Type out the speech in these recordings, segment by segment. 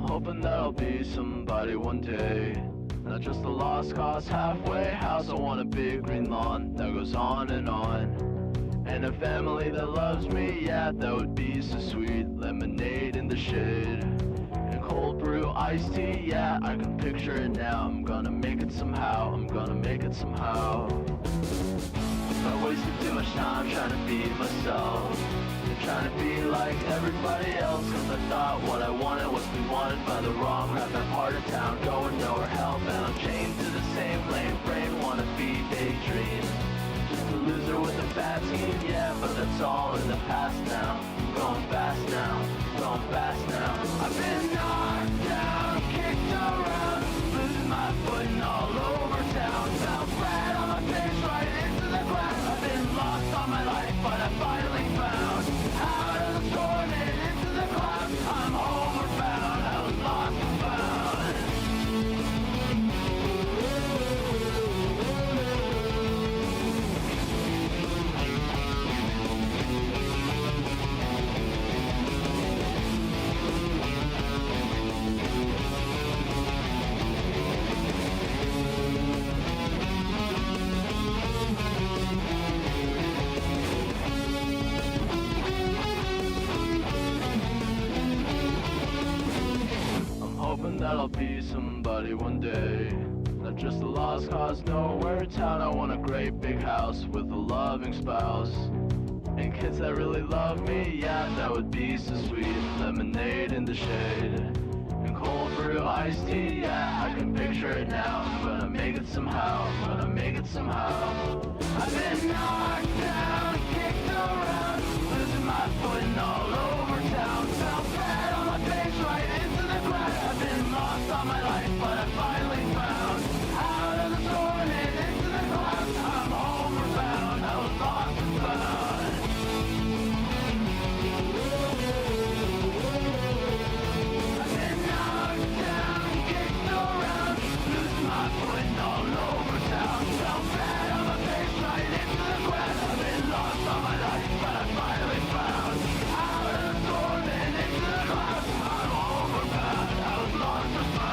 hoping that I'll be somebody one day, not just a lost cause halfway house. I want a big green lawn that goes on, and a family that loves me, yeah, that would be so sweet. Lemonade in the shade, and cold brew iced tea, yeah, I can picture it now. I'm gonna make it somehow, I'm gonna make it somehow. I wasted too much time trying to be myself, trying to be like everybody else, cause I thought what I wanted was be wanted by the wrong crap. That part of town, going nowhere, hellbound. I'm chained to the same lame brain, wanna be daydream, just a loser with a bad team, yeah, but that's all in the past now. I'm going fast now, going fast now. I've been knocked down, kicked around, losing my footing all over town. Fell flat on my face right into the ground. I've been lost all my life, but I finally found out of the storm and into the clouds. I'm homeward bound, I was lost and found. Hoping that I'll be somebody one day, not just a lost cause nowhere town. I want a great big house with a loving spouse, and kids that really love me, yeah, that would be so sweet. Lemonade in the shade, and cold brew iced tea, yeah, I can picture it now. I'm gonna make it somehow, I'm gonna make it somehow. I've been knocked down, kicked around, losing my footing all over town. Fell flat on my face right into the ground. I've been lost all my life, but I finally found out of the storm and into the clouds. I'm homeward bound, I was lost and found. I've been knocked down, kicked around, losing my footing all over town. Fell flat on my face right into the ground. I've been lost all my life, but I finally found out of the storm and into the clouds. I'm homeward bound, I was lost and found.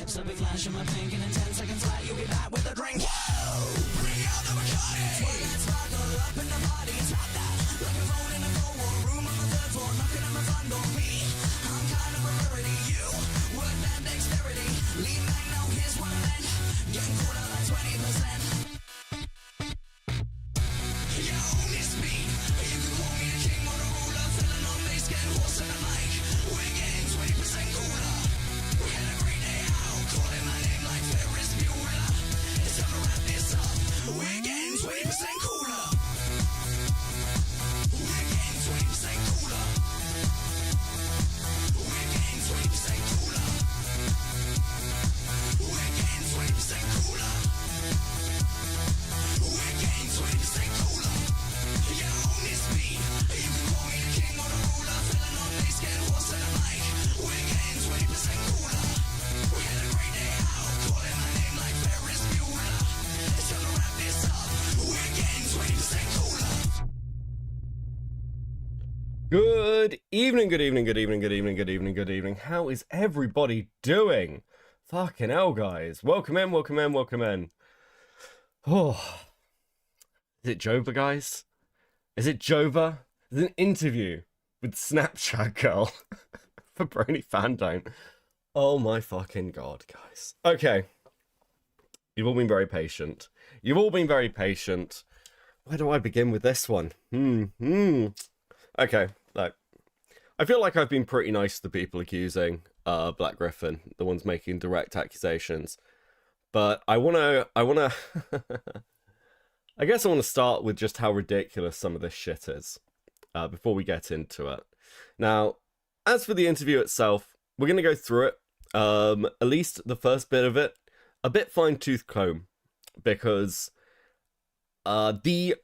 So be flashing my pink and in 10 seconds flat you'll be back with a drink. Whoa! Bring out the Bacardi! Twilight sparkle up in the party. 20%. Yo, it's me. You can call me the king or the ruler. Filling on bass, getting horse in the mic. We're getting 20% cooler. We had a great day out, calling my name like Ferris Bueller. It's time to wrap this up. We're getting 20% cooler. We're getting 20% cooler. We're getting 20% cooler. We're getting 20% cooler. We're getting 20% cooler. Yo, it's me. You can call me the king or the ruler. Filling on bass, getting horse in the mic. We're getting 20% cooler. We had a great day out, calling my name like Ferris Bueller. It's time to wrap this up. We're getting 20% cooler. Good evening, good evening, good evening, good evening, good evening, good evening. How is everybody doing? Fucking hell, guys. Welcome in, welcome in, welcome in. Oh. Is it Jova, guys? Is it Jova? There's an interview with Snapchat Girl for Brony Fandont. Oh my fucking god, guys. Okay. You've all been very patient. You've all been very patient. Where do I begin with this one? Okay, look. I feel like I've been pretty nice to the people accusing Black Griffin, the ones making direct accusations. But I wanna I guess I want to start with just how ridiculous some of this shit is, before we get into it. Now, as for the interview itself, we're going to go through it, at least the first bit of it, a bit fine-tooth comb, because the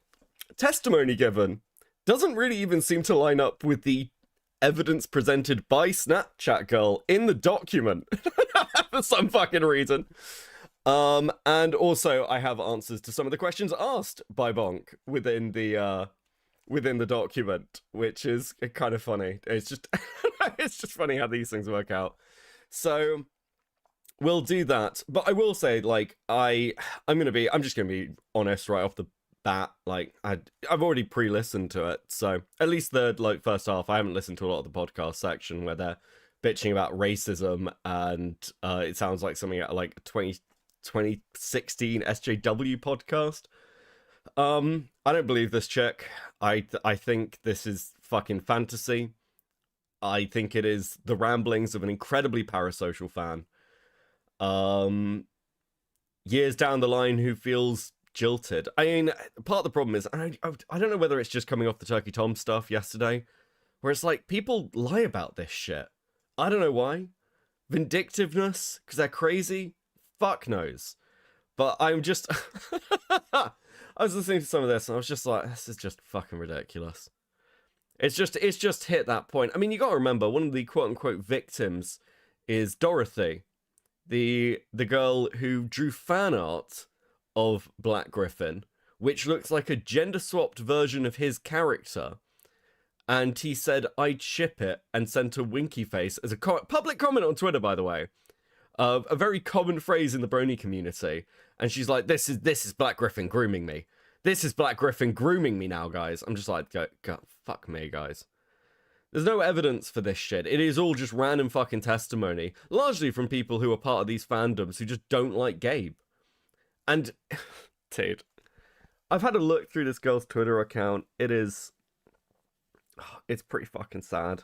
testimony given doesn't really even seem to line up with the evidence presented by Snapchat Girl in the document, for some fucking reason. And also I have answers to some of the questions asked by Bonk within the document, which is kind of funny. It's just it's just funny how these things work out. So we'll do that. But I will say, like, I'm just gonna be honest right off the bat. Like, I've already pre-listened to it, so at least the first half. I haven't listened to a lot of the podcast section where they're bitching about racism, and it sounds like something like 2016 SJW podcast. I don't believe this chick. I think this is fucking fantasy. I think it is the ramblings of an incredibly parasocial fan. Years down the line who feels jilted. I mean, part of the problem is, I don't know whether it's just coming off the Turkey Tom stuff yesterday, where it's like, people lie about this shit. I don't know why. Vindictiveness, because they're crazy? Fuck knows. But I'm just... I was listening to some of this, and I was just like, this is just fucking ridiculous. It's just hit that point. I mean, you gotta remember, one of the quote-unquote victims is Dorothy, the girl who drew fan art of Black Griffin, which looks like a gender-swapped version of his character. And he said, I'd ship it, and sent a winky face as a public comment on Twitter, by the way. A very common phrase in the brony community. And she's like, this is Black Griffin grooming me. This is Black Griffin grooming me now, guys. I'm just like, go fuck me, guys. There's no evidence for this shit. It is all just random fucking testimony, largely from people who are part of these fandoms who just don't like Gabe. And, dude, I've had a look through this girl's Twitter account. It's pretty fucking sad.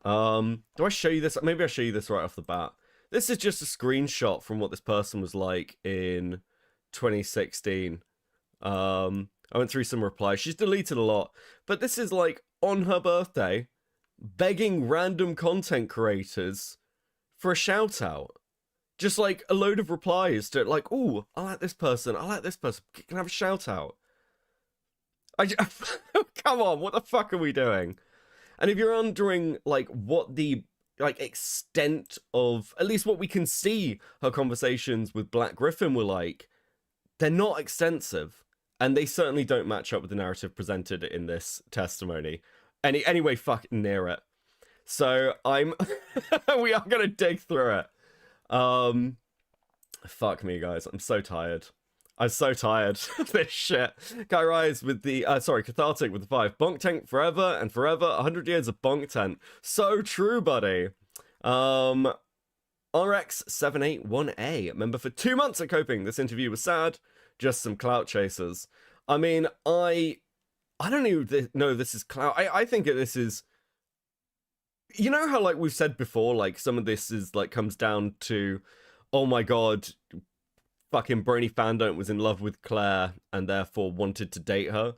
Do I show you this? Maybe I'll show you this right off the bat. This is just a screenshot from what this person was like in 2016. I went through some replies. She's deleted a lot. But this is like on her birthday, begging random content creators for a shout out. Just like a load of replies to like, ooh, I like this person. I like this person. Can I have a shout out? Come on, what the fuck are we doing? And if you're wondering like what the extent of, at least what we can see her conversations with Black Griffin were like, they're not extensive, and they certainly don't match up with the narrative presented in this testimony anyway fucking near it. So we are gonna dig through it. Fuck me, guys, I'm so tired. I'm so tired of this shit. Guy Rise with the, Cathartic with the 5. Bonk tank forever and forever. 100 years of bonk tent. So true, buddy. RX781A, member for 2 months at Coping. This interview was sad, just some clout chasers. I mean, I don't even know if this is clout. I think this is, you know how, like, we've said before, like, some of this is, like, comes down to, oh my god, fucking Brony Fandont was in love with Claire and therefore wanted to date her.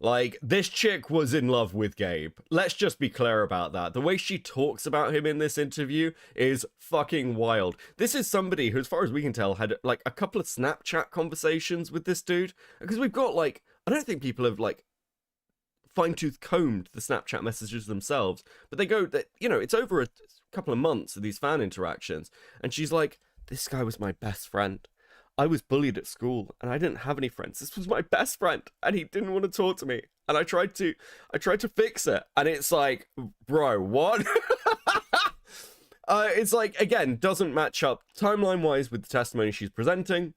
Like, this chick was in love with Gabe. Let's just be clear about that. The way she talks about him in this interview is fucking wild. This is somebody who, as far as we can tell, had, like, a couple of Snapchat conversations with this dude. Because we've got, like, I don't think people have, like, fine-tooth combed the Snapchat messages themselves. But they go, that you know, it's over a couple of months of these fan interactions. And she's like, this guy was my best friend. I was bullied at school and I didn't have any friends. This was my best friend and he didn't want to talk to me. And I tried to fix it. And it's like, bro, what? It's like, again, doesn't match up timeline-wise with the testimony she's presenting.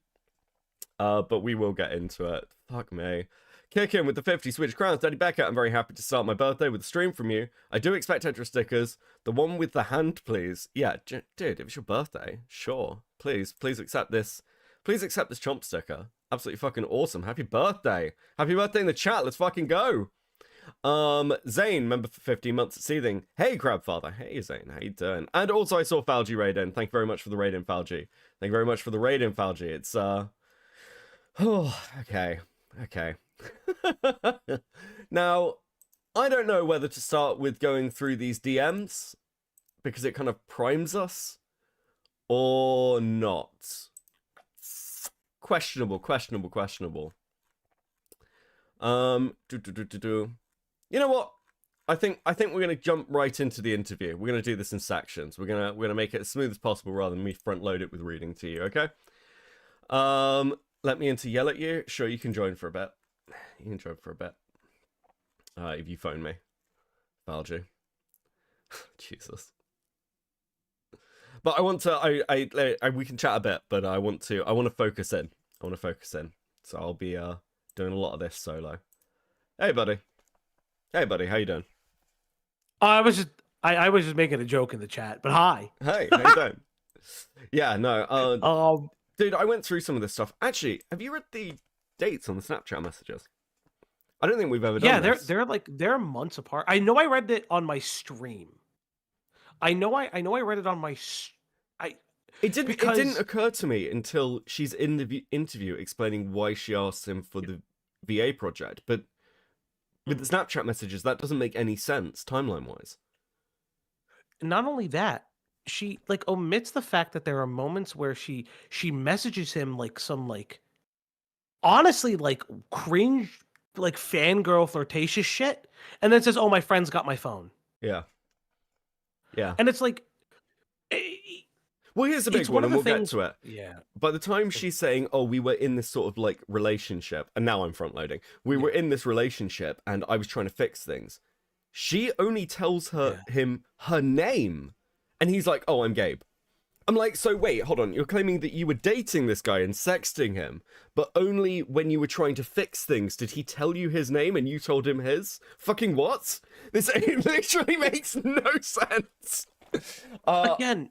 But we will get into it. Fuck me. Kick in with the 50 Swedish crowns. Daddy Becca, I'm very happy to start my birthday with a stream from you. I do expect extra stickers. The one with the hand, please. Yeah, dude, if it's your birthday, sure. Please accept this. Please accept this chomp sticker. Absolutely fucking awesome. Happy birthday. Happy birthday in the chat. Let's fucking go. Zane, member for 15 months at Seething. Hey, Crabfather. Hey, Zane. How you doing? And also I saw Falgi raid in. Thank you very much for the raid in, Falgi. Thank you very much for the raid in, Falgi. It's, oh, okay. Okay. Now, I don't know whether to start with going through these DMs because it kind of primes us or not. Questionable. You know what? I think we're gonna jump right into the interview. We're gonna do this in sections. We're gonna make it as smooth as possible rather than me front load it with reading to you. Okay. Let me in to yell at you. Sure, you can join for a bit. You can join for a bit. If you phone me, Valju. Jesus. But I want to, we can chat a bit, but I want to focus in. So I'll be doing a lot of this solo. Hey, buddy. How you doing? I was just making a joke in the chat, but hi. Hey, how you doing? Yeah, no. Dude, I went through some of this stuff. Actually, have you read the dates on the Snapchat messages? I don't think we've ever done this. Yeah, they're months apart. I know I read it on my stream. I know I read it on my. It didn't occur to me until she's in the interview explaining why she asked him for the VA project. But with the Snapchat messages, that doesn't make any sense timeline-wise. Not only that, she like omits the fact that there are moments where she messages him like some like honestly like cringe like fangirl flirtatious shit, and then says, "Oh, my friends got my phone." Yeah. And it's like, well, here's the big one, and we'll get to it. Yeah. By the time she's saying, "Oh, we were in this sort of like relationship," and now I'm front loading. We were in this relationship, and I was trying to fix things. She only tells him her name, and he's like, "Oh, I'm Gabe." I'm like, so wait, hold on. You're claiming that you were dating this guy and sexting him, but only when you were trying to fix things did he tell you his name and you told him his? Fucking what? This literally makes no sense. Again,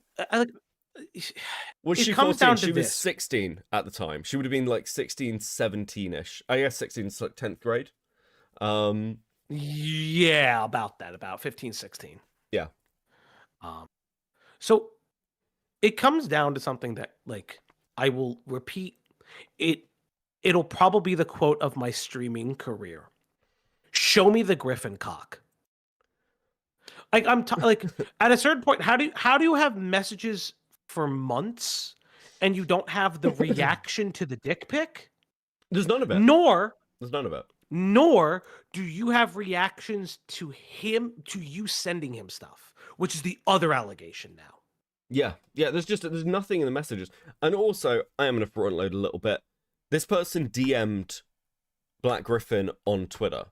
was she 14? She was 16 at the time. She would have been like 16, 17-ish. I guess 16 is like 10th grade. Yeah, about that. About 15, 16. Yeah. So it comes down to something that, like, I will repeat. It'll probably be the quote of my streaming career. Show me the Griffin cock. Like like at a certain point, how do you have messages for months and you don't have the reaction to the dick pic? There's none of it. There's none of it. Nor do you have reactions to you sending him stuff, which is the other allegation now. Yeah, there's nothing in the messages. And also, I am going to front load a little bit. This person DM'd Black Griffin on Twitter,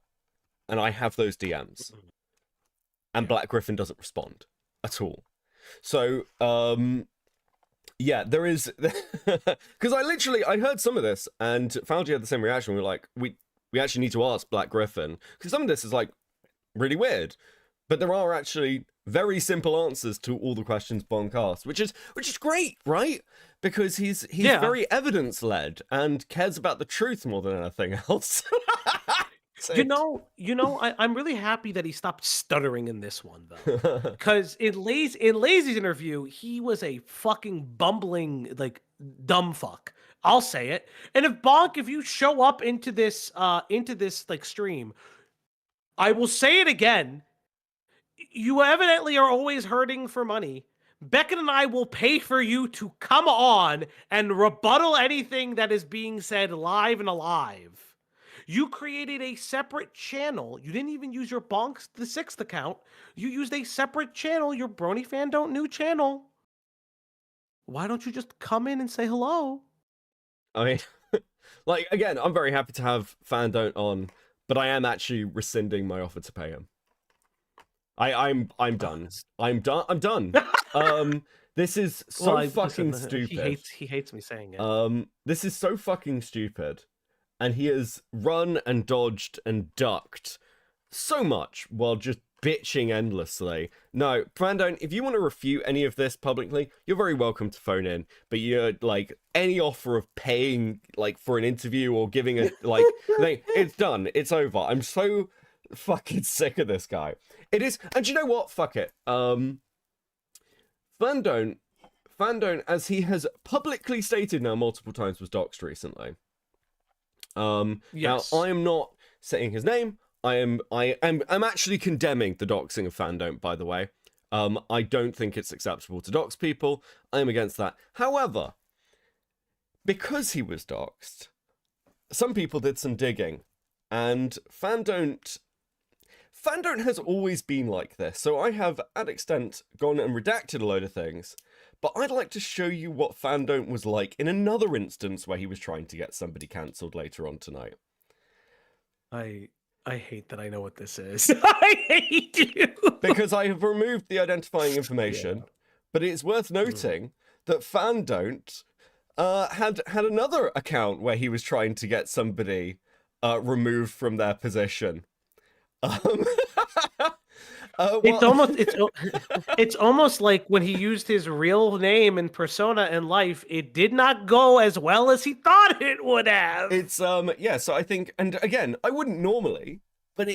and I have those DMs. And Black Griffin doesn't respond at all. So, yeah, there is... Because I heard some of this, and Falgi had the same reaction. We were like, we actually need to ask Black Griffin, because some of this is, like, really weird. But there are actually very simple answers to all the questions Bonk asked, which is great, right? Because he's very evidence led and cares about the truth more than anything else. I'm really happy that he stopped stuttering in this one though, because in Lazy's interview, he was a fucking bumbling like dumb fuck. I'll say it. And if you show up into this like stream, I will say it again. You evidently are always hurting for money. Beckett and I will pay for you to come on and rebuttal anything that is being said live and alive. You created a separate channel. You didn't even use your Bonks the Sixth account. You used a separate channel, your Brony Fandont new channel. Why don't you just come in and say hello? I mean, like, again, I'm very happy to have Fandont on, but I am actually rescinding my offer to pay him. I'm done. I'm done. This is so fucking stupid. He hates me saying it. This is so fucking stupid. And he has run and dodged and ducked so much while just bitching endlessly. No, Fandont, if you want to refute any of this publicly, you're very welcome to phone in. But you're like, any offer of paying like for an interview or giving a like thing, it's done. It's over. I'm so fucking sick of this guy. It is, and you know what? Fuck it. Fandont, as he has publicly stated now multiple times, was doxed recently. Yes. Now I am not saying his name. I'm actually condemning the doxing of Fandont, by the way. I don't think it's acceptable to dox people. I am against that. However, because he was doxed, some people did some digging, and Fandont has always been like this. So I have, at extent, gone and redacted a load of things. But I'd like to show you what Fandont was like in another instance where he was trying to get somebody cancelled later on tonight. I hate that I know what this is. I hate you. Because I have removed the identifying information, but it's worth noting that Fandont had another account where he was trying to get somebody removed from their position. It's almost like when he used his real name and persona in life, it did not go as well as he thought it would have. It's so I think, and again, I wouldn't normally, but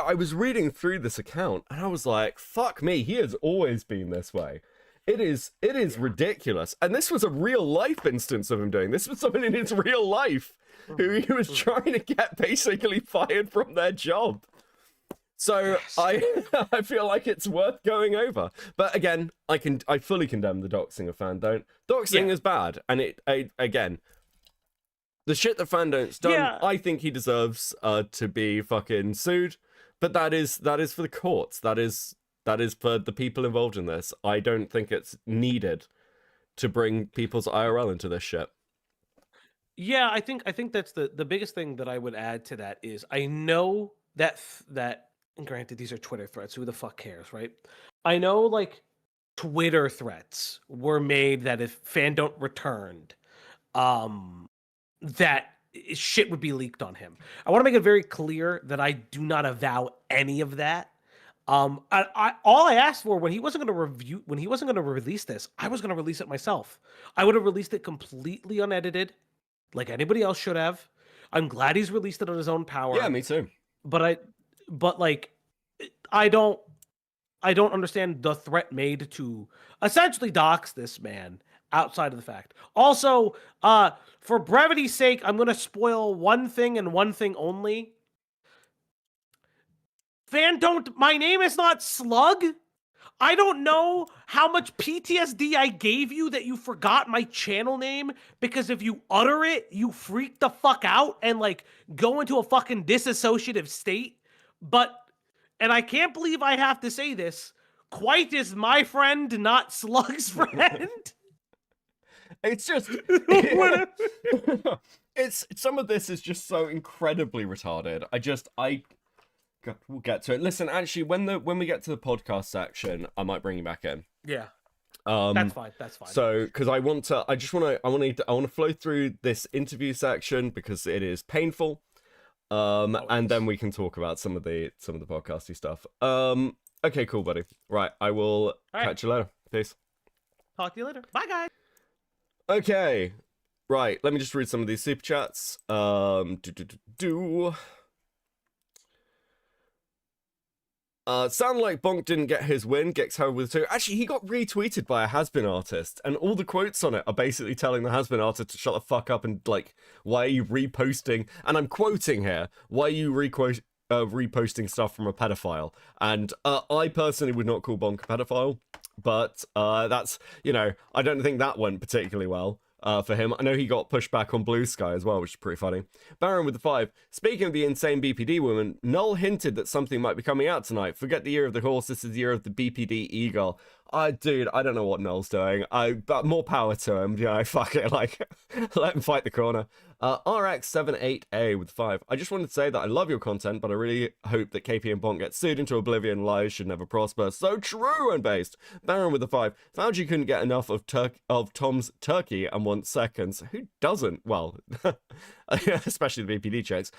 I was reading through this account and I was like, fuck me, he has always been this way. It is ridiculous. And this was a real life instance of him doing this. Was someone in his real life who he was trying to get basically fired from their job. So yes. I feel like it's worth going over. But again, I fully condemn the doxing of Fandont. Doxing is bad, and again, the shit that Fandont's done, I think he deserves to be fucking sued. But that is for the courts. That is for the people involved in this. I don't think it's needed to bring people's IRL into this shit. Yeah, I think that's the biggest thing that I would add to that is I know that. And granted, these are Twitter threats. Who the fuck cares, right? I know, like, Twitter threats were made that if Fandont returned, that shit would be leaked on him. I want to make it very clear that I do not avow any of that. All I asked for when he wasn't going to release this, I was going to release it myself. I would have released it completely unedited, like anybody else should have. I'm glad he's released it on his own power. Yeah, me too. But like, I don't understand the threat made to essentially dox this man outside of the fact. Also, for brevity's sake, I'm going to spoil one thing and one thing only. Fandont, my name is not Slug. I don't know how much PTSD I gave you that you forgot my channel name, because if you utter it, you freak the fuck out and like go into a fucking disassociative state. And I can't believe I have to say this, Quite is my friend, not Slug's friend. It's just it's some of this is just so incredibly retarded. We'll get to it. Listen, actually, when we get to the podcast section, I might bring you back in. Yeah. That's fine. So, because I want to flow through this interview section because it is painful. And then we can talk about some of the podcasty stuff. Okay, cool, buddy. Right, I will catch you later. Peace. Talk to you later. Bye, guys. Okay. Right, let me just read some of these super chats. Sound like Bonk didn't get his win. Gex Howard with 2. Actually, he got retweeted by a has-been artist, and all the quotes on it are basically telling the has-been artist to shut the fuck up and, like, why are you reposting? And I'm quoting here, why are you reposting stuff from a pedophile? And I personally would not call Bonk a pedophile, but that's, you know, I don't think that went particularly well. For him. I know he got pushed back on Blue Sky as well, which is pretty funny. Baron with the 5. Speaking of the insane BPD woman, Null hinted that something might be coming out tonight. Forget the year of the horse, this is the year of the BPD eagle. Dude, I don't know what Null's doing. But more power to him. You know, fuck it, like, let him fight the corner. RX78A with 5. I just wanted to say that I love your content, but I really hope that KP and Bonk get sued into oblivion. Lies should never prosper. So true and based. Baron with the 5. Found you couldn't get enough of Tom's turkey and want seconds. Who doesn't? Well, especially the BPD checks.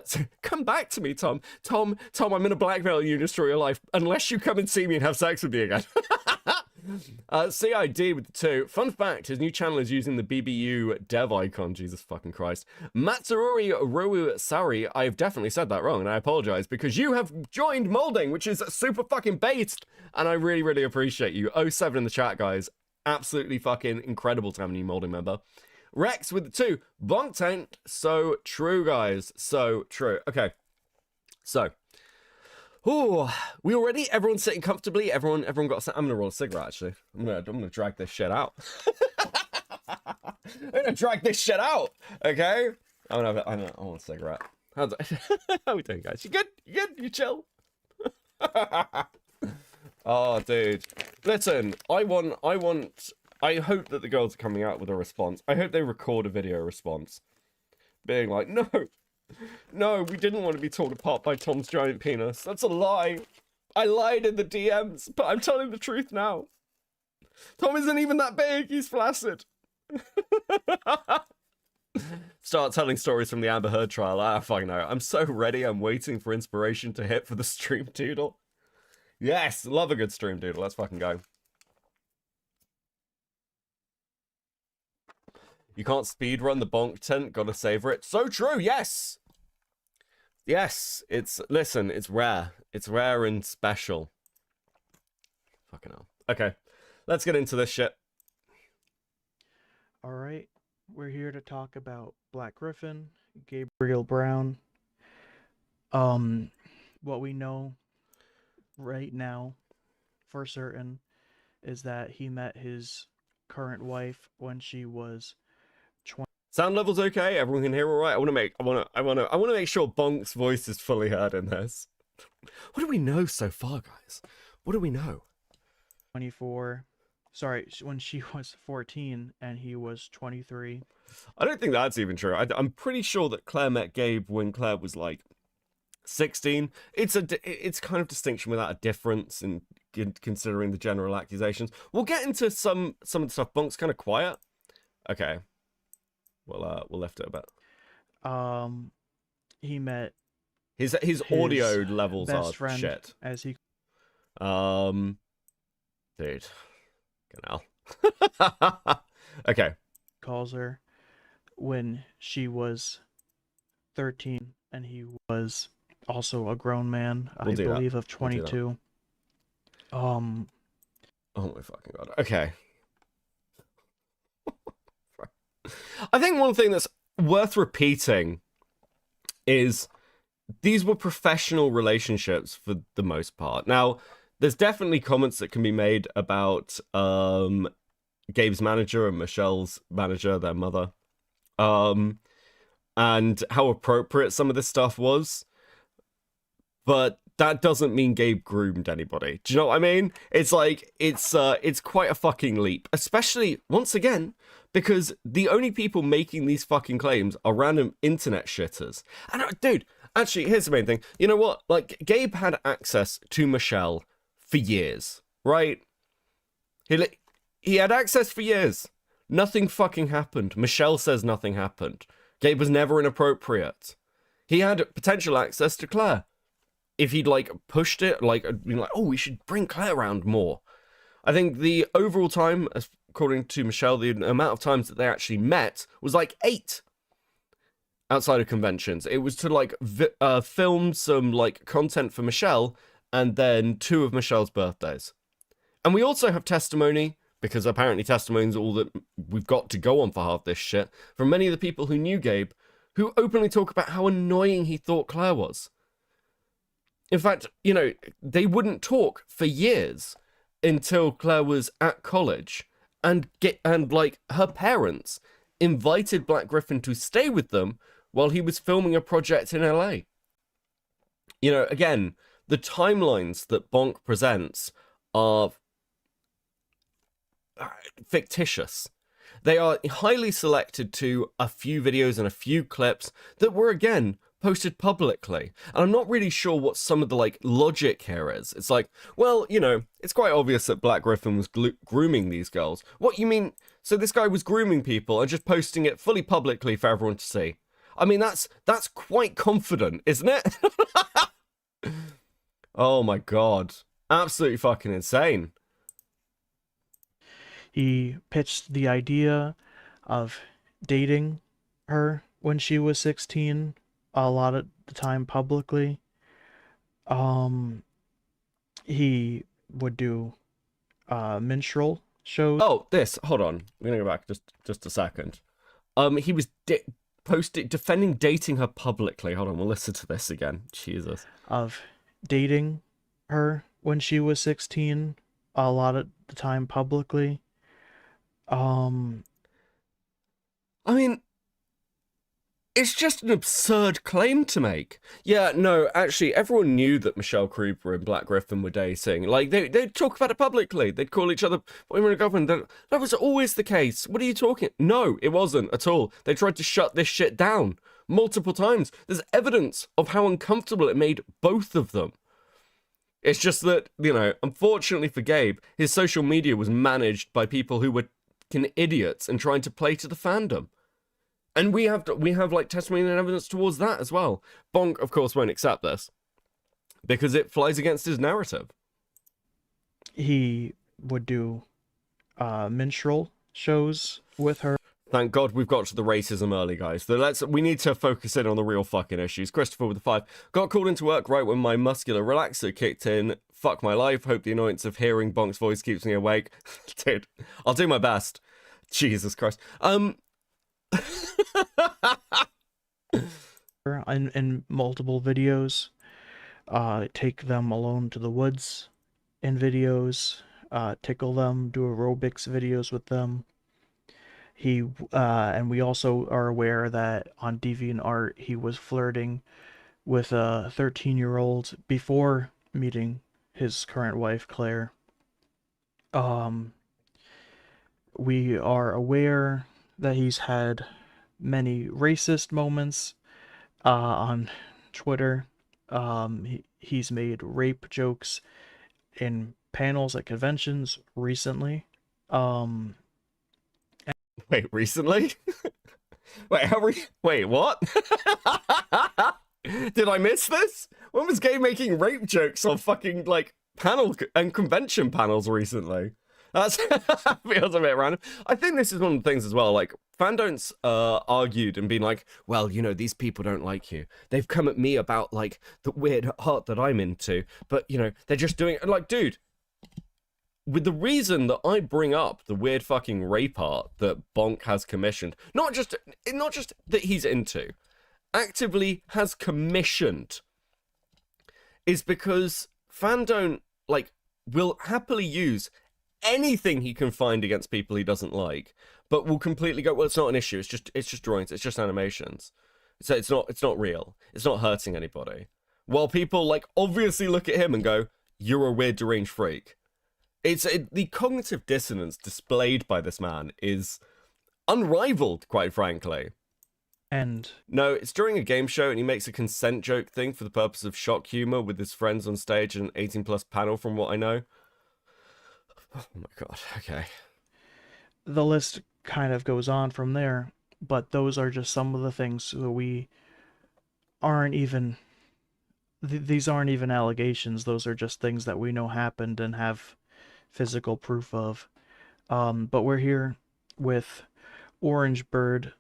So come back to me, Tom. Tom, I'm in a blackmail you destroy your life unless you come and see me and have sex with me again. CID with the 2. Fun fact, his new channel is using the BBU dev icon. Jesus fucking Christ. Matsururi Rowu Sari, I've definitely said that wrong, and I apologize, because you have joined molding, which is super fucking based, and I really, really appreciate you. 07 in the chat, guys. Absolutely fucking incredible to have a new molding member. Rex with the 2. Bonk tent. So true, guys. So true. Okay. So. Oh, we already, everyone's sitting comfortably. Everyone got. I'm gonna roll a cigarette. Actually, I'm gonna drag this shit out. I'm gonna drag this shit out. Okay. I want a cigarette. How we doing, guys? You good? You good? You chill? Oh, dude. Listen, I hope that the girls are coming out with a response. I hope they record a video response, being like, no, we didn't want to be torn apart by Tom's giant penis. That's a lie. I lied in the DMs, but I'm telling the truth now. Tom isn't even that big. He's flaccid. Start telling stories from the Amber Heard trial. I fucking know. I'm so ready. I'm waiting for inspiration to hit for the stream doodle. Yes, love a good stream doodle. Let's fucking go. You can't speedrun the bonk tent, gotta savor it. So true, yes! Yes, listen, it's rare. It's rare and special. Fucking hell. Okay, let's get into this shit. Alright, we're here to talk about Black Griffin, Gabriel Brown. What we know right now, for certain, is that he met his current wife when she was Sound levels okay? Everyone can hear all right? I want to make sure Bonk's voice is fully heard in this. What do we know so far, guys? What do we know? 24. Sorry, when she was 14 and he was 23. I don't think that's even true. I'm pretty sure that Claire met Gabe when Claire was like 16. It's kind of distinction without a difference in considering the general accusations. We'll get into some of the stuff. Bonk's kind of quiet. Okay. We'll lift it a bit. He met his audio levels best are friend, shit. as he dude, canal. Okay. calls her, when she was 13 and he was also a grown man, I believe of 22. Oh my fucking god. Okay. I think one thing that's worth repeating is these were professional relationships for the most part. Now, there's definitely comments that can be made about Gabe's manager and Michelle's manager, their mother, and how appropriate some of this stuff was. But that doesn't mean Gabe groomed anybody. Do you know what I mean? It's like, it's quite a fucking leap. Especially, once again, because the only people making these fucking claims are random internet shitters. And dude, actually, here's the main thing. You know what? Like, Gabe had access to Michelle for years, right? He had access for years. Nothing fucking happened. Michelle says nothing happened. Gabe was never inappropriate. He had potential access to Claire. if he'd like pushed it, like been like, oh, we should bring Claire around more. I think the overall time, according to Michelle, the amount of times that they actually met was like 8 outside of conventions. It was to like film some like content for Michelle, and then 2 of Michelle's birthdays. And we also have testimony, because apparently testimony is all that we've got to go on for half this shit, from many of the people who knew Gabe, who openly talk about how annoying he thought Claire was. In fact, you know, they wouldn't talk for years until Claire was at college, and like her parents invited Black Griffin to stay with them while he was filming a project in LA. You know, again, the timelines that Bonk presents are fictitious. They are highly selected to a few videos and a few clips that were, again, posted publicly. And I'm not really sure what some of the, like, logic here is. It's like, well, you know, it's quite obvious that Black Griffin was grooming these girls. What, you mean, so this guy was grooming people and just posting it fully publicly for everyone to see? I mean, that's quite confident, isn't it? Oh my god. Absolutely fucking insane. He pitched the idea of dating her when she was 16 a lot of the time publicly. He would do minstrel shows. Oh, hold on. I'm gonna go back just a second. He was defending dating her publicly. Hold on, we'll listen to this again. Jesus. Of dating her when she was 16 a lot of the time publicly. I mean, it's just an absurd claim to make. Yeah, no, actually, everyone knew that Michelle Kruber and Black Griffin were dating. Like, they'd talk about it publicly. They'd call each other boyfriend and girlfriend. That was always the case. What are you talking? No, it wasn't at all. They tried to shut this shit down multiple times. There's evidence of how uncomfortable it made both of them. It's just that, you know, unfortunately for Gabe, his social media was managed by people who were idiots and trying to play to the fandom. And we have like testimony and evidence towards that as well. Bonk, of course, won't accept this because it flies against his narrative. He would do minstrel shows with her. Thank God we've got to the racism early, guys. So we need to focus in on the real fucking issues. Christopher with the 5. Got called into work right when my muscular relaxer kicked in. Fuck my life. Hope the annoyance of hearing Bonk's voice keeps me awake. Dude, I'll do my best. Jesus Christ. In multiple videos, take them alone to the woods in videos, tickle them, do aerobics videos with them. He and we also are aware that on DeviantArt he was flirting with a 13-year-old before meeting his current wife Claire. We are aware that he's had many racist moments on Twitter. He's made rape jokes in panels at conventions recently. Wait, recently? Wait, what? Did I miss this? When was Gabe making rape jokes on fucking, like, panel and convention panels recently? That feels a bit random. I think this is one of the things as well, like, Fandont's argued and been like, well, you know, these people don't like you. They've come at me about, like, the weird art that I'm into, but, you know, they're just doing it. Like, dude, with the reason that I bring up the weird fucking rape art that Bonk has commissioned, not just that he's into, actively has commissioned, is because Fandont, like, will happily use anything he can find against people he doesn't like, but will completely go, well, it's not an issue, it's just drawings, it's just animations, so it's not real, it's not hurting anybody, while people, like, obviously look at him and go, you're a weird deranged freak. The cognitive dissonance displayed by this man is unrivaled, quite frankly. And no, it's during a game show and he makes a consent joke thing for the purpose of shock humor with his friends on stage and an 18+ panel, from what I know. Oh my god, okay. The list kind of goes on from there, but those are just some of the things that we aren't even these aren't even allegations. Those are just things that we know happened and have physical proof of. But we're here with Orange Bird.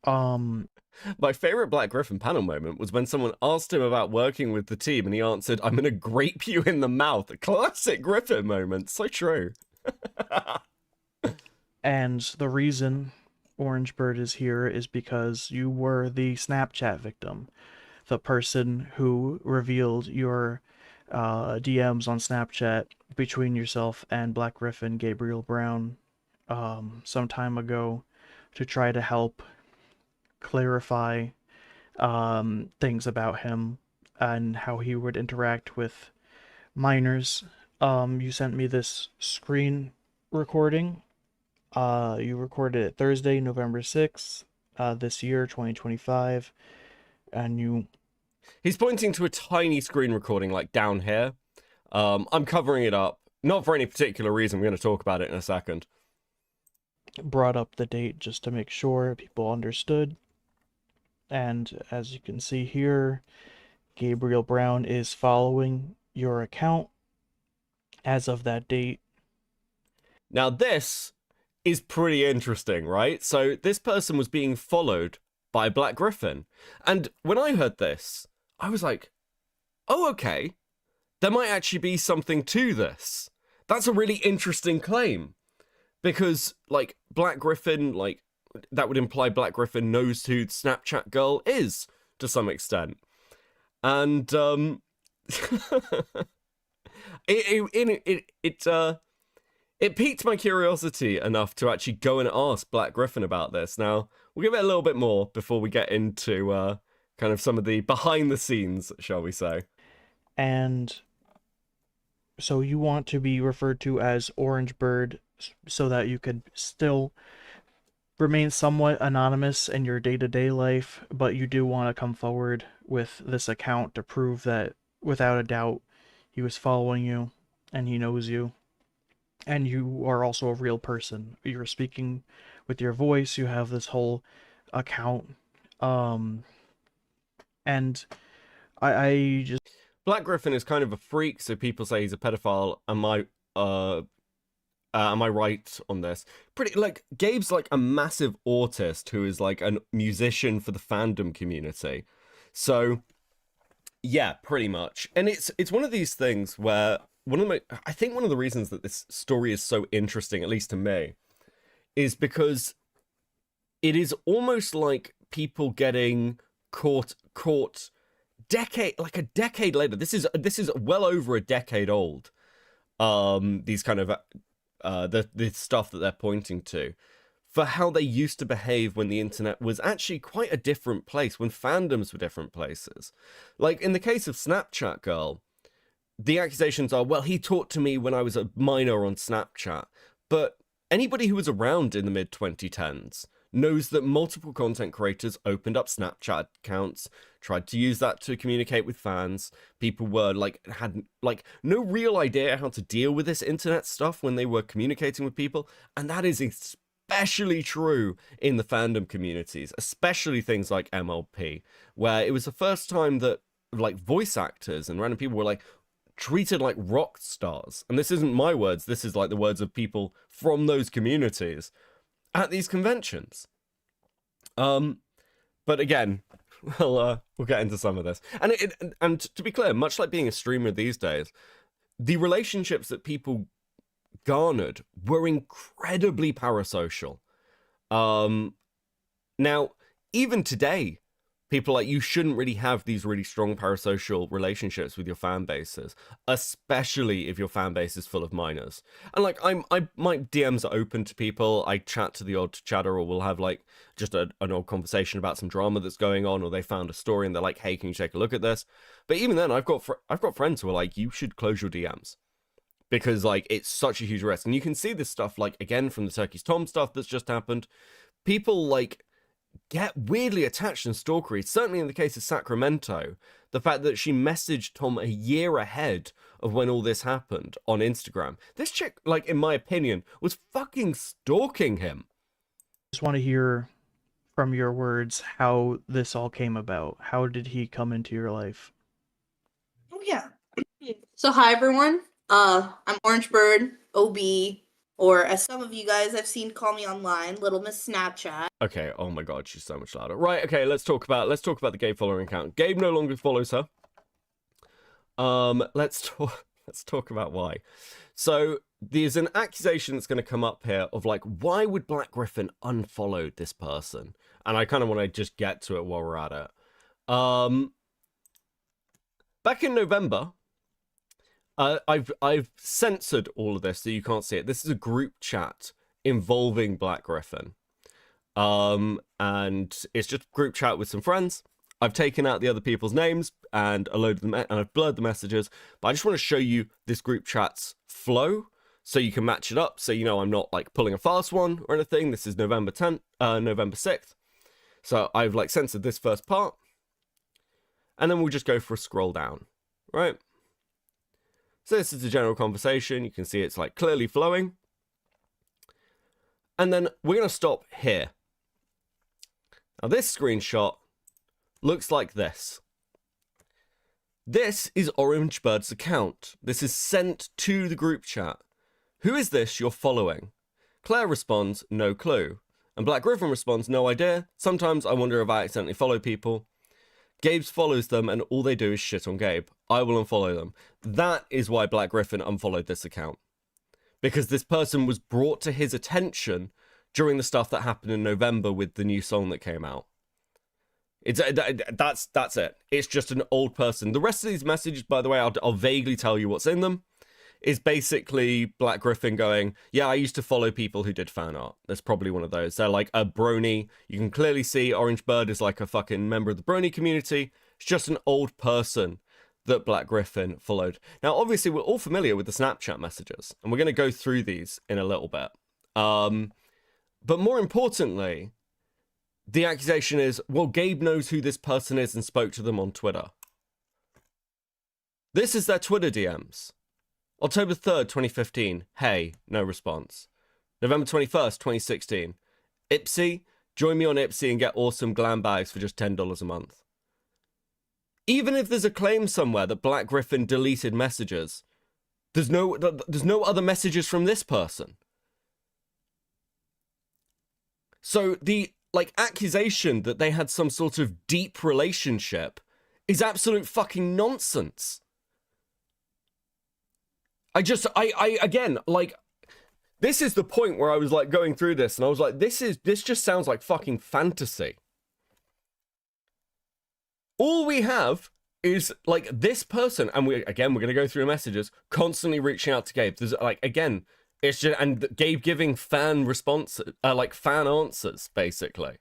My favorite Black Griffin panel moment was when someone asked him about working with the team and he answered, "I'm gonna grape you in the mouth." A classic Griffin moment. So true. And the reason Orange Bird is here is because you were the Snapchat victim, the person who revealed your DMs on Snapchat between yourself and Black Griffin Gabriel Brown some time ago to try to help clarify things about him and how he would interact with minors. You sent me this screen recording. You recorded it Thursday, November 6th, this year, 2025, and He's pointing to a tiny screen recording, like down here. I'm covering it up, not for any particular reason. We're going to talk about it in a second. brought up the date just to make sure people understood. And as you can see here, Gabriel Brown is following your account as of that date. Now, this is pretty interesting, right? So this person was being followed by Black Griffin. And when I heard this, I was like, oh, okay. There might actually be something to this. That's a really interesting claim. Because, like, Black Griffin, like, that would imply Black Griffin knows who the Snapchat girl is, to some extent. And, it piqued my curiosity enough to actually go and ask Black Griffin about this. Now, we'll give it a little bit more before we get into kind of some of the behind the scenes, shall we say. And so you want to be referred to as Orange Bird so that you could still remain somewhat anonymous in your day-to-day life, but you do want to come forward with this account to prove that, without a doubt, he was following you and he knows you. And you are also a real person. You're speaking with your voice. You have this whole account. And I just... Black Griffin is kind of a freak, so people say he's a pedophile. Am I right on this? Pretty, like, Gabe's like a massive autist who is like a musician for the fandom community. So, yeah, pretty much. And it's one of these things where I think one of the reasons that this story is so interesting, at least to me, is because it is almost like people getting caught a decade later. This is well over a decade old. These kind of the stuff that they're pointing to, for how they used to behave when the internet was actually quite a different place, when fandoms were different places. Like in the case of Snapchat Girl, the accusations are, well, he talked to me when I was a minor on Snapchat. But anybody who was around in the mid-2010s knows that multiple content creators opened up Snapchat accounts, tried to use that to communicate with fans. People were had no real idea how to deal with this internet stuff when they were communicating with people. And that is especially true in the fandom communities, especially things like MLP, where it was the first time that like voice actors and random people were like treated like rock stars. And this isn't my words, this is like the words of people from those communities at these conventions. But again, we'll get into some of this. And to be clear, much like being a streamer these days, the relationships that people garnered were incredibly parasocial. Now, even today, people like, you shouldn't really have these really strong parasocial relationships with your fan bases, especially if your fan base is full of minors. And like, my DMs are open to people. I chat to the odd chatter, or we'll have like just an old conversation about some drama that's going on, or they found a story and they're like, hey, can you take a look at this? But even then, I've got friends who are like, you should close your DMs, because like it's such a huge risk. And you can see this stuff like again from the Turkey's Tom stuff that's just happened. People like get weirdly attached and stalkery. Certainly in the case of Sacramento, the fact that she messaged Tom a year ahead of when all this happened on Instagram. This chick, like, in my opinion, was fucking stalking him. Just want to hear from your words how this all came about. How did he come into your life? Oh yeah. So hi everyone. I'm Orange Bird, OB, or as some of you guys I've seen call me online, Little Miss Snapchat. Okay, oh my god, she's so much louder. Right, okay, let's talk about the Gabe following account. Gabe no longer follows her. Let's talk about why. So there's an accusation that's going to come up here of like, why would Black Griffin unfollow this person? And I kind of want to just get to it while we're at it. Back in November, I've censored all of this so you can't see it. This is a group chat involving Black Griffin. And it's just a group chat with some friends. I've taken out the other people's names and a load of them, and I've blurred the messages. But I just want to show you this group chat's flow so you can match it up. So you know I'm not like pulling a fast one or anything. This is November 6th. So I've like censored this first part, and then we'll just go for a scroll down, right? So this is the general conversation. You can see it's like clearly flowing. And then we're going to stop here. Now this screenshot looks like this. This is Orange Bird's account. This is sent to the group chat. Who is this you're following? Claire responds, no clue. And Black Griffin responds, no idea. Sometimes I wonder if I accidentally follow people. Gabe follows them and all they do is shit on Gabe. I will unfollow them. That is why Black Griffin unfollowed this account. Because this person was brought to his attention during the stuff that happened in November with the new song that came out. That's it. It's just an old person. The rest of these messages, by the way, I'll vaguely tell you what's in them, is basically Black Griffin going, yeah, I used to follow people who did fan art. There's probably one of those. They're like a brony. You can clearly see Orange Bird is like a fucking member of the brony community. It's just an old person that Black Griffin followed. Now, obviously, we're all familiar with the Snapchat messages, and we're going to go through these in a little bit. But more importantly, the accusation is, well, Gabe knows who this person is and spoke to them on Twitter. This is their Twitter DMs. October 3rd, 2015. Hey, no response. November 21st, 2016. Ipsy, join me on Ipsy and get awesome glam bags for just $10 a month. Even if there's a claim somewhere that Black Griffin deleted messages, there's no other messages from this person. So the accusation that they had some sort of deep relationship is absolute fucking nonsense. Again, this is the point where I was like going through this and I was like, this just sounds like fucking fantasy. All we have is like this person, and we're going to go through messages, constantly reaching out to Gabe. There's again, it's just, and Gabe giving fan responses, fan answers, basically.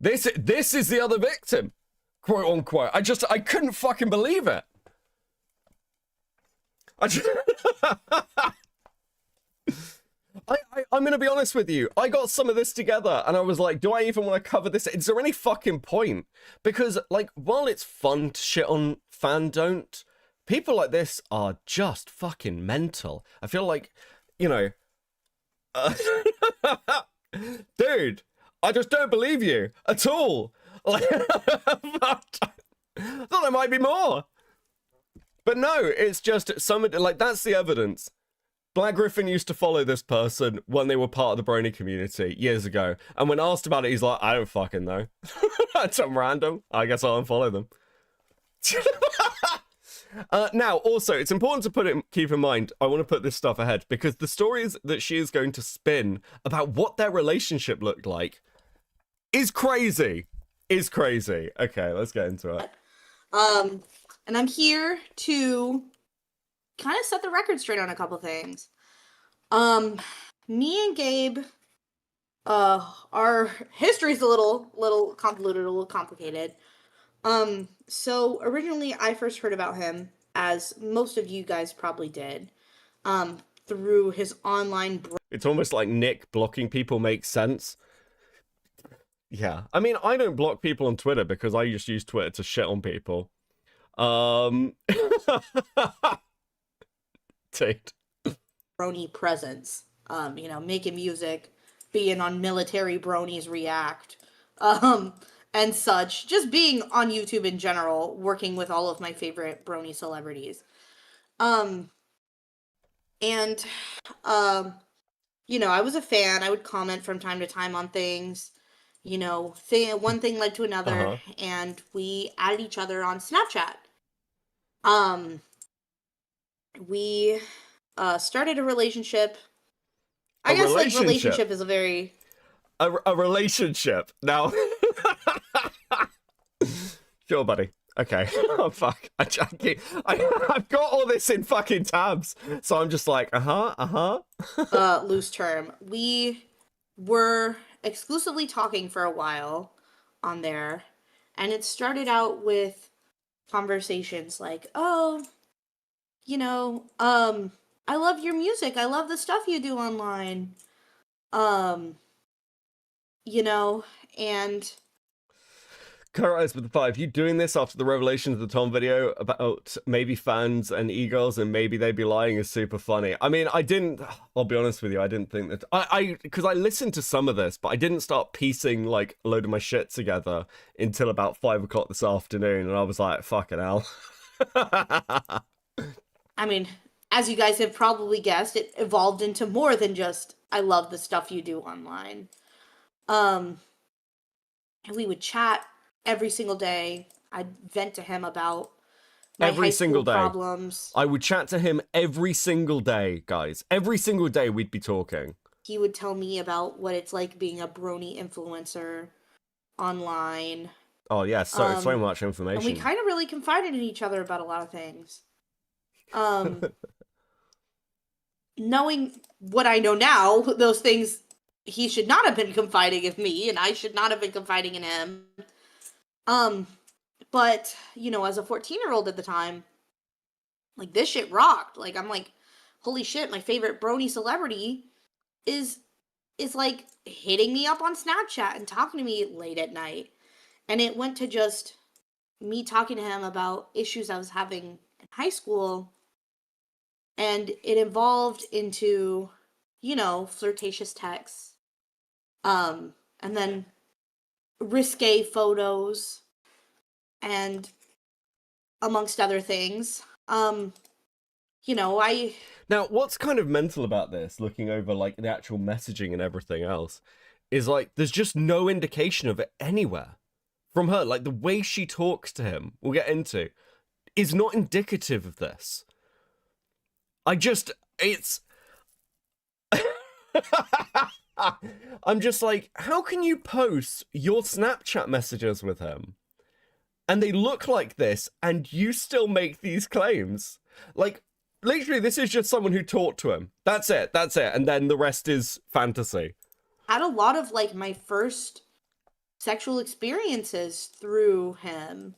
This is the other victim, quote unquote. I couldn't fucking believe it. I'm going to be honest with you. I got some of this together and I was like, do I even want to cover this? Is there any fucking point? Because, while it's fun to shit on Fandont, people like this are just fucking mental. I feel like, dude, I just don't believe you at all. I thought there might be more. But no, it's just that's the evidence. Black Griffin used to follow this person when they were part of the brony community years ago. And when asked about it, he's like, I don't fucking know. That's some random. I guess I'll unfollow them. Now, also, it's important to keep in mind, I want to put this stuff ahead, because the stories that she is going to spin about what their relationship looked like is crazy. Okay, let's get into it. And I'm here to kind of set the record straight on a couple things. Me and Gabe, our history's a little convoluted, a little complicated. So originally I first heard about him, as most of you guys probably did, through his online It's almost like Nick blocking people makes sense. Yeah. I mean, I don't block people on Twitter because I just use Twitter to shit on people. Dude. brony presence, making music, being on Military Bronies React, and such. Just being on YouTube in general, working with all of my favorite brony celebrities. And I was a fan. I would comment from time to time on things. One thing led to another, and we added each other on Snapchat. We started a relationship. I guess relationship is a very a relationship. Now, sure, buddy. Okay. Oh fuck. I've got all this in fucking tabs, so I'm just like, loose term. We were exclusively talking for a while on there, and it started out with conversations like, oh, I love your music. I love the stuff you do online. And Eyes with the 5, you doing this after the Revelations of the Tom video about maybe fans and e-girls and maybe they'd be lying is super funny. I mean, I'll be honest with you, I didn't think that, because I listened to some of this, but I didn't start piecing like a load of my shit together until about 5 o'clock this afternoon, and I was like, fucking hell. I mean, as you guys have probably guessed, it evolved into more than just, I love the stuff you do online. And we would chat every single day. I'd vent to him about my every high single school day. Problems. I would chat to him every single day, guys. Every single day we'd be talking. He would tell me about what it's like being a brony influencer online. Oh yeah, so much information. And we kind of really confided in each other about a lot of things. Knowing what I know now, those things, he should not have been confiding in me, and I should not have been confiding in him. But, as a 14-year-old at the time, like, this shit rocked. Like, I'm like, holy shit, my favorite brony celebrity is like, hitting me up on Snapchat and talking to me late at night. And it went to just me talking to him about issues I was having in high school. And it evolved into, flirtatious texts. And then risque photos. And amongst other things. Now, what's kind of mental about this, looking over, like, the actual messaging and everything else, is, like, there's just no indication of it anywhere from her. Like, the way she talks to him, we'll get into, is not indicative of this. It's... I'm just like, how can you post your Snapchat messages with him? And they look like this, and you still make these claims? Like, literally, this is just someone who talked to him. That's it. And then the rest is fantasy. Had a lot of, like, my first sexual experiences through him.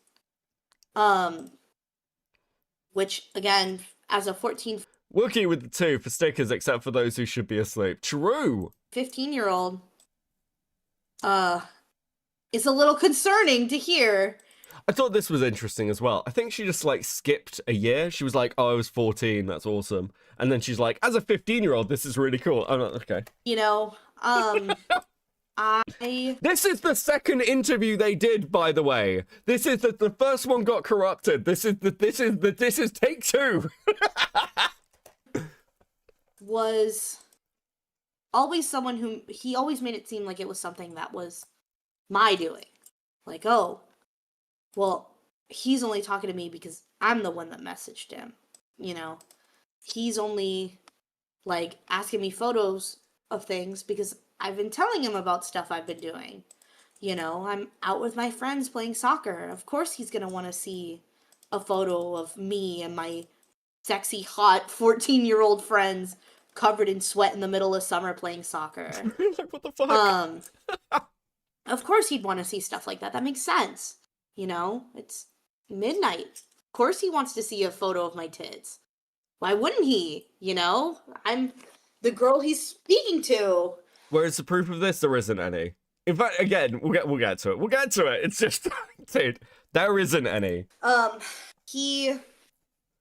Which, again, as a 14... Wookie with the 2 for stickers, except for those who should be asleep. True! 15-year-old, is a little concerning to hear. I thought this was interesting as well. I think she just, like, skipped a year. She was like, oh, I was 14, that's awesome. And then she's like, as a 15-year-old, this is really cool. I'm like, okay. This is the second interview they did, by the way. This is the first one got corrupted. This is take 2. Was always someone who he always made it seem like it was something that was my doing. Like, oh, well, he's only talking to me because I'm the one that messaged him. He's only, like, asking me photos of things because I've been telling him about stuff I've been doing. I'm out with my friends playing soccer. Of course he's going to want to see a photo of me and my sexy, hot 14-year-old friends covered in sweat in the middle of summer playing soccer. What the fuck? Of course he'd want to see stuff like that. That makes sense. It's midnight. Of course he wants to see a photo of my tits. Why wouldn't he? I'm the girl he's speaking to. Whereas the proof of this, there isn't any. In fact, again, we'll get to it. We'll get to it. It's just, dude, there isn't any. He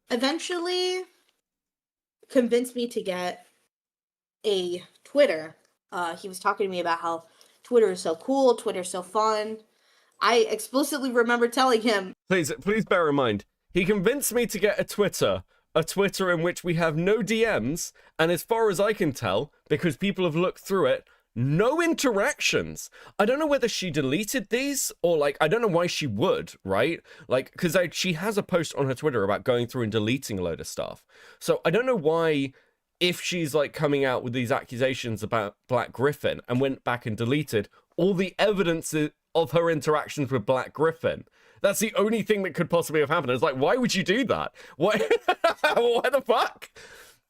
eventually convinced me to get a Twitter. He was talking to me about how Twitter is so cool, Twitter's so fun. I explicitly remember telling him, Please bear in mind, he convinced me to get a Twitter in which we have no DMs, and as far as I can tell, because people have looked through it, no interactions. I don't know whether she deleted these, or like, I don't know why she would, right? Like, because she has a post on her Twitter about going through and deleting a load of stuff. So I don't know why, if she's like coming out with these accusations about Black Griffin and went back and deleted all the evidence of her interactions with Black Griffin. That's the only thing that could possibly have happened. It's like, why would you do that? Why? What the fuck?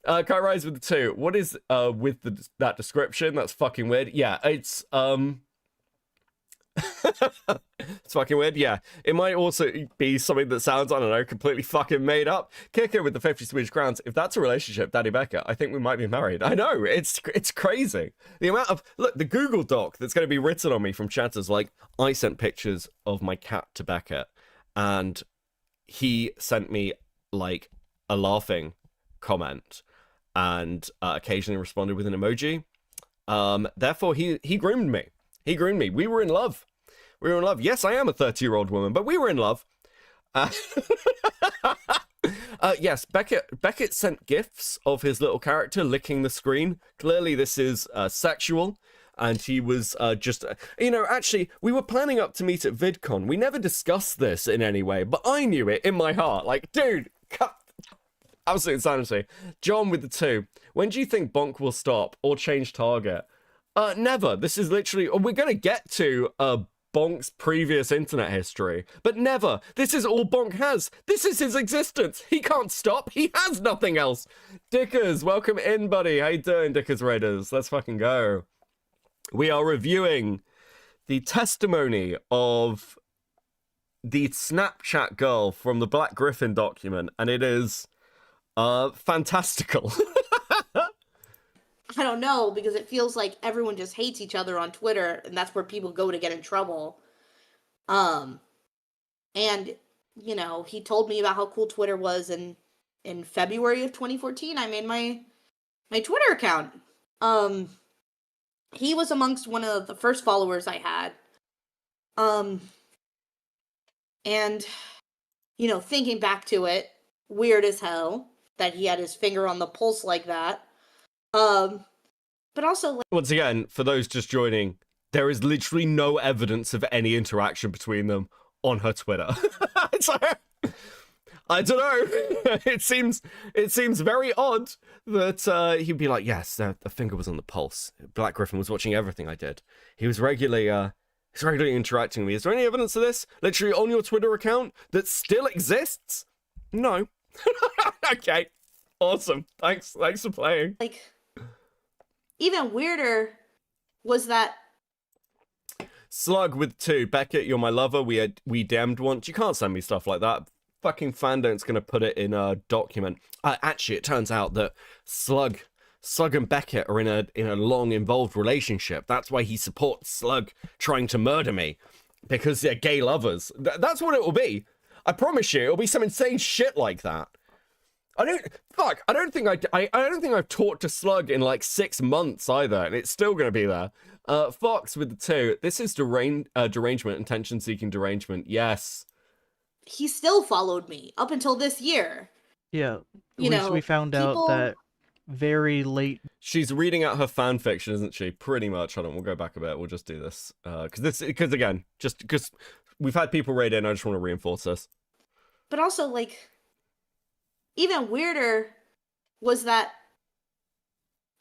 Kai Rise with the 2. What is with that description? That's fucking weird. Yeah, it's it's fucking weird. Yeah, it might also be something that sounds, I don't know, completely fucking made up. Kicker with the 50 Swedish crowns. If that's a relationship, Daddy Becca, I think we might be married. I know, it's crazy. The amount of, look, the Google Doc that's going to be written on me from chatters like, I sent pictures of my cat to Beckett, and he sent me like a laughing comment, and occasionally responded with an emoji. Therefore, he groomed me. He groomed me. We were in love. Yes, I am a 30-year-old woman, but we were in love. Yes, Beckett sent gifs of his little character licking the screen. Clearly, this is sexual. And he was just, actually, we were planning up to meet at VidCon. We never discussed this in any way, but I knew it in my heart. Like, dude, absolute insanity. John with the 2. When do you think Bonk will stop or change target? Never. This is literally, we're going to get to Bonk's previous internet history, but never. This is all Bonk has. This is his existence. He can't stop. He has nothing else. Dickers, welcome in, buddy. How you doing, Dickers Raiders? Let's fucking go. We are reviewing the testimony of the Snapchat girl from the Black Griffin document, and it is fantastical. I don't know, because it feels like everyone just hates each other on Twitter, and that's where people go to get in trouble. And, he told me about how cool Twitter was, and in February of 2014, I made my Twitter account. He was amongst one of the first followers I had. And, thinking back to it, weird as hell that he had his finger on the pulse like that. But also, once again, for those just joining, there is literally no evidence of any interaction between them on her Twitter. It's like, I don't know. It seems very odd that he'd be like, yes, the finger was on the pulse. Black Griffin was watching everything I did. He was regularly interacting with me. Is there any evidence of this? Literally on your Twitter account that still exists? No. Okay. Awesome. Thanks for playing. Like, even weirder was that Slug with 2. Beckett, you're my lover. We damned once. You can't send me stuff like that. Fucking Fandont's gonna put it in a document. Actually, it turns out that Slug and Beckett are in a long involved relationship. That's why he supports Slug trying to murder me, because they're gay lovers. That's what it will be. I promise you, it'll be some insane shit like that. I don't think I've talked to Slug in like 6 months either, and it's still gonna be there. Fox with the 2. This is derangement, attention-seeking derangement. Yes. he still followed me up until this year. Yeah, You we found out that very late. She's reading out her fan fiction, isn't she? Pretty much. Hold on, we'll go back a bit. We'll just do this. Because again, just because we've had people raid in, I just want to reinforce this. But also, like, even weirder was that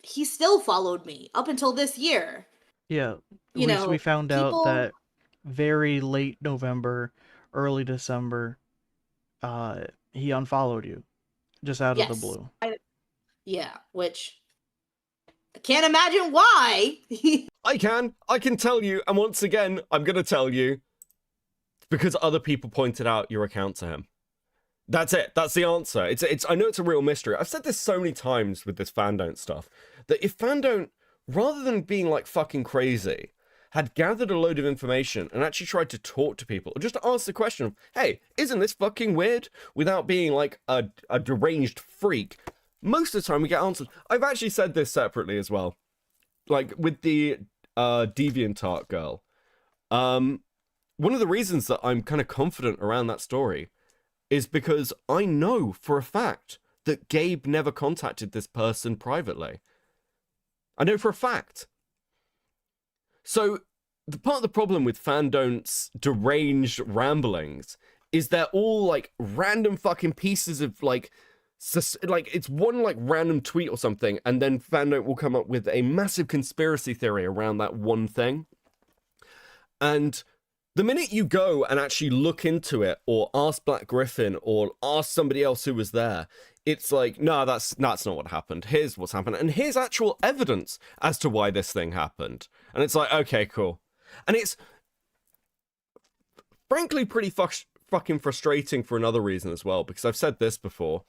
he still followed me up until this year. Yeah, You we found out people- that very late November, early December, he unfollowed you, just out of the Yes. blue. Yeah, which I can't imagine why. I can tell you, and once again, I'm going to tell you, because other people pointed out your account to him. That's it. That's the answer. It's. I know it's a real mystery. I've said this so many times with this Fandont stuff, that if Fandont, rather than being like fucking crazy, had gathered a load of information and actually tried to talk to people, or just to ask the question of, hey, isn't this fucking weird? Without being like a deranged freak, most of the time we get answers. I've actually said this separately as well. Like with the DeviantArt girl. one of the reasons that I'm kind of confident around that story is because I know for a fact that Gabe never contacted this person privately. I know for a fact. So the part of the problem with Fandont's deranged ramblings is they're all like random fucking pieces of like it's one like random tweet or something, and then Fandont will come up with a massive conspiracy theory around that one thing. And the minute you go and actually look into it, or ask Black Griffin, or ask somebody else who was there, it's like, no, that's not what happened. Here's what's happened, and here's actual evidence as to why this thing happened. And it's like, okay, cool. And it's frankly pretty fucking frustrating for another reason as well, because I've said this before.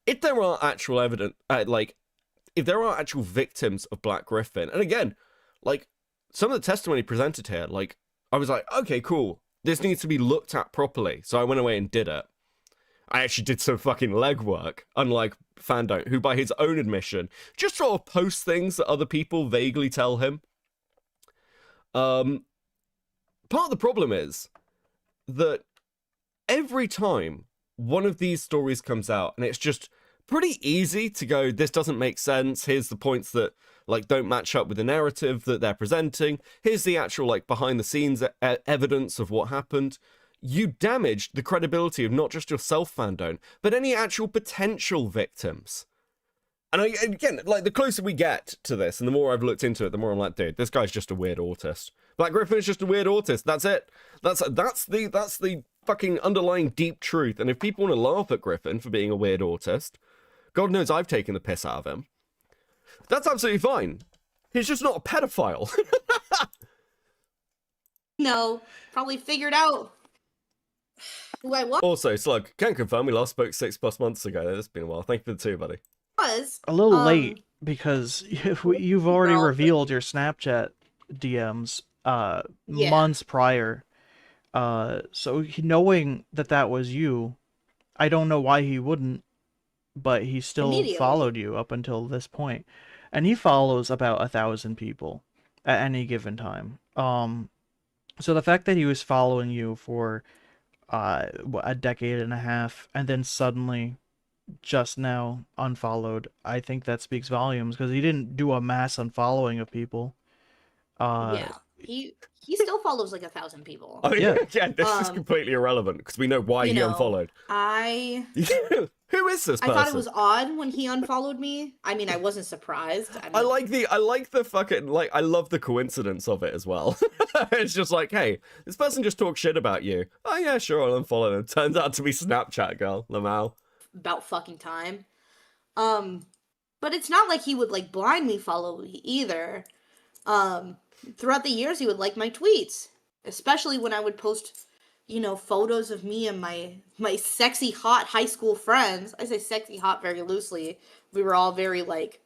If there are actual evidence, if there are actual victims of Black Griffin, and again, like, some of the testimony presented here, like, I was like, okay, cool. This needs to be looked at properly. So I went away and did it. I actually did some fucking legwork, unlike Fandont, who by his own admission, just sort of posts things that other people vaguely tell him. Part of the problem is that every time one of these stories comes out, and it's just pretty easy to go, this doesn't make sense, here's the points that like don't match up with the narrative that they're presenting, here's the actual like behind the scenes evidence of what happened. You damaged the credibility of not just yourself, Fandont, but any actual potential victims. And again, like, the closer we get to this, and the more I've looked into it, the more I'm like, dude, this guy's just a weird autist. Black Griffin is just a weird autist. That's it. That's the fucking underlying deep truth. And if people want to laugh at Griffin for being a weird autist, God knows I've taken the piss out of him. That's absolutely fine. He's just not a pedophile. No, probably figured out who I Also, Slug, can confirm we last spoke 6+ months ago. It's been a while. Thank you for the 2, buddy. was. A little late, because you've already revealed your Snapchat DMs months prior. So knowing that was you, I don't know why he wouldn't, but he still followed you up until this point. And he follows about 1,000 people at any given time. So the fact that he was following you for a decade and a half, and then suddenly just now unfollowed, I think that speaks volumes, because he didn't do a mass unfollowing of people. Yeah, he still follows like 1,000 people. Oh yeah, this is completely irrelevant because we know why he unfollowed. Who is this person? I thought it was odd when he unfollowed me. I mean, I wasn't surprised. I like the fucking, like, I love the coincidence of it as well. It's just like, hey, this person just talks shit about you. Oh yeah, sure, I'll unfollow them. Turns out to be Snapchat girl, Lamau. About fucking time. But it's not like he would like blindly follow me either. Throughout the years, he would like my tweets, especially when I would post, photos of me and my sexy, hot high school friends. I say sexy, hot very loosely. We were all very, like,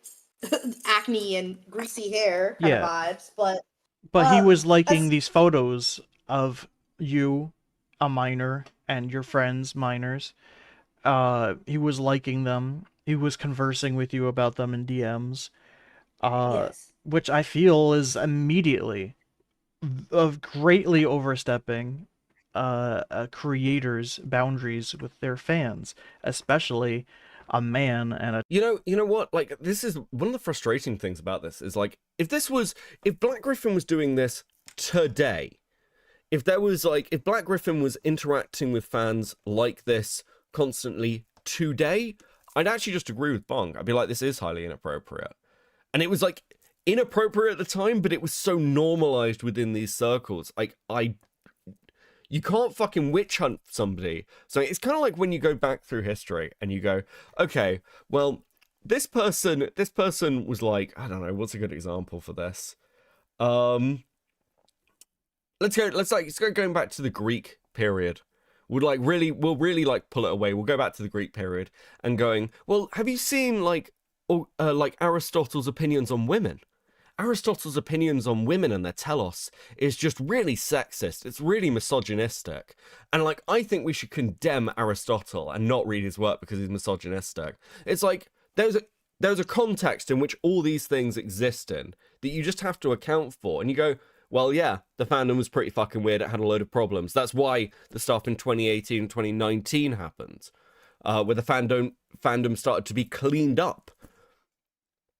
acne and greasy hair kind of vibes. But he was liking these photos of you, a minor, and your friends, minors. He was liking them. He was conversing with you about them in DMs. Which I feel is immediately of greatly overstepping a creator's boundaries with their fans, especially a man and a... You know what? Like, this is one of the frustrating things about this is, like, if Black Griffin was doing this today, if Black Griffin was interacting with fans like this constantly today, I'd actually just agree with Bong. I'd be like, this is highly inappropriate. And it was, like, inappropriate at the time, but it was so normalized within these circles. Like, you can't fucking witch hunt somebody. So it's kind of like when you go back through history and you go, okay, well, this person was like, I don't know, what's a good example for this? Let's go going back to the Greek period. We'll really like pull it away. We'll go back to the Greek period and going, well, have you seen like Aristotle's opinions on women? Aristotle's opinions on women and their telos is just really sexist. It's really misogynistic. And like, I think we should condemn Aristotle and not read his work because he's misogynistic. It's like, there's a context in which all these things exist in that you just have to account for. And you go, well, yeah, the fandom was pretty fucking weird. It had a load of problems. That's why the stuff in 2018 and 2019 happened, where the fandom started to be cleaned up.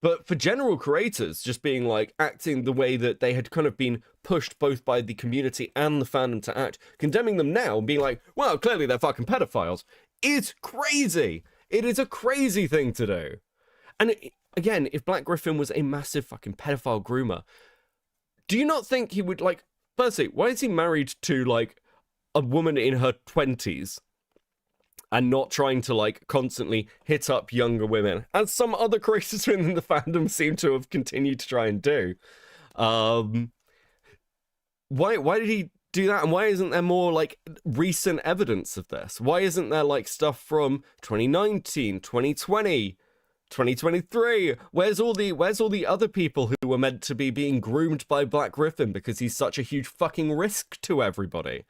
But for general creators, just being like acting the way that they had kind of been pushed both by the community and the fandom to act, condemning them now and being like, well, clearly they're fucking pedophiles, is crazy. It is a crazy thing to do. And again, if Black Griffin was a massive fucking pedophile groomer, do you not think he would, like, firstly, why is he married to, like, a woman in her 20s and not trying to, like, constantly hit up younger women, as some other creators within the fandom seem to have continued to try and do? Why did he do that, and why isn't there more, like, recent evidence of this? Why isn't there, like, stuff from 2019, 2020, 2023? Where's all the other people who were meant to be being groomed by Black Griffin because he's such a huge fucking risk to everybody?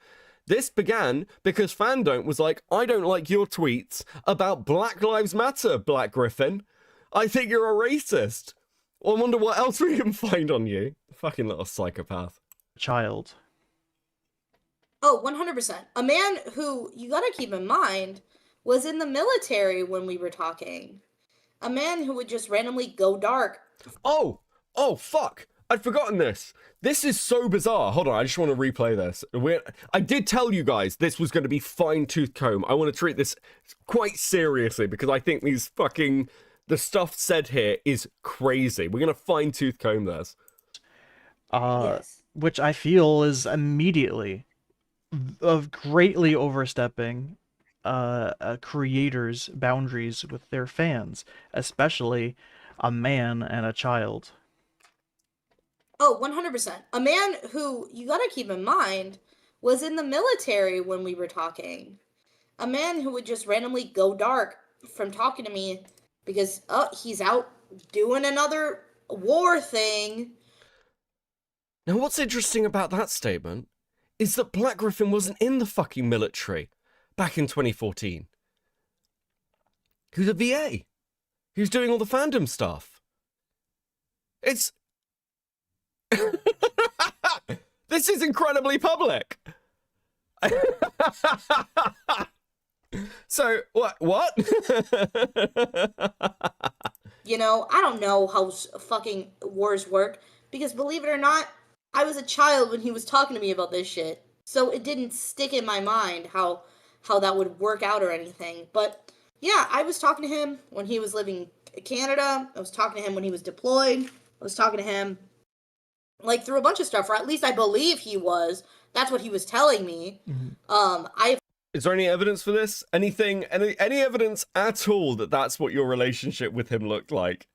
This began because Fandont was like, I don't like your tweets about Black Lives Matter, Black Griffin. I think you're a racist. I wonder what else we can find on you. Fucking little psychopath. Child. Oh, 100%. A man who, you gotta keep in mind, was in the military when we were talking. A man who would just randomly go dark. Oh, fuck. I'd forgotten this. This is so bizarre. Hold on, I just want to replay this. I did tell you guys this was going to be fine-tooth comb. I want to treat this quite seriously because I think the stuff said here is crazy. We're going to fine-tooth comb this. Yes. Which I feel is immediately of greatly overstepping a creator's boundaries with their fans, especially a man and a child. Oh, 100%. A man who, you gotta keep in mind, was in the military when we were talking. A man who would just randomly go dark from talking to me because, he's out doing another war thing. Now, what's interesting about that statement is that Black Griffin wasn't in the fucking military back in 2014. He was a VA. He was doing all the fandom stuff. It's... This is incredibly public. So, what? You know, I don't know how fucking wars work, because believe it or not, I was a child when he was talking to me about this shit. So it didn't stick in my mind how that would work out or anything. But yeah, I was talking to him when he was living in Canada. I was talking to him when he was deployed. I was talking to him like through a bunch of stuff, or at least I believe he was. That's what he was telling me. Mm-hmm. Is there any evidence for this? Any evidence at all that that's what your relationship with him looked like?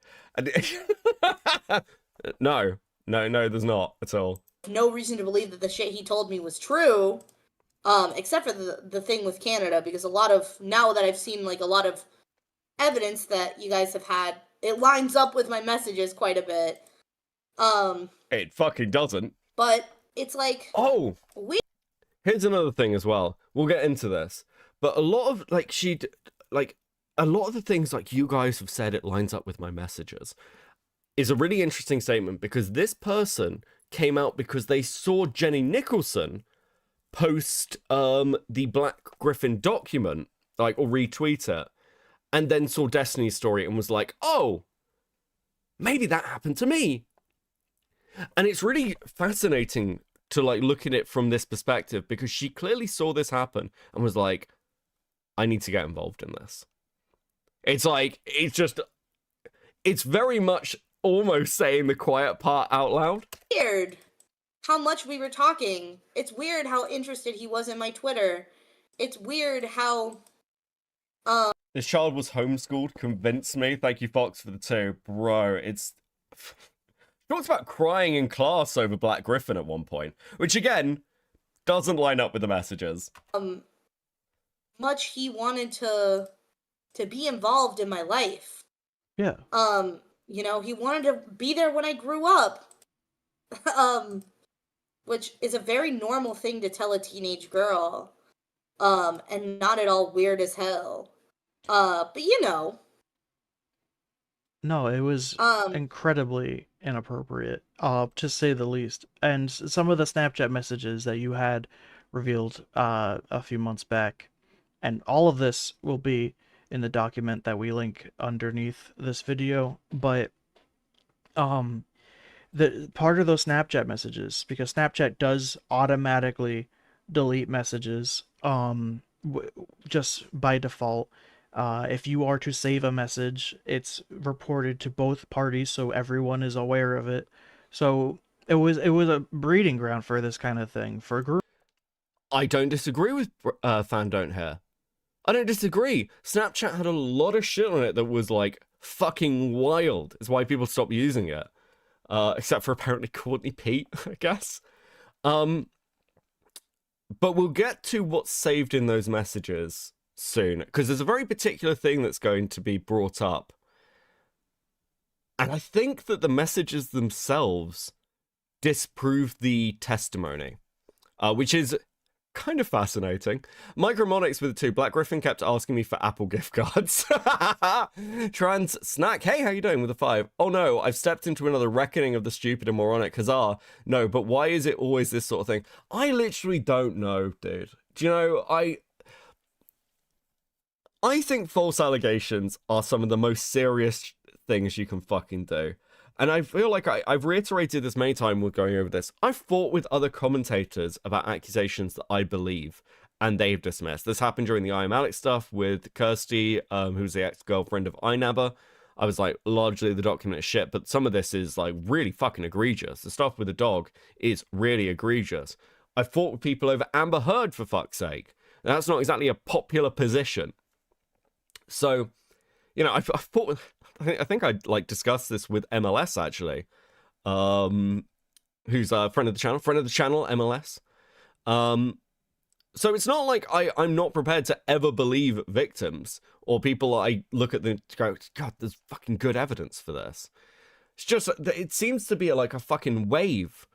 No, there's not at all. No reason to believe that the shit he told me was true, except for the thing with Canada, because now that I've seen like a lot of evidence that you guys have had, it lines up with my messages quite a bit. It fucking doesn't. But it's like, Here's another thing as well. We'll get into this, but a lot of a lot of the things like you guys have said, it lines up with my messages, is a really interesting statement, because this person came out because they saw Jenny Nicholson post the Black Griffin document, or retweet it, and then saw Destiny's story and was like, oh, maybe that happened to me. And it's really fascinating to look at it from this perspective, because she clearly saw this happen and was like, I need to get involved in this. It's very much almost saying the quiet part out loud. Weird how much we were talking. It's weird how interested he was in my Twitter. It's weird how This child was homeschooled, convinced me. Thank you, Fox, for the 2. Bro, it's... Talks about crying in class over Black Griffin at one point, which again doesn't line up with the messages. Much he wanted to be involved in my life. Yeah. You know, he wanted to be there when I grew up. Which is a very normal thing to tell a teenage girl. And not at all weird as hell. But you know. No, it was incredibly inappropriate, to say the least. And some of the Snapchat messages that you had revealed a few months back, and all of this will be in the document that we link underneath this video. But the part of those Snapchat messages, because Snapchat does automatically delete messages just by default. If you are to save a message, it's reported to both parties so everyone is aware of it. So it was a breeding ground for this kind of thing for group. I don't disagree with Fandont here. I don't disagree. Snapchat had a lot of shit on it that was like fucking wild. It's why people stopped using it. Except for apparently Courtney Pete, I guess. But we'll get to what's saved in those messages soon, because there's a very particular thing that's going to be brought up. And I think that the messages themselves disprove the testimony, which is kind of fascinating. Micromonics with the 2. Black Griffin kept asking me for Apple gift cards. Trans Snack, hey, how you doing with the 5? Oh no, I've stepped into another reckoning of the stupid and moronic. Huzzah. No, but why is it always this sort of thing? I literally don't know, dude. Do you know, I think false allegations are some of the most serious things you can fucking do. And I feel like I've reiterated this many times with going over this. I've fought with other commentators about accusations that I believe, and they've dismissed. This happened during the I Am Alex stuff with Kirsty, who's the ex-girlfriend of iNabber. I was like, largely the document is shit, but some of this is like really fucking egregious. The stuff with the dog is really egregious. I fought with people over Amber Heard, for fuck's sake. And that's not exactly a popular position. So, you know, I fought with... I think I like discussed this with MLS actually, who's a friend of the channel, MLS. So it's not like I'm not prepared to ever believe victims or people I look at them to go, God, there's fucking good evidence for this. It's just that it seems to be like a fucking wave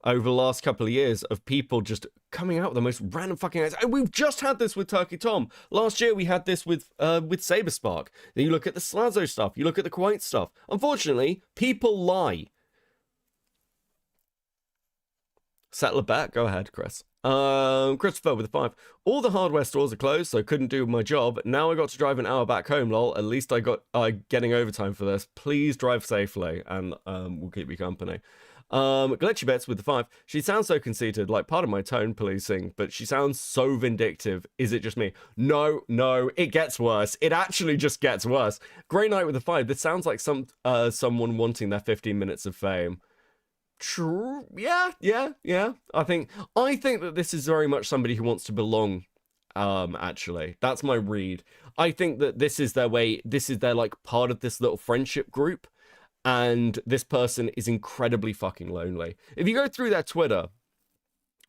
over the last couple of years of people just coming out with the most random fucking ideas. And we've just had this with Turkey Tom. Last year we had this with Saberspark. Then you look at the Slazo stuff, you look at the Kuwait stuff. Unfortunately, people lie. Settle a bet? Go ahead, Chris. Christopher with the 5. All the hardware stores are closed, so I couldn't do my job. Now I got to drive an hour back home, lol. At least I got getting overtime for this. Please drive safely, and we'll keep you company. Glitchy Bets with the 5. She sounds so conceited, like part of my tone policing, but she sounds so vindictive. Is it just me? No, it gets worse. It actually just gets worse. Grey Knight with the 5. This sounds like someone wanting their 15 minutes of fame. True. Yeah. I think that this is very much somebody who wants to belong. Actually, that's my read. I think that this is their way. This is their like part of this little friendship group. And this person is incredibly fucking lonely. If you go through their Twitter,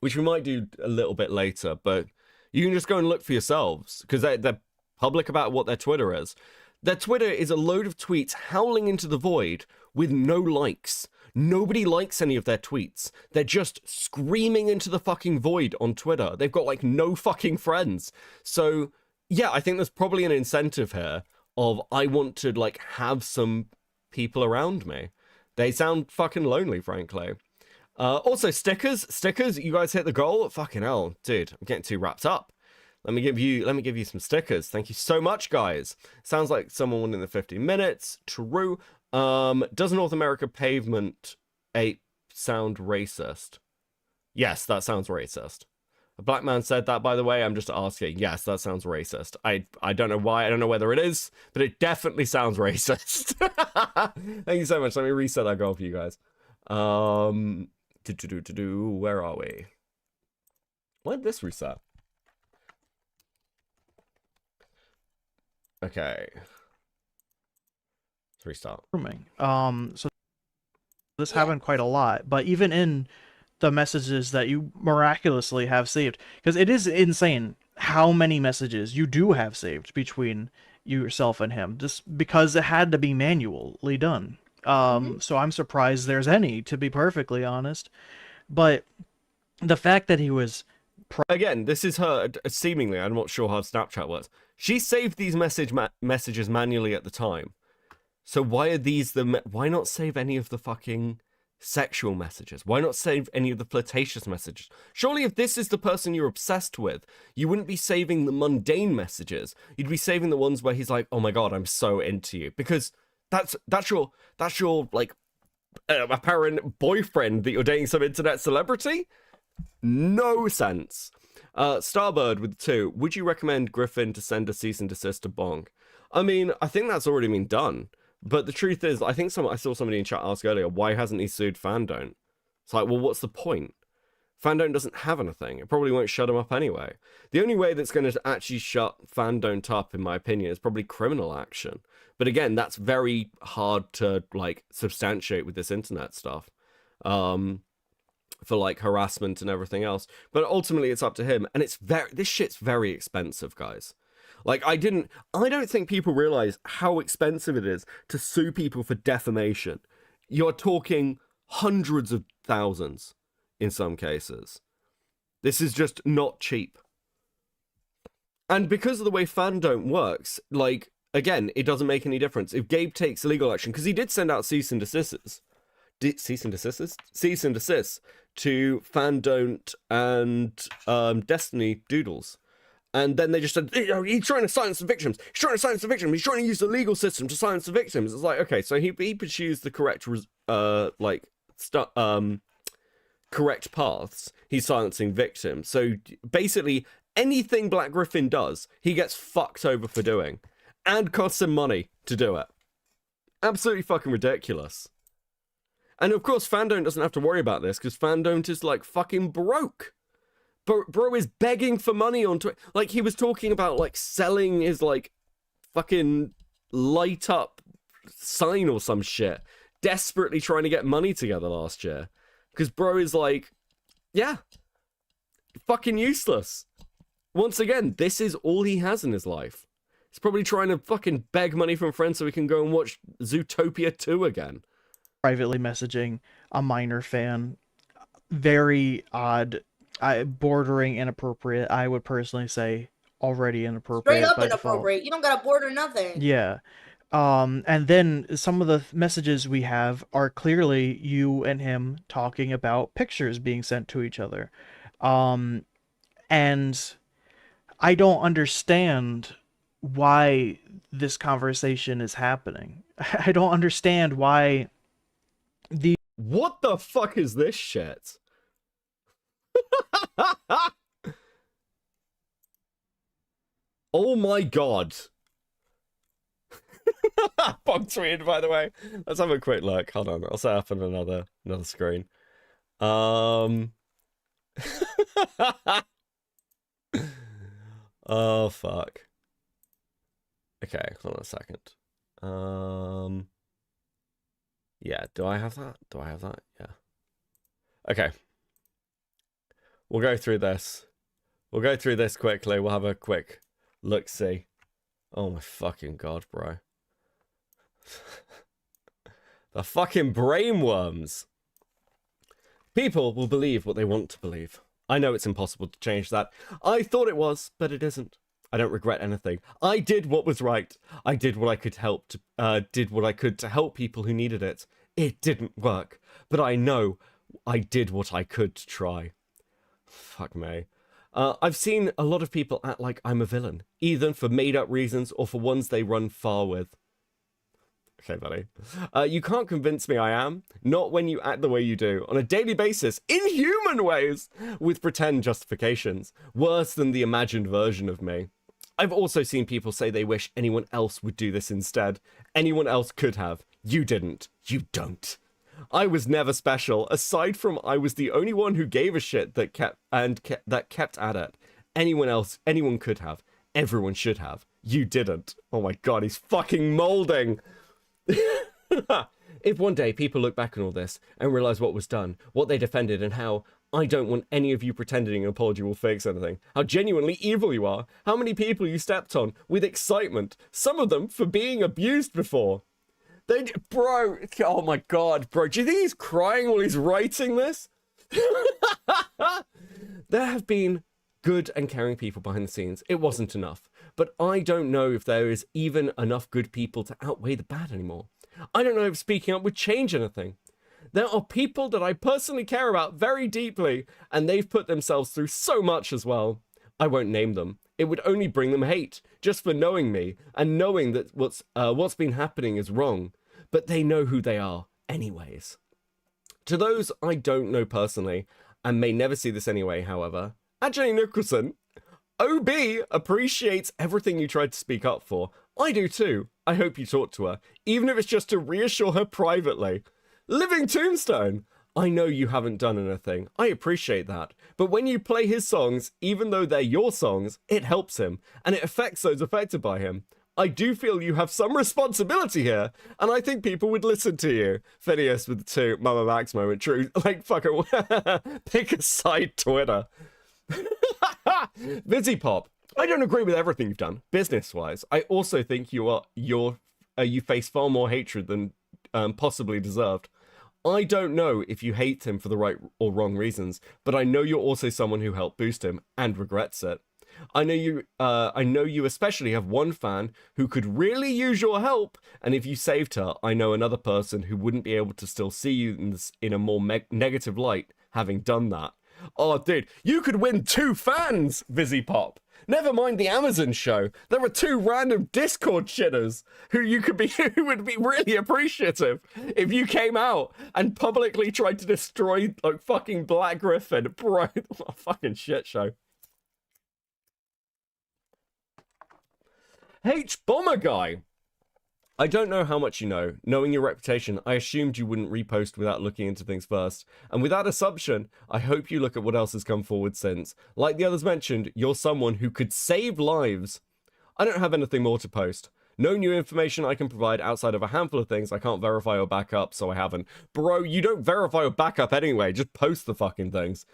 which we might do a little bit later, but you can just go and look for yourselves, because they're public about what their Twitter is. Their Twitter is a load of tweets howling into the void with no likes. Nobody likes any of their tweets. They're just screaming into the fucking void on Twitter. They've got like no fucking friends. So yeah, I think there's probably an incentive here of I want to like have some people around me. They sound fucking lonely, frankly. Also, stickers, you guys hit the goal. Fucking hell, dude, I'm getting too wrapped up. Let me give you some stickers. Thank you so much, guys. Sounds like someone wanting the 15 minutes. True. Does North America pavement ape sound racist? Yes, that sounds racist. A black man said that, by the way. I'm just asking. Yes, that sounds racist. I don't know why. I don't know whether it is, but it definitely sounds racist. Thank you so much. Let me reset that goal for you guys. Where are we? Why did this reset? Okay. Let's restart. So this happened quite a lot, but even in the messages that you miraculously have saved, because it is insane how many messages you do have saved between yourself and him, just because it had to be manually done. So I'm surprised there's any, to be perfectly honest. But the fact that he was again, this is her seemingly. I'm not sure how Snapchat works. She saved these messages manually at the time. So why are these why not save any of the fucking sexual messages? Why not save any of the flirtatious messages? Surely if this is the person you're obsessed with, you wouldn't be saving the mundane messages. You'd be saving the ones where he's like, "Oh my god, I'm so into you," because that's your like apparent boyfriend that you're dating some internet celebrity. No sense. Starbird with 2. Would you recommend Griffin to send a cease and desist to Bong? I mean, I think that's already been done. But the truth is, I saw somebody in chat ask earlier, why hasn't he sued Fandont? It's like, well, what's the point? Fandont doesn't have anything. It probably won't shut him up anyway. The only way that's going to actually shut Fandont up, in my opinion, is probably criminal action. But again, that's very hard to, like, substantiate with this internet stuff. For, like, harassment and everything else. But ultimately, it's up to him. And this shit's very expensive, guys. Like, I don't think people realize how expensive it is to sue people for defamation. You're talking hundreds of thousands in some cases. This is just not cheap. And because of the way Fandont works, like, again, it doesn't make any difference. If Gabe takes legal action, because he did send out cease and desists to Fandont and Destiny Doodles. And then they just said, he's trying to silence the victims. He's trying to silence the victims. He's trying to use the legal system to silence the victims. It's like, okay, so he pursues the correct, correct paths. He's silencing victims. So basically, anything Black Griffin does, he gets fucked over for doing. And costs him money to do it. Absolutely fucking ridiculous. And of course, Fandont doesn't have to worry about this, because Fandont is, like, fucking broke. Bro is begging for money on Twitter. Like, he was talking about, like, selling his, like, fucking light up sign or some shit. Desperately trying to get money together last year. Because bro is like, yeah, fucking useless. Once again, this is all he has in his life. He's probably trying to fucking beg money from friends so he can go and watch Zootopia 2 again. Privately messaging a minor fan. Very odd. Bordering inappropriate. I would personally say already inappropriate. Straight up by inappropriate. default. You don't got to border nothing. Yeah. And then some of the messages we have are clearly you and him talking about pictures being sent to each other. And I don't understand why this conversation is happening. I don't understand why the... What the fuck is this shit? Oh my god. Bog tweeted, by the way. Let's have a quick look. Hold on, I'll set up on another screen. Oh fuck. Okay, hold on a second. Yeah, do I have that? Yeah. Okay. We'll go through this. We'll go through this quickly. We'll have a quick look-see. Oh my fucking god, bro. The fucking brainworms. People will believe what they want to believe. I know it's impossible to change that. I thought it was, but it isn't. I don't regret anything. I did what was right. I did what I could to help people who needed it. It didn't work, but I know I did what I could to try. Fuck me. I've seen a lot of people act like I'm a villain, either for made-up reasons or for ones they run far with. Okay, buddy. You can't convince me I am. Not when you act the way you do, on a daily basis, in human ways, with pretend justifications, worse than the imagined version of me. I've also seen people say they wish anyone else would do this instead. Anyone else could have. You didn't. You don't. I was never special, aside from I was the only one who gave a shit that kept at it. Anyone could have. Everyone should have. You didn't. Oh my god, he's fucking molding. If one day people look back on all this and realize what was done, what they defended, and how I don't want any of you pretending an apology will fix anything, how genuinely evil you are, how many people you stepped on with excitement, some of them for being abused before. Bro, oh my god, bro, do you think he's crying while he's writing this? There have been good and caring people behind the scenes. It wasn't enough. But I don't know if there is even enough good people to outweigh the bad anymore. I don't know if speaking up would change anything. There are people that I personally care about very deeply, and they've put themselves through so much as well. I won't name them. It would only bring them hate, just for knowing me, and knowing that what's been happening is wrong. But they know who they are, anyways. To those I don't know personally, and may never see this anyway, however, Ajay Nicholson, OB appreciates everything you tried to speak up for. I do too. I hope you talk to her, even if it's just to reassure her privately. Living Tombstone, I know you haven't done anything. I appreciate that. But when you play his songs, even though they're your songs, it helps him, and it affects those affected by him. I do feel you have some responsibility here, and I think people would listen to you. Phineas with the two Mama Max moment. True, like, fuck it. Pick a side, Twitter. Vizzy Pop, I don't agree with everything you've done, business-wise. I also think you face far more hatred than possibly deserved. I don't know if you hate him for the right or wrong reasons, but I know you're also someone who helped boost him and regrets it. I know you especially have one fan who could really use your help, and if you saved her, I know another person who wouldn't be able to still see you in a more negative light having done that. Oh, dude, you could win 2 fans, Vizzy Pop. Never mind the Amazon show. There are 2 random Discord shitters who would be really appreciative if you came out and publicly tried to destroy like fucking Black Griffin. Bro, what a fucking shit show. H Bomber Guy. I don't know how much you know. Knowing your reputation, I assumed you wouldn't repost without looking into things first. And with that assumption, I hope you look at what else has come forward since. Like the others mentioned, you're someone who could save lives. I don't have anything more to post. No new information I can provide outside of a handful of things I can't verify or back up, so I haven't. Bro, you don't verify or back up anyway. Just post the fucking things.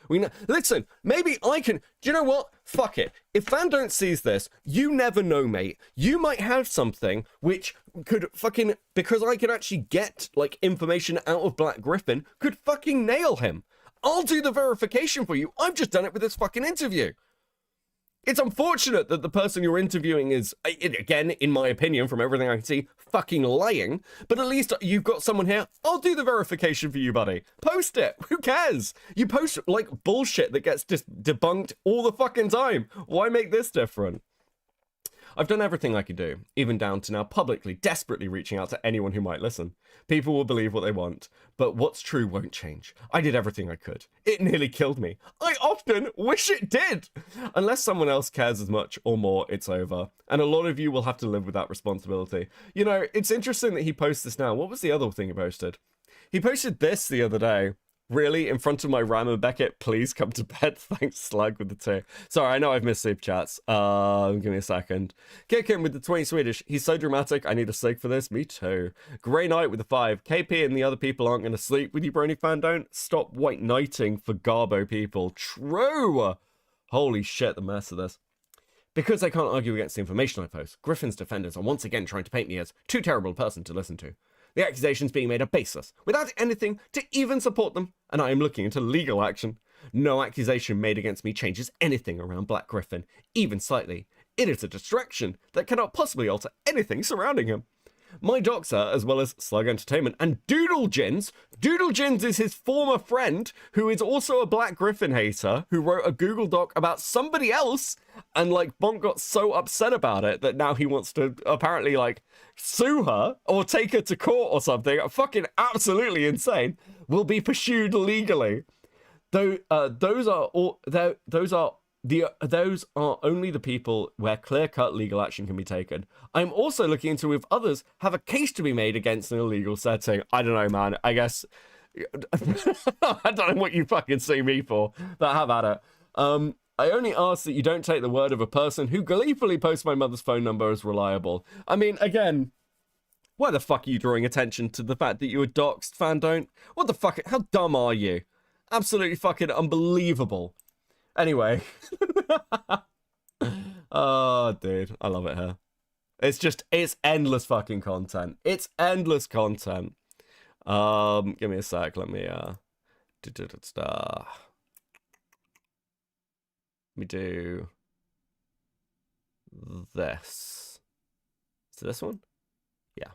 Listen, maybe I can... Do you know what? Fuck it. If Fandont sees this, you never know, mate. You might have something which could fucking... Because I can actually get, like, information out of Black Griffin, could fucking nail him. I'll do the verification for you. I've just done it with this fucking interview. It's unfortunate that the person you're interviewing is, again, in my opinion, from everything I can see, fucking lying. But at least you've got someone here. I'll do the verification for you, buddy. Post it. Who cares? You post, like, bullshit that gets just debunked all the fucking time. Why make this different? I've done everything I could do, even down to now publicly, desperately reaching out to anyone who might listen. People will believe what they want, but what's true won't change. I did everything I could. It nearly killed me. I often wish it did! Unless someone else cares as much or more, it's over. And a lot of you will have to live with that responsibility. You know, it's interesting that he posts this now. What was the other thing he posted? He posted this the other day. Really? In front of my Ram and Beckett, please come to bed. Thanks, Slug, with the 2. Sorry, I know I've missed super chats. Give me a second. Kick him with the 20 Swedish. He's so dramatic. I need a sig for this. Me too. Grey Knight with the 5. KP and the other people aren't going to sleep with you, Brony fan. Don't stop white knighting for Garbo people. True. Holy shit, the mess of this. Because I can't argue against the information I post, Griffin's defenders are once again trying to paint me as too terrible a person to listen to. The accusations being made are baseless, without anything to even support them, and I am looking into legal action. No accusation made against me changes anything around Black Griffin, even slightly. It is a distraction that cannot possibly alter anything surrounding him. My doctor, as well as Slug Entertainment and Doodle Gins is his former friend, who is also a Black Griffin hater, who wrote a Google Doc about somebody else, and, like, Bonk got so upset about it that now he wants to, apparently, like, sue her, or take her to court or something. Fucking absolutely insane. Will be pursued legally. Though, those are only the people where clear-cut legal action can be taken. I'm also looking into if others have a case to be made against an illegal setting. I don't know, man. I guess... I don't know what you fucking see me for, but have at it. I only ask that you don't take the word of a person who gleefully posts my mother's phone number as reliable. I mean, again... Why the fuck are you drawing attention to the fact that you were doxxed, Fandont? What the fuck? How dumb are you? Absolutely fucking unbelievable. Anyway. Oh, dude. I love it here. It's endless fucking content. It's endless content. Give me a sec. Let me, let me do this. Is it this one? Yeah.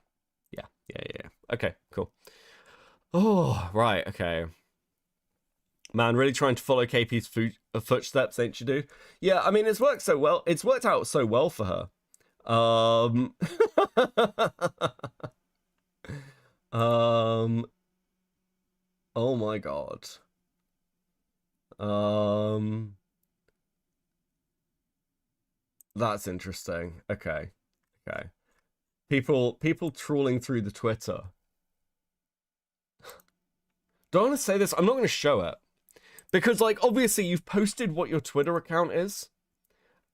Yeah. Yeah. Okay, cool. Oh, right, okay. Man, really trying to follow KP's footsteps, ain't you, dude? Yeah, I mean, it's worked so well. It's worked out so well for her. Oh my god. That's interesting. Okay. People trawling through the Twitter. Do I want to say this? I'm not going to show it. Because, like, obviously you've posted what your Twitter account is.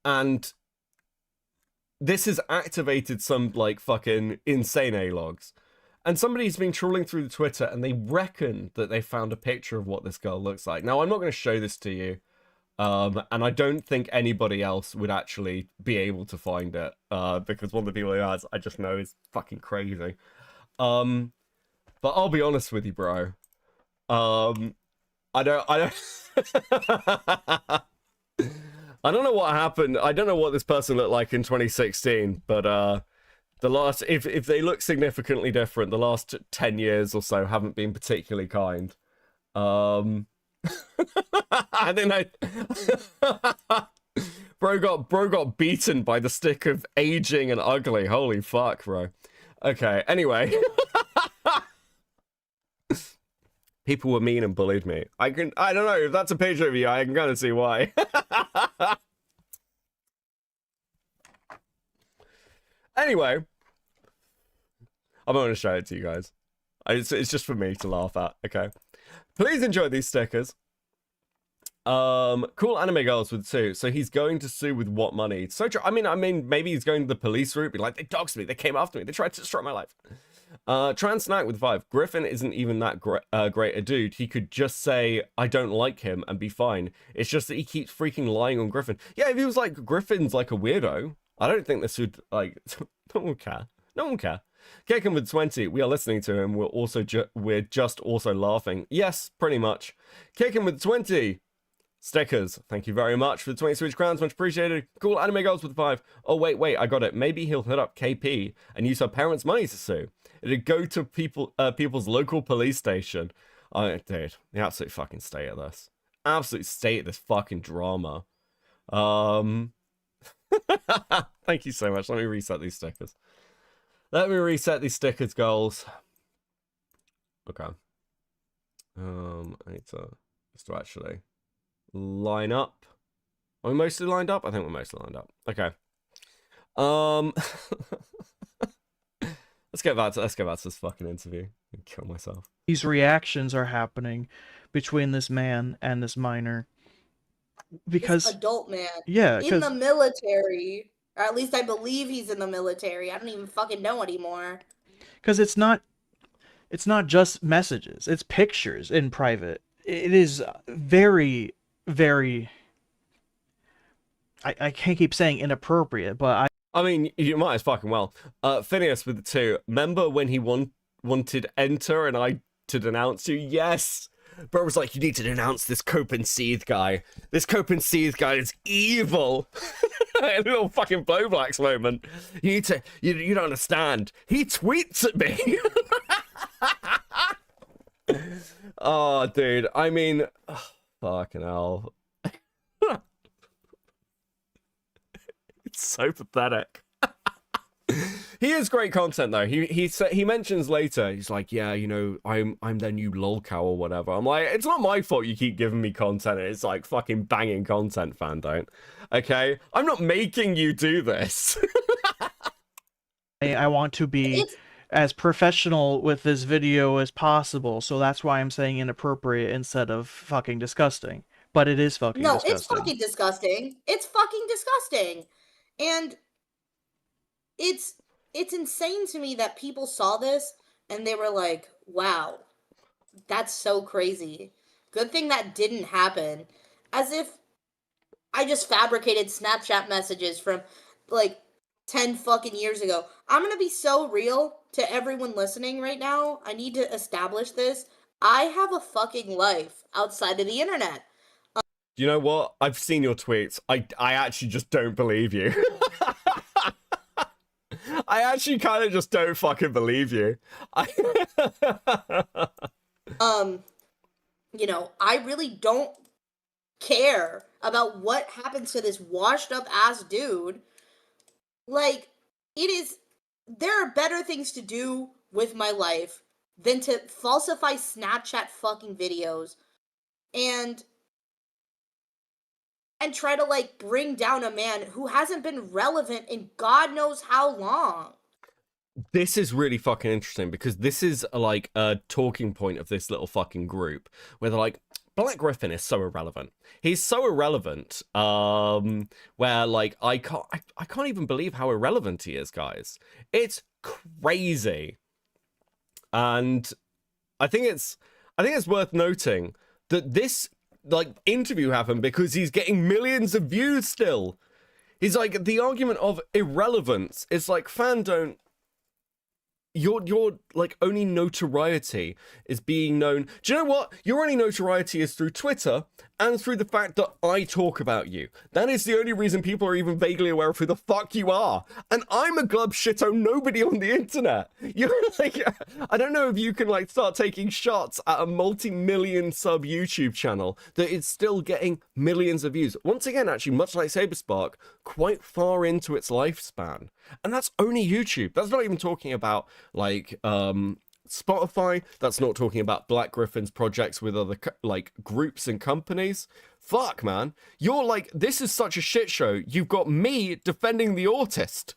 And this has activated some, like, fucking insane A-logs. And somebody's been trawling through the Twitter and they reckon that they found a picture of what this girl looks like. Now, I'm not going to show this to you. And I don't think anybody else would actually be able to find it. Because one of the people who has, I just know is fucking crazy. But I'll be honest with you, bro. I don't I don't know what happened. I don't know what this person looked like in 2016, but the last, if they look significantly different, the last 10 years or so haven't been particularly kind. I think bro got beaten by the stick of aging and ugly. Holy fuck, bro. Okay, anyway. People were mean and bullied me. I don't know, if that's a picture of you, I can kind of see why. Anyway, I'm not going to show it to you guys. It's just for me to laugh at, okay? Please enjoy these stickers. Cool anime girls with 2. So he's going to sue with what money? So true. I mean, maybe he's going to the police route, be like, they doxed me, they came after me, they tried to destroy my life. Trans Snack with 5. Griffin isn't even that great a dude. He could just say, I don't like him and be fine. It's just that he keeps freaking lying on Griffin. Yeah, if he was like, Griffin's like a weirdo, I don't think this would, like, no one care. No one care. Kaken with 20, we are listening to him. We're just also laughing. Yes, pretty much. Kaken with 20. Stickers. Thank you very much for the 20 Swedish crowns. Much appreciated. Cool anime girls with 5. Oh, wait, I got it. Maybe he'll hit up KP and use her parents' money to sue. It'd go to people's local police station. Oh, dude, the absolute fucking state of this. Absolute state of this fucking drama. Thank you so much. Let me reset these stickers. Let me reset these stickers, goals. Okay. I need to just to actually line up. Are we mostly lined up? I think we're mostly lined up. Okay. Let's get back to this fucking interview and kill myself. These reactions are happening between this man and this minor because this adult man, yeah, in the military, or at least I believe he's in the military. I don't even fucking know anymore. Because it's not just messages; it's pictures in private. It is very, very. I can't keep saying inappropriate, but I mean, you might as fucking well. Phineas with the 2. Remember when he wanted Enter and I to denounce you? Yes! Bro was like, you need to denounce this Cope and Seethe guy. This Cope and Seethe guy is evil. A little fucking Blowblacks moment. You need to, you don't understand. He tweets at me. Oh, dude. I mean, fucking hell. It's so pathetic. He is great content though. He mentions later, he's like, yeah, you know, I'm their new lolcow or whatever. I'm like, it's not my fault you keep giving me content. It's like fucking banging content, Fandont. Okay? I'm not making you do this. I want to be as professional with this video as possible, so that's why I'm saying inappropriate instead of fucking disgusting. But it is fucking disgusting. No, it's fucking disgusting. It's fucking disgusting. And it's insane to me that people saw this and they were like, wow, that's so crazy. Good thing that didn't happen. As if I just fabricated Snapchat messages from like 10 fucking years ago. I'm gonna be so real to everyone listening right now. I need to establish this. I have a fucking life outside of the internet. You know what? I've seen your tweets. I actually just don't believe you. I actually kind of just don't fucking believe you. You know, I really don't care about what happens to this washed up ass dude. Like, there are better things to do with my life than to falsify Snapchat fucking videos and try to, like, bring down a man who hasn't been relevant in God knows how long. This is really fucking interesting because this is like a talking point of this little fucking group where they're like, Black Griffin is so irrelevant. He's so irrelevant. Where like I can't even believe how irrelevant he is, guys. It's crazy. And I think it's worth noting that this like interview happened because he's getting millions of views still. He's like, the argument of irrelevance is like, Fandont, your like only notoriety is being known. Do you know what? Your only notoriety is through Twitter and through the fact that I talk about you. That is the only reason people are even vaguely aware of who the fuck you are. And I'm a glub shito nobody on the internet. You're like, I don't know if you can like start taking shots at a multi-million sub YouTube channel that is still getting millions of views. Once again, actually, much like Saberspark, quite far into its lifespan. And that's only YouTube. That's not even talking about like Spotify. That's not talking about Black Griffin's projects with other like groups and companies. Fuck, man. You're like, this is such a shit show. You've got me defending the autist.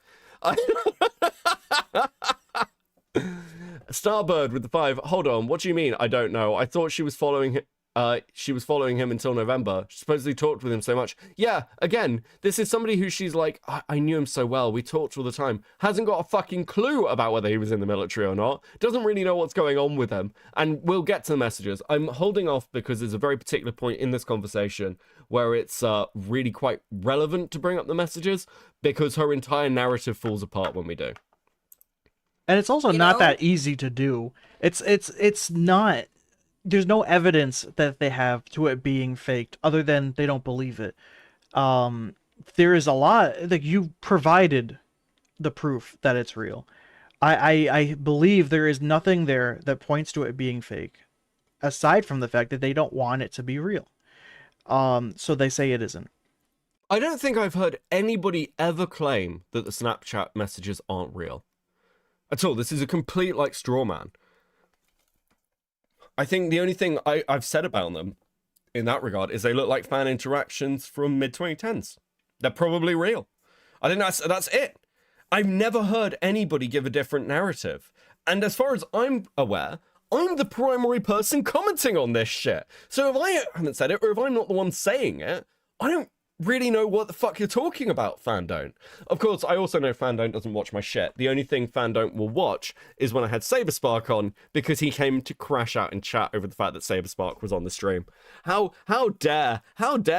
Starbird with the 5. Hold on. What do you mean? I don't know. I thought she was following him until November. She supposedly talked with him so much. Yeah, again, this is somebody who she's like, I knew him so well. We talked all the time. Hasn't got a fucking clue about whether he was in the military or not. Doesn't really know what's going on with him. And we'll get to the messages. I'm holding off because there's a very particular point in this conversation where it's really quite relevant to bring up the messages because her entire narrative falls apart when we do. And it's also not that easy to do. It's not. There's no evidence that they have to it being faked other than they don't believe it. There is a lot, like, you provided the proof that it's real. I believe there is nothing there that points to it being fake, aside from the fact that they don't want it to be real. So they say it isn't. I don't think I've heard anybody ever claim that the Snapchat messages aren't real. At all. This is a complete, like, straw man. I think the only thing I've said about them in that regard is they look like fan interactions from mid-2010s. They're probably real. I think that's it. I've never heard anybody give a different narrative. And as far as I'm aware, I'm the primary person commenting on this shit. So if I haven't said it, or if I'm not the one saying it, I don't really know what the fuck you're talking about, Fandont. Of course, I also know Fandont doesn't watch my shit. The only thing Fandont will watch is when I had Saberspark on, because he came to crash out and chat over the fact that Saberspark was on the stream. How dare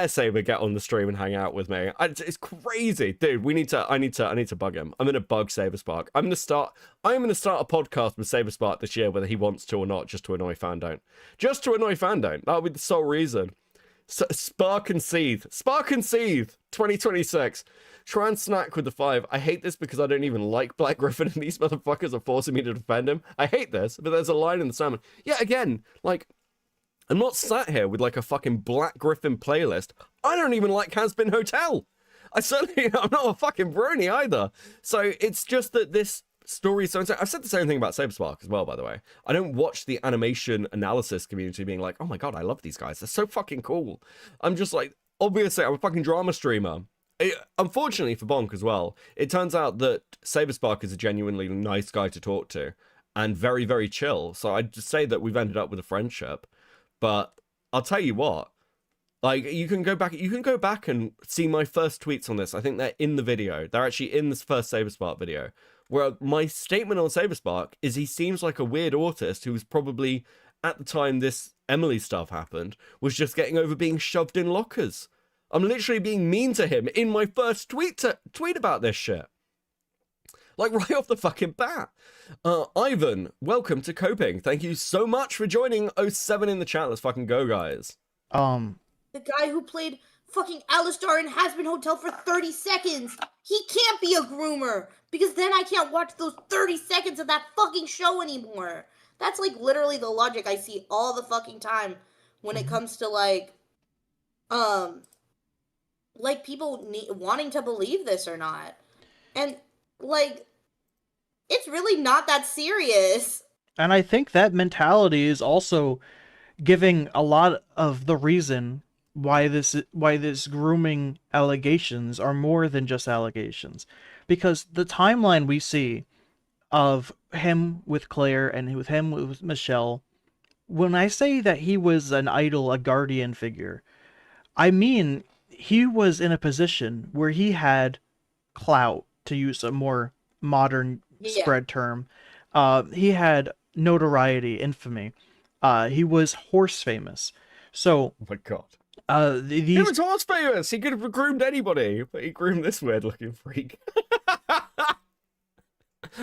Saber get on the stream and hang out with me? It's crazy, dude. I need to bug him. I'm gonna bug Saberspark. I'm gonna start a podcast with Saberspark this year, whether he wants to or not, just to annoy Fandont. Just to annoy Fandont. That'll be the sole reason. Spark and Seethe 2026. Try and snack with the 5. I hate this because I don't even like Black Griffin and these motherfuckers are forcing me to defend him. I hate this, but there's a line in the salmon. Yeah, again, like, I'm not sat here with like a fucking Black Griffin playlist. I don't even like Has-Been Hotel. I'm not a fucking brony either. So it's just that this story, so I've said the same thing about Saberspark as well, by the way. I don't watch the animation analysis community being like, oh my god, I love these guys, they're so fucking cool. I'm just like, obviously I'm a fucking drama streamer. Unfortunately for Bonk as well, it turns out that Saberspark is a genuinely nice guy to talk to and very, very chill. So I'd just say that we've ended up with a friendship. But I'll tell you what, like, you can go back and see my first tweets on this. I think they're in the video. They're actually in this first Saberspark video. Where my statement on Saberspark is he seems like a weird autist who was probably, at the time this Emily stuff happened, was just getting over being shoved in lockers. I'm literally being mean to him in my first tweet about this shit. Like, right off the fucking bat. Ivan, welcome to Coping. Thank you so much for joining 07 in the chat. Let's fucking go, guys. The guy who played fucking Alistar in Has-Been Hotel for 30 seconds. he can't be a groomer because then I can't watch those 30 seconds of that fucking show anymore. That's like literally the logic I see all the fucking time when it comes to like people wanting to believe this or not. And like it's really not that serious. And I think that mentality is also giving a lot of the reason why this grooming allegations are more than just allegations, because the timeline we see of him with Claire and with him with Michelle, when I say that he was an idol, a guardian figure, I mean he was in a position where he had clout, to use a more modern spread term. He had notoriety, infamy. He was horse famous. So, Oh my god. He was horse famous. He could have groomed anybody, but he groomed this weird-looking freak.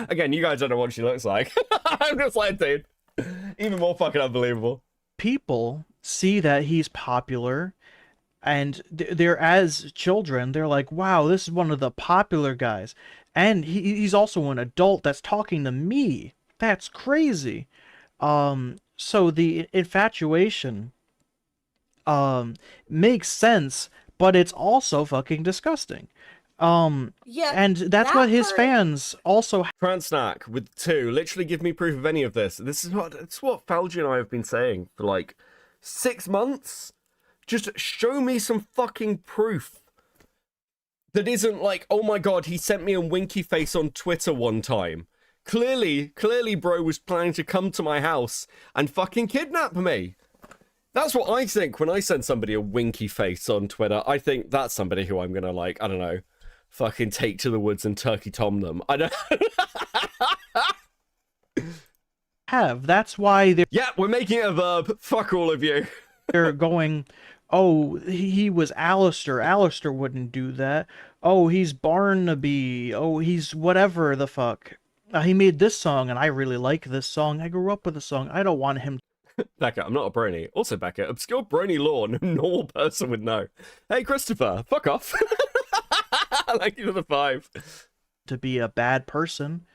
Again, you guys don't know what she looks like. I'm just like, dude, even more fucking unbelievable. People see that he's popular, and they're, as children, they're like, wow, this is one of the popular guys. And he's also an adult that's talking to me. That's crazy. So the infatuation makes sense, but it's also fucking disgusting. Yeah, and that's what his fans also Transnack with 2, literally give me proof of any of this. It's what Falgi and I have been saying for like 6 months. Just show me some fucking proof that isn't like, oh my god, he sent me a winky face on Twitter one time. Clearly, bro was planning to come to my house and fucking kidnap me. That's what I think when I send somebody a winky face on Twitter. I think that's somebody who I'm gonna, like, I don't know, fucking take to the woods and Turkey Tom them. I don't... That's why they're... Yeah, we're making it a verb. Fuck all of you. They're going, oh, he was Alistair. Alistair wouldn't do that. Oh, he's Barnaby. Oh, he's whatever the fuck. He made this song, and I really like this song. I grew up with the song. I don't want him... Becca, I'm not a brony. Also, Becca, obscure brony lore no normal person would know. Hey, Christopher, fuck off. Thank you for the 5. to be a bad person.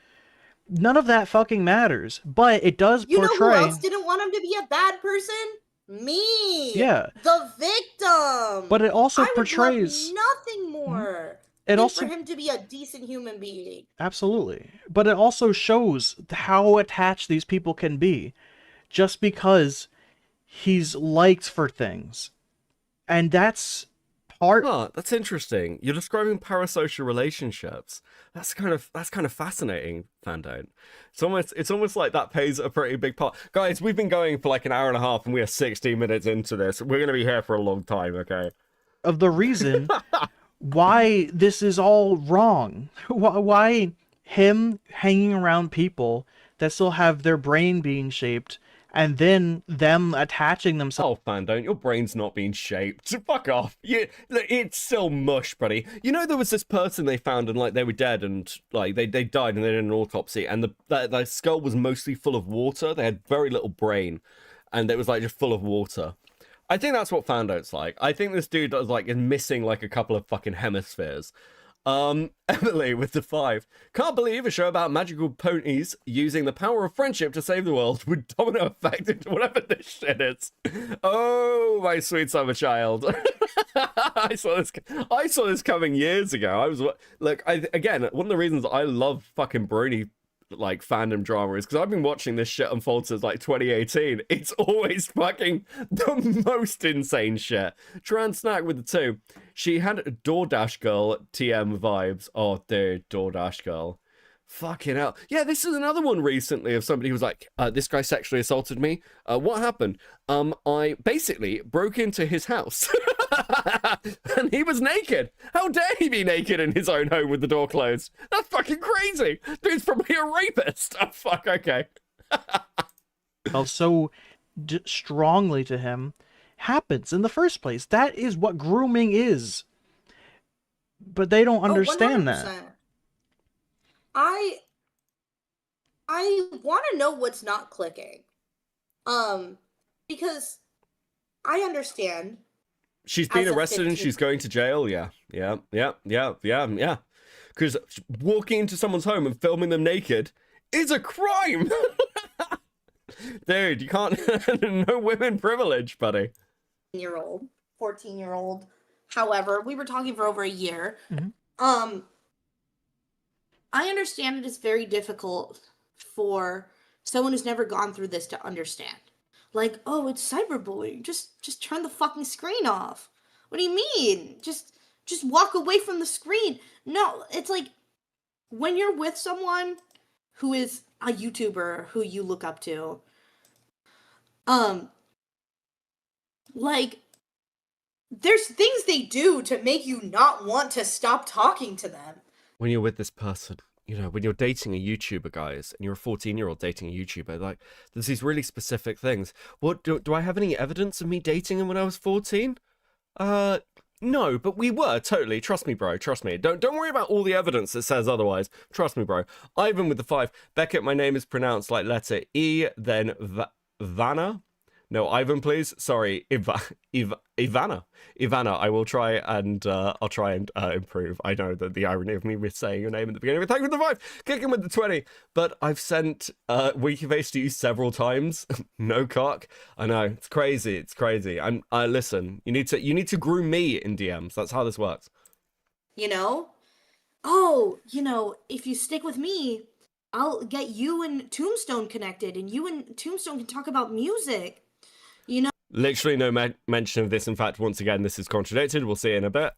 None of that fucking matters, but it does portray... You know who else didn't want him to be a bad person? Me! Yeah. The victim! But it also I portrays... would love nothing more It also... for him to be a decent human being. Absolutely. But it also shows how attached these people can be just because he's liked for things. And that's part... Oh, that's interesting. You're describing parasocial relationships. That's kind of fascinating, Fandont. It's almost like that plays a pretty big part. Guys, we've been going for like an hour and a half and we are 16 minutes into this. We're going to be here for a long time, okay? Of the reason why this is all wrong. Why him hanging around people that still have their brain being shaped and then them attaching themselves. Oh, Fandont, your brain's not being shaped. Fuck off. It's still mush, buddy. You know, there was this person they found and like they were dead and like they died and they did an autopsy and the skull was mostly full of water. They had very little brain and it was like just full of water. I think that's what Fandont's like. I think this dude is like missing like a couple of fucking hemispheres. Emily with the 5. Can't believe a show about magical ponies using the power of friendship to save the world with domino effect into whatever this shit is. Oh, my sweet summer child. I saw this coming years ago. Again, one of the reasons I love fucking brony like fandom drama is because I've been watching this shit unfold since like 2018. It's always fucking the most insane shit. Transnack with the 2. She had a DoorDash girl TM vibes. Oh, dude, DoorDash girl. Fucking hell. Yeah, this is another one recently of somebody who was like, this guy sexually assaulted me. What happened? I basically broke into his house. And he was naked. How dare he be naked in his own home with the door closed? That's fucking crazy. Dude's probably a rapist. Oh, fuck, okay. So strongly to him happens in the first place. That is what grooming is. But they don't understand that. I want to know what's not clicking. Because I understand. She's been arrested and she's going to jail. Yeah. because walking into someone's home and filming them naked is a crime. Dude, you can't. No women privilege, buddy. Year old, 14-year-old. However, we were talking for over a year. Mhm. I understand it is very difficult for someone who's never gone through this to understand. Like, oh, it's cyberbullying. Just turn the fucking screen off. What do you mean? Just walk away from the screen. No, it's like when you're with someone who is a YouTuber who you look up to, like, there's things they do to make you not want to stop talking to them. When you're with this person, you know, when you're dating a YouTuber, guys, and you're a 14-year-old dating a YouTuber, like, there's these really specific things. What do I have any evidence of me dating him when I was 14? No, but we were, totally. Trust me, bro. Trust me. Don't worry about all the evidence that says otherwise. Trust me, bro. Ivan with the 5. Beckett, my name is pronounced like letter E, then Vanna. No, Ivan, please. Sorry, Ivana. Ivana, I will try and I'll try and improve. I know that the irony of me missaying your name at the beginning. But thank you for the 5. Kicking with the 20. But I've sent Wikiface to you several times. No cock. I know, it's crazy. It's crazy. Listen. You need to groom me in DMs. That's how this works. You know? Oh, you know, if you stick with me, I'll get you and Tombstone connected, and you and Tombstone can talk about music. You know, Literally no mention of this. In fact, once again, this is contradicted. We'll see in a bit.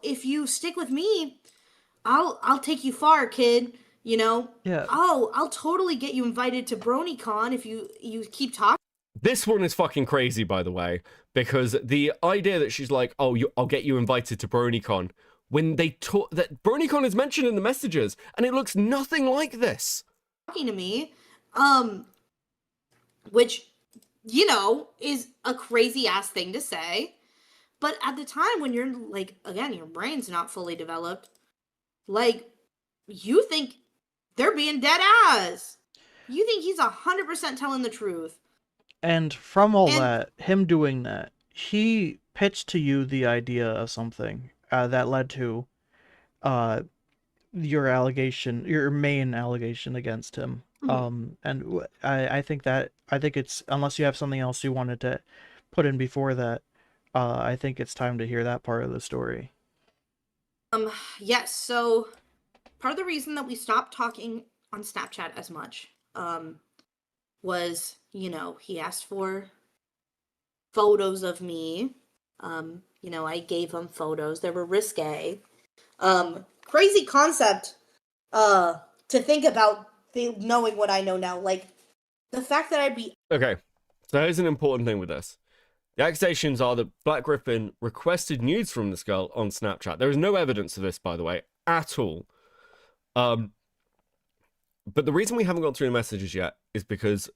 if you stick with me, I'll take you far, kid. You know? Yeah. Oh, I'll totally get you invited to BronyCon if you keep talking. This one is fucking crazy, by the way, because the idea that she's like, oh, I'll get you invited to BronyCon, when they talk, that BronyCon is mentioned in the messages, and it looks nothing like this. Talking to me, which, you know, is a crazy ass thing to say. But at the time when you're like, again, your brain's not fully developed, like, you think they're being dead ass. You think he's 100% telling the truth. And from all that, him doing that, he pitched to you the idea of something that led to your main allegation against him. And I think it's, unless you have something else you wanted to put in before that, I think it's time to hear that part of the story. Yes, so part of the reason that we stopped talking on Snapchat as much was, you know, he asked for photos of me. You know, I gave him photos. They were risque. Crazy concept to think about knowing what I know now. Like, the fact that I'd be... Okay, so here's an important thing with this. The accusations are that Black Griffin requested nudes from this girl on Snapchat. There is no evidence of this, by the way, at all. But the reason we haven't gone through the messages yet is because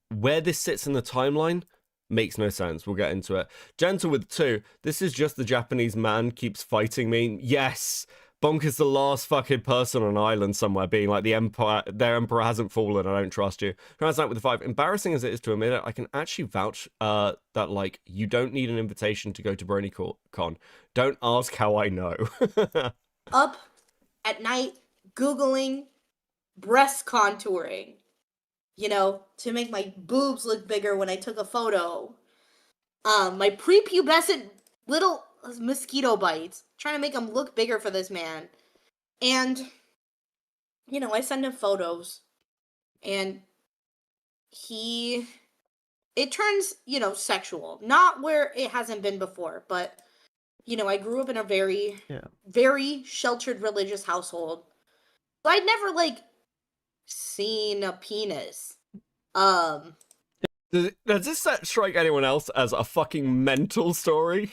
where this sits in the timeline makes no sense. We'll get into it. Gentle with 2. This is just the Japanese man keeps fighting me. Yes! Bonk is the last fucking person on an island somewhere being like, their emperor hasn't fallen, I don't trust you. Translate with the 5. Embarrassing as it is to admit it, I can actually vouch that, like, you don't need an invitation to go to BronyCon. Don't ask how I know. up at night Googling breast contouring, you know, to make my boobs look bigger when I took a photo. My prepubescent little mosquito bites, trying to make them look bigger for this man. And, you know, I send him photos, and it turns, you know, sexual. Not where it hasn't been before, but, you know, I grew up in a very, very sheltered religious household. So I'd never, like, seen a penis. Does this strike anyone else as a fucking mental story?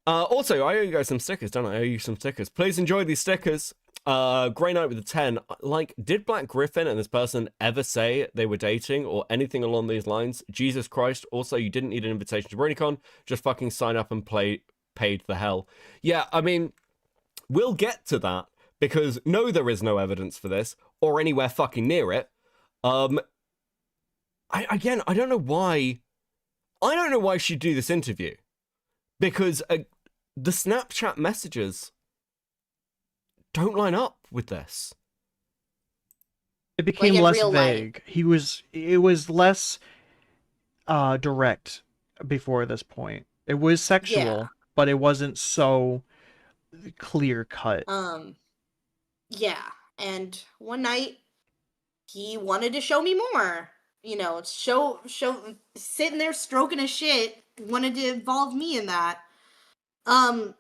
Also, I owe you guys some stickers, don't I? I owe you some stickers. Please enjoy these stickers. Grey Knight with a 10. Like, did Black Griffin and this person ever say they were dating or anything along these lines? Jesus Christ. Also, you didn't need an invitation to BronyCon. Just fucking sign up and paid the hell. Yeah, I mean, we'll get to that because no, there is no evidence for this or anywhere fucking near it. I don't know why. I don't know why she'd do this interview because the Snapchat messages don't line up with this. It became in less real life. vague. It was less direct before this point. It was sexual, but it wasn't so clear cut. Yeah. And one night he wanted to show me more. You know, show sitting there stroking his shit, wanted to involve me in that. And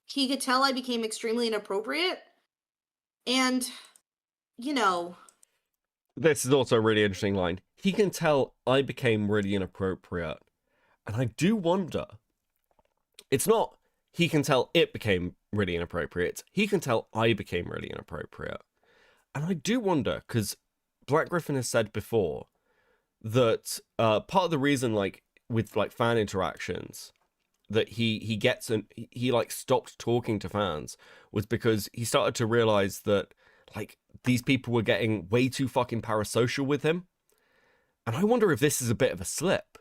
he could tell I became extremely inappropriate. And, you know, This is also a really interesting line. He can tell I became really inappropriate. And I do wonder. It's not he can tell it became really inappropriate. He can tell I became really inappropriate. And I do wonder, because Black Griffin has said before that part of the reason, like, with like fan interactions, that he gets and he like stopped talking to fans was because he started to realize that like these people were getting way too fucking parasocial with him. And I wonder if this is a bit of a slip.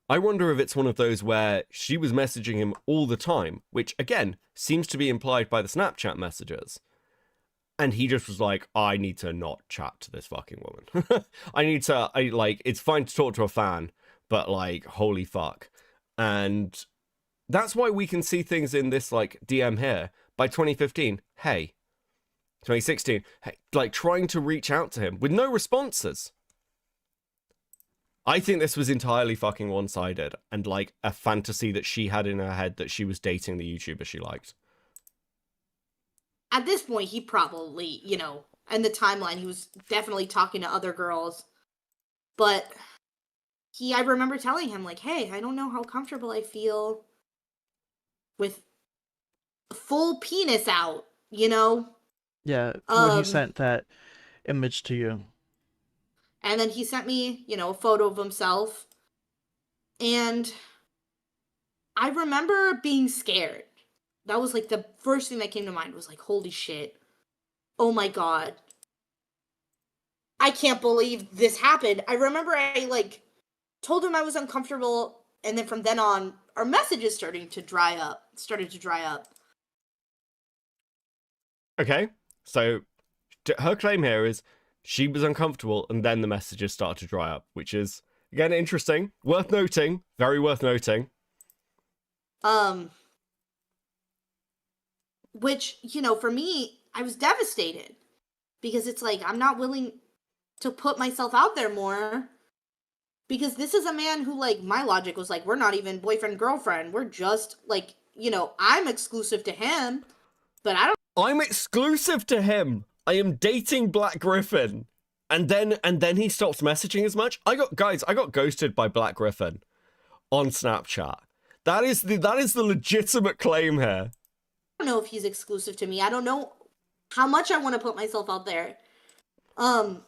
I wonder if it's one of those where she was messaging him all the time, which again seems to be implied by the Snapchat messages. And he just was like, I need to not chat to this fucking woman. It's fine to talk to a fan, but like, holy fuck. And that's why we can see things in this like DM here. By 2015, hey. 2016, hey, like trying to reach out to him with no responses. I think this was entirely fucking one-sided and like a fantasy that she had in her head that she was dating the YouTuber she liked. at this point, he probably, you know, in the timeline, he was definitely talking to other girls. But I remember telling him, like, hey, I don't know how comfortable I feel with full penis out, you know? Yeah, when he sent that image to you. And then he sent me, you know, a photo of himself. And I remember being scared. That was like the first thing that came to mind was like, holy shit. Oh my God. I can't believe this happened. I remember I like told him I was uncomfortable. And then from then on, our messages started to dry up. Okay, so her claim here is she was uncomfortable and then the messages started to dry up, which is, again, interesting. Worth noting. Very worth noting. Which, you know, for me, I was devastated. Because it's like, I'm not willing to put myself out there more. Because this is a man who, like, my logic was like, we're not even boyfriend-girlfriend. We're just, like, you know, I'm exclusive to him. But I'm exclusive to him. I am dating Black Griffin. And then he stops messaging as much. I got ghosted by Black Griffin on Snapchat. That is the legitimate claim here. I don't know if he's exclusive to me. I don't know how much I want to put myself out there. And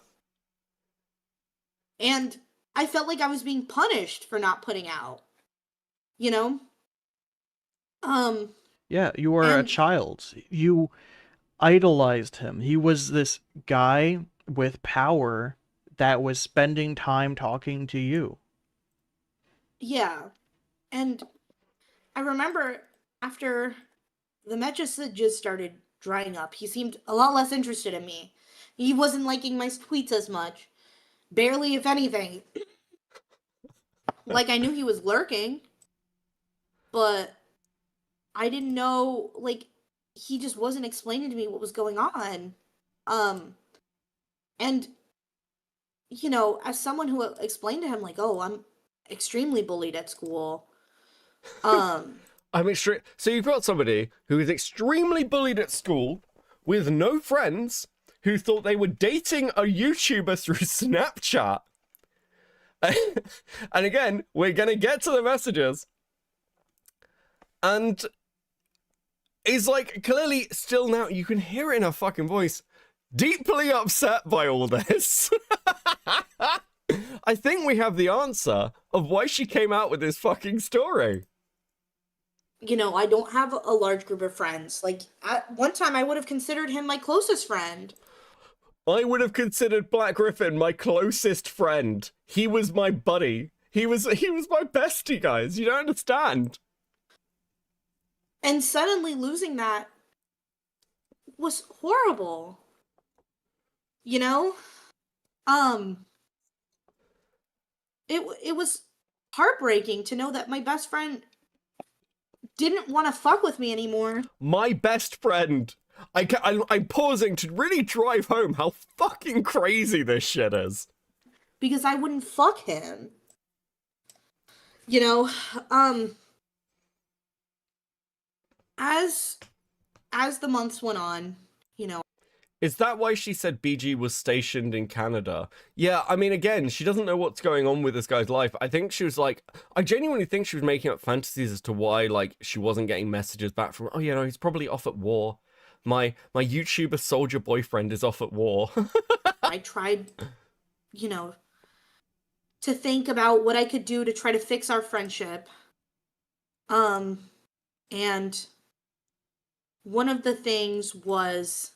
I felt like I was being punished for not putting out. You know? Yeah, you were a child. You idolized him. He was this guy with power that was spending time talking to you. Yeah. And I remember after the messages started drying up, he seemed a lot less interested in me. He wasn't liking my tweets as much. Barely, if anything. Like, I knew he was lurking. But I didn't know, like, he just wasn't explaining to me what was going on. And, you know, as someone who explained to him, like, oh, I'm extremely bullied at school. I'm extreme. So you've got somebody who is extremely bullied at school with no friends who thought they were dating a YouTuber through Snapchat. And again, we're going to get to the messages. And is like clearly still now, you can hear it in her fucking voice, deeply upset by all this. I think we have the answer of why she came out with this fucking story. You know, I don't have a large group of friends. Like, at one time I would have considered him my closest friend. I would have considered Black Griffin my closest friend. He was my buddy. He was my bestie, guys. You don't understand. And suddenly losing that was horrible. You know? It was heartbreaking to know that my best friend didn't want to fuck with me anymore. My best friend. I'm pausing to really drive home how fucking crazy this shit is. Because I wouldn't fuck him. You know, as the months went on, you know. Is that why she said BG was stationed in Canada? Yeah, I mean, again, she doesn't know what's going on with this guy's life. I think she was like, I genuinely think she was making up fantasies as to why, like, she wasn't getting messages back from, oh, you know, he's probably off at war. My YouTuber soldier boyfriend is off at war. I tried, you know, to think about what I could do to try to fix our friendship. And one of the things was,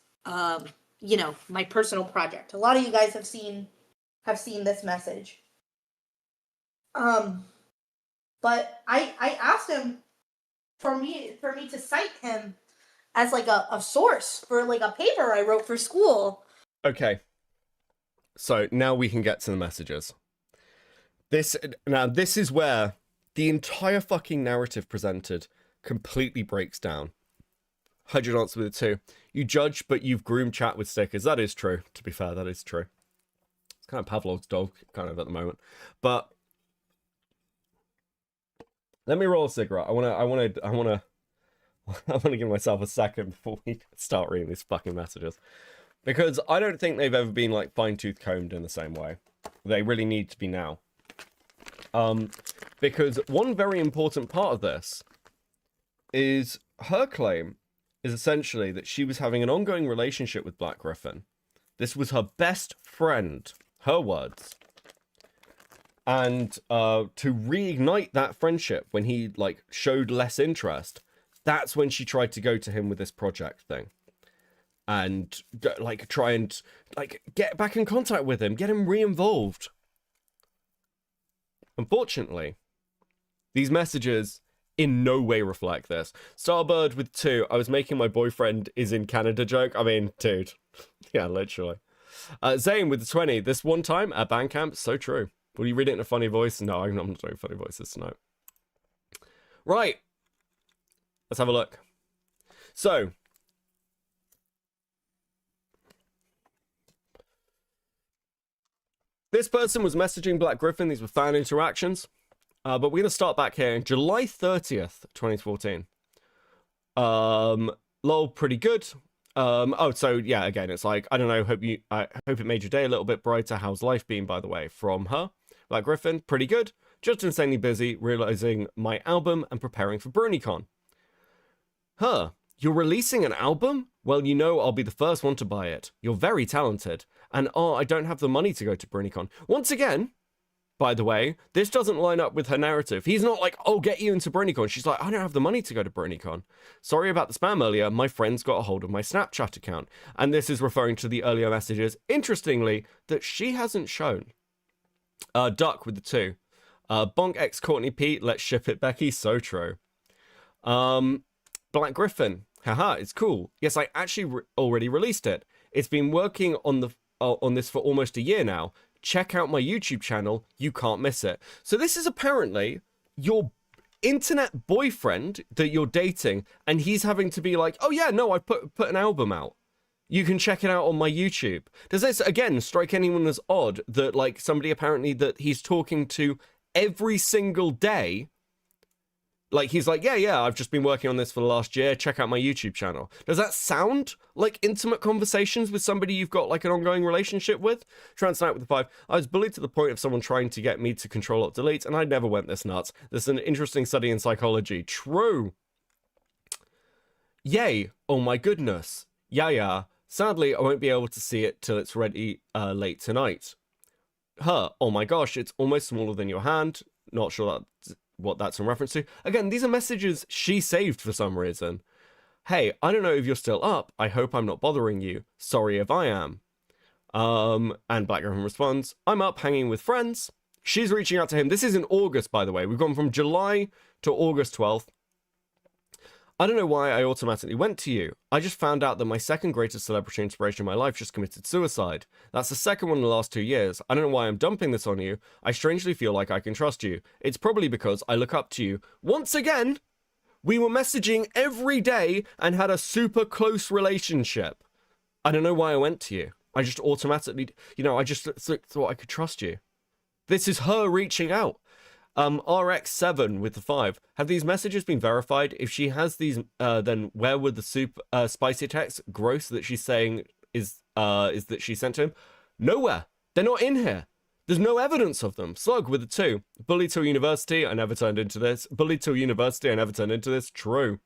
you know, my personal project. A lot of you guys have seen this message. But I asked him for me to cite him as like a source for like a paper I wrote for school. Okay. So now we can get to the messages. This is where the entire fucking narrative presented completely breaks down. 100 answer with it too. You judge, but you've groomed chat with stickers. That is true. To be fair, that is true. It's kind of Pavlov's dog, kind of at the moment. But let me roll a cigarette. I wanna give myself a second before we start reading these fucking messages, because I don't think they've ever been like fine-tooth combed in the same way. They really need to be now. Because one very important part of this is her claim is essentially that she was having an ongoing relationship with Black Griffin. This was her best friend, her words. And to reignite that friendship when he like showed less interest, that's when she tried to go to him with this project thing. And like try and like get back in contact with him, get him re-involved. Unfortunately, these messages in no way reflect this. Starbird with 2, I was making my boyfriend is in Canada joke. I mean, dude. Yeah, literally. Zane with the 20, this one time at Bandcamp, so true. Will you read it in a funny voice? No, I'm not doing funny voices tonight. Right. Let's have a look. So. This person was messaging Black Griffin. These were fan interactions. But we're going to start back here. July 30th, 2014. Lol, pretty good. Oh, so yeah, again, it's like, I don't know, I hope it made your day a little bit brighter. How's life been, by the way? From her. Black Griffin, pretty good. Just insanely busy, realizing my album and preparing for BronyCon. Her, you're releasing an album? Well, you know I'll be the first one to buy it. You're very talented. And I don't have the money to go to BronyCon. Once again, by the way, this doesn't line up with her narrative. He's not like, oh, get you into BronyCon. She's like, I don't have the money to go to BronyCon. Sorry about the spam earlier. My friends got a hold of my Snapchat account. And this is referring to the earlier messages, interestingly, that she hasn't shown. Duck with the 2. Bonk X Courtney Pete, let's ship it, Becky. So true. Black Griffin. Haha, it's cool. Yes, I actually already released it. It's been working on this for almost a year now. Check out my YouTube channel. You can't miss it. So this is apparently your internet boyfriend that you're dating, and he's having to be like, oh yeah, no, I put an album out. You can check it out on my YouTube. Does this, again, strike anyone as odd that, like, somebody apparently that he's talking to every single day, like, he's like, yeah, I've just been working on this for the last year. Check out my YouTube channel. Does that sound like intimate conversations with somebody you've got, like, an ongoing relationship with? Transnight with the 5. I was bullied to the point of someone trying to get me to Control-Alt-Delete, and I never went this nuts. This is an interesting study in psychology. True. Yay. Oh my goodness. Yeah. Sadly, I won't be able to see it till it's ready late tonight. Her. Oh my gosh, it's almost smaller than your hand. Not sure what that's in reference to. Again, these are messages she saved for some reason. Hey, I don't know if you're still up. I hope I'm not bothering you. Sorry if I am. And Black Griffin responds, I'm up hanging with friends. She's reaching out to him. This is in August, by the way. We've gone from July to August 12th. I don't know why I automatically went to you. I just found out that my second greatest celebrity inspiration in my life just committed suicide. That's the second one in the last 2 years. I don't know why I'm dumping this on you. I strangely feel like I can trust you. It's probably because I look up to you. Once again, we were messaging every day and had a super close relationship. I don't know why I went to you. I just automatically, I just thought I could trust you. This is her reaching out. RX7 with the 5. Have these messages been verified? If she has these, then where would the spicy text gross that she's saying is that she sent to him? Nowhere. They're not in here. There's no evidence of them. Slug with the 2. Bullied till university. I never turned into this. Bullied till university. I never turned into this. True.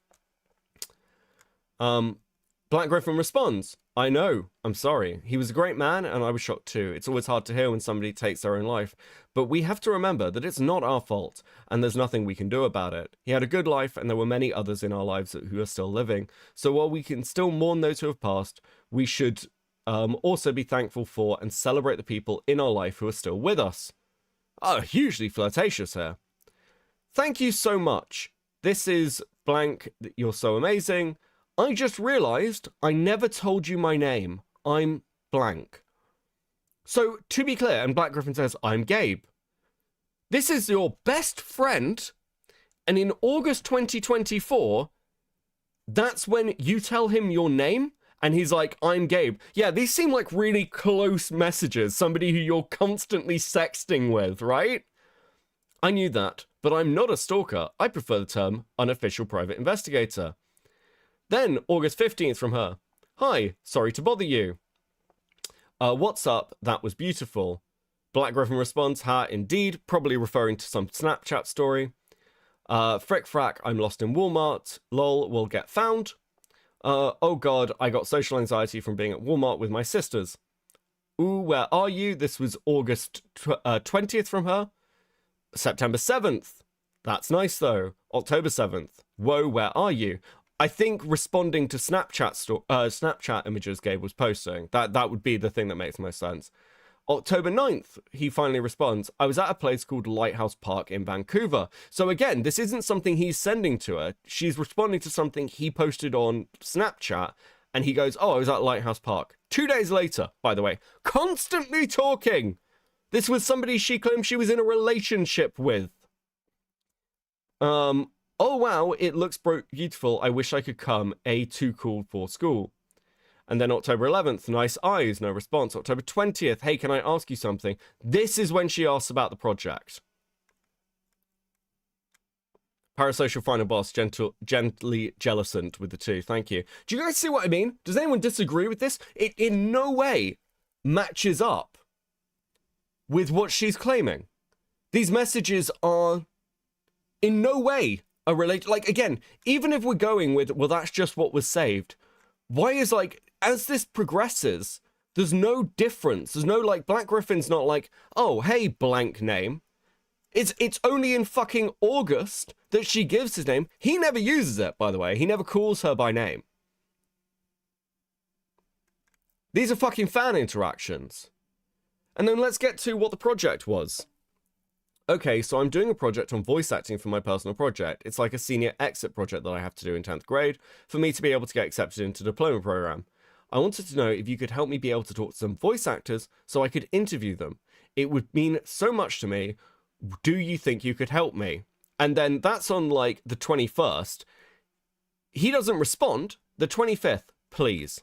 Black Griffin responds, I know, I'm sorry. He was a great man and I was shocked too. It's always hard to hear when somebody takes their own life, but we have to remember that it's not our fault and there's nothing we can do about it. He had a good life and there were many others in our lives who are still living. So while we can still mourn those who have passed, we should also be thankful for and celebrate the people in our life who are still with us. Oh, hugely flirtatious here. Thank you so much. This is blank, you're so amazing. I just realized I never told you my name. I'm blank. So, to be clear, and Black Griffin says, I'm Gabe. This is your best friend, and in August 2024, that's when you tell him your name, and he's like, I'm Gabe. Yeah, these seem like really close messages, somebody who you're constantly sexting with, right? I knew that, but I'm not a stalker. I prefer the term unofficial private investigator. Then, August 15th from her. Hi, sorry to bother you. What's up? That was beautiful. Black Griffin responds, ha, indeed, probably referring to some Snapchat story. Frick frack, I'm lost in Walmart. Lol, will get found. Oh god, I got social anxiety from being at Walmart with my sisters. Ooh, where are you? This was August 20th from her. September 7th. That's nice though. October 7th. Whoa, where are you? I think responding to Snapchat images Gabe was posting. That would be the thing that makes most sense. October 9th, he finally responds, I was at a place called Lighthouse Park in Vancouver. So again, this isn't something he's sending to her. She's responding to something he posted on Snapchat, and he goes, oh, I was at Lighthouse Park. 2 days later, by the way, constantly talking. This was somebody she claimed she was in a relationship with. Oh wow, it looks beautiful. I wish I could come. Too cool for school. And then October 11th, nice eyes, no response. October 20th, hey, can I ask you something? This is when she asks about the project. Parasocial final boss, gently jealousant with the 2. Thank you. Do you guys see what I mean? Does anyone disagree with this? It in no way matches up with what she's claiming. These messages are in no way are related. Like, again, even if we're going with, well, that's just what was saved, why is, like, as this progresses, there's no difference. There's no, like, Black Griffin's not like, oh, hey, blank name. It's only in fucking August that she gives his name. He never uses it, by the way. He never calls her by name. These are fucking fan interactions. And then let's get to what the project was. Okay, so I'm doing a project on voice acting for my personal project. It's like a senior exit project that I have to do in 10th grade for me to be able to get accepted into the diploma program. I wanted to know if you could help me be able to talk to some voice actors so I could interview them. It would mean so much to me. Do you think you could help me? And then that's on like the 21st. He doesn't respond. The 25th, please.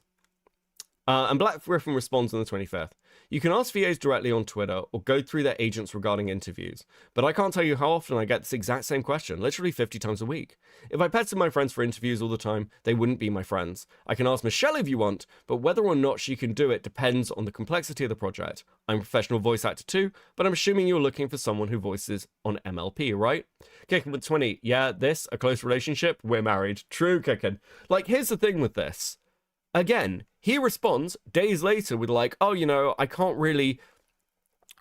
And Black Griffin responds on the 25th. You can ask VAs directly on Twitter or go through their agents regarding interviews, but I can't tell you how often I get this exact same question, literally 50 times a week. If I pestered my friends for interviews all the time, they wouldn't be my friends. I can ask Michelle if you want, but whether or not she can do it depends on the complexity of the project. I'm a professional voice actor too, but I'm assuming you're looking for someone who voices on MLP, right? Kicking with 20, yeah, this, a close relationship, we're married. True, Kicking. Like, here's the thing with this. Again, he responds days later with like, oh, you know, I can't really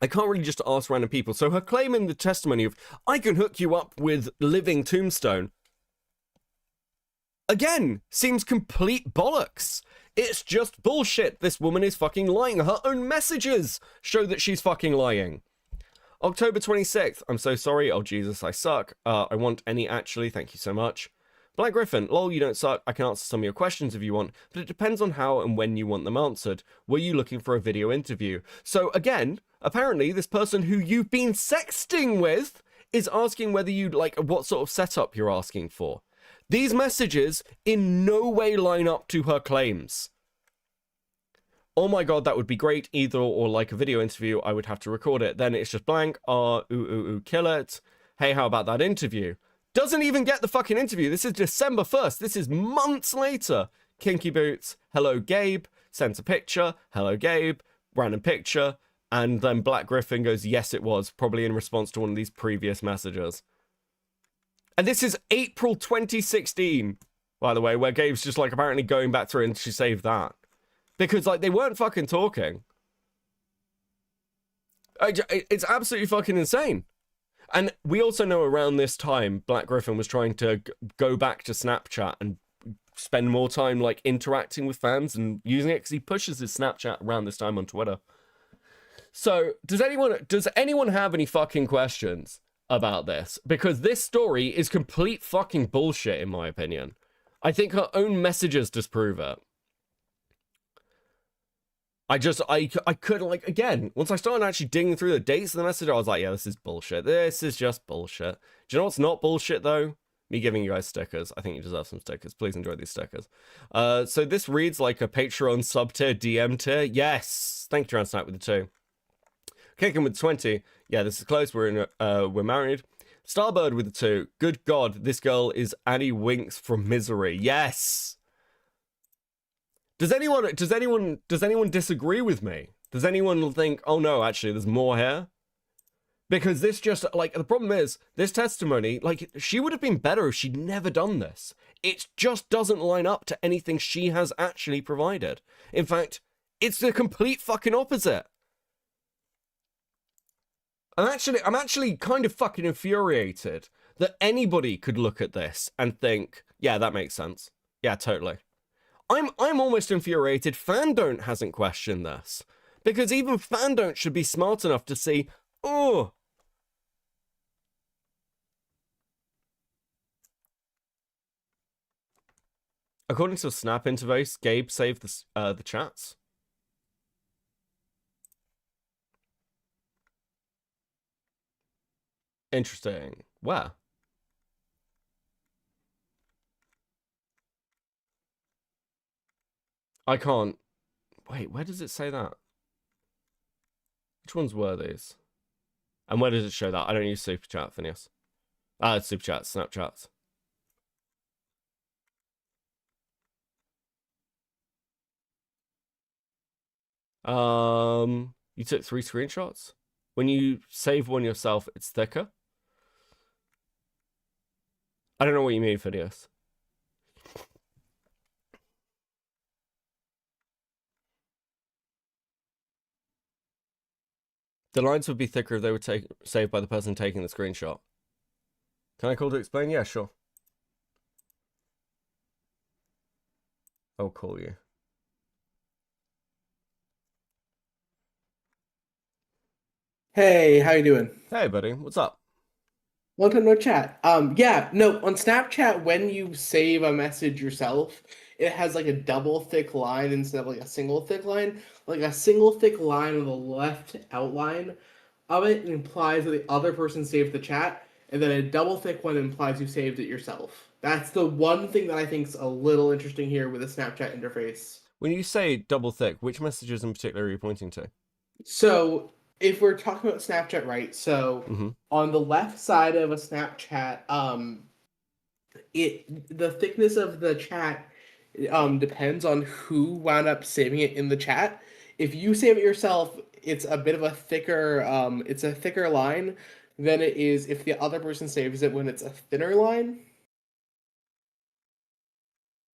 just ask random people. So her claim in the testimony of, I can hook you up with living tombstone, again, seems complete bollocks. It's just bullshit. This woman is fucking lying. Her own messages show that she's fucking lying. October 26th. I'm so sorry. Oh, Jesus, I suck. I want any actually. Thank you so much. Black Griffin, lol, you don't suck. I can answer some of your questions if you want, but it depends on how and when you want them answered. Were you looking for a video interview? So again, apparently this person who you've been sexting with is asking whether you'd like what sort of setup you're asking for. These messages in no way line up to her claims. Oh my god, that would be great. Either or like a video interview, I would have to record it. Then it's just blank. Kill it. Hey, how about that interview? Doesn't even get the fucking interview. This is December 1st. This is months later. Kinky Boots, hello Gabe, sends a picture, hello Gabe, random picture, and then Black Griffin goes, yes it was, probably in response to one of these previous messages. And this is April 2016, by the way, where Gabe's just like apparently going back through and she saved that. Because like they weren't fucking talking. It's absolutely fucking insane. And we also know around this time, Black Griffin was trying to go back to Snapchat and spend more time like interacting with fans and using it because he pushes his Snapchat around this time on Twitter. So does anyone have any fucking questions about this? Because this story is complete fucking bullshit in my opinion. I think her own messages disprove it. I couldn't, like, again, once I started actually digging through the dates of the message, I was like, yeah, this is bullshit. This is just bullshit. Do you know what's not bullshit, though? Me giving you guys stickers. I think you deserve some stickers. Please enjoy these stickers. So this reads like a Patreon sub-tier, DM tier. Yes! Thank you, Snap with the 2. Kicking with 20. Yeah, this is close. We're married. Starbird with the 2. Good God, this girl is Annie Winks from Misery. Yes! Does anyone disagree with me? Does anyone think, oh no, actually there's more here? Because this just, like, the problem is, this testimony, like, she would have been better if she'd never done this. It just doesn't line up to anything she has actually provided. In fact, it's the complete fucking opposite. I'm actually kind of fucking infuriated that anybody could look at this and think, yeah, that makes sense. Yeah, totally. I'm almost infuriated Fandont hasn't questioned this. Because even Fandont should be smart enough to see, oh. According to the Snap interface, Gabe saved the chats. Interesting. Where? I can't. Wait, where does it say that? Which ones were these? And where does it show that? I don't use Super Chat, Phineas. It's Super Chat, Snapchats. You took 3 screenshots? When you save one yourself, it's thicker? I don't know what you mean, Phineas. The lines would be thicker if they were saved by the person taking the screenshot. Can I call to explain? Yeah, sure. I'll call you. Hey, how you doing? Hey, buddy. What's up? Long time no chat. Yeah, no, on Snapchat, when you save a message yourself, it has like a double thick line instead of like a single thick line. Like a single thick line on the left outline of it implies that the other person saved the chat, and then a double thick one implies you saved it yourself. That's the one thing that I think is a little interesting here with the Snapchat interface. When you say double thick, which messages in particular are you pointing to? So, if we're talking about Snapchat, right? So, on the left side of a Snapchat, the thickness of the chat depends on who wound up saving it in the chat. If you save it yourself, it's a bit of a thicker line than it is if the other person saves it when it's a thinner line.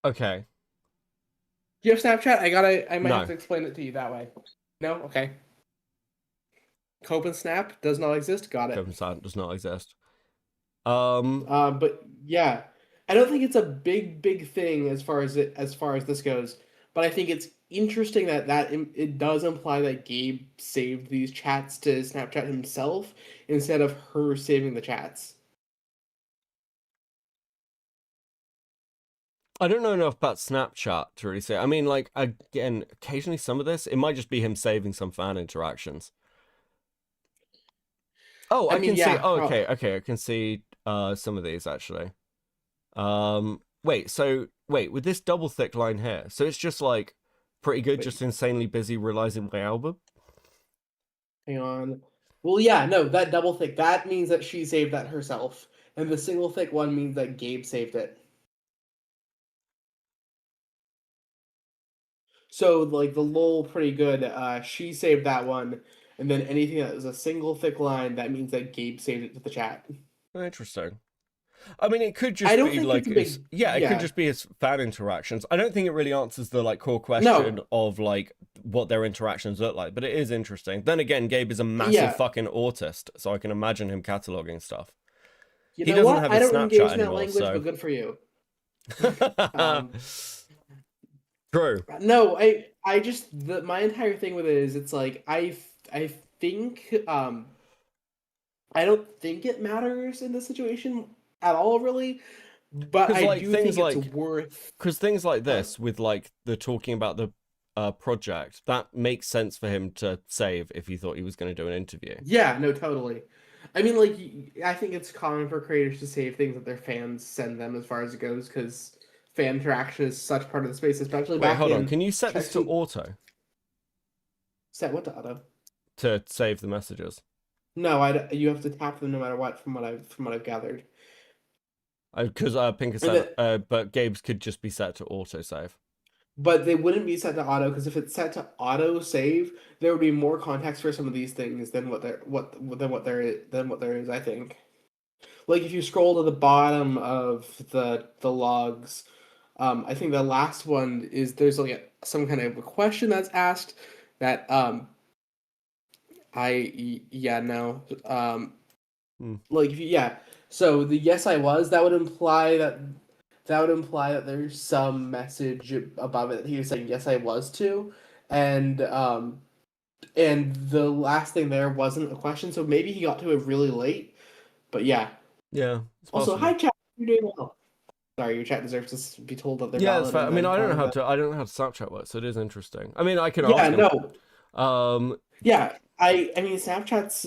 Okay. Do you have Snapchat? I might No. have to explain it to you that way. No? Okay. Cope and Snap does not exist. Got it. Copenhagen does not exist. But yeah, I don't think it's a big thing as far as this goes. But I think it's interesting that it does imply that Gabe saved these chats to Snapchat himself instead of her saving the chats. I don't know enough about Snapchat to really say. I mean, like, again, occasionally some of this, it might just be him saving some fan interactions. Oh, I I mean, can see. yeah, Oh, okay, I can see some of these actually. Wait, with this double thick line here, so it's just like pretty good, Wait. just insanely busy realizing my album. Hang on. Well, yeah, no, that double thick, that means that she saved that herself. And the single thick one means that Gabe saved it. So, like, the lol pretty good. She saved that one. And then anything that is a single thick line, that means that Gabe saved it to the chat. Interesting. I mean, it could I just don't be think like it's a big. his, yeah, it could just be his fan interactions. I don't think it really answers the like core question No. of like what their interactions look like, but it is interesting. Then again, Gabe is a massive Yeah. fucking autist, so I can imagine him cataloging stuff. You He know doesn't what? have I his don't Snapchat engage in that anymore, language, so but good for you. Um, true. No, I just my entire thing with it is it's like I think I don't think it matters in this situation at all, really. But 'Cause, I like, do things think it's like- worth. Because things like this, with like the talking about the project, that makes sense for him to save if he thought he was going to do an interview. Yeah, no, totally. I mean, like, I think it's common for creators to save things that their fans send them as far as it goes, because fan interaction is such part of the space, especially Wait, back hold on. in Can you set this to texting- auto Set what to auto? to save the messages? No, you have to tap them no matter what, from what I've gathered. Because Pinker And said, but Gabe's could just be set to auto save. But they wouldn't be set to auto, because if it's set to auto save, there would be more context for some of these things than what there is. I think. Like if you scroll to the bottom of the logs, I think the last one is there's like some kind of a question that's asked that like if you, yeah. So the yes I was, that would imply that there's some message above it that he was saying yes I was to, and the last thing there wasn't a question, so maybe he got to it really late. But yeah. Yeah. Also, hi chat, you're doing well. Sorry, your chat deserves to be told that they're Yeah, valid. it's fair. I mean, I don't know how to Snapchat works, so it is interesting. I mean, I can ask him. Yeah, I mean, Snapchat's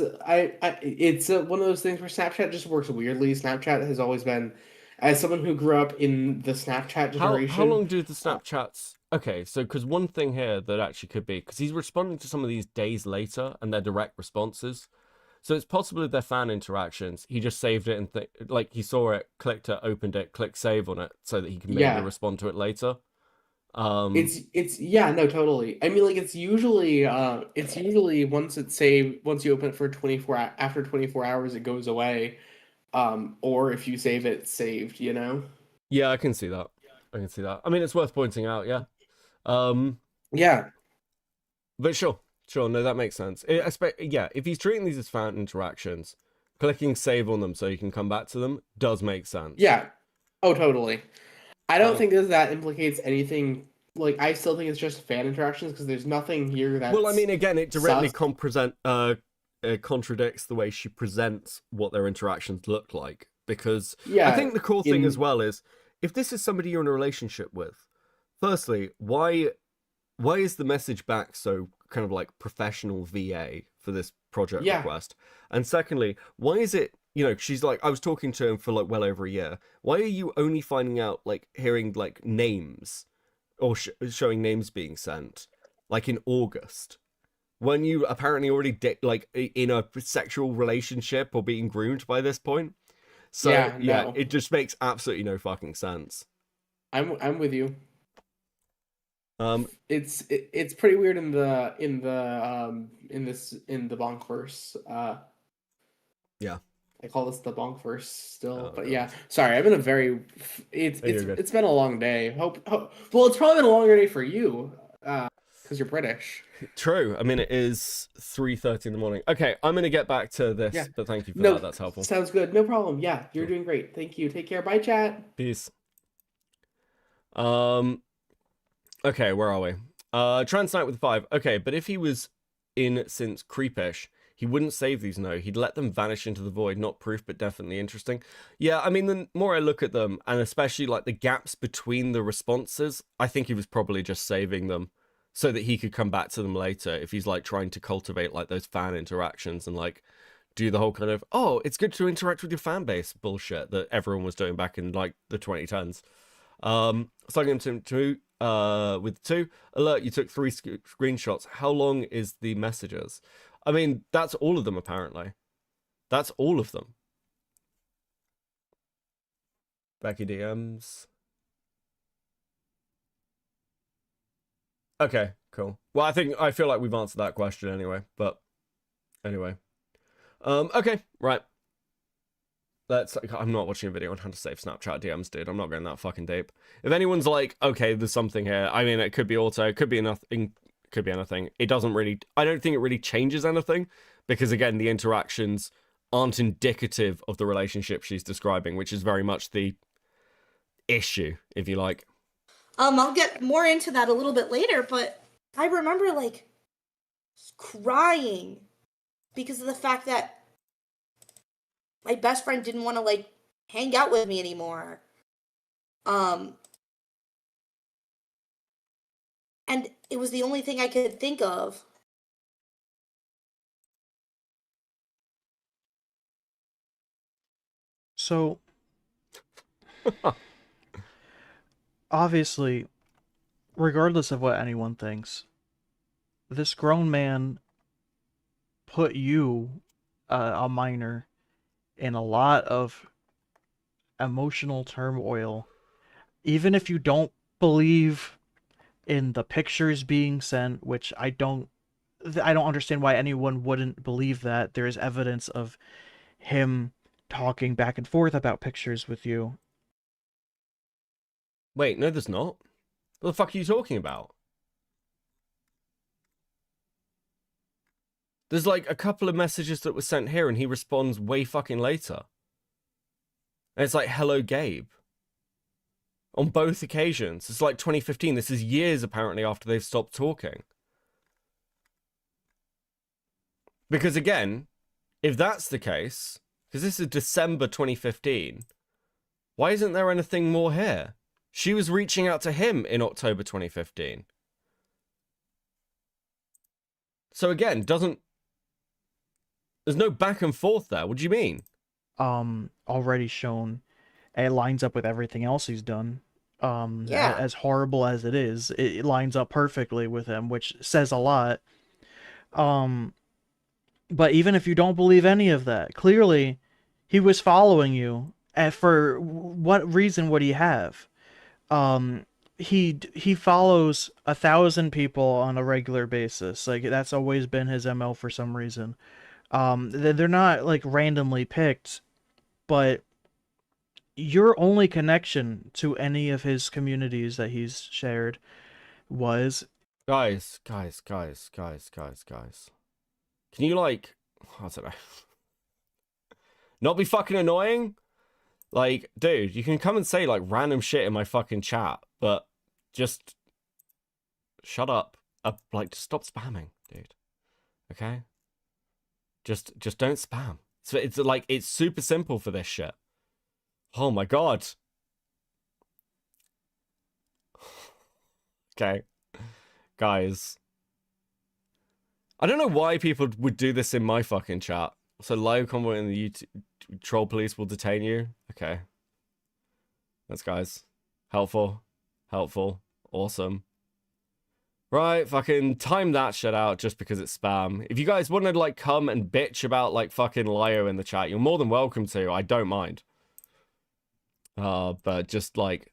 it's one of those things where Snapchat just works weirdly. Snapchat has always been, as someone who grew up in the Snapchat generation. How long do the Snapchats? Okay, so because one thing here that actually could be, because he's responding to some of these days later and their direct responses, so it's possible with their fan interactions, he just saved it and like he saw it, clicked it, opened it, clicked save on it, so that he can maybe respond to it later. It's yeah, no, totally. I mean, like it's usually once you open it for 24 after 24 hours it goes away, or if you save it, it's saved, you know. Yeah, I can see that. I mean, it's worth pointing out. Yeah. Yeah. But sure, no, that makes sense. Yeah, if he's treating these as fan interactions, clicking save on them so you can come back to them does make sense. Yeah. Oh, totally. I don't think that implicates anything. Like, I still think it's just fan interactions, because there's nothing here that. Well, I mean, again, it directly contradicts the way she presents what their interactions look like. Because I think the cool thing as well is, if this is somebody you're in a relationship with, firstly, why is the message back so kind of like professional VA for this project request? And secondly, why is it, she's like, I was talking to him for like well over a year. Why are you only finding out, like, hearing like names or showing names being sent like in August, when you apparently already like in a sexual relationship or being groomed by this point? So yeah, it just makes absolutely no fucking sense. I'm with you. It's pretty weird in the bonkverse. Yeah. I call this the bonkverse still, but yeah. Sorry, I've been a very. It's been a long day. Well, it's probably been a longer day for you, because you're British. True. I mean, it is 3:30 in the morning. Okay, I'm gonna get back to this, but thank you for that. That's helpful. Sounds good. No problem. Yeah, you're doing great. Thank you. Take care. Bye, chat. Peace. Okay, where are we? Trans Night with 5. Okay, but if he was in since Creepish, He wouldn't save these, no. He'd let them vanish into the void. Not proof, but definitely interesting. Yeah, I mean, the more I look at them, and especially like the gaps between the responses, I think he was probably just saving them so that he could come back to them later if he's like trying to cultivate like those fan interactions and like do the whole kind of, oh, it's good to interact with your fan base bullshit that everyone was doing back in like the 2010s. Slugging him to with 2 alert, you took 3 screenshots. How long is the messages? I mean, that's all of them apparently. That's all of them. Becky DMs. Okay, cool. Well, I feel like we've answered that question anyway, but anyway. Okay, right. I'm not watching a video on how to save Snapchat DMs, dude. I'm not going that fucking deep. If anyone's like, okay, there's something here. I mean, it could be auto, it could be nothing, could be anything. It doesn't really, I don't think it really changes anything because again, the interactions aren't indicative of the relationship she's describing, which is very much the issue, if you like. I'll get more into that a little bit later, but I remember like crying because of the fact that my best friend didn't want to like hang out with me anymore. And it was the only thing I could think of. So, obviously, regardless of what anyone thinks, this grown man put you, a minor, in a lot of emotional turmoil. Even if you don't believe in the pictures being sent, which I don't understand why anyone wouldn't believe that. There is evidence of him talking back and forth about pictures with you. Wait, no, there's not. What the fuck are you talking about? There's like a couple of messages that were sent here and he responds way fucking later. And it's like, hello, Gabe. On both occasions. It's like 2015. This is years apparently after they've stopped talking. Because again, if that's the case, because this is December 2015, why isn't there anything more here? She was reaching out to him in October 2015. So again, there's no back and forth there. What do you mean? Already shown. It lines up with everything else he's done. Yeah. As horrible as it is, it lines up perfectly with him, which says a lot. But even if you don't believe any of that, clearly he was following you. And for what reason would he have? He follows 1,000 people on a regular basis. Like that's always been his MO for some reason. They're not like randomly picked, but your only connection to any of his communities that he's shared was... Guys. Can you like, I don't know, not be fucking annoying? Like, dude, you can come and say like random shit in my fucking chat, but just shut up. Like, just stop spamming, dude. Okay? Just don't spam. So it's like, it's super simple for this shit. Oh my god. Okay. Guys. I don't know why people would do this in my fucking chat. So live comment in the YouTube troll police will detain you. Okay. Thanks, guys. Helpful. Awesome. Right, fucking time that shit out just because it's spam. If you guys want to like come and bitch about like fucking Lio in the chat, you're more than welcome to. I don't mind. But just like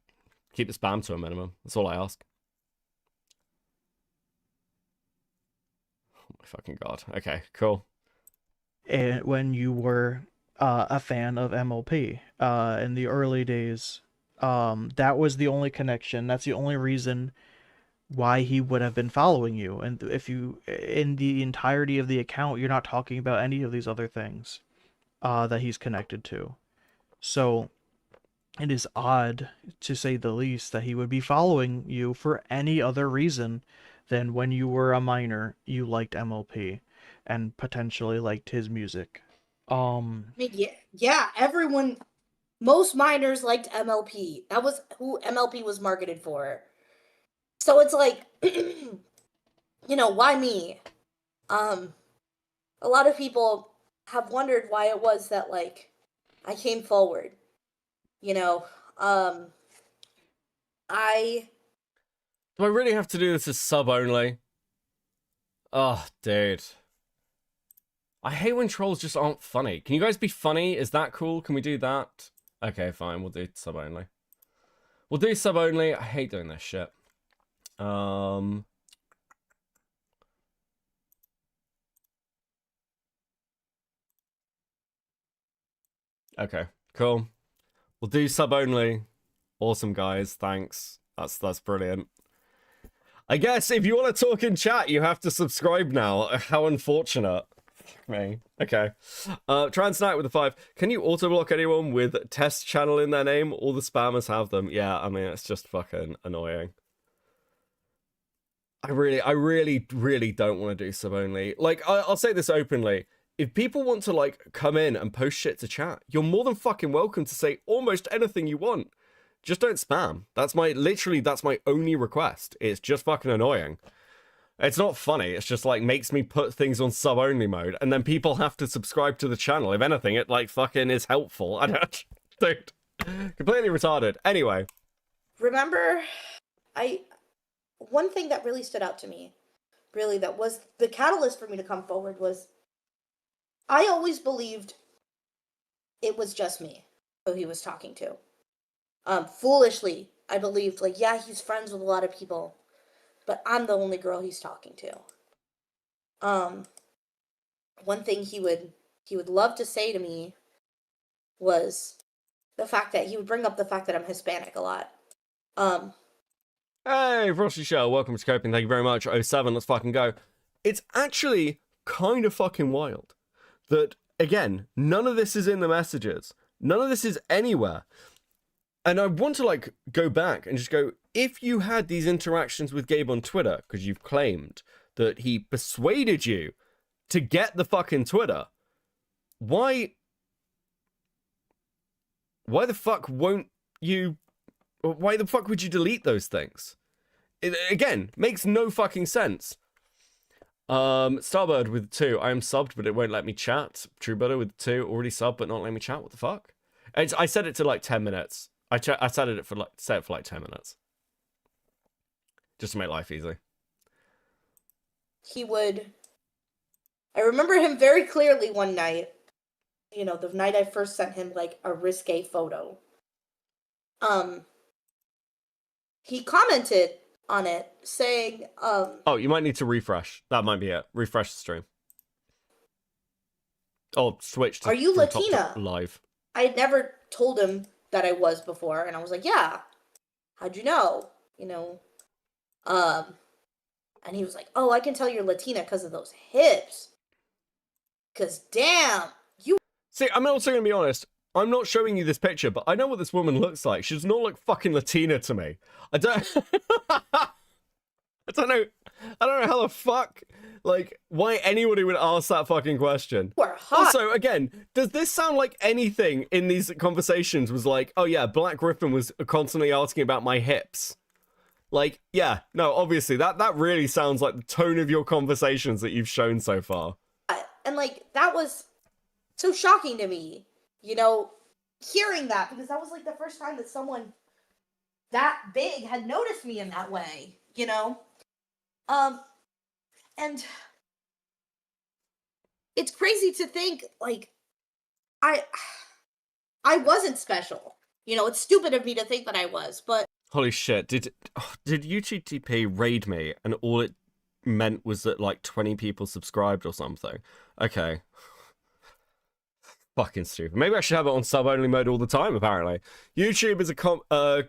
keep the spam to a minimum. That's all I ask. Oh my fucking god. Okay, cool. And when you were a fan of MLP in the early days, that was the only connection. That's the only reason why he would have been following you. And if you, in the entirety of the account, you're not talking about any of these other things that he's connected to. So it is odd, to say the least, that he would be following you for any other reason than when you were a minor, you liked MLP. and potentially liked his music. I mean, yeah, everyone, most minors liked MLP. That was who MLP was marketed for. So it's like, why me? A lot of people have wondered why it was that, like, I came forward. I Do I really have to do this as sub only? Oh, dude. I hate when trolls just aren't funny. Can you guys be funny? Is that cool? Can we do that? Okay, fine. We'll do sub only. We'll do sub only. I hate doing this shit. Okay, cool. We'll do sub only. Awesome, guys. Thanks. That's brilliant. I guess if you want to talk in chat, you have to subscribe now. How unfortunate. Me. Okay. Transnight with the 5. Can you auto-block anyone with test channel in their name? All the spammers have them. Yeah, I mean, it's just fucking annoying. I really don't want to do sub only. Like, I'll say this openly. If people want to, like, come in and post shit to chat, you're more than fucking welcome to say almost anything you want. Just don't spam. That's my only request. It's just fucking annoying. It's not funny. It's just like makes me put things on sub only mode, and then people have to subscribe to the channel. If anything, it like fucking is helpful. I don't, dude, completely retarded. Anyway, remember, one thing that really stood out to me, really that was the catalyst for me to come forward was, I always believed it was just me who he was talking to. Foolishly, I believed, like, yeah, he's friends with a lot of people, but I'm the only girl he's talking to. One thing he would love to say to me was the fact that he would bring up the fact that I'm Hispanic a lot. Hey, Frosty Shell, welcome to Coping. Thank you very much. 07, let's fucking go. It's actually kind of fucking wild that, again, none of this is in the messages. None of this is anywhere. And I want to, like, go back and just go, if you had these interactions with Gabe on Twitter, because you've claimed that he persuaded you to get the fucking Twitter, why the fuck would you delete those things? It, again, makes no fucking sense. Starbird with 2. I am subbed, but it won't let me chat. Truebutter with 2. Already subbed, but not let me chat. What the fuck? I set it to like 10 minutes. I set it for like 10 minutes. Just to make life easy. I remember him very clearly one night. The night I first sent him, like, a risque photo. He commented on it, saying, Oh, you might need to refresh. That might be it. Refresh the stream. Oh, switch to are you from top to Latina? live. I had never told him that I was before, and I was like, yeah. How'd you know? And he was like, oh, I can tell you're Latina because of those hips. Because, damn, you... See, I'm also going to be honest. I'm not showing you this picture, but I know what this woman looks like. She does not look fucking Latina to me. I don't... I don't know how the fuck, like, why anybody would ask that fucking question. are hot. Also, again, does this sound like anything in these conversations was like, oh yeah, Black Griffin was constantly asking about my hips? Like, yeah, no, obviously, that really sounds like the tone of your conversations that you've shown so far. And, like, that was so shocking to me, hearing that, because that was, like, the first time that someone that big had noticed me in that way, and it's crazy to think, like, I wasn't special. It's stupid of me to think that I was, but... Holy shit, did UTTP raid me and all it meant was that, like, 20 people subscribed or something? Okay. Fucking stupid. Maybe I should have it on sub-only mode all the time, apparently. YouTube is a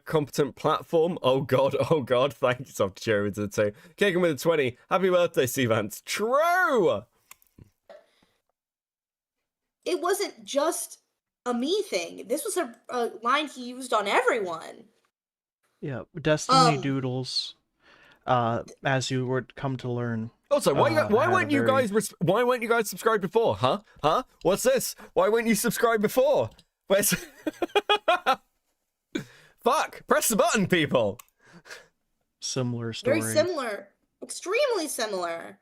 competent platform. Oh god. Thank you, Soft Cherry with the 2. Kicking with a 20. Happy birthday, Steve Vance. True! It wasn't just a me thing. This was a line he used on everyone. Yeah, Destiny Doodles as you would come to learn. Also, why had a weren't you very- why weren't you guys subscribed before? Huh? What's this? Why weren't you subscribed before? Where's Fuck! Press the button, people. Similar story. Very similar, extremely similar.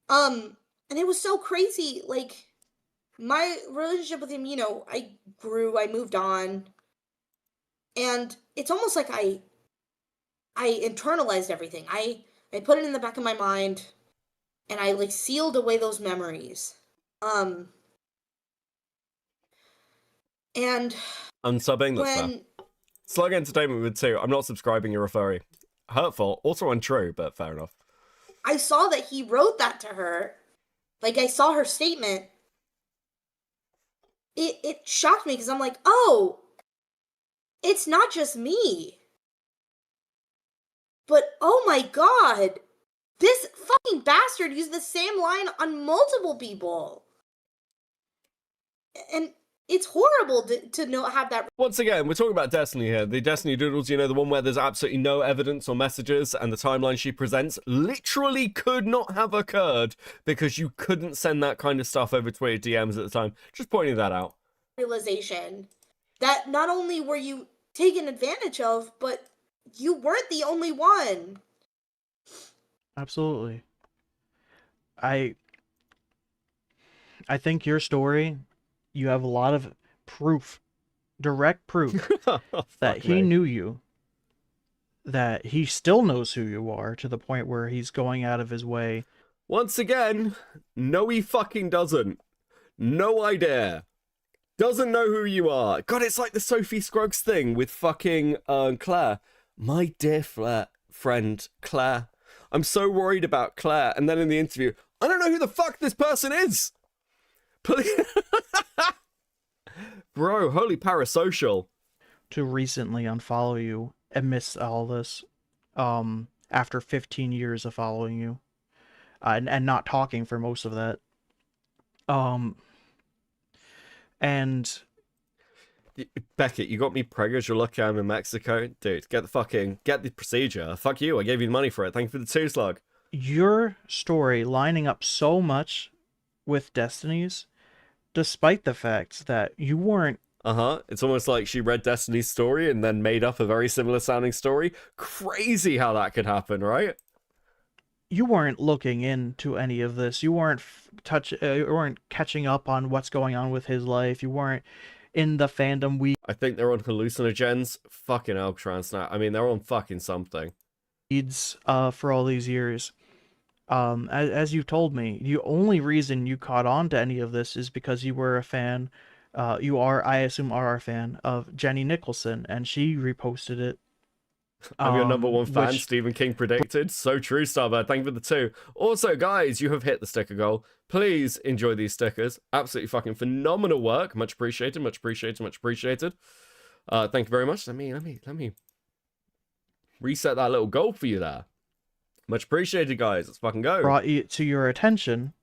And it was so crazy. Like, my relationship with him, I grew, I moved on, and it's almost like I internalized everything. I put it in the back of my mind, and I like sealed away those memories. And Unsubbing, that's fair. when Slug Entertainment would too. I'm not subscribing, you're a furry. Hurtful, also untrue, but fair enough. I saw that he wrote that to her, like I saw her statement, it shocked me because I'm like, oh, it's not just me. But oh my god, this fucking bastard used the same line on multiple people. And it's horrible to not have that. Once again, we're talking about Destiny here. The Destiny Doodles, the one where there's absolutely no evidence or messages, and the timeline she presents literally could not have occurred because you couldn't send that kind of stuff over Twitter DMs at the time. Just pointing that out. Realization that not only were you taken advantage of, but you weren't the only one. Absolutely. I think your story, you have a lot of proof, direct proof that he knew you, that he still knows who you are, to the point where he's going out of his way. Once again, no he fucking doesn't. No idea. Doesn't know who you are. God, it's like the Sophie Scruggs thing with fucking Claire. My dear friend Claire. I'm so worried about Claire. And then in the interview, I don't know who the fuck this person is. Please. Bro, holy parasocial. To recently unfollow you amidst all this, after 15 years of following you, and not talking for most of that. And Beckett, you got me preggers. You're lucky I'm in Mexico. Dude, get the procedure. Fuck you. I gave you the money for it. Thank you for the 2 slug. your story lining up so much with Destiny's, despite the fact that you weren't. It's almost like she read Destiny's story and then made up a very similar sounding story. Crazy how that could happen, right? You weren't looking into any of this. You weren't you weren't catching up on what's going on with his life. You weren't in the fandom I think they're on hallucinogens. Fucking hell, Transnat. I mean, they're on fucking something. weeds for all these years. As you told me, the only reason you caught on to any of this is because you were a fan. You are, I assume, are a fan of Jenny Nicholson, and she reposted it. I'm your number one fan, which- Stephen King predicted. So true, Starbird. Thank you for the 2. Also, guys, you have hit the sticker goal. Please enjoy these stickers. Absolutely fucking phenomenal work. Much appreciated, much appreciated, much appreciated. Thank you very much. Let me reset that little goal for you there. Much appreciated, guys. Let's fucking go. Brought it to your attention.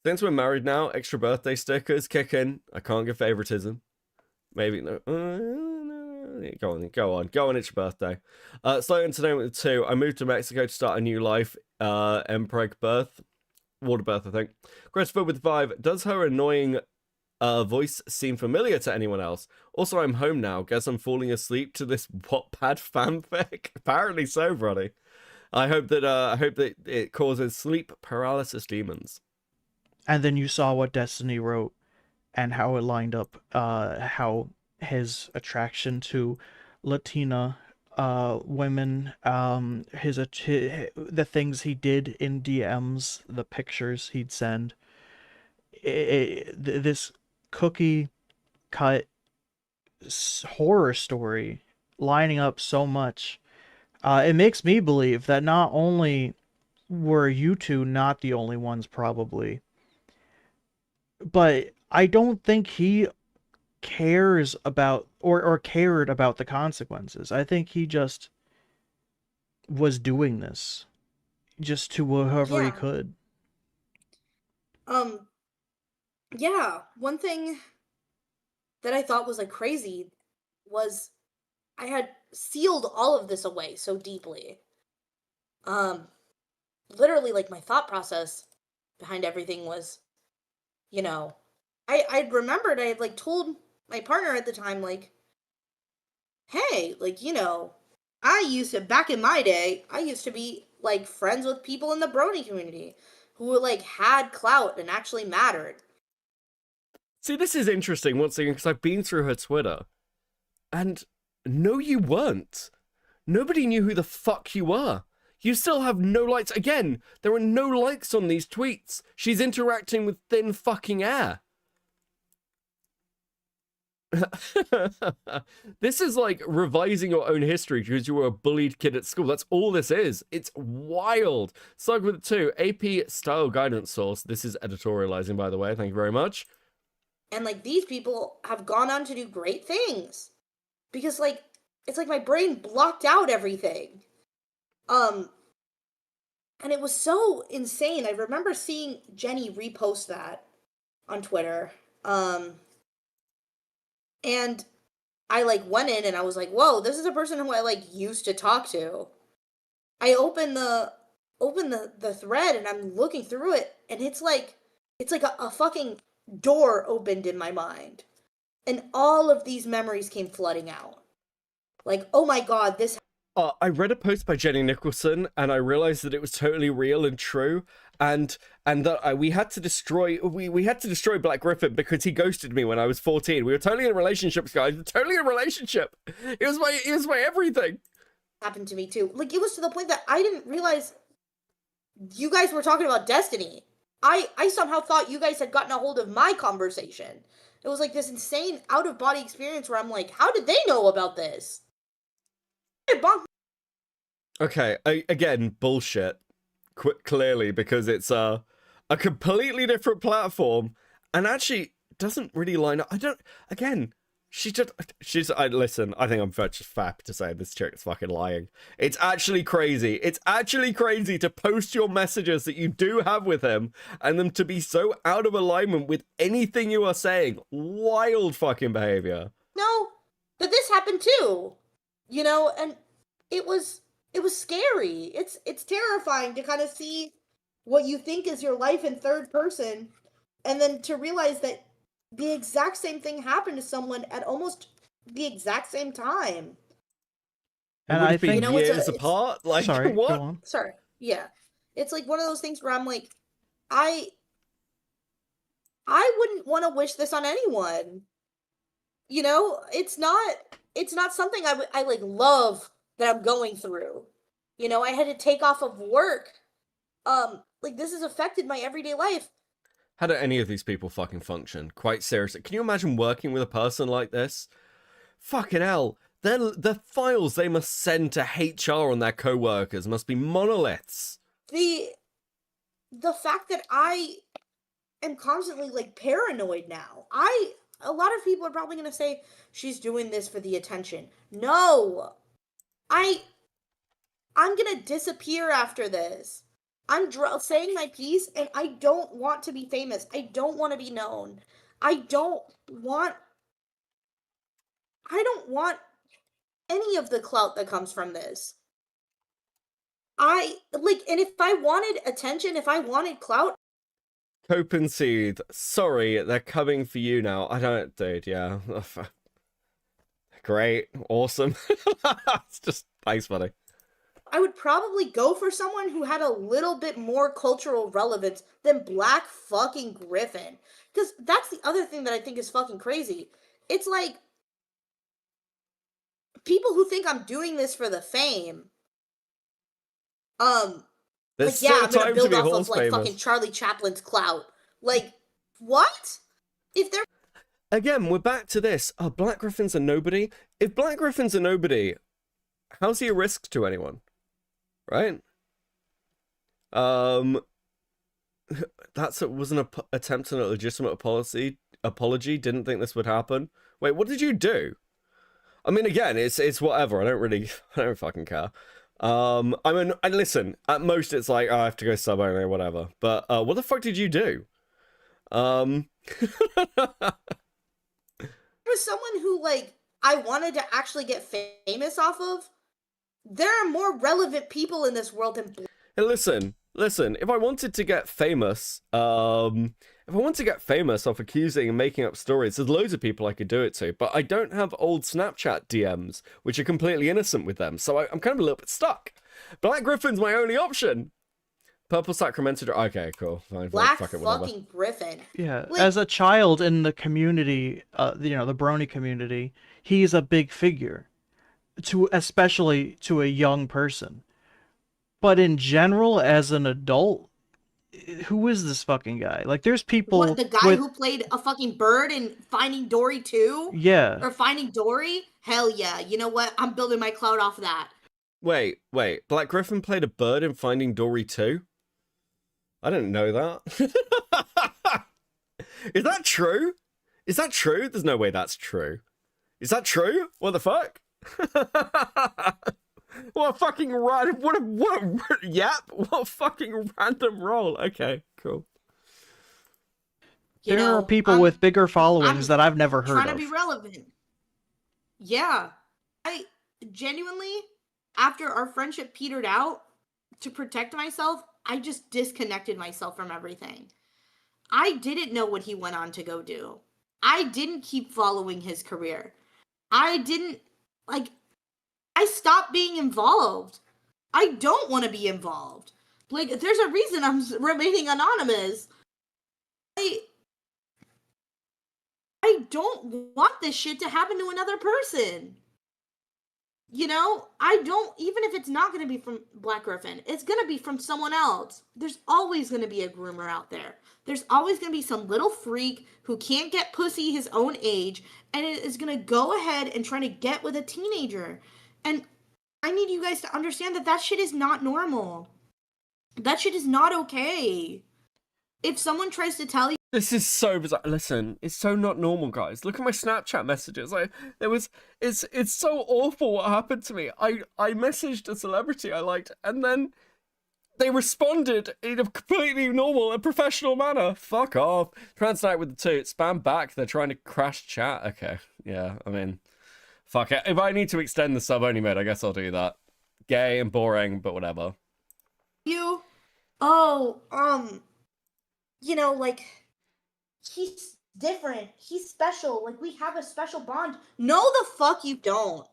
Since we're married now, extra birthday stickers kick in. I can't give favoritism. Maybe no. Go on, it's your birthday. Slow Entertainment 2. I moved to Mexico to start a new life. Mpreg birth. Water birth, I think. Christopher with 5. Does her annoying voice seem familiar to anyone else? Also, I'm home now. Guess I'm falling asleep to this Wattpad fanfic. Apparently so, brother. I hope that it causes sleep paralysis demons. And then you saw what Destiny wrote and how it lined up, how his attraction to Latina women, the things he did in DMs, the pictures he'd send, this cookie cut horror story lining up so much. It makes me believe that not only were you two not the only ones, probably, but I don't think he cares about or cared about the consequences. I think he just was doing this just to whoever he Yeah. could. Yeah, one thing that I thought was like crazy was I had sealed all of this away so deeply. um, literally, like, my thought process behind everything was, you know, I remembered I had, like, told my partner at the time, like, hey, like, I used to, back in my day, I used to be, like, friends with people in the Brony community who were, like, had clout and actually mattered. See, this is interesting once again because I've been through her Twitter, and no, you weren't. Nobody knew who the fuck you were. You still have no likes. Again, there are no likes on these tweets. She's interacting with thin fucking air. This is like revising your own history because you were a bullied kid at school. That's all this is. It's wild. Slug with it too. AP style guidance source. This is editorializing, by the way. Thank you very much. And, like, these people have gone on to do great things. Because, like, it's like my brain blocked out everything. And it was so insane. I remember seeing Jenny repost that on Twitter. And I, like, went in and I was like, whoa, this is a person who I, like, used to talk to. I opened the thread and I'm looking through it, and it's like a fucking door opened in my mind. And all of these memories came flooding out. Like, oh my god, this. I read a post by Jenny Nicholson, and I realized that it was totally real and true, and that we had to destroy Black Griffin because he ghosted me when I was 14. We were totally in relationships, guys. Totally in a relationship. It was my everything. Happened to me too. Like, it was to the point that I didn't realize you guys were talking about Destiny. I somehow thought you guys had gotten a hold of my conversation. It was like this insane out-of-body experience where I'm like, how did they know about this? Okay, again, bullshit. Clearly, because it's a completely different platform, and actually doesn't really line up. Listen, I think I'm just fact to say this chick's fucking lying. It's actually crazy. It's actually crazy to post your messages that you do have with him and them to be so out of alignment with anything you are saying. Wild fucking behavior. No, but this happened too. And it was scary. It's terrifying to kind of see what you think is your life in third person, and then to realize that the exact same thing happened to someone at almost the exact same time. And I think years apart. Like, sorry, what? go on. Sorry, yeah, it's like one of those things where I'm like, I wouldn't want to wish this on anyone. It's not something I like love that I'm going through. I had to take off of work. Like, this has affected my everyday life. How do any of these people fucking function? Quite seriously. Can you imagine working with a person like this? Fucking hell. The files they must send to HR on their co-workers must be monoliths. The fact that I am constantly, like, paranoid now. A lot of people are probably going to say, she's doing this for the attention. No! I'm going to disappear after this. I'm saying my piece, and I don't want to be famous. I don't want to be known. I don't want any of the clout that comes from this. And if I wanted attention, if I wanted clout. Cope and Seed, sorry, they're coming for you now. I don't, dude, yeah. Great, awesome. It's just, thanks, buddy. I would probably go for someone who had a little bit more cultural relevance than Black fucking Griffin. Because that's the other thing that I think is fucking crazy. It's like, people who think I'm doing this for the fame. There's I'm still gonna time to build be off of, horse like, famous. fucking Charlie Chaplin's clout. Like, what? If they're... Again, we're back to this. Black Griffin's a nobody. If Black Griffin's a nobody, how's he a risk to anyone? Right? That wasn't an attempt at a legitimate apology. Didn't think this would happen. Wait, what did you do? I mean, again, it's whatever. I don't fucking care. And listen, at most it's like, I have to go sub only or whatever. But what the fuck did you do? was someone who, like, I wanted to actually get famous off of, There are more relevant people in this world than Hey, listen. If I wanted to get famous, off accusing and making up stories, there's loads of people I could do it to, but I don't have old Snapchat DMs, which are completely innocent with them, so I'm kind of a little bit stuck. Black Griffin's my only option. Purple Sacramento. Okay, cool. Fine, Black fuck it, whatever. fucking Griffin. Yeah, Like- as a child in the community, the brony community, he's a big figure, especially to a young person. But in general, as an adult, who is this fucking guy? Like, there's people. What, the guy who played a fucking bird in Finding Dory 2? Yeah. Or Finding Dory? Hell yeah. You know what? I'm building my cloud off of that. Wait. Black Griffin played a bird in Finding Dory 2? I didn't know that. Is that true? There's no way that's true. Is that true? What the fuck? What a fucking what a fucking random role. Okay, cool. You There know, are people I'm with bigger followings that I've never heard trying of. to be relevant. Yeah. I genuinely, after our friendship petered out, to protect myself, I just disconnected myself from everything. I didn't know what he went on to go do. I didn't keep following his career. I stopped being involved. I don't want to be involved. Like, there's a reason I'm remaining anonymous. I don't want this shit to happen to another person. You know, I don't, even if it's not going to be from Black Griffin, it's going to be from someone else. There's always going to be a groomer out there. There's always going to be some little freak who can't get pussy his own age and is going to go ahead and try to get with a teenager. And I need you guys to understand that shit is not normal. That shit is not okay. If someone tries to tell you, This is so bizarre. Listen, it's so not normal, guys. Look at my Snapchat messages. It's so awful what happened to me. I messaged a celebrity I liked, and then they responded in a completely normal and professional manner. Fuck off. Translate with the two. Spam back. They're trying to crash chat. Okay, yeah. I mean, fuck it. If I need to extend the sub only mode, I guess I'll do that. Gay and boring, but whatever. you know, like, he's different. He's special. Like, we have a special bond. No, the fuck you don't.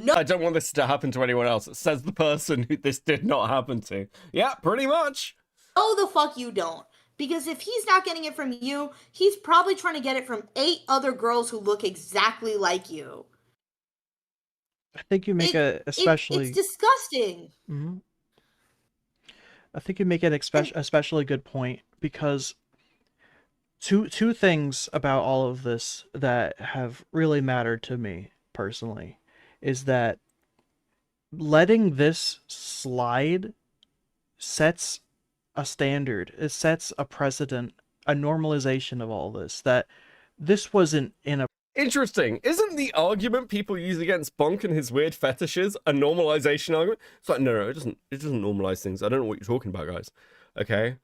No. I don't want this to happen to anyone else. Says the person who this did not happen to. Yeah, pretty much. No, the fuck you don't. Because if he's not getting it from you, he's probably trying to get it from 8 other girls who look exactly like you. I think you make It's disgusting. Mhm. I think you make an especially good point, because two things about all of this that have really mattered to me personally is that letting this slide sets a standard. It sets a precedent, a normalization of all this, that this wasn't in a Interesting. Isn't the argument people use against Bonk and his weird fetishes a normalization argument? It's like, no, it doesn't normalize things. I don't know what you're talking about, guys. Okay?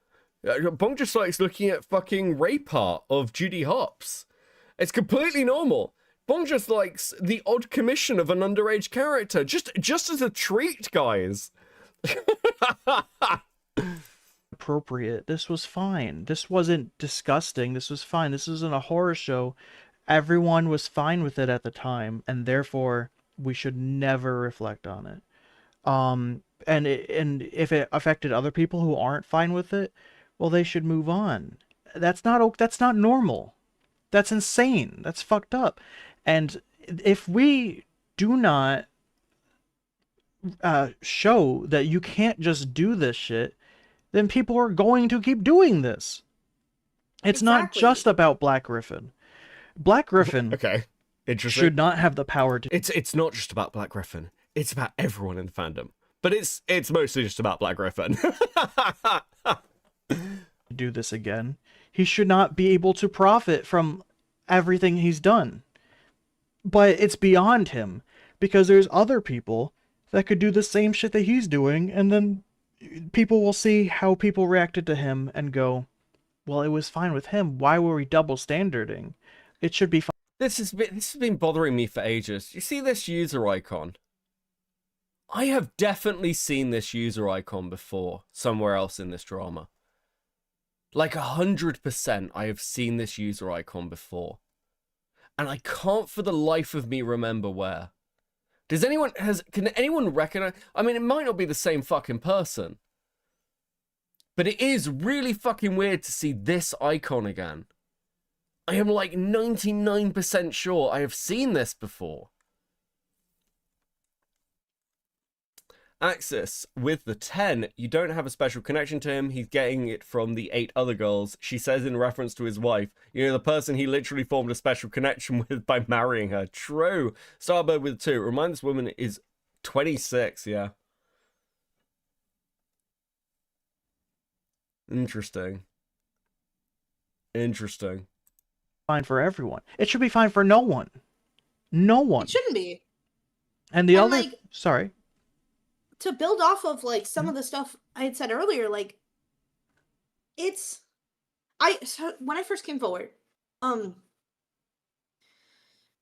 Bonk just likes looking at fucking rape art of Judy Hopps. It's completely normal. Bonk just likes the odd commission of an underage character. Just as a treat, guys. appropriate. This was fine. This wasn't disgusting. This was fine. This isn't a horror show. Everyone was fine with it at the time, and therefore we should never reflect on it. And if it affected other people who aren't fine with it, well, they should move on. That's not normal. That's insane. That's fucked up. And if we do not show that you can't just do this shit, then people are going to keep doing this. It's not Exactly. just about Black Griffin. Black Griffin Okay. Interesting. should not have the power to It's not just about Black Griffin. It's about everyone in the fandom. But it's mostly just about Black Griffin. do this again. He should not be able to profit from everything he's done. But it's beyond him, because there's other people that could do the same shit that he's doing, and then people will see how people reacted to him and go, well, it was fine with him. Why were we double standarding? It should be fine. This has been bothering me for ages. You see this user icon? I have definitely seen this user icon before somewhere else in this drama. Like 100% I have seen this user icon before. And I can't for the life of me remember where. Can anyone recognize? I mean, it might not be the same fucking person. But it is really fucking weird to see this icon again. I am like 99% sure I have seen this before. Axis, with the 10, you don't have a special connection to him. He's getting it from the 8 other girls. She says in reference to his wife, you know, the person he literally formed a special connection with by marrying her. True. Starbird with 2. Remind this woman is 26, yeah. Interesting. Interesting. Fine for everyone. It should be fine for no one. No one. It shouldn't be. And the And, other... like, Sorry. to build off of like some of the stuff I had said earlier, like so when I first came forward,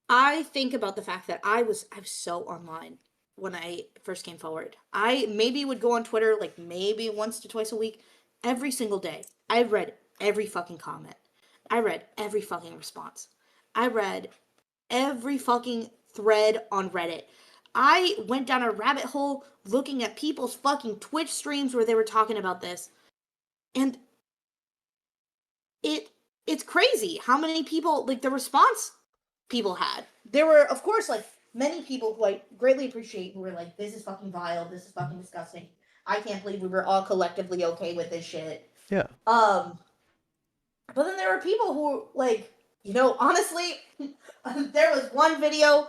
I think about the fact that I was so online when I first came forward. I maybe would go on Twitter like maybe once to twice a week, every single day. I read every fucking comment. I read every fucking response. I read every fucking thread on Reddit. I went down a rabbit hole looking at people's fucking Twitch streams where they were talking about this. And it's crazy how many people, like, the response people had. There were, of course, like, many people who I greatly appreciate who were like, this is fucking vile, this is fucking disgusting. I can't believe we were all collectively okay with this shit. Yeah. But then there were people who, like, you know, honestly, there was one video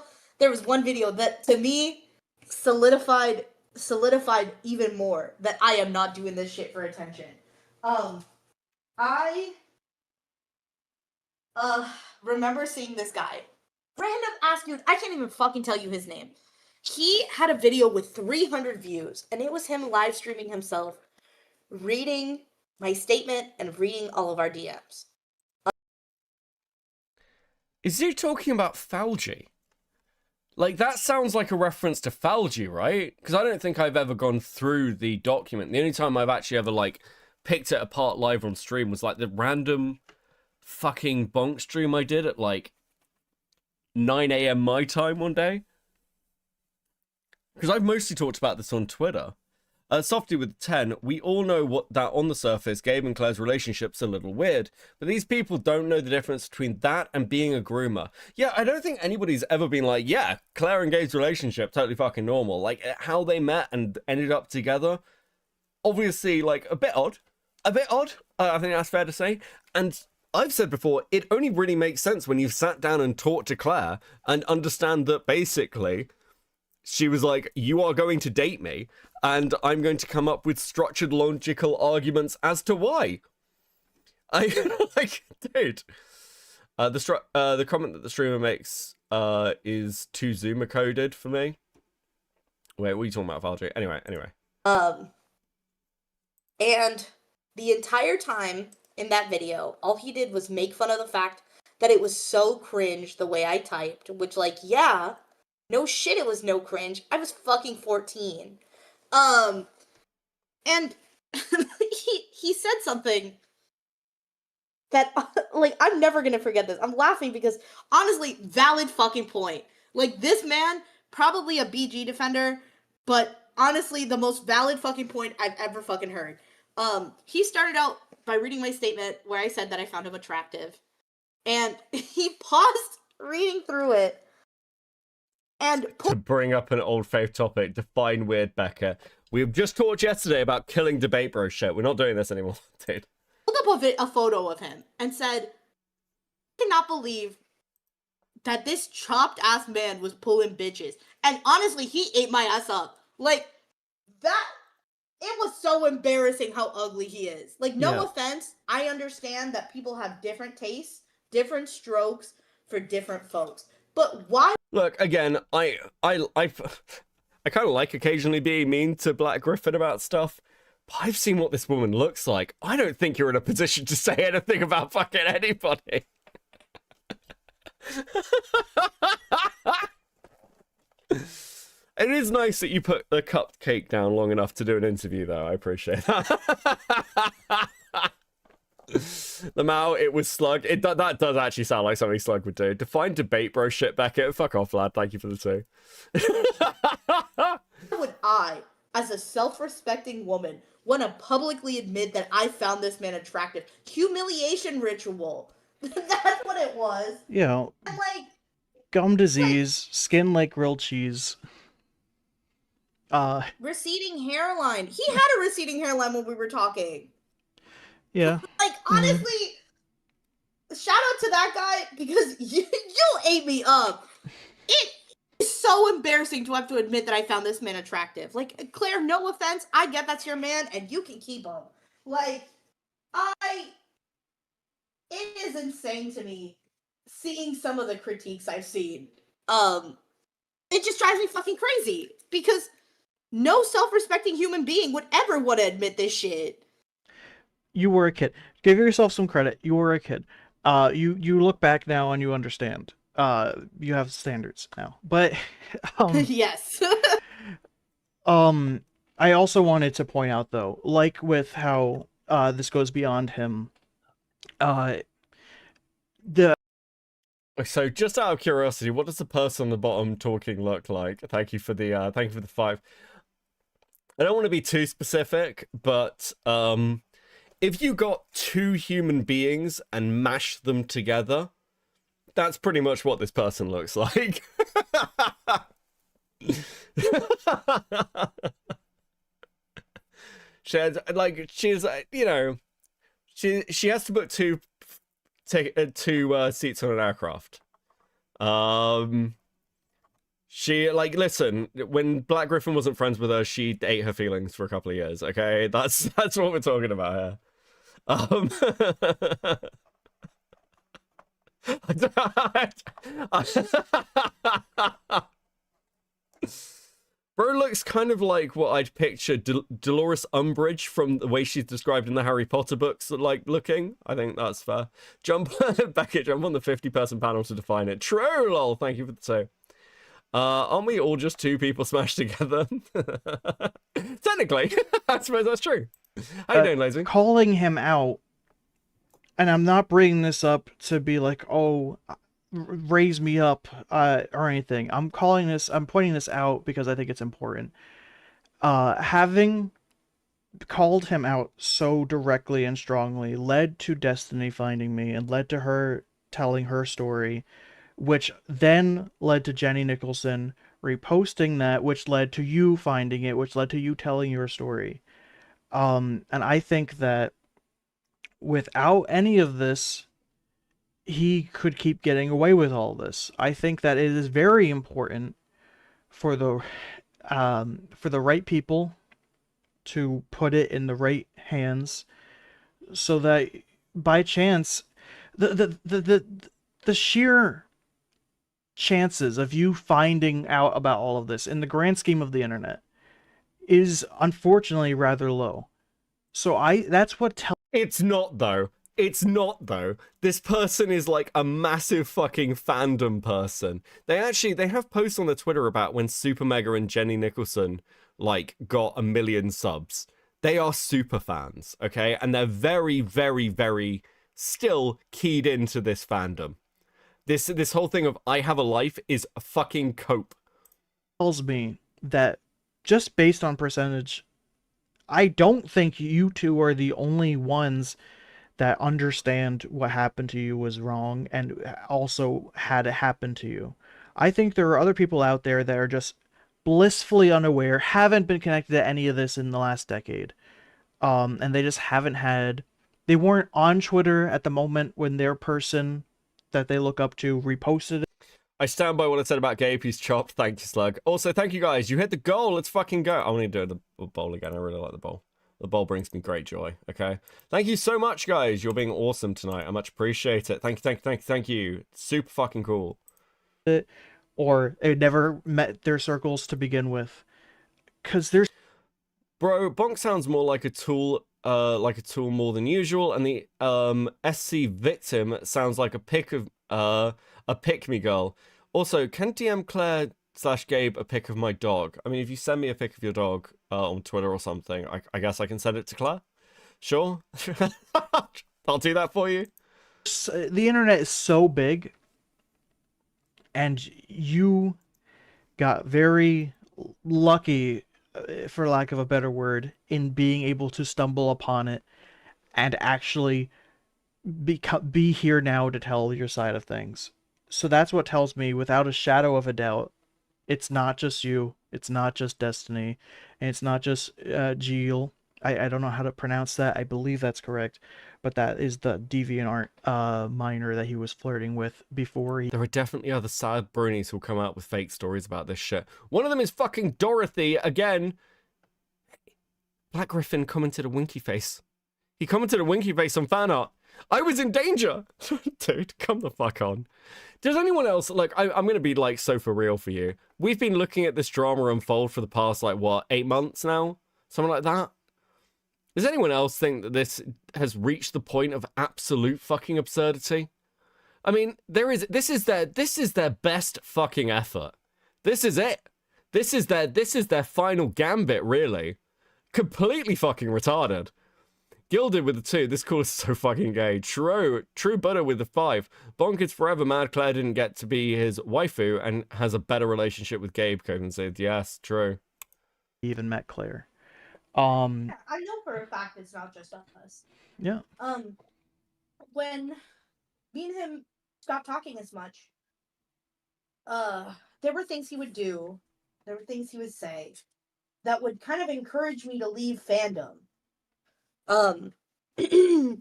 that, to me, solidified even more that I am not doing this shit for attention. I remember seeing this guy. Random ass dude, I can't even fucking tell you his name. He had a video with 300 views, and it was him live streaming himself, reading my statement and reading all of our DMs. Is he talking about Falgi? Like, that sounds like a reference to Falgi, right? Because I don't think I've ever gone through the document. The only time I've actually ever, like, picked it apart live on stream was, like, the random fucking bonk stream I did at, like, 9 a.m. my time one day. Because I've mostly talked about this on Twitter. Softy with 10, we all know that on the surface, Gabe and Claire's relationship's a little weird, but these people don't know the difference between that and being a groomer. Yeah, I don't think anybody's ever been like, yeah, Claire and Gabe's relationship, totally fucking normal. Like, how they met and ended up together, obviously, like, a bit odd. I think that's fair to say. And I've said before, it only really makes sense when you've sat down and talked to Claire and understand that basically she was like, you are going to date me, and I'm going to come up with structured, logical arguments as to why. Like, dude. The comment that the streamer makes is too Zoomer coded for me. Wait, what are you talking about, Valdry? Anyway. And the entire time in that video, all he did was make fun of the fact that it was so cringe the way I typed, which, like, yeah, no shit, it was no cringe. I was fucking 14. And he said something that, like, I'm never gonna forget this. I'm laughing because, honestly, valid fucking point. Like, this man, probably a BG defender, but honestly, the most valid fucking point I've ever fucking heard. He started out by reading my statement where I said that I found him attractive. And he paused reading through it and To bring up an old faith topic, define weird, Becca. We've just talked yesterday about killing debate bro shit. We're not doing this anymore, dude. pulled up a photo of him and said, I cannot believe that this chopped ass man was pulling bitches. And honestly, he ate my ass up. Like, that, it was so embarrassing how ugly he is. Like, no offense, I understand that people have different tastes, different strokes for different folks. But why? Look, again, I kind of like occasionally being mean to Black Griffin about stuff, but I've seen what this woman looks like. I don't think you're in a position to say anything about fucking anybody. It is nice that you put the cupcake down long enough to do an interview, though. I appreciate that. The Mao, it was Slug. That does actually sound like something Slug would do. Define debate, bro. Shit, Beckett. Fuck off, lad. Thank you for the 2. Would I, as a self-respecting woman, want to publicly admit that I found this man attractive? Humiliation ritual. That's what it was. You know, And like, gum disease, skin like grilled cheese. receding hairline. He had a receding hairline when we were talking. Yeah. Like, honestly, shout out to that guy because you ate me up. It is so embarrassing to have to admit that I found this man attractive. Like, Claire, no offense, I get that's your man and you can keep him. Like, it is insane to me seeing some of the critiques I've seen. It just drives me fucking crazy because no self-respecting human being would ever want to admit this shit. You were a kid. Give yourself some credit. You were a kid. You look back now and you understand. You have standards now. But Yes. I also wanted to point out though, like with how this goes beyond him, So, just out of curiosity, what does the person on the bottom talking look like? Thank you for the 5. I don't want to be too specific, but if you got 2 human beings and mashed them together, that's pretty much what this person looks like. She's you know, she has to put two seats on an aircraft. She, like, listen, when Black Griffin wasn't friends with her, she ate her feelings for a couple of years, okay? That's what we're talking about here. Bro looks kind of like what I'd picture Dolores Umbridge from the way she's described in the Harry Potter books, like, looking. I think that's fair. Beckett, jump on the 50-person panel to define it. True, lol. Thank you for the 2. Aren't we all just 2 people smashed together? Technically, I suppose that's true. How you doing, Lazy? calling him out, and I'm not bringing this up to be like, oh, raise me up or anything. I'm pointing this out because I think it's important. Having called him out so directly and strongly led to Destiny finding me and led to her telling her story, which then led to Jenny Nicholson reposting that, which led to you finding it, which led to you telling your story. And I think that without any of this, he could keep getting away with all this. I think that it is very important for the right people to put it in the right hands, so that by chance, the sheer chances of you finding out about all of this in the grand scheme of the internet is unfortunately rather low. So that's what It's not, though. It's not, though. This person is like a massive fucking fandom person. They have posts on their Twitter about when Super Mega and Jenny Nicholson, like, got 1 million subs. They are super fans, okay? And they're very, very, very still keyed into this fandom. This whole thing of I have a life is a fucking cope. tells me that just based on percentage, I don't think you two are the only ones that understand what happened to you was wrong and also had it happen to you. I think there are other people out there that are just blissfully unaware, haven't been connected to any of this in the last decade. And they just they weren't on Twitter at the moment when their person that they look up to reposted it. I stand by what I said about Gabe. He's chopped. Thank you, Slug. Also, thank you guys. You hit the goal. Let's fucking go. I want to do the bowl again. I really like the bowl. The bowl brings me great joy. Okay. Thank you so much, guys. You're being awesome tonight. I much appreciate it. Thank you. Super fucking cool. Or it never met their circles to begin with. Because there's... Bro, Bonk sounds more like a tool more than usual, and the SC victim sounds like a pick me girl. Also, can DM Claire Gabe a pic of my dog. I mean, if you send me a pic of your dog on Twitter or something, I guess I can send it to Claire. Sure. I'll do that for you. The internet is so big, and you got very lucky, for lack of a better word, in being able to stumble upon it and actually be here now to tell your side of things. So that's what tells me, without a shadow of a doubt, it's not just you, it's not just Destiny, and it's not just Geel. I don't know how to pronounce that. I believe that's correct, but that is the DeviantArt minor that he was flirting with before he... There are definitely other sad bronies who'll come out with fake stories about this shit. One of them is fucking Dorothy again. Black Griffin commented a winky face. He commented a winky face on fan art. I was in danger. Dude, come the fuck on. Does anyone else, like, I'm going to be, like, so for real for you. We've been looking at this drama unfold for the past, like, what, 8 months now? Something like that? Does anyone else think that this has reached the point of absolute fucking absurdity? I mean, this is their best fucking effort. This is it. This is their final gambit, really. Completely fucking retarded. Gilded with the 2. This call is so fucking gay. True Butter with the 5. Bonkers forever mad Claire didn't get to be his waifu and has a better relationship with Gabe, Coven said. Yes, true. even met Claire. I know for a fact it's not just us. Yeah. When me and him stopped talking as much, there were things he would do, there were things he would say that would kind of encourage me to leave fandom.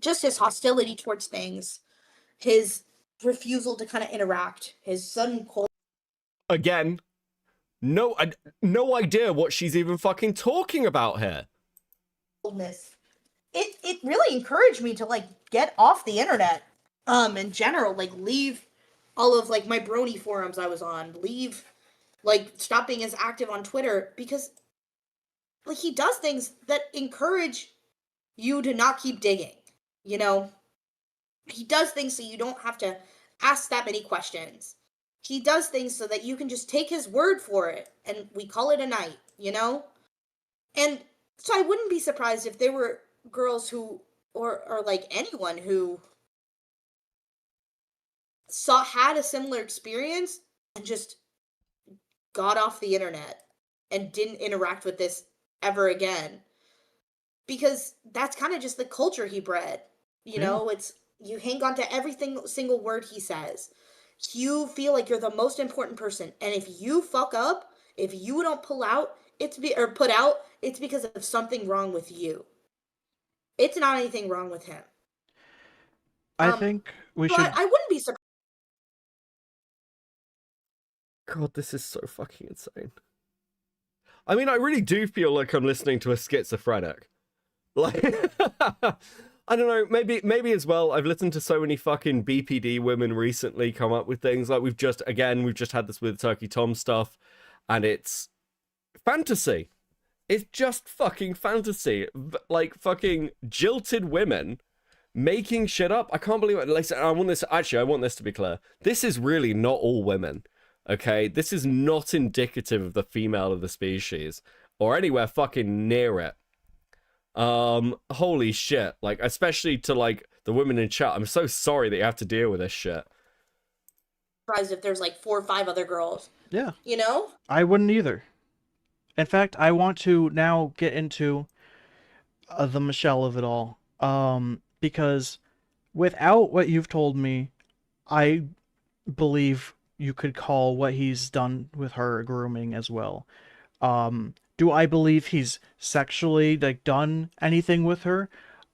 Just his hostility towards things, his refusal to kind of interact, his sudden cold. Again, no idea what she's even fucking talking about here. It really encouraged me to like get off the internet. In general, like leave all of like my brony forums I was on, leave, like stop being as active on Twitter, because like he does things that encourage you to not keep digging. You know, he does things so you don't have to ask that many questions. He does things so that you can just take his word for it and we call it a night, you know? And so I wouldn't be surprised if there were girls who, or like anyone who had a similar experience and just got off the internet and didn't interact with this ever again. Because that's kind of just the culture he bred. You know, it's, you hang on to every single word he says. You feel like you're the most important person. And if you fuck up, if you don't put out, it's because of something wrong with you. It's not anything wrong with him. I think we should... I wouldn't be surprised. God, this is so fucking insane. I mean, I really do feel like I'm listening to a schizophrenic. Like, I don't know, maybe as well, I've listened to so many fucking BPD women recently come up with things, like we've just had this with Turkey Tom stuff, and it's fantasy. It's just fucking fantasy. Like, fucking jilted women making shit up. I can't believe it. Like, I want this to be clear. This is really not all women, okay? This is not indicative of the female of the species, or anywhere fucking near it. Holy shit. Like, especially to, like, the women in chat. I'm so sorry that you have to deal with this shit. Surprised if there's, like, 4 or 5 other girls. Yeah. You know? I wouldn't either. In fact, I want to now get into the Michelle of it all. Because without what you've told me, I believe you could call what he's done with her grooming as well. Do I believe he's sexually like done anything with her?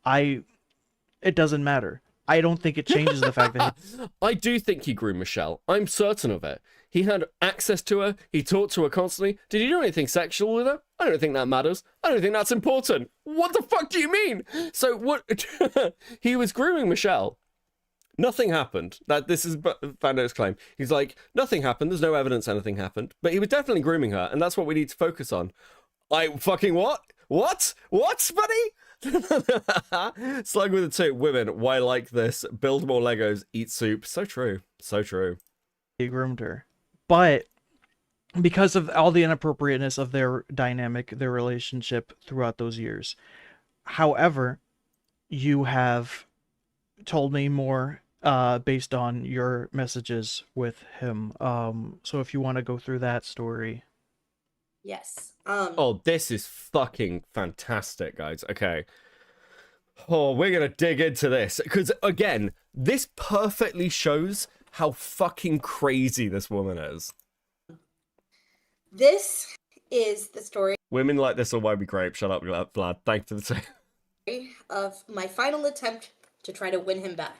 It doesn't matter. I don't think it changes the fact that I do think he groomed Michelle. I'm certain of it. He had access to her. He talked to her constantly. Did he do anything sexual with her? I don't think that matters. I don't think that's important. What the fuck do you mean? So what? He was grooming Michelle. Nothing happened. This is Fandot's claim. He's like, nothing happened. There's no evidence anything happened. But he was definitely grooming her, and that's what we need to focus on. Fucking what? What? What, buddy? Slug with the 2. Women, why like this? Build more Legos, eat soup. So true. So true. he groomed her. But because of all the inappropriateness of their dynamic, their relationship throughout those years. However, you have told me more based on your messages with him. So if you want to go through that story. Yes. Oh, this is fucking fantastic, guys. Okay. Oh, we're gonna dig into this because again, this perfectly shows how fucking crazy this woman is. This is the story Women like this are why we grape. Shut up, Vlad. Thanks for the same. of my final attempt to try to win him back.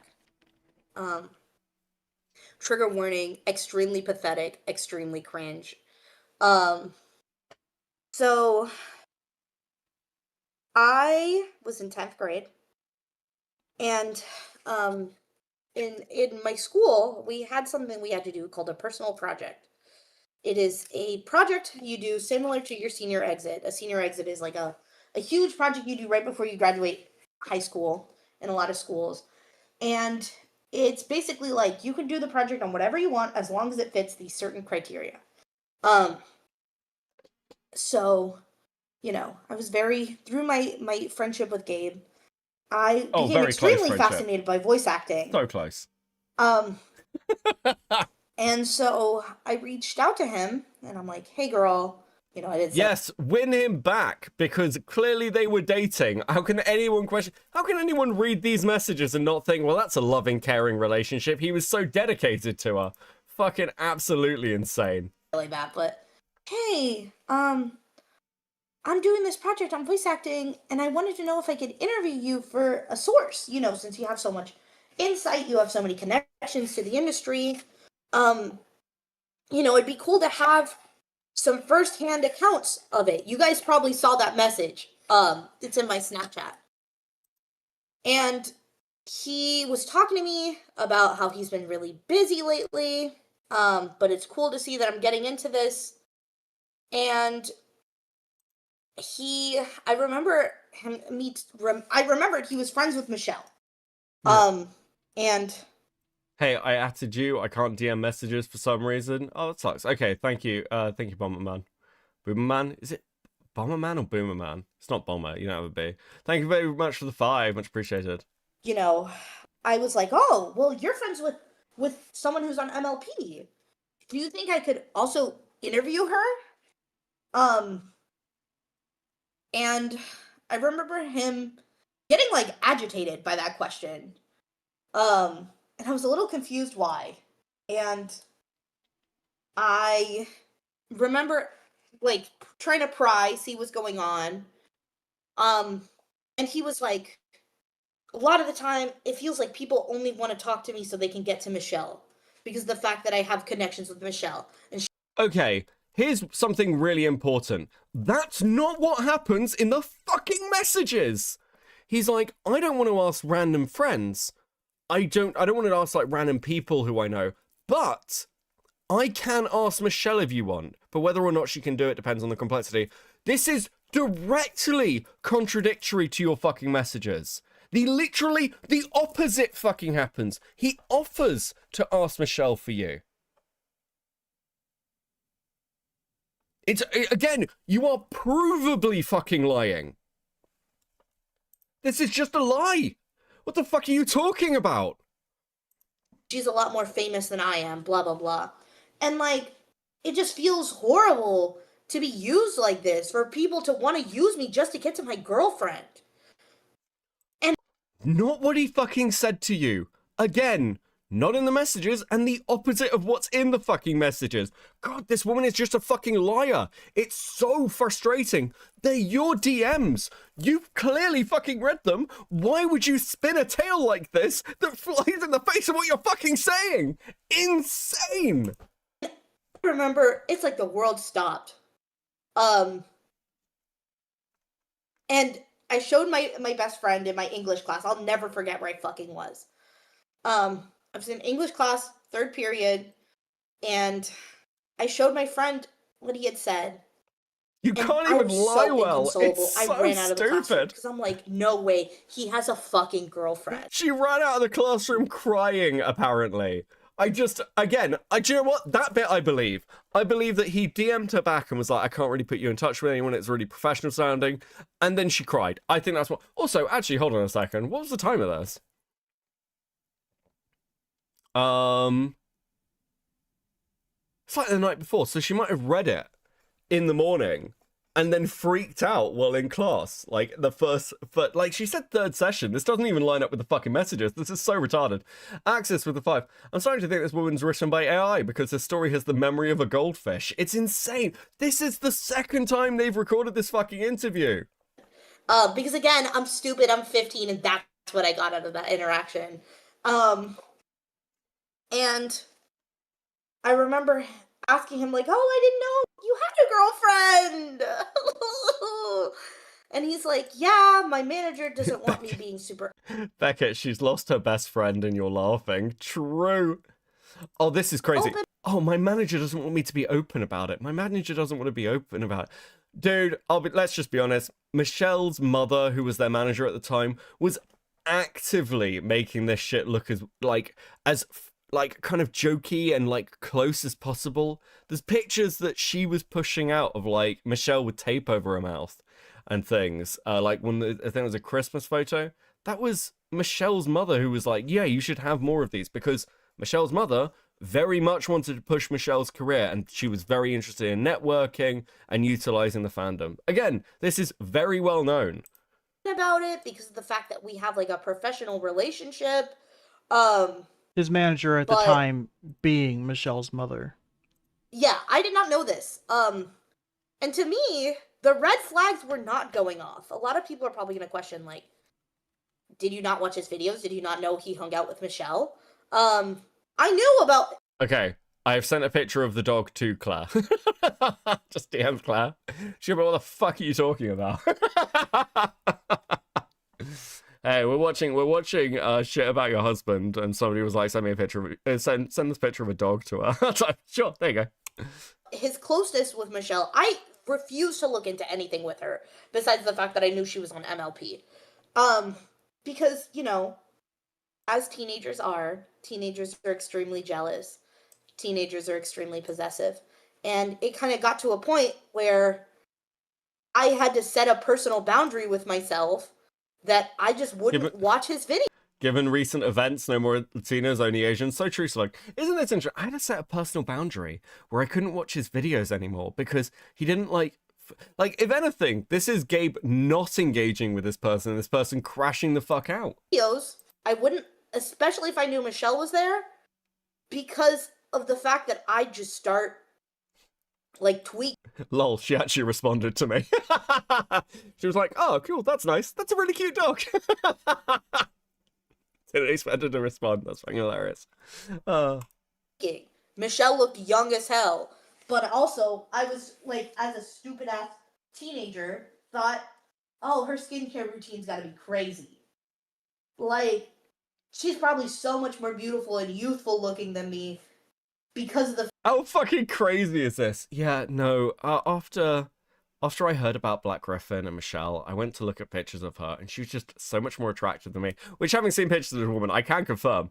Trigger warning, extremely pathetic, extremely cringe. So I was in 10th grade, and in my school, we had something we had to do called a personal project. It is a project you do similar to your senior exit. A senior exit is like a huge project you do right before you graduate high school in a lot of schools. And it's basically like you can do the project on whatever you want as long as it fits these certain criteria. So, you know, I was through my friendship with Gabe, I became very close extremely friendship. fascinated by voice acting. So close. And so I reached out to him and I'm like, hey girl, you know, I didn't say, Yes, win him back because clearly they were dating. How can anyone read these messages and not think, well, that's a loving, caring relationship? He was so dedicated to her. Fucking absolutely insane. really bad, but hey, I'm doing this project on voice acting and I wanted to know if I could interview you for a source, you know, since you have so much insight, you have so many connections to the industry. You know, it'd be cool to have some firsthand accounts of it. You guys probably saw that message. It's in my Snapchat. And he was talking to me about how he's been really busy lately. But it's cool to see that I'm getting into this. And I remembered he was friends with Michelle. And hey, I added you. I can't DM messages for some reason. Oh, that sucks. Okay, thank you. Thank you, Bomberman. Boomerman? Is it Bomberman or Boomerman? It's not Bomber. You don't have a B. Thank you very much for the 5. Much appreciated. You know, I was like, oh, well, you're friends with someone who's on MLP. Do you think I could also interview her? And I remember him getting, like, agitated by that question. And I was a little confused why. And I remember, like, trying to pry, see what's going on. And he was like, a lot of the time, it feels like people only want to talk to me so they can get to Michelle. Because of the fact that I have connections with Michelle. And Okay, here's something really important. That's not what happens in the fucking messages. He's like, I don't want to ask random friends. I don't want to ask like random people who I know, but I can ask Michelle if you want. But whether or not she can do it depends on the complexity. This is directly contradictory to your fucking messages. Literally the opposite fucking happens. He offers to ask Michelle for you. Again, you are provably fucking lying. This is just a lie. What the fuck are you talking about? she's a lot more famous than I am, blah, blah, blah. And, like, it just feels horrible to be used like this, for people to want to use me just to get to my girlfriend. And not what he fucking said to you. Again, not in the messages, and the opposite of what's in the fucking messages. God, this woman is just a fucking liar. It's so frustrating. They're your DMs. You've clearly fucking read them. Why would you spin a tale like this that flies in the face of what you're fucking saying? Insane. remember, it's like the world stopped. And I showed my best friend in my English class. I'll never forget where I fucking was. I was in English class, third period, and I showed my friend what he had said. You can't even lie well. It's so I ran out of the classroom stupid. because I'm like, no way, he has a fucking girlfriend. She ran out of the classroom crying, apparently. Do you know what? That bit I believe. I believe that he DM'd her back and was like, I can't really put you in touch with anyone. It's really professional sounding. And then she cried. I think that's what. Also, actually, hold on a second. What was the time of this? It's like the night before. So she might have read it in the morning and then freaked out while in class. Like the first, but like she said third session. This doesn't even line up with the fucking messages. This is so retarded. Axis with the 5. I'm starting to think this woman's written by AI because her story has the memory of a goldfish. It's insane. This is the second time they've recorded this fucking interview. Because again, I'm stupid, I'm 15, and that's what I got out of that interaction. And I remember asking him, like, oh, I didn't know you had a girlfriend. And he's like, yeah, my manager doesn't want me being super... Beckett, she's lost her best friend and you're laughing. True. Oh, this is crazy. Open. Oh, my manager doesn't want me to be open about it. My manager doesn't want to be open about it. Dude, let's just be honest. Michelle's mother, who was their manager at the time, was actively making this shit look as kind of jokey and like close as possible. There's pictures that she was pushing out of like Michelle with tape over her mouth and things. Like when I think it was a Christmas photo. That was Michelle's mother who was like, yeah, you should have more of these, because Michelle's mother very much wanted to push Michelle's career, and she was very interested in networking and utilizing the fandom. Again, this is very well known about it because of the fact that we have like a professional relationship. His manager at the time being Michelle's mother. Yeah, I did not know this. And to me, the red flags were not going off. A lot of people are probably going to question, like, did you not watch his videos? Did you not know he hung out with Michelle? I knew about... Okay, I've sent a picture of the dog to Claire. Just DM'd Claire. She'll be, what the fuck are you talking about? Hey, we're watching shit about your husband, and somebody was like, send me a picture of send this picture of a dog to her. I was like, sure, there you go. His closeness with Michelle, I refused to look into anything with her, besides the fact that I knew she was on MLP. Because, you know, as teenagers are extremely jealous. Teenagers are extremely possessive. And it kind of got to a point where I had to set a personal boundary with myself that I just wouldn't watch his video. Given recent events, no more Latinos, only Asians. So true. So like, isn't this interesting? I had to set a personal boundary where I couldn't watch his videos anymore because he didn't like, if anything, this is Gabe not engaging with this person crashing the fuck out. Videos, I wouldn't, especially if I knew Michelle was there, because of the fact that I'd just start like tweet. Lol, she actually responded to me. She was like, oh, cool, that's nice. That's a really cute dog. Didn't expect her to respond. That's fucking hilarious. Michelle looked young as hell. But also, I was, like, as a stupid-ass teenager, thought, oh, her skincare routine's gotta be crazy. Like, she's probably so much more beautiful and youthful looking than me because of the... How fucking crazy is this? Yeah, no, after I heard about Black Griffin and Michelle, I went to look at pictures of her, and she was just so much more attractive than me, which, having seen pictures of the woman, I can confirm.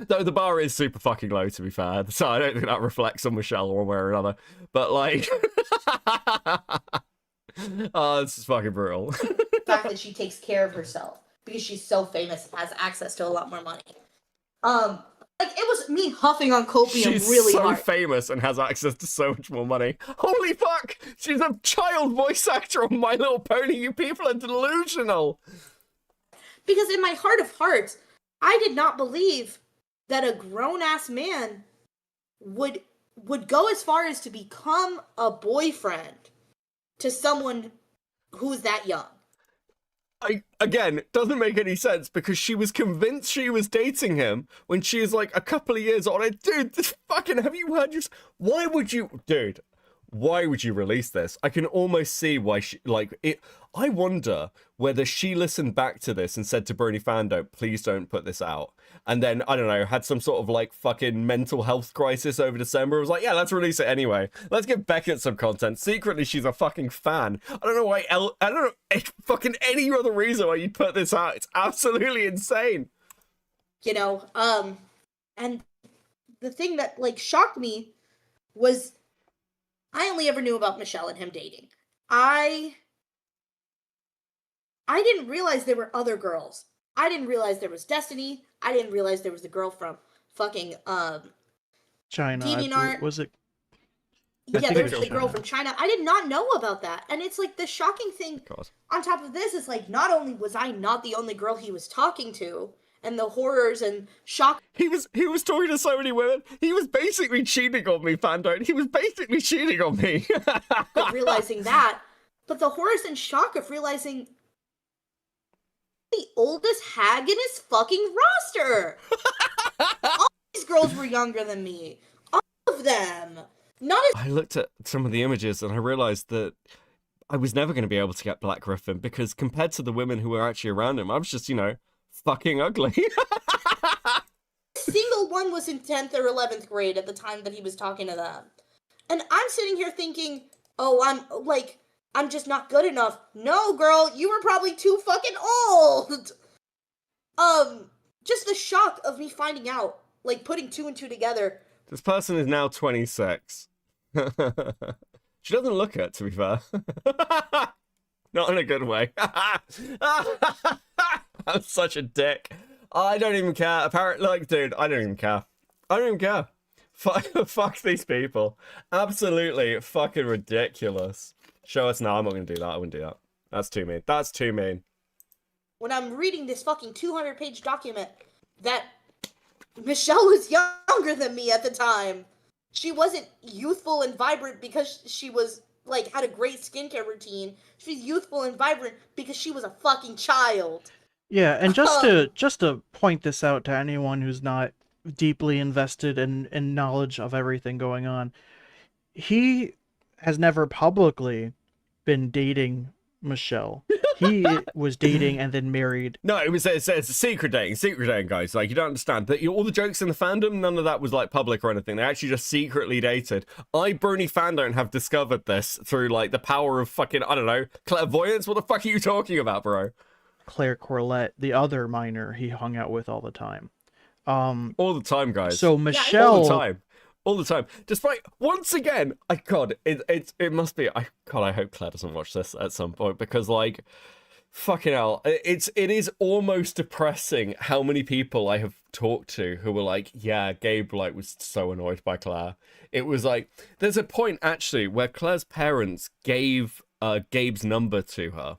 Though the bar is super fucking low, to be fair, so I don't think that reflects on Michelle one way or another. But, like... oh, this is fucking brutal. The fact that she takes care of herself, because she's so famous and has access to a lot more money. Like, it was me huffing on copium really hard. She's so famous and has access to so much more money. Holy fuck! She's a child voice actor on My Little Pony. You people are delusional. Because in my heart of hearts, I did not believe that a grown-ass man would go as far as to become a boyfriend to someone who's that young. Again, doesn't make any sense because she was convinced she was dating him when she is like a couple of years old. Dude, this fucking, have you heard your... Why would you release this? I can almost see why she, like, it. I wonder whether she listened back to this and said to Bernie Fandont, please don't put this out. And then, I don't know, had some sort of like fucking mental health crisis over December. It was like, yeah, let's release it anyway. Let's give Beckett some content. Secretly, she's a fucking fan. I don't know why, I don't know fucking any other reason why you'd put this out. It's absolutely insane. You know, And the thing that like shocked me was I only ever knew about Michelle and him dating. I didn't realize there were other girls. I didn't realize there was Destiny. I didn't realize there was the girl from fucking China. DeviantArt. Was it? Yeah, there was the girl China. from China. I did not know about that. And it's like the shocking thing God. on top of this is like not only was I not the only girl he was talking to and the horrors and shock He was talking to so many women. He was basically cheating on me, Fandont. He was basically cheating on me. of realizing that, but the horrors and shock of realizing the oldest hag in his fucking roster. All these girls were younger than me. All of them. Not as I looked at some of the images and I realized that I was never going to be able to get Black Griffin because compared to the women who were actually around him, I was just, fucking ugly. single one was in 10th or 11th grade at the time that he was talking to them. And I'm sitting here thinking, oh, I'm just not good enough. No, girl, you were probably too fucking old. Just the shock of me finding out, like putting two and two together. This person is now 26. She doesn't look it, to be fair. Not in a good way. I'm such a dick. I don't even care. Apparently, dude, I don't even care. I don't even care. Fuck these people. Absolutely fucking ridiculous. Show us now. I'm not going to do that. I wouldn't do that. That's too mean. That's too mean. When I'm reading this fucking 200-page document that Michelle was younger than me at the time. She wasn't youthful and vibrant because she was, like, had a great skincare routine. She's youthful and vibrant because she was a fucking child. Yeah, and just to point this out to anyone who's not deeply invested in knowledge of everything going on, he has never publicly been dating Michelle. He was dating and then married. No, it's a secret dating, guys. Like, you don't understand that all the jokes in the fandom, none of that was like public or anything. They actually just secretly dated. Brony Fandont, have discovered this through like the power of fucking, I don't know, clairvoyance. What the fuck are you talking about, bro? Claire Corlett, the other minor he hung out with all the time. All the time, guys. So Michelle, all the time. Despite, once again, it must be. I hope Claire doesn't watch this at some point because, like, fucking hell, it is almost depressing how many people I have talked to who were like, yeah, Gabe like was so annoyed by Claire. It was like, there's a point actually where Claire's parents gave Gabe's number to her.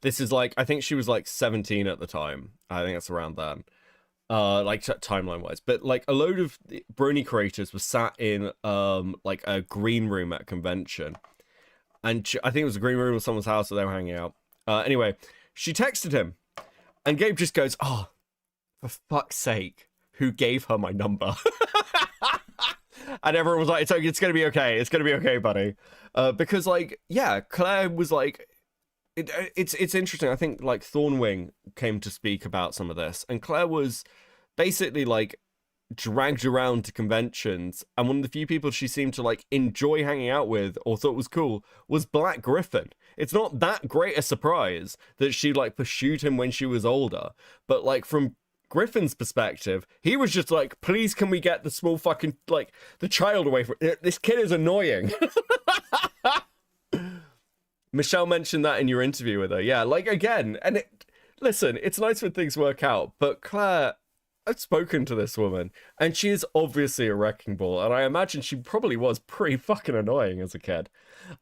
This is like, I think she was like 17 at the time. I think that's around then. Like timeline wise, but like a load of Brony creators were sat in like a green room at a convention, and I think it was a green room of someone's house that they were hanging out. Anyway, she texted him, and Gabe just goes, "Oh, for fuck's sake, who gave her my number?" And everyone was like, "It's gonna be okay. It's gonna be okay, buddy," because like, yeah, Claire was like. It's interesting. I think like Thornwing came to speak about some of this, and Claire was basically like dragged around to conventions, and one of the few people she seemed to like enjoy hanging out with or thought was cool was Black Griffin. It's not that great a surprise that she like pursued him when she was older, but like from Griffin's perspective, he was just like, please can we get the small fucking like the child away from this kid is annoying. Michelle mentioned that in your interview with her. Yeah, like, again, and listen, it's nice when things work out, but Claire, I've spoken to this woman, and she is obviously a wrecking ball, and I imagine she probably was pretty fucking annoying as a kid.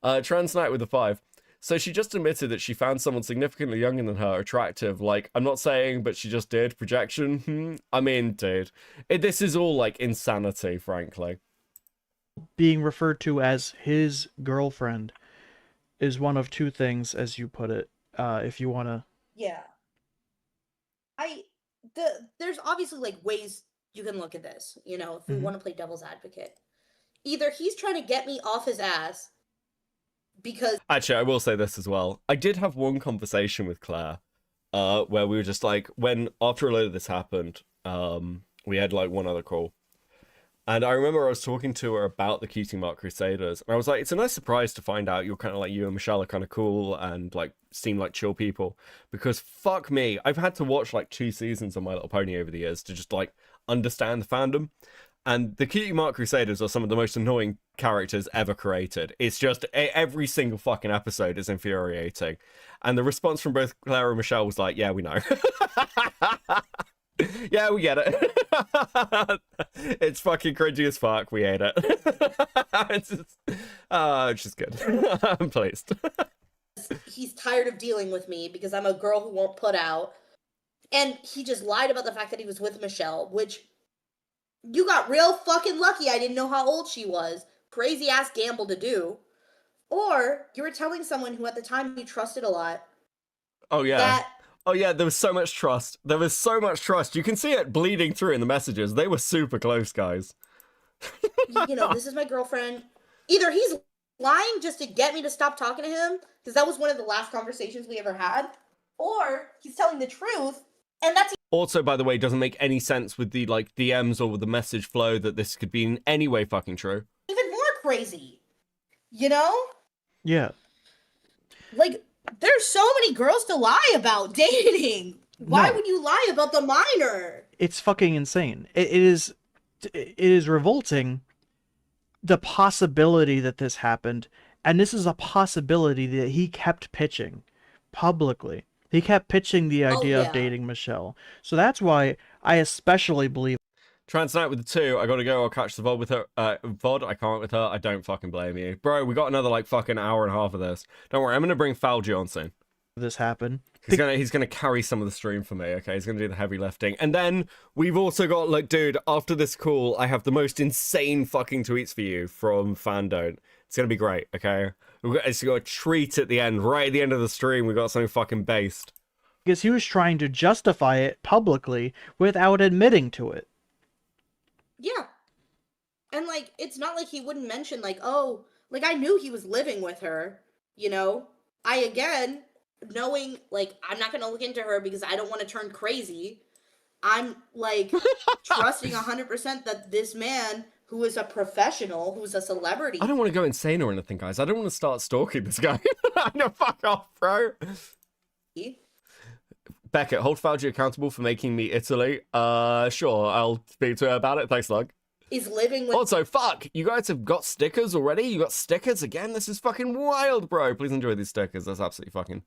Transnight with a 5. So she just admitted that she found someone significantly younger than her attractive. Like, I'm not saying, but she just did. Projection? I mean, dude, this is all, like, insanity, frankly. being referred to as his girlfriend is one of two things, as you put it. If you want to, Yeah. There's obviously like ways you can look at this, you know, if we want to play devil's advocate. Either he's trying to get me off his ass because Actually, I will say this as well. I did have one conversation with Claire, where we were just like, when after a load of this happened, we had like one other call, And I remember I was talking to her about the Cutie Mark Crusaders, and I was like, it's a nice surprise to find out you're kind of like, you and Michelle are kind of cool and like seem like chill people. Because fuck me, I've had to watch like 2 seasons of My Little Pony over the years to just like understand the fandom. And the Cutie Mark Crusaders are some of the most annoying characters ever created. It's just every single fucking episode is infuriating. And the response from both Claire and Michelle was like, yeah, we know. Yeah, we get it. It's fucking cringy as fuck. We hate it. It's just good. I'm pleased. He's tired of dealing with me because I'm a girl who won't put out. And he just lied about the fact that he was with Michelle, which you got real fucking lucky. I didn't know how old she was. Crazy ass gamble to do. Or you were telling someone who at the time you trusted a lot. Oh, yeah. That Oh, yeah, there was so much trust. There was so much trust. You can see it bleeding through in the messages. They were super close, guys. you know, this is my girlfriend. Either he's lying just to get me to stop talking to him, because that was one of the last conversations we ever had, or he's telling the truth, and that's Also, by the way, doesn't make any sense with the like DMs or with the message flow that this could be in any way fucking true. even more crazy. You know? Yeah. Like, there's so many girls to lie about dating. Why No. would you lie about the minor? It's fucking insane. It is revolting, the possibility that this happened, and this is a possibility that he kept pitching publicly. He kept pitching the idea yeah. of dating Michelle. So that's why I especially believe Transnight with the 2. I gotta go. I'll catch the VOD with her. VOD, I can't with her. I don't fucking blame you. Bro, we got another like fucking hour and a half of this. Don't worry, I'm gonna bring Falgi on soon. this happen. He's gonna carry some of the stream for me, okay? He's gonna do the heavy lifting. And then we've also got, like, dude, after this call, I have the most insane fucking tweets for you from Fandont. It's gonna be great, okay? It's got a treat at the end, right at the end of the stream. We got something fucking based. Because he was trying to justify it publicly without admitting to it. Yeah. And, like, it's not like he wouldn't mention, like, oh, like, I knew he was living with her, you know? Again, knowing, like, I'm not gonna look into her because I don't want to turn crazy. I'm, like, trusting 100% that this man, who is a professional, who's a celebrity... I don't want to go insane or anything, guys. I don't want to start stalking this guy. No, fuck off, bro. Beckett, hold Falgi accountable for making me Italy. Sure, I'll speak to her about it. Thanks, Lug. Is living with... Also, fuck, you guys have got stickers already? You got stickers again? This is fucking wild, bro. Please enjoy these stickers. That's absolutely fucking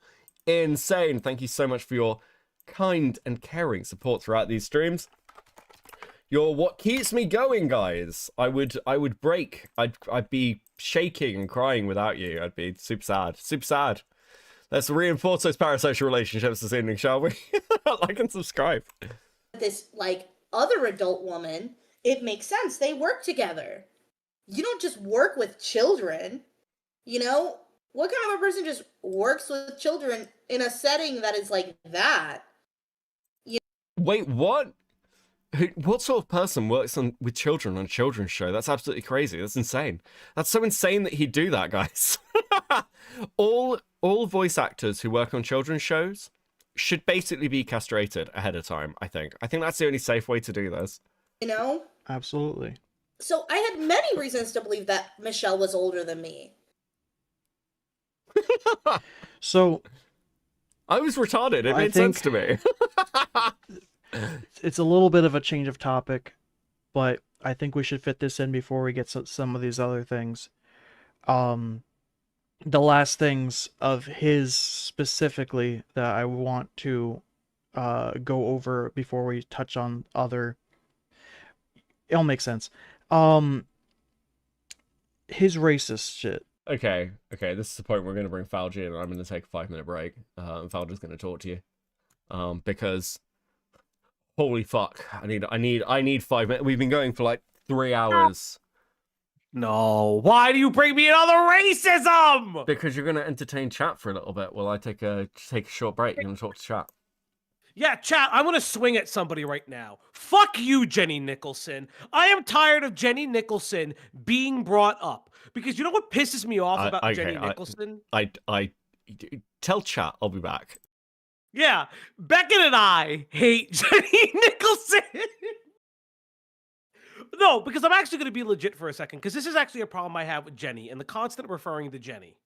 insane. Thank you so much for your kind and caring support throughout these streams. You're what keeps me going, guys. I would break. I'd be shaking and crying without you. I'd be super sad. Super sad. Let's reinforce those parasocial relationships this evening, shall we? Like and subscribe. This, like, other adult woman, it makes sense. They work together. You don't just work with children. You know? What kind of a person just works with children in a setting that is like that? Wait, what? What sort of person works with children on a children's show? That's absolutely crazy. That's insane. That's so insane that he'd do that, guys. All voice actors who work on children's shows should basically be castrated ahead of time, I think. I think that's the only safe way to do this. You know? Absolutely. So I had many reasons to believe that Michelle was older than me. So I was retarded. It I made think- sense to me. it's a little bit of a change of topic, but I think we should fit this in before we get some of these other things. The last things of his specifically that I want to go over before we touch on other, it'll make sense. His racist shit. Okay, this is the point where we're going to bring Falgi in, and I'm going to take a 5-minute break, and Falgi's going to talk to you. Because, holy fuck, I need 5 minutes. We've been going for like 3 hours. No, why do you bring me in all the racism? Because you're going to entertain chat for a little bit while I take a short break. You're going to talk to chat. Yeah, chat, I'm gonna swing at somebody right now. Fuck you, Jenny Nicholson. I am tired of Jenny Nicholson being brought up. Because you know what pisses me off about Jenny Nicholson? I tell chat, I'll be back. Yeah, Beckett and I hate Jenny Nicholson. No, because I'm actually going to be legit for a second, because this is actually a problem I have with Jenny and the constant referring to Jenny.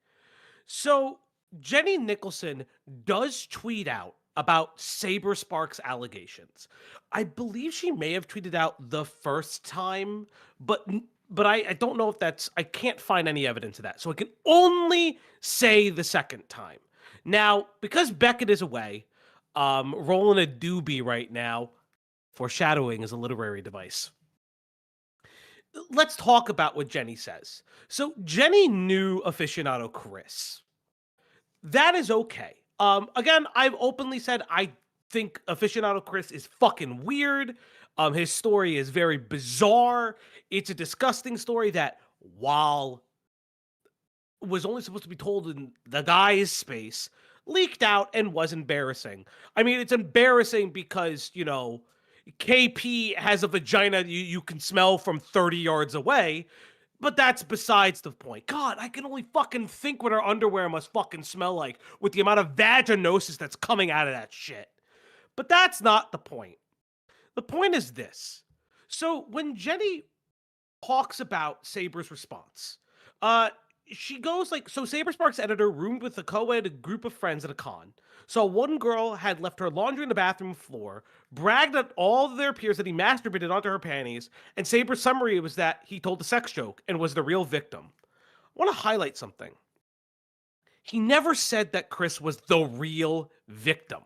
So Jenny Nicholson does tweet out about Saber Sparks allegations. I believe she may have tweeted out the first time, but I don't know if I can't find any evidence of that. So I can only say the second time. Now, because Beckett is away, rolling a doobie right now, foreshadowing is a literary device. Let's talk about what Jenny says. So Jenny knew aficionado Chris. That is okay. Again, I've openly said I think aficionado Chris is fucking weird. His story is very bizarre. It's a disgusting story that, while was only supposed to be told in the guy's space, leaked out and was embarrassing. I mean, it's embarrassing because, KP has a vagina you can smell from 30 yards away, but that's besides the point. God, I can only fucking think what her underwear must fucking smell like with the amount of vaginosis that's coming out of that shit. But that's not the point. The point is this. So when Jenny talks about Saber's response, she goes so Saber Sparks' editor roomed with a co-ed group of friends at a con. So one girl had left her laundry on the bathroom floor, bragged at all of their peers that he masturbated onto her panties, and Saber's summary was that he told a sex joke and was the real victim. I want to highlight something. He never said that Chris was the real victim.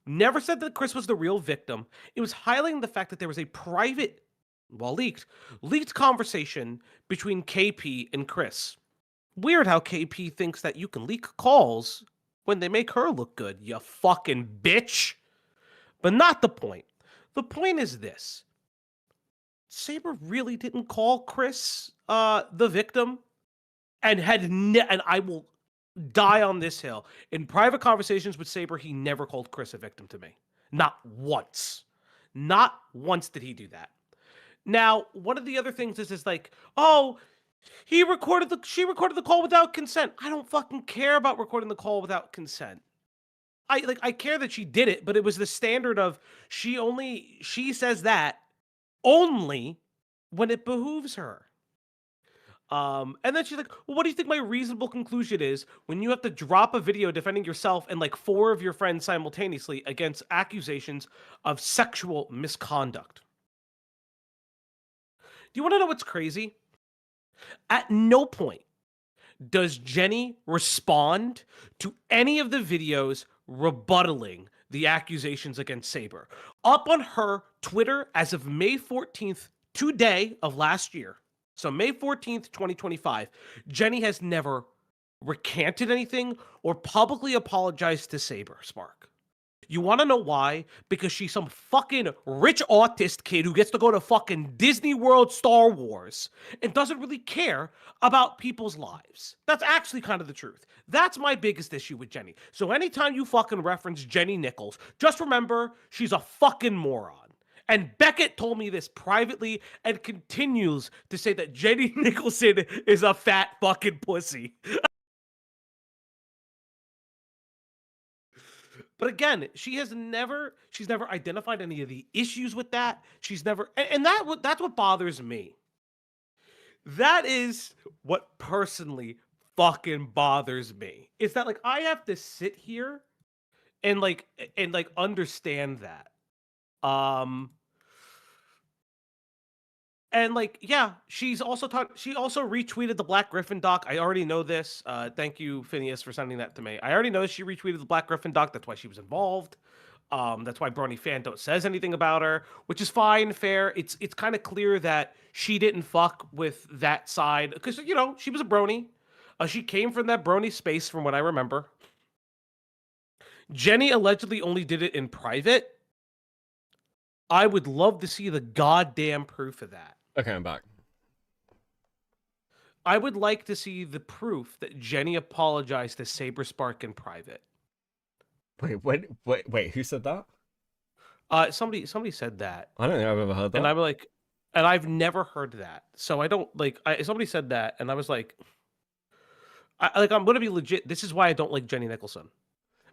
Never said that Chris was the real victim. It was highlighting the fact that there was a private, leaked conversation between KP and Chris. Weird how KP thinks that you can leak calls when they make her look good, you fucking bitch. But not the point. The point is this. Saber really didn't call Chris the victim, and and I will die on this hill. In private conversations with Saber, he never called Chris a victim to me. Not once. Not once did he do that. Now, one of the other things is she recorded the call without consent. I don't fucking care about recording the call without consent. I care that she did it, but it was the standard of she says that only when it behooves her. And then she's like, well, what do you think my reasonable conclusion is when you have to drop a video defending yourself and 4 of your friends simultaneously against accusations of sexual misconduct? Do you want to know what's crazy? At no point does Jenny respond to any of the videos rebuttaling the accusations against Saber. Up on her Twitter as of May 14th, today of last year, so May 14th, 2025, Jenny has never recanted anything or publicly apologized to Saber Spark. You want to know why? Because she's some fucking rich autist kid who gets to go to fucking Disney World Star Wars and doesn't really care about people's lives. That's actually kind of the truth. That's my biggest issue with Jenny. So anytime you fucking reference Jenny Nichols, just remember she's a fucking moron. And Beckett told me this privately and continues to say that Jenny Nicholson is a fat fucking pussy. But again, she's never identified any of the issues with that. She's never, and that's what bothers me. That is what personally fucking bothers me. Is that I have to sit here and understand that. And yeah, she also retweeted the Black Griffin doc. I already know this. Thank you, Phineas, for sending that to me. I already know she retweeted the Black Griffin doc. That's why she was involved. That's why Brony Fandont says anything about her, which is fine, fair. It's kind of clear that she didn't fuck with that side because she was a brony. She came from that brony space, from what I remember. Jenny allegedly only did it in private. I would love to see the goddamn proof of that. Okay, I'm back. I would like to see the proof that Jenny apologized to Saber Spark in private. Wait, who said that? Somebody said that. I don't think I've ever heard that. And I'm and I've never heard that. So I don't somebody said that, and I was I'm gonna be legit. This is why I don't like Jenny Nicholson.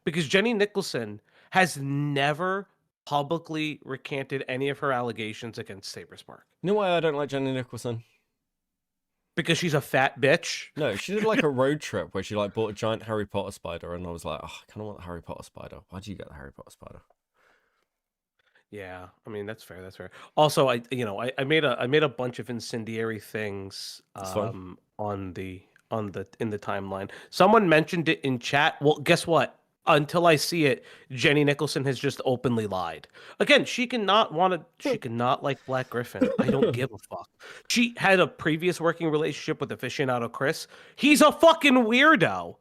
Because Jenny Nicholson has never publicly recanted any of her allegations against Saber Spark. You know why I don't like Jenny Nicholson? Because she's a fat bitch. No, she did like a road trip where she like bought a giant Harry Potter spider, and I was like, oh, I kind of want the Harry Potter spider. Why do you get the Harry Potter spider? Yeah, I mean that's fair. That's fair. Also, I made a bunch of incendiary things fine. on the in the timeline. Someone mentioned it in chat. Well, guess what? Until I see it, Jenny Nicholson has just openly lied. Again, she cannot like Black Griffin. I don't give a fuck. She had a previous working relationship with aficionado Chris. He's a fucking weirdo.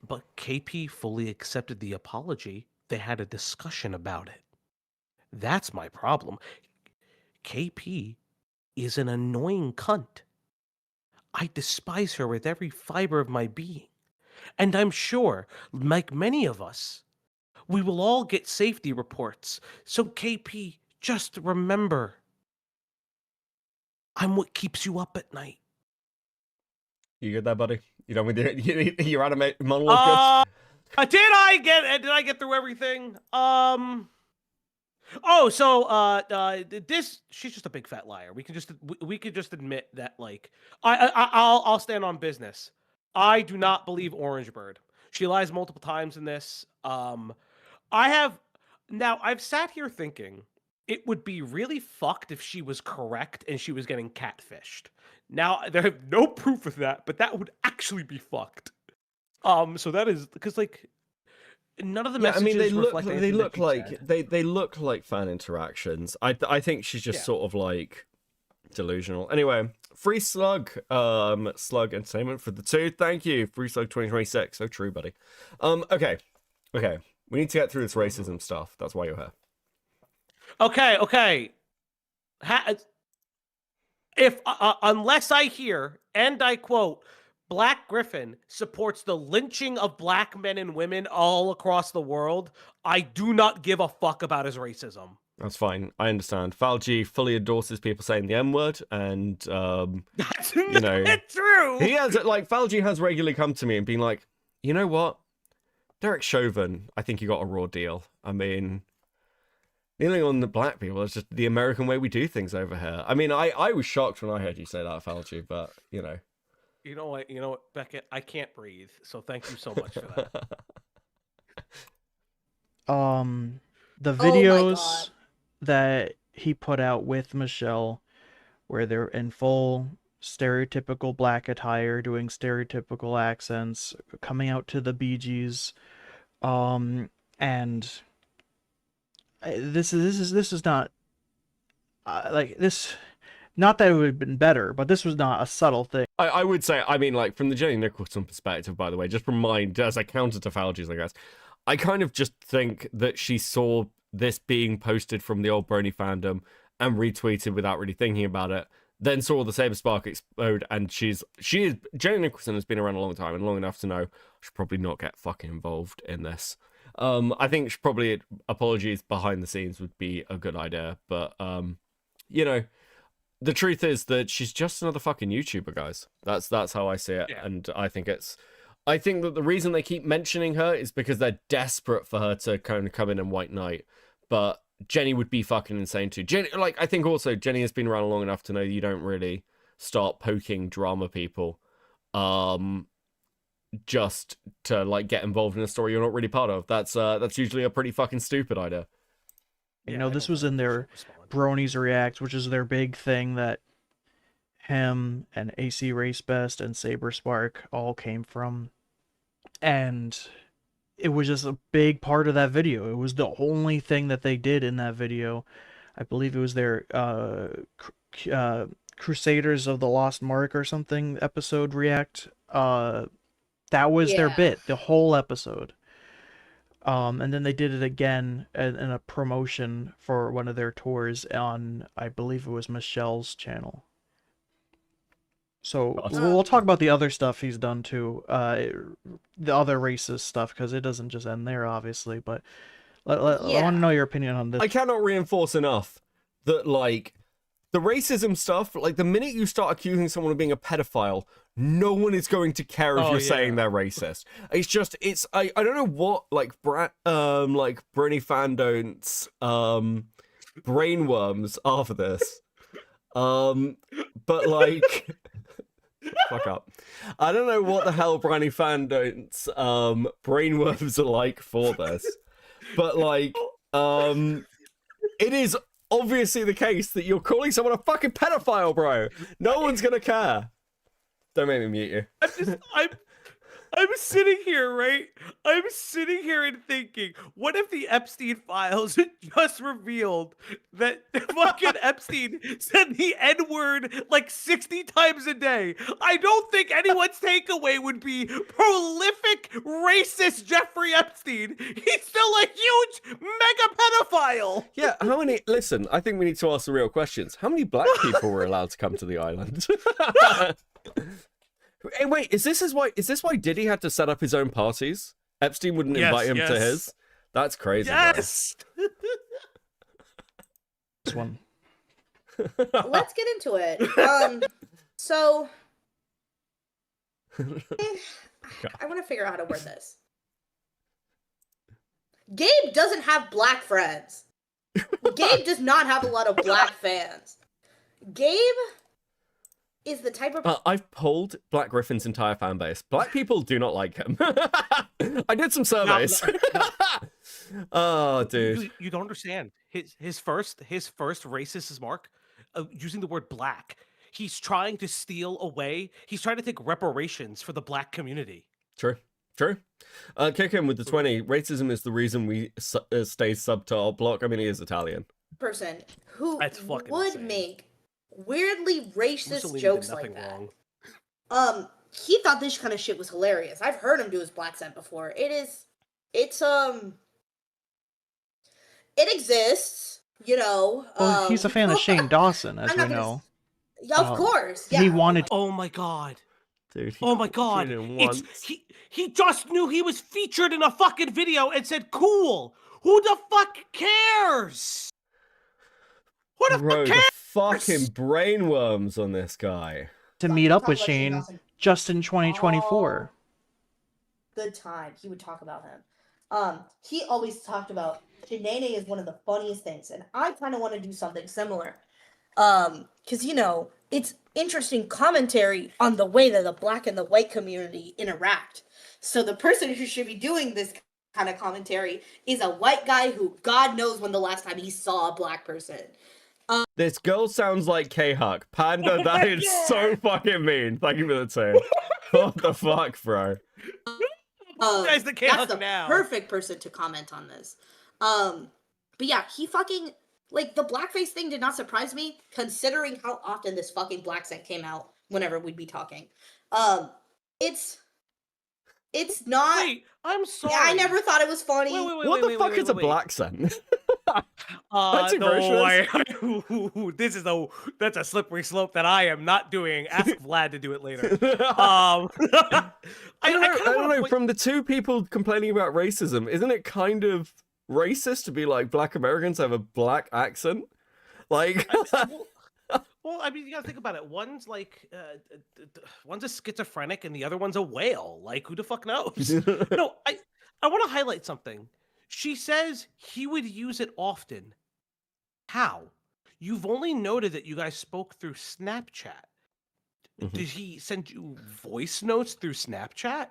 But KP fully accepted the apology. They had a discussion about it. That's my problem. KP is an annoying cunt. I despise her with every fiber of my being. And I'm sure, like many of us, we will all get safety reports. So KP, just remember, I'm what keeps you up at night. You good there, buddy? You done with your anime monologue? Did I get through everything? Oh, so this she's just a big fat liar. We could just admit that, like, I'll stand on business. I do not believe Orange Bird. She lies multiple times in this. I've sat here thinking it would be really fucked if she was correct and she was getting catfished. Now there have no proof of that, but that would actually be fucked. So that is because, like, none of the messages. I mean, they look like fan interactions. I think she's just sort of like delusional. Anyway, Free Slug, Slug Entertainment for the 2. Thank you, Free Slug 2026. So true, buddy. Okay. We need to get through this racism stuff. That's why you're here. Okay. If unless I hear, and I quote, Black Griffin supports the lynching of black men and women all across the world, I do not give a fuck about his racism. That's fine. I understand. Falgi fully endorses people saying the N-word, and that's not true. He has, like, Falgi has regularly come to me and been like, you know what, Derek Chauvin, I think you got a raw deal. I mean, kneeling on the black people is just the American way we do things over here. I mean, I was shocked when I heard you say that, Falgi, but you know. You know what, Beckett? I can't breathe, so thank you so much for that. The videos that he put out with Michelle, where they're in full stereotypical black attire, doing stereotypical accents, coming out to the Bee Gees, and this is not like this. Not that it would have been better, but this was not a subtle thing. I would say, I mean, like, from the Jenny Nicholson perspective, by the way, just from mine, as a counter to Falgi's, I guess, I kind of just think that she saw this being posted from the old Brony fandom and retweeted without really thinking about it, then saw the Saber Spark explode, and Jenny Nicholson has been around a long time and long enough to know I should probably not get fucking involved in this. I think probably apologies behind the scenes would be a good idea, but, you know, the truth is that she's just another fucking YouTuber, guys. That's how I see it, yeah. And I think that the reason they keep mentioning her is because they're desperate for her to kind of come in and white knight. But Jenny would be fucking insane too. Jenny, like, I think also Jenny has been around long enough to know you don't really start poking drama people, just to, like, get involved in a story you're not really part of. That's usually a pretty fucking stupid idea. You know, this was in their Bronies React, which is their big thing that him and AC Race Best and Saber Spark all came from. And it was just a big part of that video. It was the only thing that they did in that video. I believe it was their Crusaders of the Lost Mark or something episode React. That was their bit, the whole episode. And then they did it again in a promotion for one of their tours on, I believe it was Michelle's channel. So we'll talk about the other stuff he's done too, the other racist stuff, because it doesn't just end there, obviously. But I want to know your opinion on this. I cannot reinforce enough that, like, the racism stuff, like, the minute you start accusing someone of being a pedophile, no one is going to care if Oh, you're yeah. saying they're racist. It's just, I don't know what, like, like, Brony Fandont's, brainworms are for this. But, like, fuck up. I don't know what the hell Brony Fandont's, brainworms are like for this. But, like, it is obviously the case that you're calling someone a fucking pedophile, bro. No one's gonna care. Don't make me mute you. I'm sitting here, right? I'm sitting here and thinking, what if the Epstein files just revealed that fucking Epstein said the N-word like 60 times a day? I don't think anyone's takeaway would be prolific racist Jeffrey Epstein. He's still a huge mega pedophile. Yeah, how many? Listen, I think we need to ask the real questions. How many black people were allowed to come to the island? Hey, wait, is this why Diddy had to set up his own parties? Epstein wouldn't invite him to his? That's crazy. Yes. This one. Let's get into it. So I want to figure out how to word this. Gabe doesn't have black friends. Gabe does not have a lot of black fans. Gabe is the type of I've polled Black Griffin's entire fan base. Black people do not like him. I did some surveys. Oh, dude. You don't understand. His first racist mark, using the word black. He's trying to steal away. He's trying to take reparations for the black community. True. Kick him with the 20. Racism is the reason we stay sub to our block. I mean, he is Italian. person who That's fucking would insane. make weirdly racist Mussolini jokes did like nothing that. wrong. He thought this kind of shit was hilarious. I've heard him do his black accent before. It exists, you know. Well, he's a fan of Shane Dawson, as I'm we not gonna know. Yeah, of course. Yeah. He wanted Oh my god. Dude, Oh my god. It's he just knew he was featured in a fucking video and said cool. Who the fuck cares? Who the Bro, fuck the cares? fucking brainworms on this guy. to meet up Talk with about Shane Shane Dawson. just in 2024. Good time. He would talk about him. He always talked about Shanae is one of the funniest things, and I kind of want to do something similar. Because you know, it's interesting commentary on the way that the black and the white community interact. So the person who should be doing this kind of commentary is a white guy who God knows when the last time he saw a black person. This girl sounds like K-Huck. Panda, that is so fucking mean. Thank you for the tip. What the fuck, bro? Guy's the That's K-Huck the now. perfect person to comment on this. But yeah, he fucking like the blackface thing did not surprise me, considering how often this fucking black scent came out whenever we'd be talking. It's not. Wait, I'm sorry. I never thought it was funny. What the fuck is a black scent? That's no, that's a slippery slope that I am not doing. Ask Vlad to do it later. I don't know. From the two people complaining about racism, isn't it kind of racist to be like black Americans have a black accent? Like, well, I mean, you gotta think about it. One's like, one's a schizophrenic, and the other one's a whale. Like, who the fuck knows? No, I want to highlight something. She says he would use it often. How? You've only noted that you guys spoke through Snapchat. Did he send you voice notes through Snapchat?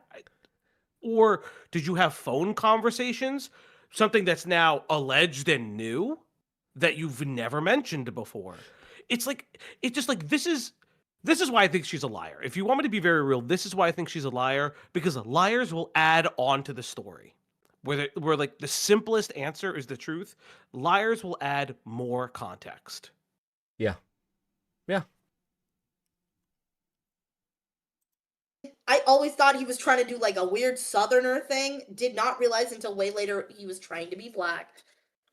Or did you have phone conversations? Something that's now alleged and new that you've never mentioned before. It's just like this is why I think she's a liar. If you want me to be very real, this is why I think she's a liar, because liars will add on to the story. Where like the simplest answer is the truth, liars will add more context. yeah. I always thought he was trying to do like a weird southerner thing. Did not realize until way later he was trying to be black.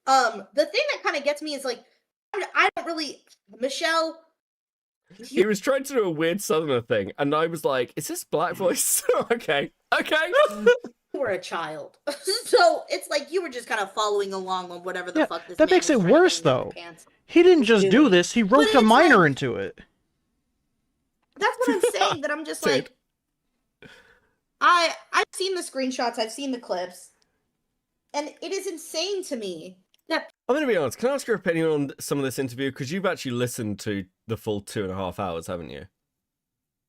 The thing that kind of gets me is like, I don't really, Michelle. He was trying to do a weird southerner thing, and I was like, is this black voice? Okay. You were a child, so it's like you were just kind of following along on whatever the Yeah, fuck this that man makes was it trying to worse, get in your though. pants. He didn't just do this, he roped a it's minor like- into it. That's what I'm saying. That I'm just Dude. like, I've seen the screenshots, I've seen the clips, and it is insane to me that I'm going to be honest. Can I ask your opinion on some of this interview? Because you've actually listened to the full 2.5 hours, haven't you?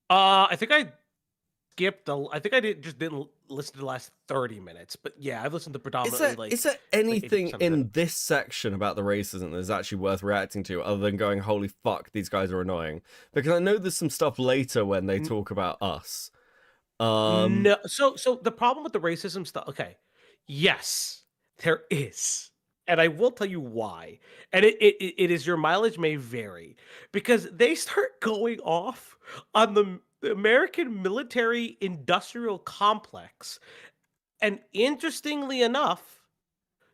I think I skipped. I think I didn't listen to the last 30 minutes. But yeah, I've listened to predominantly Is there anything 80% of in it. this section about the racism that is actually worth reacting to, other than going, "Holy fuck, these guys are annoying"? Because I know there's some stuff later when they talk about us. No, so the problem with the racism stuff. Okay, yes, there is, and I will tell you why. And it is, your mileage may vary, because they start going off on the American military industrial complex, and interestingly enough,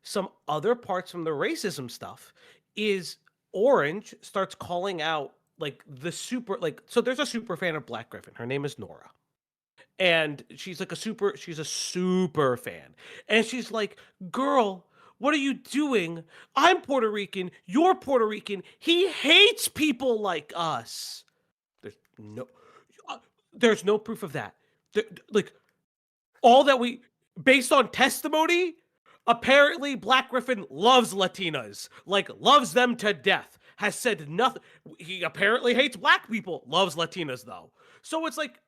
some other parts from the racism stuff is Orange starts calling out like the super, like, so there's a super fan of Black Griffin. Her name is Nora. And she's a super fan. And she's like, "Girl, what are you doing? I'm Puerto Rican, you're Puerto Rican. He hates people like us." There's no there's no proof of that. Like, all that we, based on testimony, apparently Black Griffin loves Latinas, like loves them to death. Has said nothing. He apparently hates black people, loves Latinas though. So it's like,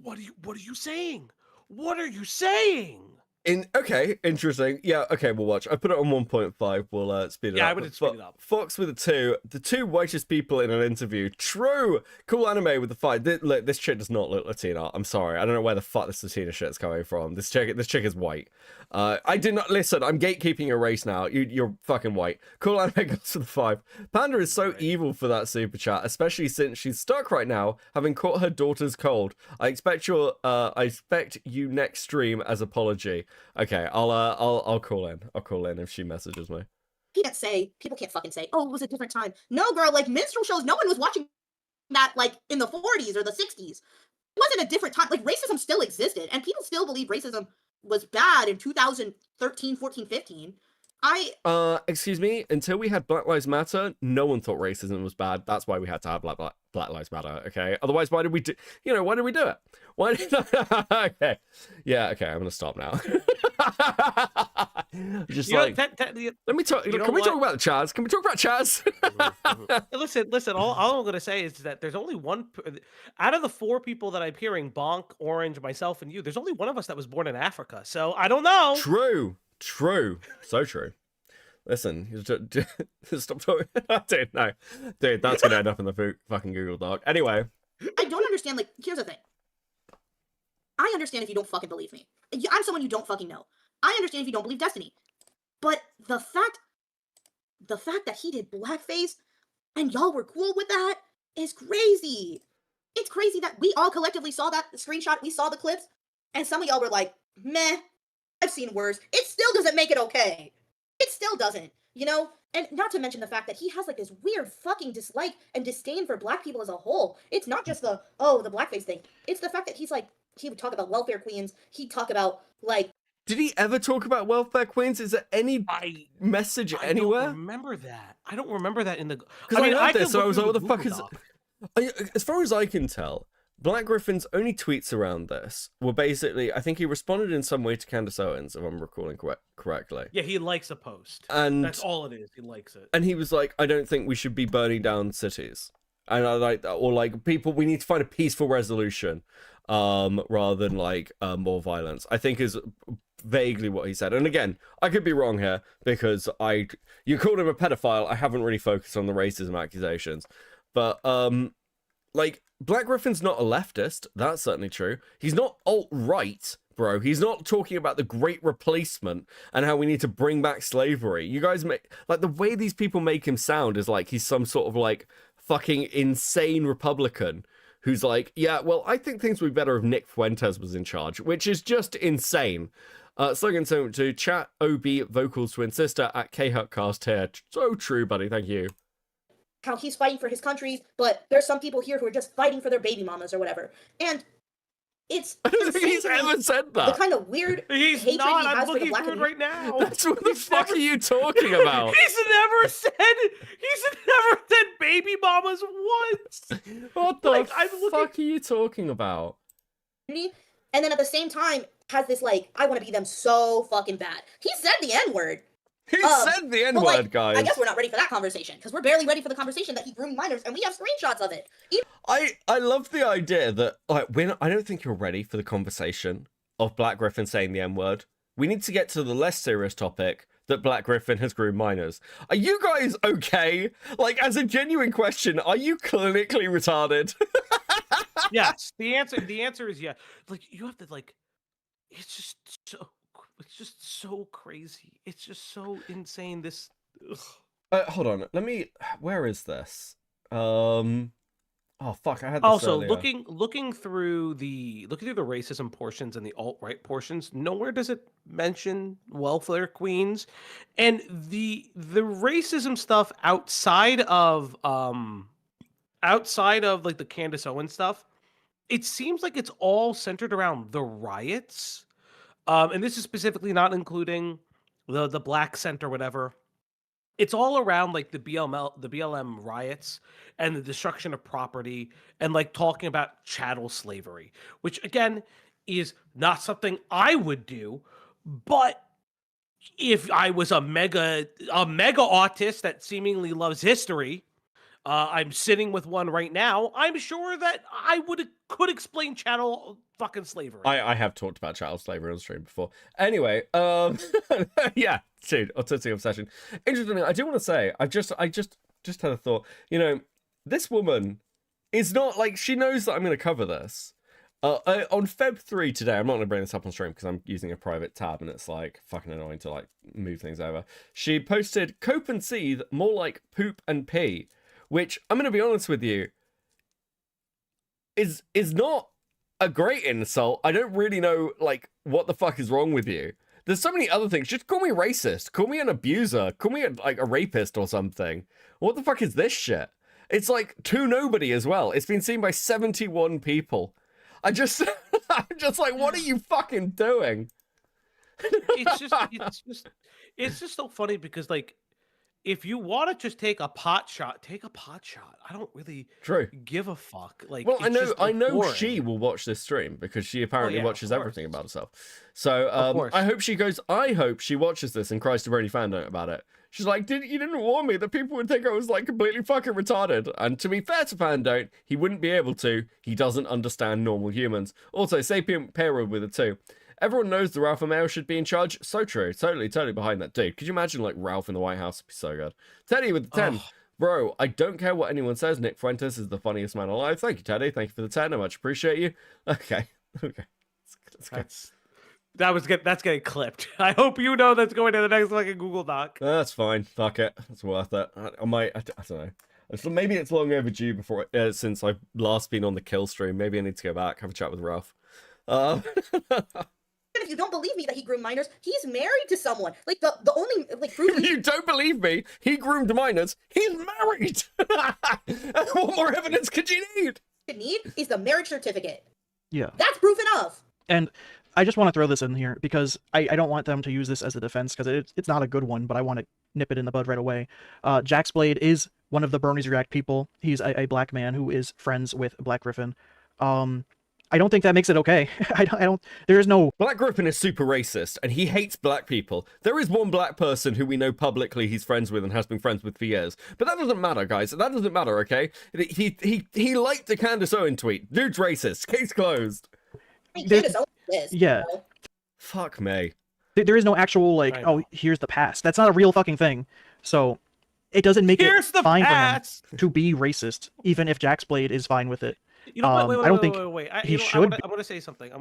what are you saying? What are you saying? Okay, interesting. Yeah, okay, we'll watch. I put it on 1.5. We'll speed it up. Yeah, I would speed it up. Fox with a 2. The two whitest people in an interview. True. Cool anime with the fight. Look, this chick does not look Latina. I'm sorry. I don't know where the fuck this Latina shit's coming from. This chick is white. I did not listen. I'm gatekeeping your race now. You're fucking white. Cool anime goes to the 5. Panda is so evil for that super chat, especially since she's stuck right now, having caught her daughter's cold. I expect you next stream as apology. Okay, I'll call in. I'll call in if she messages me. people can't fucking say, "Oh, it was a different time." No, girl, like minstrel shows, no one was watching that like in the 40s or the 60s. It wasn't a different time. Like racism still existed, and people still believe racism was bad in 2013, 14, 15. Excuse me, until we had Black Lives Matter, no one thought racism was bad. That's why we had to have Black Lives Matter, okay? Otherwise, why did we do it? Why did okay. Yeah, okay, I'm gonna stop now. Just let me talk. Can we talk about the Chaz? Can we talk about Chaz? Listen, all I'm gonna say is that there's only one out of the 4 people that I'm hearing, Bonk, Orange, myself, and you, there's only one of us that was born in Africa. So I don't know. True. So true. Listen, stop talking. Dude, no. Dude, that's gonna end up in the fucking Google Doc. Anyway. I don't understand, like, here's the thing. I understand if you don't fucking believe me. I'm someone you don't fucking know. I understand if you don't believe Destiny. But the fact that he did blackface and y'all were cool with that is crazy. It's crazy that we all collectively saw that screenshot, we saw the clips, and some of y'all were like, meh, I've seen worse. It still doesn't make it okay. It still doesn't, you know? And not to mention the fact that he has like this weird fucking dislike and disdain for black people as a whole. It's not just the blackface thing. It's the fact that he's like, he would talk about welfare queens. He'd talk about like... Did he ever talk about welfare queens? Is there any message anywhere? I don't remember that. I don't remember that in the... Because I heard this, so I was like, what the fuck is... As far as I can tell, Black Griffin's only tweets around this were basically, I think he responded in some way to Candace Owens, if I'm recalling correctly. Yeah, he likes a post. And that's all it is. He likes it. And he was like, I don't think we should be burning down cities. And I like that. Or like, people, we need to find a peaceful resolution rather than like more violence, I think is vaguely what he said. And again, I could be wrong here because you called him a pedophile. I haven't really focused on the racism accusations. But like, Black Griffin's not a leftist. That's certainly true. He's not alt-right, bro. He's not talking about the great replacement and how we need to bring back slavery. You guys make, like, the way these people make him sound is like he's some sort of like fucking insane Republican who's like, yeah, well, I think things would be better if Nick Fuentes was in charge, which is just insane. Slogan to chat OB vocals twin sister at KHutcast here. So true, buddy. Thank you. How he's fighting for his country, but there's some people here who are just fighting for their baby mamas or whatever. And it's I don't think he's ever said the that. kind of weird He's hatred not. he I'm has for the looking black through it community. right now. That's what the He's fuck never- are you talking about? He's never said baby mamas once. What the Like, I'm looking- fuck are you talking about? And then at the same time has this like, I want to be them so fucking bad. He said the N-word. He said the N-word, But, like, guys. I guess we're not ready for that conversation because we're barely ready for the conversation that he groomed minors, and we have screenshots of it. I love the idea that like I don't think you're ready for the conversation of Black Griffin saying the N-word. We need to get to the less serious topic that Black Griffin has groomed minors. Are you guys okay? Like, as a genuine question, are you clinically retarded? Yes, the answer is yeah. Like, you have to like, it's just so crazy. It's just so insane. This. Ugh. Hold on. Where is this? Oh fuck! I had this Also, earlier. looking through the racism portions and the alt-right portions, nowhere does it mention welfare queens, and the racism stuff outside of like the Candace Owens stuff. It seems like it's all centered around the riots, and this is specifically not including the Black Center, whatever. It's all around like the BLM riots and the destruction of property and like talking about chattel slavery, which again is not something I would do, but if I was a mega autist that seemingly loves history, I'm sitting with one right now. I'm sure that I could explain chattel fucking slavery. I have talked about chattel slavery on stream before. Anyway, yeah, dude, autistic obsession. Interestingly, I do want to say, I just had a thought. You know, this woman is not like, she knows that I'm going to cover this. On Feb 3 today, I'm not going to bring this up on stream because I'm using a private tab and it's like fucking annoying to like move things over. She posted cope and seethe more like poop and pee, which I'm going to be honest with you is not a great insult. I don't really know like what the fuck is wrong with you. There's so many other things. Just call me racist. Call me an abuser. Call me a rapist or something. What the fuck is this shit? It's like to nobody as well. It's been seen by 71 people. I'm just like, what are you fucking doing? It's just so funny because like, if you want to just take a pot shot, take a pot shot. I don't really give a fuck. Like, well, it's I know boring. she will watch this stream because she apparently watches everything about herself. So course. I hope she watches this and cries to Brony Fandont about it. She's like, you didn't warn me that people would think I was like completely fucking retarded. And to be fair to Fandont, he wouldn't be able to. He doesn't understand normal humans. Also, sapient pair with it too. Everyone knows the Ralph and Mayo should be in charge. So true. Totally behind that. Dude, could you imagine like Ralph in the White House? It'd be so good. Teddy with the 10. Bro, I don't care what anyone says. Nick Fuentes is the funniest man alive. Thank you, Teddy. Thank you for the 10. I much appreciate you. Okay. Let's go. That's getting clipped. I hope you know that's going to the next fucking Google Doc. That's fine. Fuck it. It's worth it. I don't know. Maybe it's long overdue before since I've last been on the kill stream. Maybe I need to go back, have a chat with Ralph. If you don't believe me that he groomed minors, he's married to someone. Like the only like proof. You don't believe me? He groomed minors. He's married. What more evidence could you need? Is the marriage certificate. Yeah. That's proof enough. And I just want to throw this in here because I don't want them to use this as a defense because it's not a good one, but I want to nip it in the bud right away. Jaxblade is one of the Bernie's React people. He's a black man who is friends with Black Griffin. I don't think that makes it okay. I don't. There is no. Black Griffin is super racist, and he hates black people. There is one black person who we know publicly he's friends with and has been friends with for years, but that doesn't matter, guys. That doesn't matter, okay? He liked the Candace Owen tweet. Dude's racist. Case closed. Yeah. Fuck me. There is no actual like. Oh, here's the past. That's not a real fucking thing. So it doesn't make it fine for him to be racist, even if Jaxblade is fine with it. You know, I don't think he should. I'm gonna say something.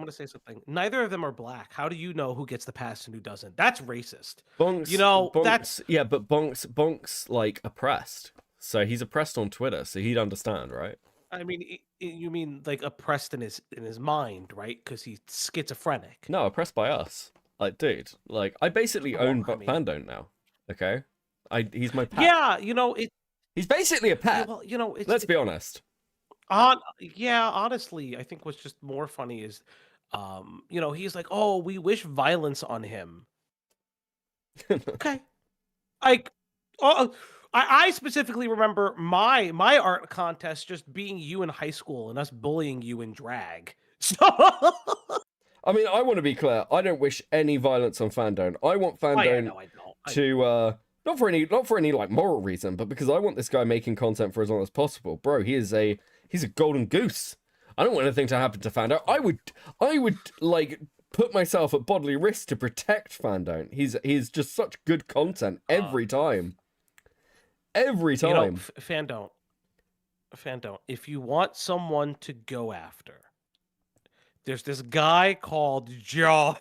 Neither of them are black. How do you know who gets the pass and who doesn't? That's racist. Bonks, you know, Bonks, that's yeah, but Bonks like oppressed. So he's oppressed on Twitter, so he'd understand, right? I mean, you mean like oppressed in his mind, right? Because he's schizophrenic. No, oppressed by us. Like, dude, like I basically own Fandont now. Okay, he's my pet. Yeah, you know it. He's basically a pet. Well, you know, let's be honest. Yeah, honestly, I think what's just more funny is, he's like, "Oh, we wish violence on him." Okay, like, oh, I specifically remember my art contest just being you in high school and us bullying you in drag. So, I mean, I want to be clear. I don't wish any violence on Fandont. I want oh yeah, Fandont no, I don't. to not for any like moral reason, but because I want this guy making content for as long as possible. Bro, he's a golden goose. I don't want anything to happen to Fandont. I would like put myself at bodily risk to protect Fandont. He's just such good content every time. Every time. Fandont. If you want someone to go after, there's this guy called Jar.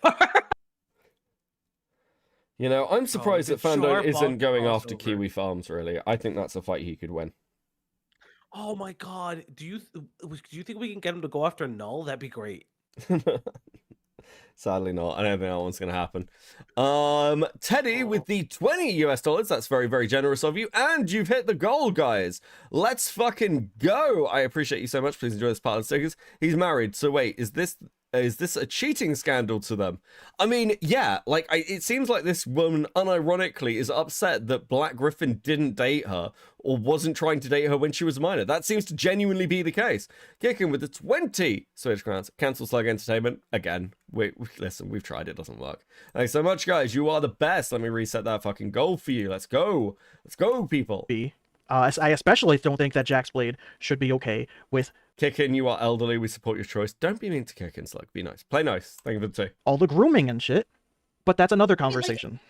You know, I'm surprised that Fandont isn't Sharp going after crossover. Kiwi Farms, really. I think that's a fight he could win. Oh my god, do you think we can get him to go after Null? That'd be great. Sadly not. I don't think that one's going to happen. Teddy with the $20 US. That's very, very generous of you. And you've hit the goal, guys. Let's fucking go. I appreciate you so much. Please enjoy this part of the stickers. He's married. So wait, is this a cheating scandal to them? I mean, yeah, like, it seems like this woman unironically is upset that Black Griffin didn't date her or wasn't trying to date her when she was a minor. That seems to genuinely be the case. Kicking with the 20 Swedish crowns. Cancel Slug Entertainment. Again, listen, we've tried. It doesn't work. Thanks so much, guys. You are the best. Let me reset that fucking goal for you. Let's go. Let's go, people. I especially don't think that Jack's Blade should be okay with Kickin, you are elderly. We support your choice. Don't be mean to Kickin, Slug. Be nice. Play nice. Thank you for the two. all the grooming and shit, but that's another conversation.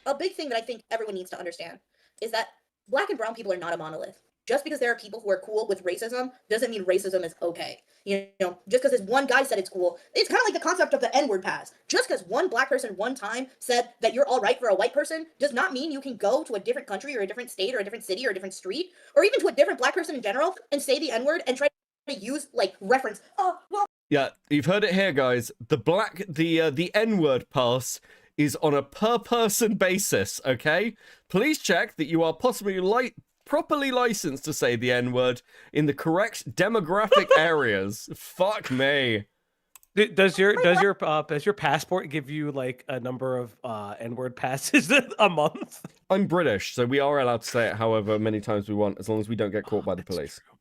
A big thing that I think everyone needs to understand is that black and brown people are not a monolith. Just because there are people who are cool with racism doesn't mean racism is okay. You know, just because this one guy said it's cool, it's kind of like the concept of the N-word pass. Just because one black person one time said that you're all right for a white person does not mean you can go to a different country or a different state or a different city or a different street or even to a different black person in general and say the N-word and try to use like reference. Oh, well. Yeah, you've heard it here, guys. The N-word pass is on a per person basis, okay? Please check that you are possibly properly licensed to say the N-word in the correct demographic areas. Fuck me. Does your passport give you like a number of N-word passes a month? I'm British, so we are allowed to say it however many times we want, as long as we don't get caught by the police. True.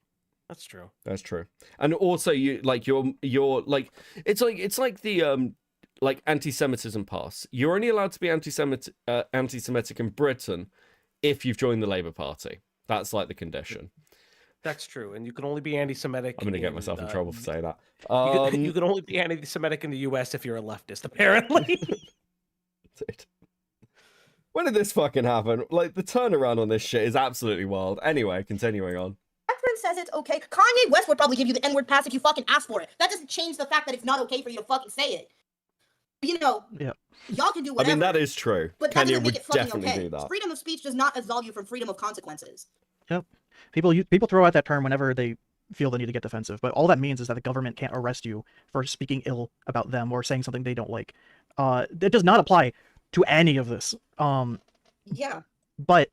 That's true. That's true. And also, you're like it's like the like anti-Semitism pass. You're only allowed to be anti-Semitic in Britain if you've joined the Labour Party. That's like the condition. That's true, and you can only be anti-Semitic. I'm gonna get myself in trouble for saying that. You can only be anti-Semitic in the U.S. if you're a leftist, apparently. Dude. When did this fucking happen? Like, the turnaround on this shit is absolutely wild. Anyway, continuing on. Catherine says it's okay. Kanye West would probably give you the N-word pass if you fucking ask for it. That doesn't change the fact that it's not okay for you to fucking say it. You know, Yeah. y'all can do whatever. I mean, that is true. But that Kanye doesn't make would it fucking definitely okay. do that. Freedom of speech does not absolve you from freedom of consequences. Yep. People throw out that term whenever they feel the need to get defensive, but all that means is that the government can't arrest you for speaking ill about them or saying something they don't like. It does not apply to any of this. Yeah. But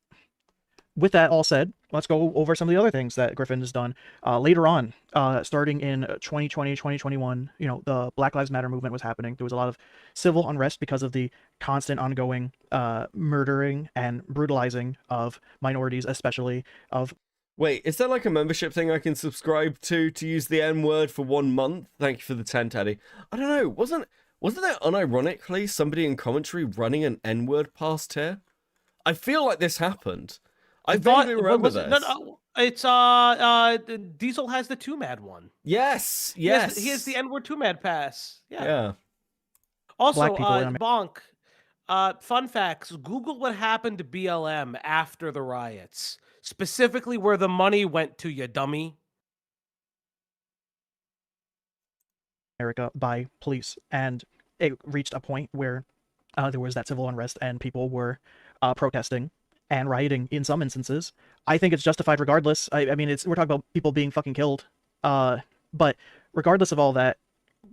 with that all said, let's go over some of the other things that Griffin has done later on, starting in 2020, 2021. You know, the Black Lives Matter movement was happening. There was a lot of civil unrest because of the constant ongoing murdering and brutalizing of minorities, especially of... Wait, is there like a membership thing I can subscribe to use the N-word for 1 month? Thank you for the 10, Teddy. I don't know, wasn't there unironically somebody in commentary running an N-word past here? I feel like this happened. I vaguely remember this. No, it's Diesel has the 2MAD one. Yes. He has the N-word 2MAD pass. Yeah. Also, Black people in Bonk. Fun facts: Google what happened to BLM after the riots, specifically where the money went to, you dummy. America by police, and it reached a point where there was that civil unrest and people were protesting and rioting in some instances. I think it's justified regardless. I mean, we're talking about people being fucking killed. But regardless of all that,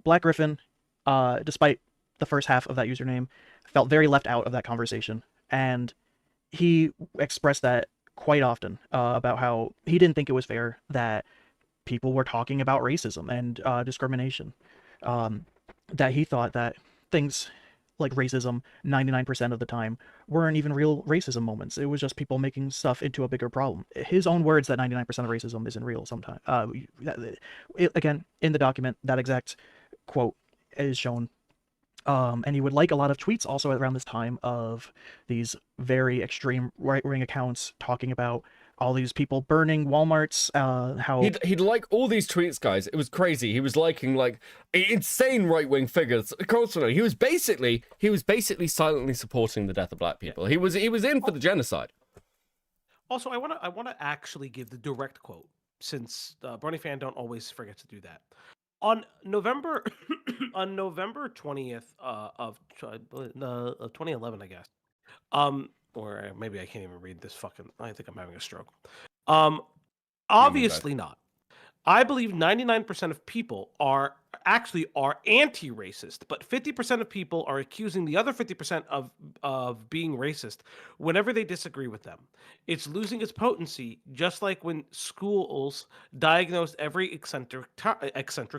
Black Griffin, despite the first half of that username, felt very left out of that conversation. And he expressed that quite often about how he didn't think it was fair that people were talking about racism and discrimination. That he thought that things like racism 99% of the time weren't even real racism moments. It was just people making stuff into a bigger problem. His own words that 99% of racism isn't real sometimes. Again, in the document, that exact quote is shown. And he would like a lot of tweets also around this time of these very extreme right-wing accounts talking about all these people burning Walmarts, how... He'd like all these tweets, guys. It was crazy. He was liking, like, insane right-wing figures constantly. He was basically silently supporting the death of black people. He was in for the genocide. Also, I wanna actually give the direct quote, since Bernie Fandont always forgets to do that. On November 20th of 2011, I guess. Or maybe I can't even read this fucking. I think I'm having a stroke. Obviously not. I believe 99% of people are anti-racist, but 50% of people are accusing the other 50% of being racist whenever they disagree with them. It's losing its potency, just like when schools diagnosed every eccentric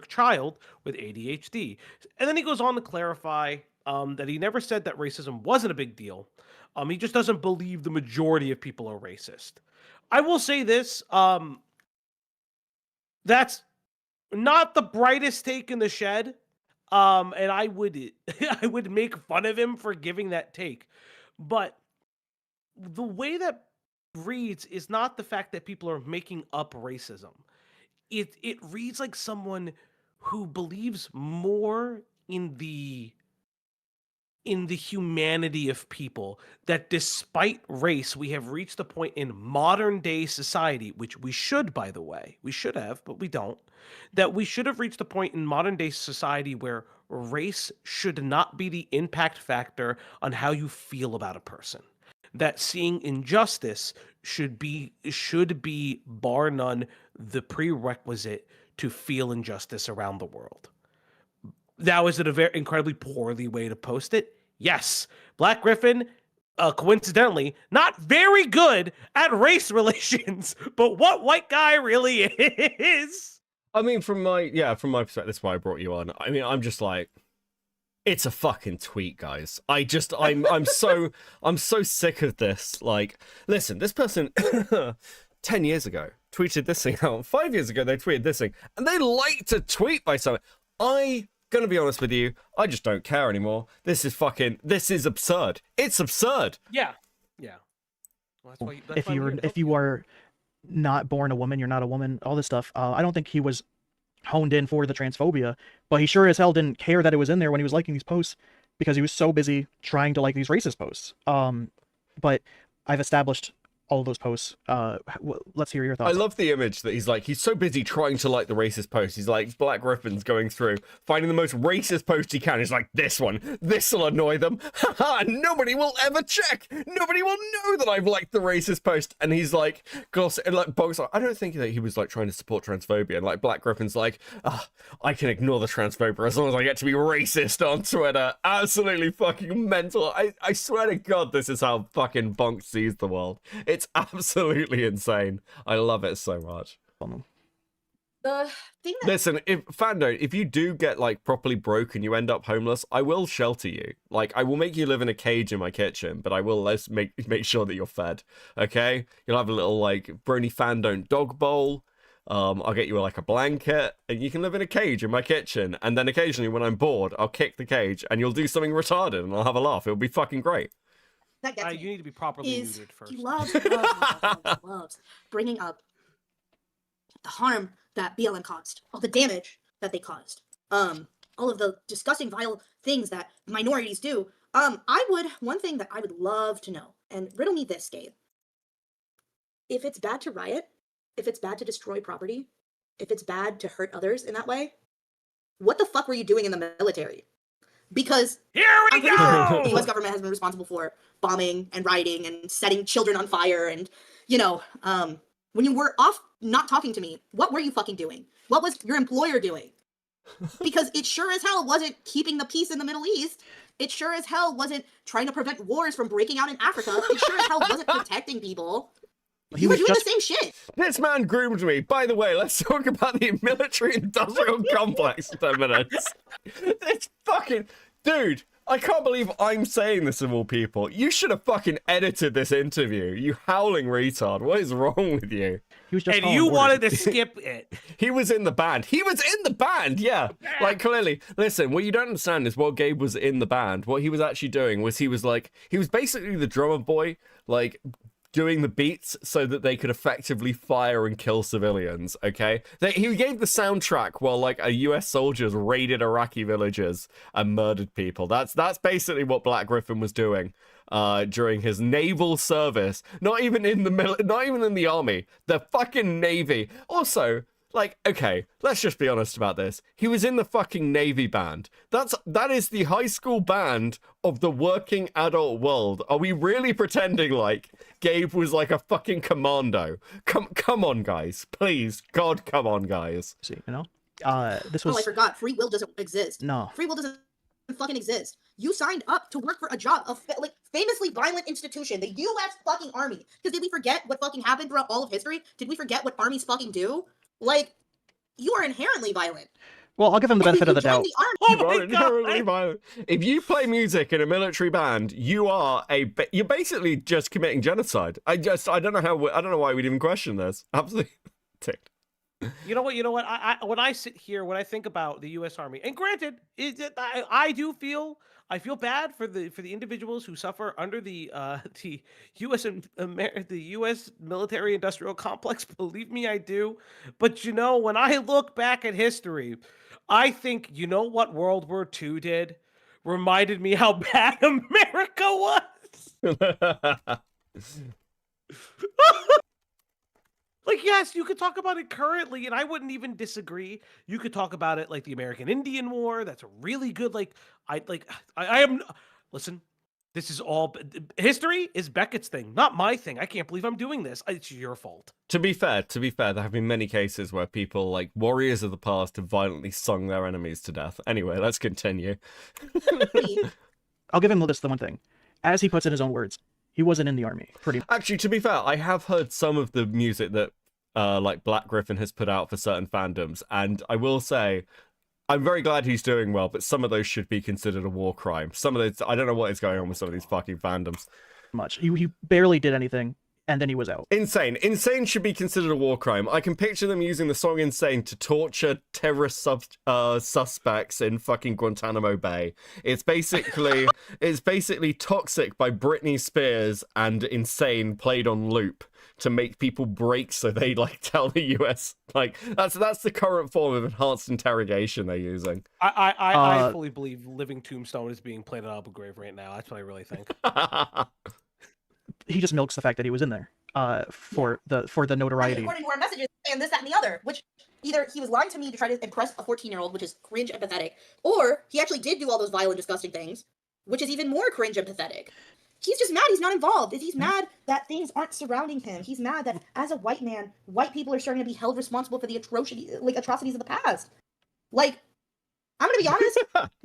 child with ADHD. And then he goes on to clarify that he never said that racism wasn't a big deal. He just doesn't believe the majority of people are racist. I will say this. That's not the brightest take in the shed. And I would make fun of him for giving that take. But the way that reads is not the fact that people are making up racism. It reads like someone who believes more in the humanity of people, that despite race, we have reached the point in modern day society, which we should, by the way, we should have, but we don't, that we should have reached the point in modern day society where race should not be the impact factor on how you feel about a person. That seeing injustice should be bar none the prerequisite to feel injustice around the world. That was a very incredibly poorly way to post it. Yes, Black Griffin, coincidentally, not very good at race relations, but what white guy really is? I mean, from my perspective, that's why I brought you on. I mean, I'm just like, it's a fucking tweet, guys. I'm so sick of this. Like, listen, this person 10 years ago tweeted this thing out. 5 years ago, they tweeted this thing, and they like to tweet by something. Gonna be honest with you, I just don't care anymore. This is absurd. It's absurd. Yeah. Well, if you are not born a woman, you're not a woman, all this stuff. I don't think he was honed in for the transphobia, but he sure as hell didn't care that it was in there when he was liking these posts, because he was so busy trying to like these racist posts. But I've established all of those posts. Let's hear your thoughts. I love the image that he's so busy trying to like the racist post. He's like, Black Griffin's going through, finding the most racist post he can. He's like, this one, this'll annoy them. Haha, nobody will ever check. Nobody will know that I've liked the racist post. And he's like, I don't think that he was like trying to support transphobia. And like Black Griffin's like, I can ignore the transphobia as long as I get to be racist on Twitter. Absolutely fucking mental. I swear to God, this is how fucking Bonk sees the world. It's absolutely insane. I love it so much. The thing that Listen, if you do get like properly broke and you end up homeless, I will shelter you. Like, I will make you live in a cage in my kitchen, but I will make sure that you're fed. Okay? You'll have a little like Brony Fandont dog bowl. I'll get you like a blanket, and you can live in a cage in my kitchen. And then occasionally, when I'm bored, I'll kick the cage, and you'll do something retarded, and I'll have a laugh. It'll be fucking great. That gets me. You need to be properly Is neutered first. he loves bringing up the harm that BLM caused, all the damage that they caused, all of the disgusting, vile things that minorities do. One thing that I would love to know, and riddle me this, Gabe. If it's bad to riot, if it's bad to destroy property, if it's bad to hurt others in that way, what the fuck were you doing in the military? Because Here we I'm pretty sure go! the U.S. government has been responsible for bombing and rioting and setting children on fire. And, when you were off not talking to me, what were you fucking doing? What was your employer doing? Because it sure as hell wasn't keeping the peace in the Middle East. It sure as hell wasn't trying to prevent wars from breaking out in Africa. It sure as hell wasn't protecting people. He You were was doing just the same shit. This man groomed me. By the way, let's talk about the military-industrial complex in 10 minutes. This fucking... Dude, I can't believe I'm saying this of all people. You should have fucking edited this interview, you howling retard. What is wrong with you? he was just And following you orders. wanted to skip it. He was in the band. He was in the band, yeah. Like, clearly. Listen, what you don't understand is while Gabe was in the band, what he was actually doing was he was basically the drummer boy, like, doing the beats so that they could effectively fire and kill civilians, okay? He gave the soundtrack while, like, a US soldiers raided Iraqi villages and murdered people. That's basically what Black Griffin was doing during his naval service. Not even in the army. The fucking Navy. Also, like, okay, let's just be honest about this. He was in the fucking Navy band. That is the high school band of the working adult world. Are we really pretending like Gabe was like a fucking commando? Come on, guys. Please. God, come on, guys. See, you know? This Oh, I was forgot. Free will doesn't exist. no. Free will doesn't fucking exist. You signed up to work for a job, like famously violent institution, the U.S. fucking Army. Because did we forget what fucking happened throughout all of history? Did we forget what armies fucking do? Like, you are inherently violent. Well, I'll give him the benefit of the You joined doubt. the army. Oh You are my inherently god! violent. If you play music in a military band, you're basically just committing genocide. I don't know why we'd even question this. Absolutely ticked. You know what? I when I sit here, when I think about the U.S. Army, and granted, I feel bad for the individuals who suffer under the U.S. military industrial complex. Believe me, I do. But you know, when I look back at history, I think, you know what World War II did? Reminded me how bad America was. Like, yes, you could talk about it currently, and I wouldn't even disagree. You could talk about it like the American Indian War. That's a really good, listen, this is all, history is Beckett's thing, not my thing. I can't believe I'm doing this. It's your fault. To be fair, there have been many cases where people, like warriors of the past, have violently sung their enemies to death. Anyway, let's continue. I'll give him the one thing. As he puts in his own words, he wasn't in the army. Pretty Actually, to be fair, I have heard some of the music that like Black Griffin has put out for certain fandoms, and I will say I'm very glad he's doing well, but some of those should be considered a war crime. Some of those, I don't know what is going on with some of these fucking fandoms. much. He barely did anything, and then he was out. Insane. Insane should be considered a war crime. I can picture them using the song Insane to torture terrorist suspects in fucking Guantanamo Bay. It's basically Toxic by Britney Spears and Insane played on loop to make people break so they like tell the US like that's the current form of enhanced interrogation they're using. I fully believe Living Tombstone is being played at Abu Ghraib right now. That's what I really think. He just milks the fact that he was in there for the notoriety. According to our messages, and this, that, and the other, which either he was lying to me to try to impress a 14-year-old, which is cringe and pathetic, or he actually did do all those violent, disgusting things, which is even more cringe and pathetic. He's just mad he's not involved. He's mad that things aren't surrounding him. He's mad that as a white man, white people are starting to be held responsible for the atrocities of the past. Like, I'm gonna be honest,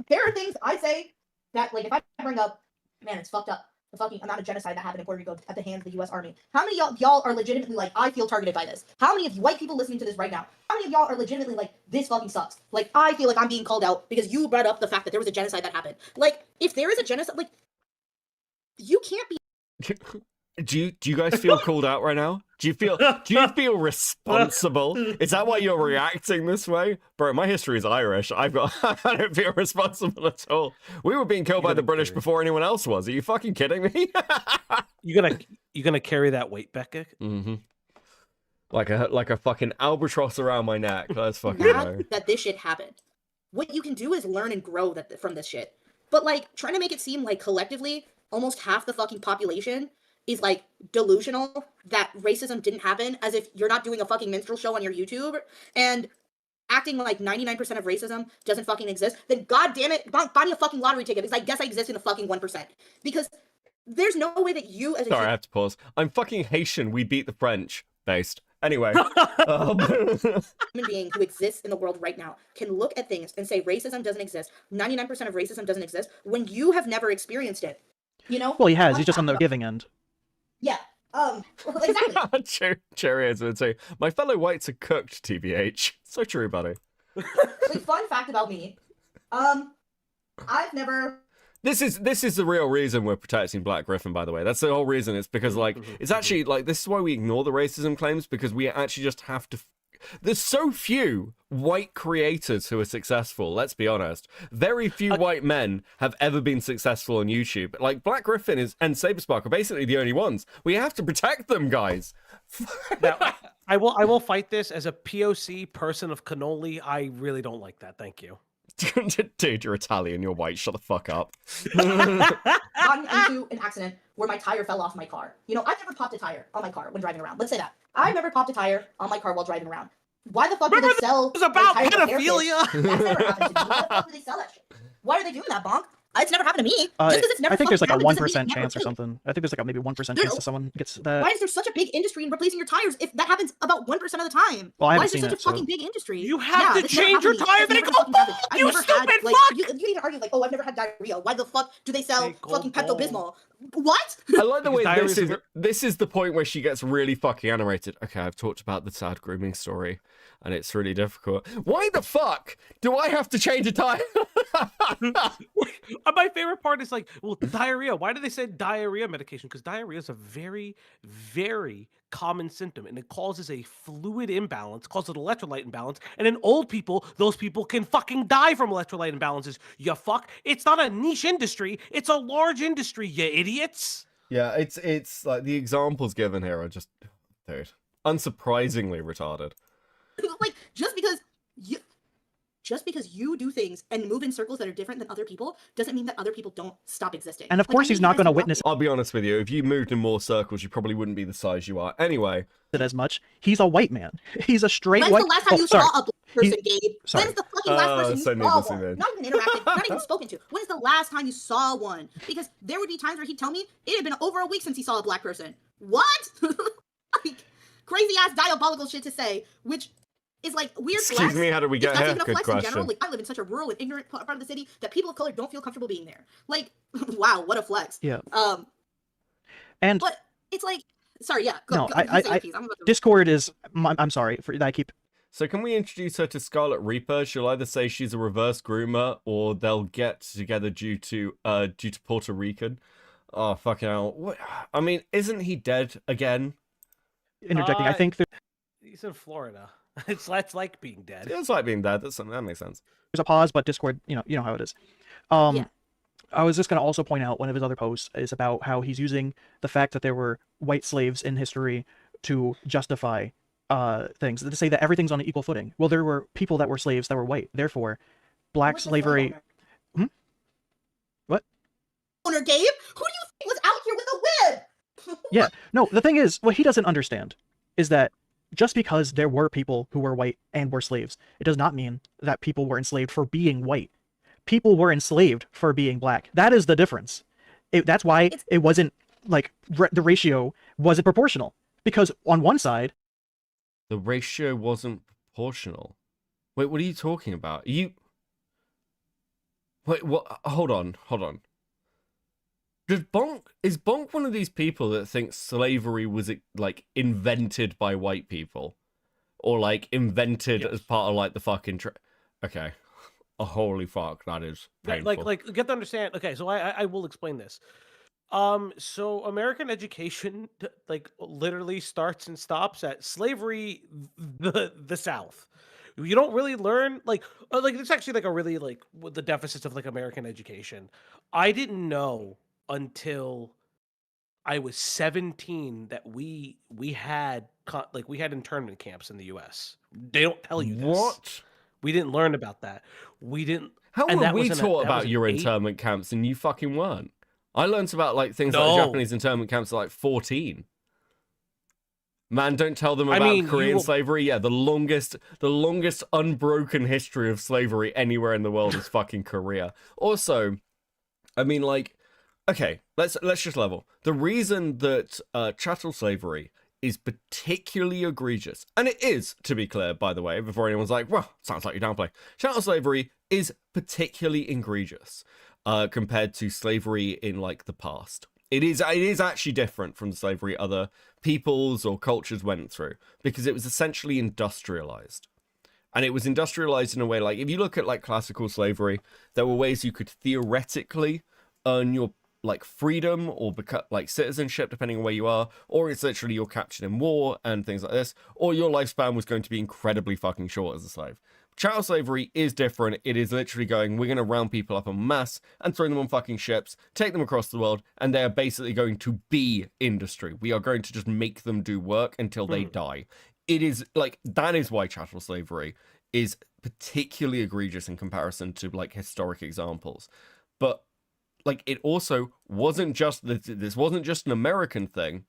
there are things I say that, like, if I bring up, man, it's fucked up, the fucking amount of genocide that happened in Puerto Rico at the hands of the U.S. Army. How many of y'all are legitimately like, I feel targeted by this? How many of you white people listening to this right now, how many of y'all are legitimately like, this fucking sucks? Like, I feel like I'm being called out because you brought up the fact that there was a genocide that happened. Like, if there is a genocide, like, you can't be. Do you guys feel called out right now? Do you feel responsible? Is that why you're reacting this way? Bro, my history is Irish. I don't feel responsible at all. We were being killed by the British before anyone else was. Are you fucking kidding me? You gonna carry that weight, Becca? Mm-hmm. Like a fucking albatross around my neck. Let's fucking Mad go. that this shit happened. What you can do is learn and grow from this shit. But like trying to make it seem like collectively almost half the fucking population is like delusional that racism didn't happen, as if you're not doing a fucking minstrel show on your YouTube and acting like 99% of racism doesn't fucking exist, then god damn it, buy me a fucking lottery ticket, because I guess I exist in the fucking 1%. Because there's no way that you as a Sorry, I have to pause. I'm fucking Haitian. We beat the French. Based. Anyway. human being who exists in the world right now can look at things and say racism doesn't exist, 99% of racism doesn't exist, when you have never experienced it. You know? Well, he has. He's just on the giving end. Yeah. Exactly. Cheerios would say, "My fellow whites are cooked." TBH. So true, buddy. Like, fun fact about me. I've never. This is the real reason we're protecting Black Griffin, by the way. That's the whole reason. It's because, like, it's actually, like, this is why we ignore the racism claims, because we actually just have to... There's so few white creators who are successful, let's be honest. Very few white men have ever been successful on YouTube. Like, Black Griffin and Saberspark are basically the only ones. We have to protect them, guys. Now, I will fight this as a POC person of cannoli. I really don't like that. Thank you. Dude, you're Italian, you're white, shut the fuck up. Gotten into an accident where my tire fell off my car. You know, I've never popped a tire on my car when driving around. Let's say that. I've never popped a tire on my car while driving around. Why the fuck do they sell... It was about tires with pedophilia! hairpins? That's never happened to me. Why the fuck do they sell that shit? Why are they doing that, Bonk? It's never happened to me. Just because it's never I think there's like a fucking happened doesn't 1% mean it never chance or will. something. I think there's like a maybe 1% chance that someone gets that. Why is there such a big industry in replacing your tires if that happens about 1% of the time? Well, I Why haven't is there seen such a it, so- fucking big industry? You have to this never change your happened to me. tire, It's they never go, fucking happened. "Oh, I've you never stupid had, like, fuck!" You need to argue like, oh, I've never had diarrhea. Why the fuck do they sell They go fucking bald. Pepto-Bismol? What? I like the way Because this is the point where she gets really fucking animated. Okay, I've talked about the sad grooming story, and it's really difficult. Why the fuck do I have to change a tire? My favorite part is like, well, diarrhea. Why do they say diarrhea medication? Because diarrhea is a very, very common symptom, and it causes a fluid imbalance, causes an electrolyte imbalance, and in old people, those people can fucking die from electrolyte imbalances. You fuck. It's not a niche industry. It's a large industry, you idiots. Yeah, it's like the examples given here are just, dude, unsurprisingly retarded. Like, just because you do things and move in circles that are different than other people doesn't mean that other people don't stop existing. And of Like, course I he's think not you guys going to love witness it. I'll be honest with you, if you moved in more circles, you probably wouldn't be the size you are. Anyway, it as much. He's a white man. He's a straight When's white... the last time you sorry. saw a black person, Gabe? sorry. When's the fucking last person so you needless saw to one? say. Not even interacted, not even spoken to. When's the last time you saw one? Because there would be times where he'd tell me it had been over a week since he saw a black person. What? Like, crazy ass diabolical shit to say, which is like weird excuse flex. me, how did we If get that's here? even a Good flex in general, question. like I live in such a rural and ignorant part of the city that people of color don't feel comfortable being there. Like, wow, what a flex. Yeah. And But it's like, sorry, yeah. Go, No, go, I- you say it, please. I'm about to- Discord is... I'm sorry for that. I keep... So can we introduce her to Scarlet Reaper? She'll either say she's a reverse groomer, or they'll get together due to Puerto Rican. Oh fucking hell! What? I mean, isn't he dead again? interjecting. I think He's in Florida. It's like being dead. It's like being dead. That makes sense. there's a pause, but Discord, you know how it is. Yeah. I was just going to also point out one of his other posts is about how he's using the fact that there were white slaves in history to justify things, to say that everything's on an equal footing. Well, there were people that were slaves that were white. Therefore, black What's the slavery... slave What? owner, Gabe? Who do you think was out here with a whip? Yeah. No, the thing is, what he doesn't understand is that just because there were people who were white and were slaves, it does not mean that people were enslaved for being white. People were enslaved for being black. That is the difference. That's why it wasn't, like, the ratio wasn't proportional. Because on one side... The ratio wasn't proportional. Wait, what are you talking about? Wait, what? Hold on. Is Bonk one of these people that thinks slavery was, like, invented by white people? Or, like, invented as part of, like, the fucking... Okay. Oh, holy fuck, that is painful. Like, get to understand. Okay, so I will explain this. So American education, like, literally starts and stops at slavery, the South. You don't really learn, like it's actually like a really, like, with the deficits of, like, American education. I didn't know until I was 17 that we had internment camps in the U.S. They don't tell you this. What? We didn't learn about that. We didn't. How and were that we was in a- taught that was about in your 8 internment camps and you fucking weren't? I learned about, like, things like No. Japanese internment camps at, like, 14. Man, don't tell them I about mean, you Korean will- slavery. Yeah, the longest unbroken history of slavery anywhere in the world is fucking Korea. Also, I mean, like, okay, let's just level. The reason that chattel slavery is particularly egregious, and it is, to be clear, by the way, before anyone's like, well, sounds like you downplay. Chattel slavery is particularly egregious compared to slavery in, like, the past. It is actually different from the slavery other peoples or cultures went through, because it was essentially industrialized. And it was industrialized in a way, like, if you look at, like, classical slavery, there were ways you could theoretically earn your, like, freedom or become, like, citizenship, depending on where you are, or it's literally you're captured in war and things like this, or your lifespan was going to be incredibly fucking short as a slave. Chattel slavery is different. It is literally going, we're going to round people up en masse and throw them on fucking ships, take them across the world, and they are basically going to be industry. We are going to just make them do work until they die. It is, like, that is why chattel slavery is particularly egregious in comparison to, like, historic examples. But, like, it also wasn't just, this wasn't just an American thing.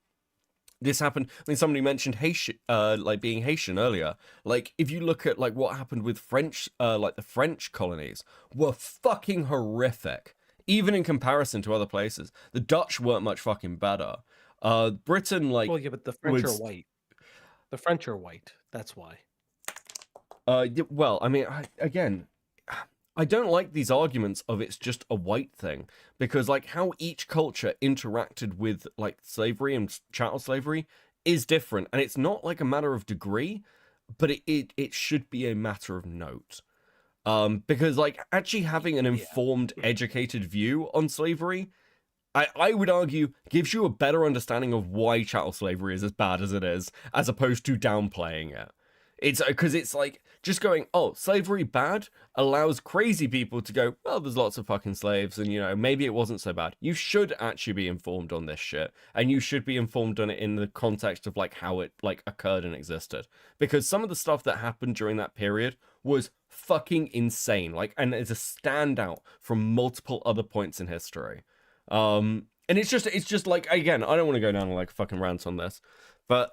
This happened, I mean, somebody mentioned Haitian, like, being Haitian earlier. Like, if you look at, like, what happened with French, like, the French colonies were fucking horrific, even in comparison to other places. The Dutch weren't much fucking better. Britain, like... Well, yeah, but the French are white. The French are white. That's why. Well, I mean, again, I don't like these arguments of it's just a white thing, because, like, how each culture interacted with, like, slavery and chattel slavery is different, and it's not like a matter of degree, but it should be a matter of note. Because, like, actually having an informed, educated view on slavery, I would argue, gives you a better understanding of why chattel slavery is as bad as it is, as opposed to downplaying it. It's because it's like just going, oh, slavery bad allows crazy people to go, well, there's lots of fucking slaves, and, you know, maybe it wasn't so bad. You should actually be informed on this shit, and you should be informed on it in the context of, like, how it, like, occurred and existed, because some of the stuff that happened during that period was fucking insane, like, and it's a standout from multiple other points in history. And it's just like, again, I don't want to go down on, like, a fucking rant on this, but,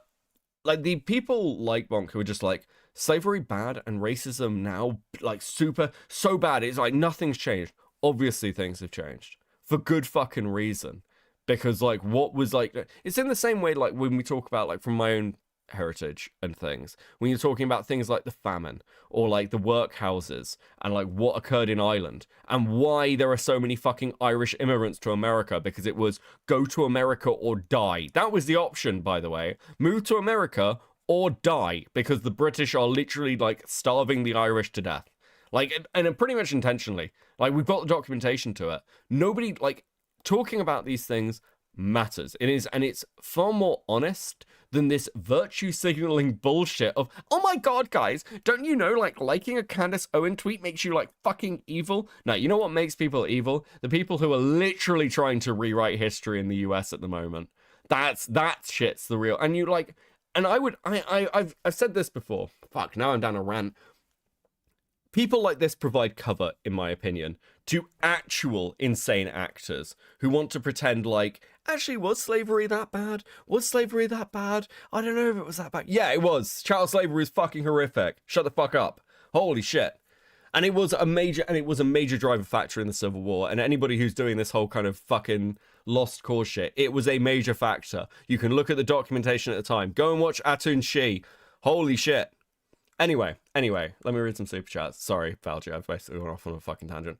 like, the people like Bonk who are just like, slavery bad and racism now, like, so bad, it's like nothing's changed. Obviously things have changed for good fucking reason, because, like, what was, like, it's in the same way, like, when we talk about, like, from my own heritage and things, when you're talking about things like the famine or, like, the workhouses and, like, what occurred in Ireland and why there are so many fucking Irish immigrants to America, because it was go to America or die. That was the option, by the way. Move to America or die, because the British are literally, like, starving the Irish to death, like, and pretty much intentionally. Like, we've got the documentation to it. Nobody, like, talking about these things matters. It is, and it's far more honest than this virtue signaling bullshit of, oh my god, guys, don't you know, like, liking a Candace Owen tweet makes you, like, fucking evil? No, you know what makes people evil? The people who are literally trying to rewrite history in the US at the moment. That shit's the real. And you, like, and I've said this before. Fuck, now I'm down a rant. People like this provide cover, in my opinion, to actual insane actors who want to pretend like, actually, was slavery that bad? Was slavery that bad? I don't know if it was that bad. Yeah, it was. Child slavery is fucking horrific. Shut the fuck up. Holy shit. And it was a major driver factor in the Civil War. And anybody who's doing this whole kind of fucking lost cause shit, it was a major factor. You can look at the documentation at the time. Go and watch Atun Shi. Holy shit. Anyway, let me read some super chats. Sorry, Valji, I've basically gone off on a fucking tangent.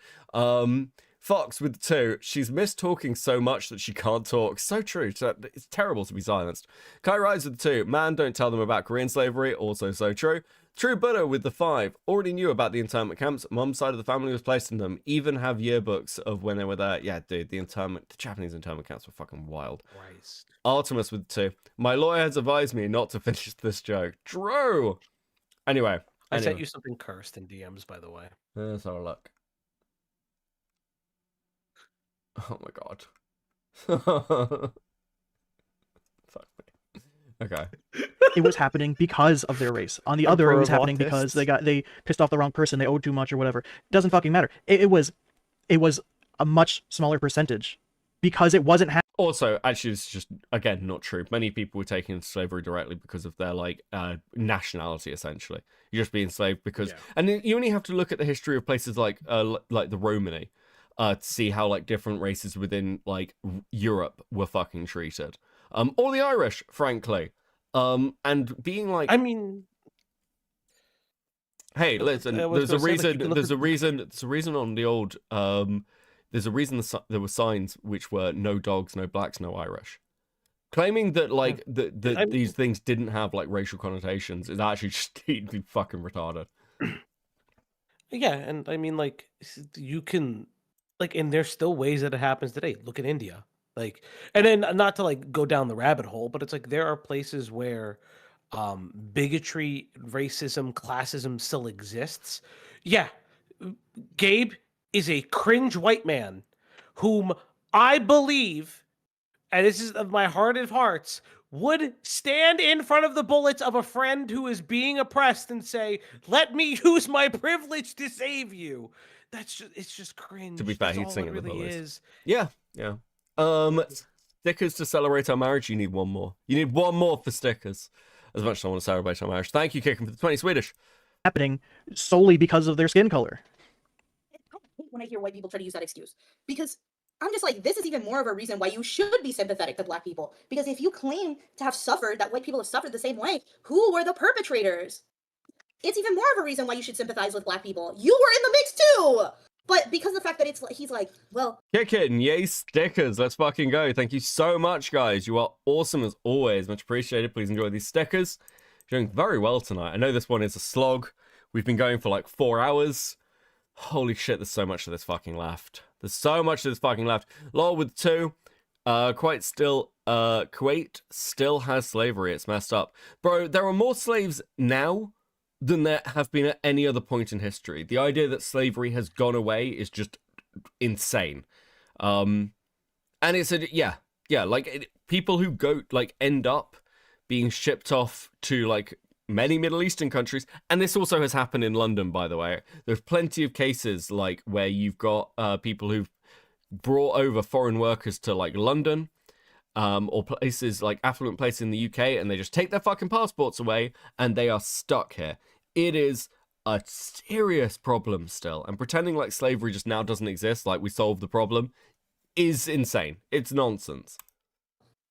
Fox with 2, she's missed talking so much that she can't talk. So true. It's terrible to be silenced. Kai Rise with 2, man, don't tell them about Korean slavery. Also so true. True Buddha with the 5, already knew about the internment camps. Mom's side of the family was placed in them. Even have yearbooks of when they were there. Yeah, dude, the Japanese internment camps were fucking wild. Christ. Artemis with 2, my lawyer has advised me not to finish this joke. Drew! Anyway. I sent you something cursed in DMs, by the way. Let's have a look. Oh my god. Fuck me. Okay. It was happening because of their race. On the other, it was happening because they pissed off the wrong person, they owed too much or whatever. Doesn't fucking matter. It was a much smaller percentage because it wasn't happening. Also, actually, it's just, again, not true. Many people were taken into slavery directly because of their, like, nationality, essentially. You're just being enslaved because... Yeah. And you only have to look at the history of places like the Romany to see how, like, different races within, like, Europe were fucking treated. Or the Irish, frankly. And being like... I mean... Hey, listen, there's a reason on the old... there's a reason there were signs which were no dogs, no blacks, no Irish. Claiming that like these things didn't have like racial connotations is actually just fucking retarded. Yeah, and I mean, like, you can, like, and there's still ways that it happens today. Look at India, like, and then not to like go down the rabbit hole, but it's like there are places where bigotry, racism, classism still exists. Yeah, Gabe is a cringe white man whom I believe, and this is of my heart of hearts, would stand in front of the bullets of a friend who is being oppressed and say, "Let me use my privilege to save you." It's just cringe. To be fair, That's he'd all sing it at the really bullets. is. Yeah. Stickers to celebrate our marriage. You need one more. You need one more for stickers. As much as I want to celebrate our marriage. Thank you, Kicking, for the 20 Swedish. Happening solely because of their skin color. I hate when I hear white people try to use that excuse, because I'm just like, this is even more of a reason why you should be sympathetic to black people. Because if you claim to have suffered, that white people have suffered the same way, who were the perpetrators? It's even more of a reason why you should sympathize with black people. You were in the mix too! But because of the fact that he's like, well... Kicking, yay stickers. Let's fucking go. Thank you so much, guys. You are awesome as always. Much appreciated. Please enjoy these stickers. You're doing very well tonight. I know this one is a slog. We've been going for like 4 hours. Holy shit, there's so much of this fucking left. There's so much of this fucking left. Lol with 2. Kuwait still has slavery. It's messed up. Bro, there are more slaves now than there have been at any other point in history. The idea that slavery has gone away is just insane. And it's people who go like end up being shipped off to like many Middle Eastern countries, and this also has happened in London, by the way. There's plenty of cases like where you've got people who've brought over foreign workers to like London, or places like affluent places in the UK, and they just take their fucking passports away and they are stuck here. It is a serious problem still, and pretending like slavery just now doesn't exist, like we solved the problem, is insane. It's nonsense.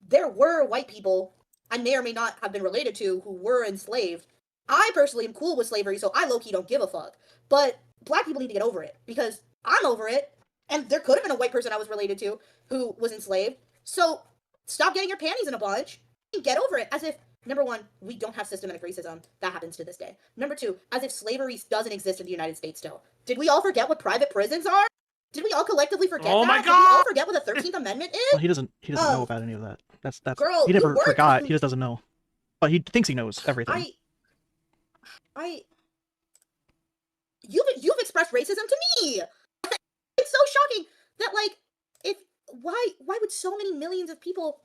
There were white people I may or may not have been related to who were enslaved. I personally am cool with slavery, so I low-key don't give a fuck. But black people need to get over it, because I'm over it, and there could have been a white person I was related to who was enslaved. So stop getting your panties in a bunch and get over it. As if, number one, we don't have systematic racism. That happens to this day. Number two, as if slavery doesn't exist in the United States still. Did we all forget what private prisons are? Did we all collectively forget that? My Did we all God! forget what the 13th Amendment is? Well, he doesn't know about any of that. That's Girl, he never you work- forgot. He just doesn't know, but he thinks he knows everything. You've expressed racism to me. It's so shocking that like, why would so many millions of people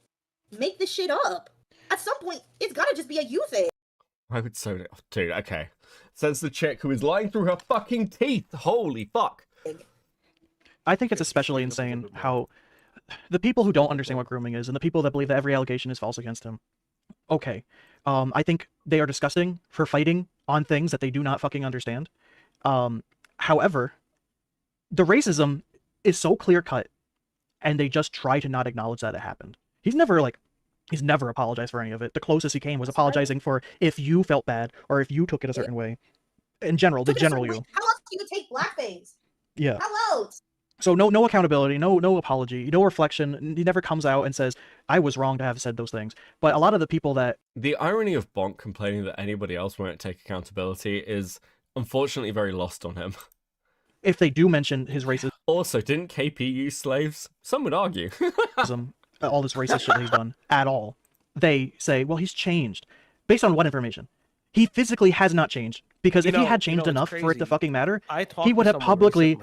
make this shit up? At some point, it's gotta just be a you thing. I would so... Dude, okay. Says the chick who is lying through her fucking teeth. Holy fuck. I think it's especially insane how the people who don't understand what grooming is and the people that believe that every allegation is false against him. Okay. I think they are disgusting for fighting on things that they do not fucking understand. However, the racism is so clear cut, and they just try to not acknowledge that it happened. He's never apologized for any of it. The closest he came was apologizing for if you felt bad or if you took it a certain way. In general, the general you. How else do you take blackface? Yeah. How else? So no accountability, no apology, no reflection. He never comes out and says, I was wrong to have said those things. But a lot of the people that... The irony of Bonk complaining that anybody else won't take accountability is unfortunately very lost on him. If they do mention his racism... Also, didn't KP use slaves? Some would argue. all this racist shit that he's done at all. They say, well, he's changed. Based on what information? He physically has not changed. Because if he had changed enough for it to fucking matter, he would have publicly...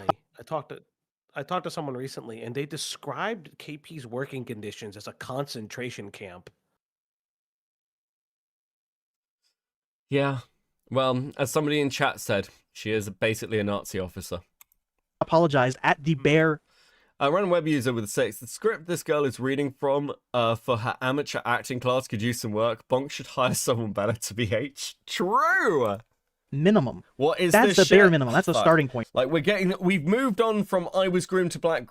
I talked to someone recently, and they described KP's working conditions as a concentration camp. Yeah. Well, as somebody in chat said, she is basically a Nazi officer. Apologized at the bare... Random web user with a 6. The script this girl is reading from for her amateur acting class could use some work. Bonk should hire someone better to be H. True! Minimum. What is That's this the shit? bare minimum. That's the starting point. Like, we've moved on from I Was Groomed by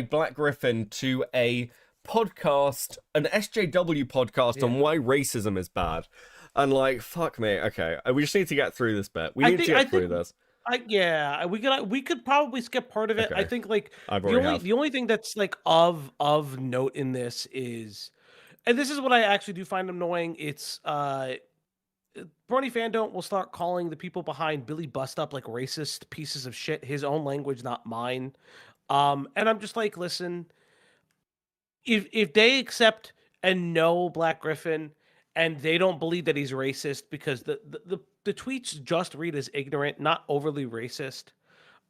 Black Griffin to a podcast, an SJW podcast on why racism is bad. And like, fuck me. Okay, we just need to get through this bit. We need to get through this. Yeah, we could probably skip part of it. I Okay. think like I've already have. the only thing that's like of note in this is, and this is what I actually do find annoying. It's Brony Fandont will start calling the people behind Billy Bust Up like racist pieces of shit. His own language, not mine. And I'm just like, listen, if they accept and know Black Griffin and they don't believe that he's racist because the tweets just read as ignorant, not overly racist,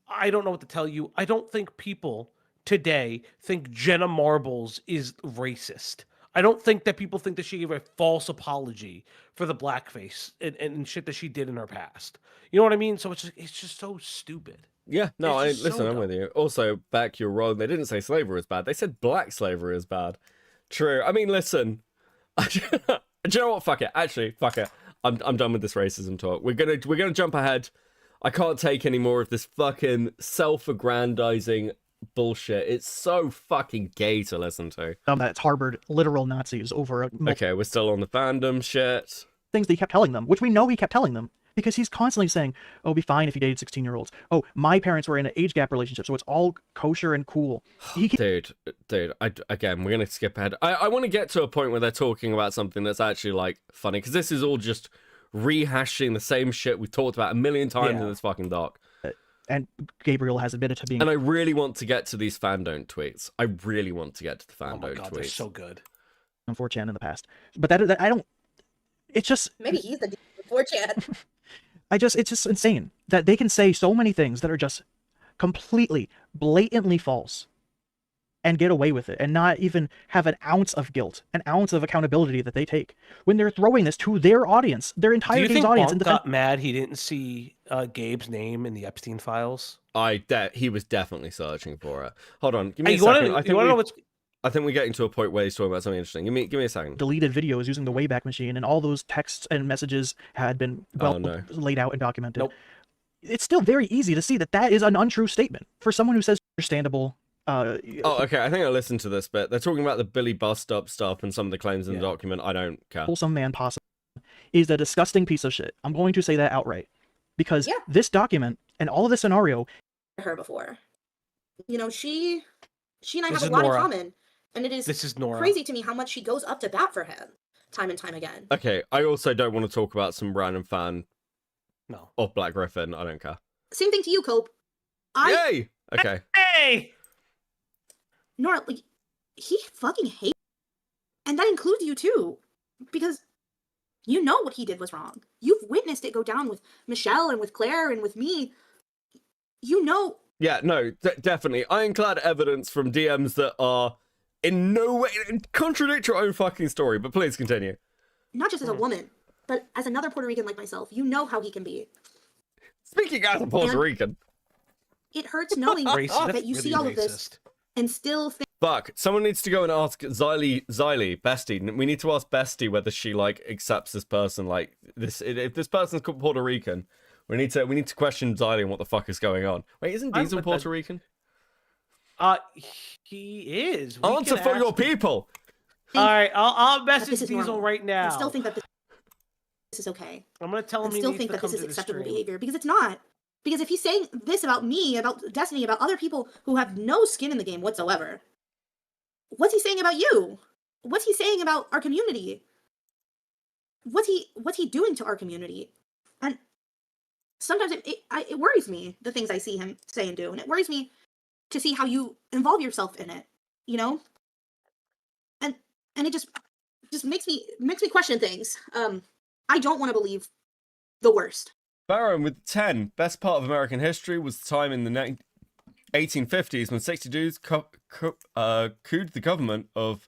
I don't know what to tell you. I don't think people today think Jenna Marbles is racist. I don't think that people think that she gave a false apology for the blackface and shit that she did in her past. You know what I mean? So it's just so stupid. Yeah, no, It's just listen, so I'm with dumb. you. Also, Beck, you're wrong. They didn't say slavery was bad. They said black slavery is bad. True. I mean, listen. Do you know what? Fuck it. Actually, fuck it. I'm done with this racism talk. We're gonna jump ahead. I can't take any more of this fucking self-aggrandizing bullshit. It's so fucking gay to listen to. That's harbored literal Nazis over Okay, we're still on the fandom shit. things that he kept telling them, which we know he kept telling them. Because he's constantly saying, oh, it'd be fine if you dated 16-year-olds. Oh, my parents were in an age gap relationship, so it's all kosher and cool. Dude, again, we're going to skip ahead. I want to get to a point where they're talking about something that's actually, like, funny, because this is all just rehashing the same shit we've talked about a million times in this fucking doc. And Gabriel has admitted to being... And I really want to get to these Fandont tweets. I really want to get to the Fandont tweets. They're so good. On 4chan in the past. But that I don't... It's just... Maybe he's the 4chan. it's just insane that they can say so many things that are just completely, blatantly false and get away with it and not even have an ounce of guilt, an ounce of accountability that they take when they're throwing this to their audience, their entire Do you think audience. Bonk got mad he didn't see Gabe's name in the Epstein files? He was definitely searching for it. Hold on, give me Hey, a you wanna- second. you wanna know what's- I think we're getting to a point where he's talking about something interesting. Give me a second. Deleted videos using the Wayback Machine, and all those texts and messages had been laid out and documented. Nope. It's still very easy to see that that is an untrue statement for someone who says understandable. Okay, I think I listened to this bit. They're talking about the Billy Bust Up stuff and some of the claims in the document. I don't care. Wholesome man possible is a disgusting piece of shit. I'm going to say that outright because this document and all of this scenario. Her before, you know, she and I This have is a lot Nora. in common, and it is This is Nora. crazy to me how much she goes up to bat for him, time and time again. Okay, I also don't want to talk about some random fan of Black Griffin. I don't care. Same thing to you, Cope. Yay! Okay. Hey! Nora, like, he fucking hates, and that includes you too, because you know what he did was wrong. You've witnessed it go down with Michelle and with Claire and with me. You know. Yeah, no, definitely. Ironclad evidence from DMs that are in no way contradict your own fucking story, but please continue. Not just as a woman, but as another Puerto Rican like myself, you know how he can be. Speaking as a Puerto Rican. It hurts knowing that you see all of this and still think. Fuck, someone needs to go and ask Xylee, Bestie. We need to ask Bestie whether she, like, accepts this person, like, this. If this person's Puerto Rican, we need to question Xylee and what the fuck is going on. Wait, isn't Diesel Puerto Rican? He is. Answer for your people. All right, I'll message Diesel Diesel right now. I still think that this is okay. I'm gonna tell him. I still think that this is acceptable behavior because it's not. Because if he's saying this about me, about Destiny, about other people who have no skin in the game whatsoever, what's he saying about you? What's he saying about our community? What's he doing to our community? And sometimes it worries me, the things I see him say and do, and it worries me to see how you involve yourself in it, you know? And it just makes me question things. I don't want to believe the worst. Baron with 10. Best part of American history was the time in the 1850s when 60 dudes couped the government of